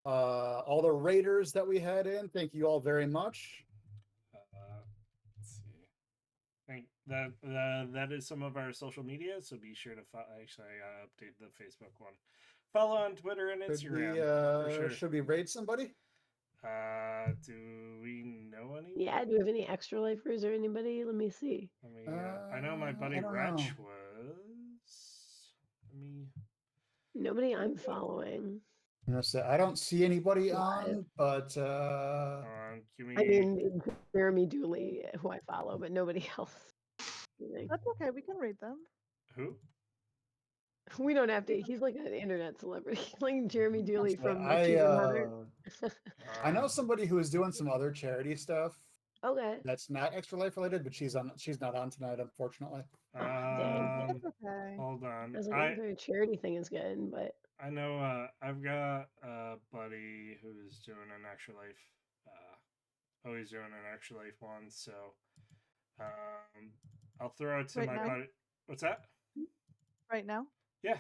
[SPEAKER 3] all the raiders that we had in. Thank you all very much.
[SPEAKER 1] Let's see. That is some of our social media, so be sure to actually update the Facebook one. Follow on Twitter and Instagram. For sure.
[SPEAKER 3] Should we raid somebody?
[SPEAKER 1] Do we know any?
[SPEAKER 2] Yeah, do we have any extra lifers or anybody? Let me see.
[SPEAKER 1] I know my buddy Wretch was.
[SPEAKER 2] Nobody I'm following.
[SPEAKER 3] I don't see anybody on, but
[SPEAKER 2] I mean, Jeremy Dooley, who I follow, but nobody else.
[SPEAKER 5] That's okay. We can read them.
[SPEAKER 1] Who?
[SPEAKER 2] We don't have to. He's like an internet celebrity, like Jeremy Dooley from
[SPEAKER 3] I know somebody who is doing some other charity stuff.
[SPEAKER 2] Okay.
[SPEAKER 3] That's not Extra Life related, but she's not on tonight, unfortunately.
[SPEAKER 2] Dang.
[SPEAKER 5] That's okay.
[SPEAKER 1] Hold on.
[SPEAKER 2] I was like, their charity thing is good, but
[SPEAKER 1] I know I've got a buddy who's doing an Extra Life. He's doing an Extra Life one, so I'll throw it to my buddy. What's that?
[SPEAKER 5] Right now?
[SPEAKER 1] Yeah.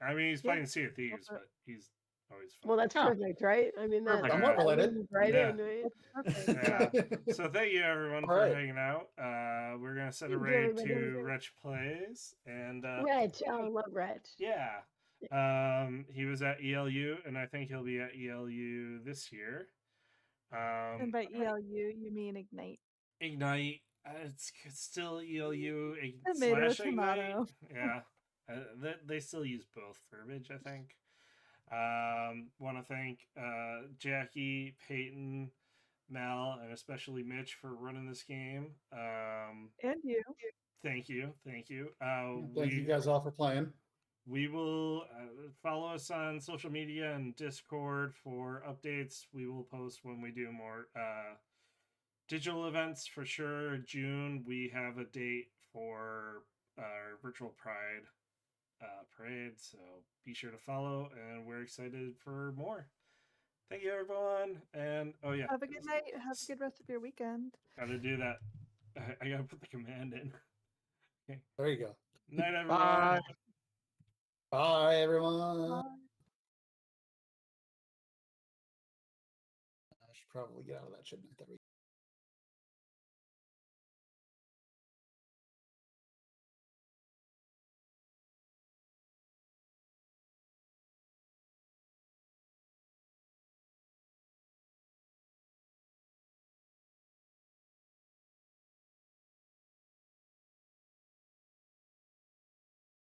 [SPEAKER 1] I mean, he's playing Sea of Thieves, but he's always fun.
[SPEAKER 2] Well, that's perfect, right? I mean, that's
[SPEAKER 3] related.
[SPEAKER 2] Right
[SPEAKER 1] yeah.
[SPEAKER 2] in, right?
[SPEAKER 1] Yeah. So thank you everyone for hanging out. We're gonna send a raid to Wretch Plays and
[SPEAKER 2] Wretch. Oh, I love Wretch.
[SPEAKER 1] Yeah. He was at ELU, and I think he'll be at ELU this year.
[SPEAKER 5] And by ELU, you mean Ignite.
[SPEAKER 1] Ignite. It's still ELU
[SPEAKER 5] Tomato,
[SPEAKER 1] / Ignite.
[SPEAKER 5] tomato.
[SPEAKER 1] Yeah. They still use both verbiage, I think. Want to thank Jackie, Peyton, Mel, and especially Mitch for running this game.
[SPEAKER 5] And you.
[SPEAKER 1] Thank you.
[SPEAKER 3] Thank you guys all for playing.
[SPEAKER 1] We will follow us on social media and Discord for updates. We will post when we do more digital events for sure. June, we have a date for our virtual Pride parade, so be sure to follow, and we're excited for more. Thank you, everyone. And oh yeah,
[SPEAKER 5] Have a good night. Have a good rest of your weekend.
[SPEAKER 1] gotta do that. I gotta put the command in. Okay.
[SPEAKER 3] There you go.
[SPEAKER 1] Night, everyone.
[SPEAKER 4] Bye.
[SPEAKER 3] Bye, everyone.
[SPEAKER 5] Bye.
[SPEAKER 3] I should probably get out of that, shouldn't I? There we go.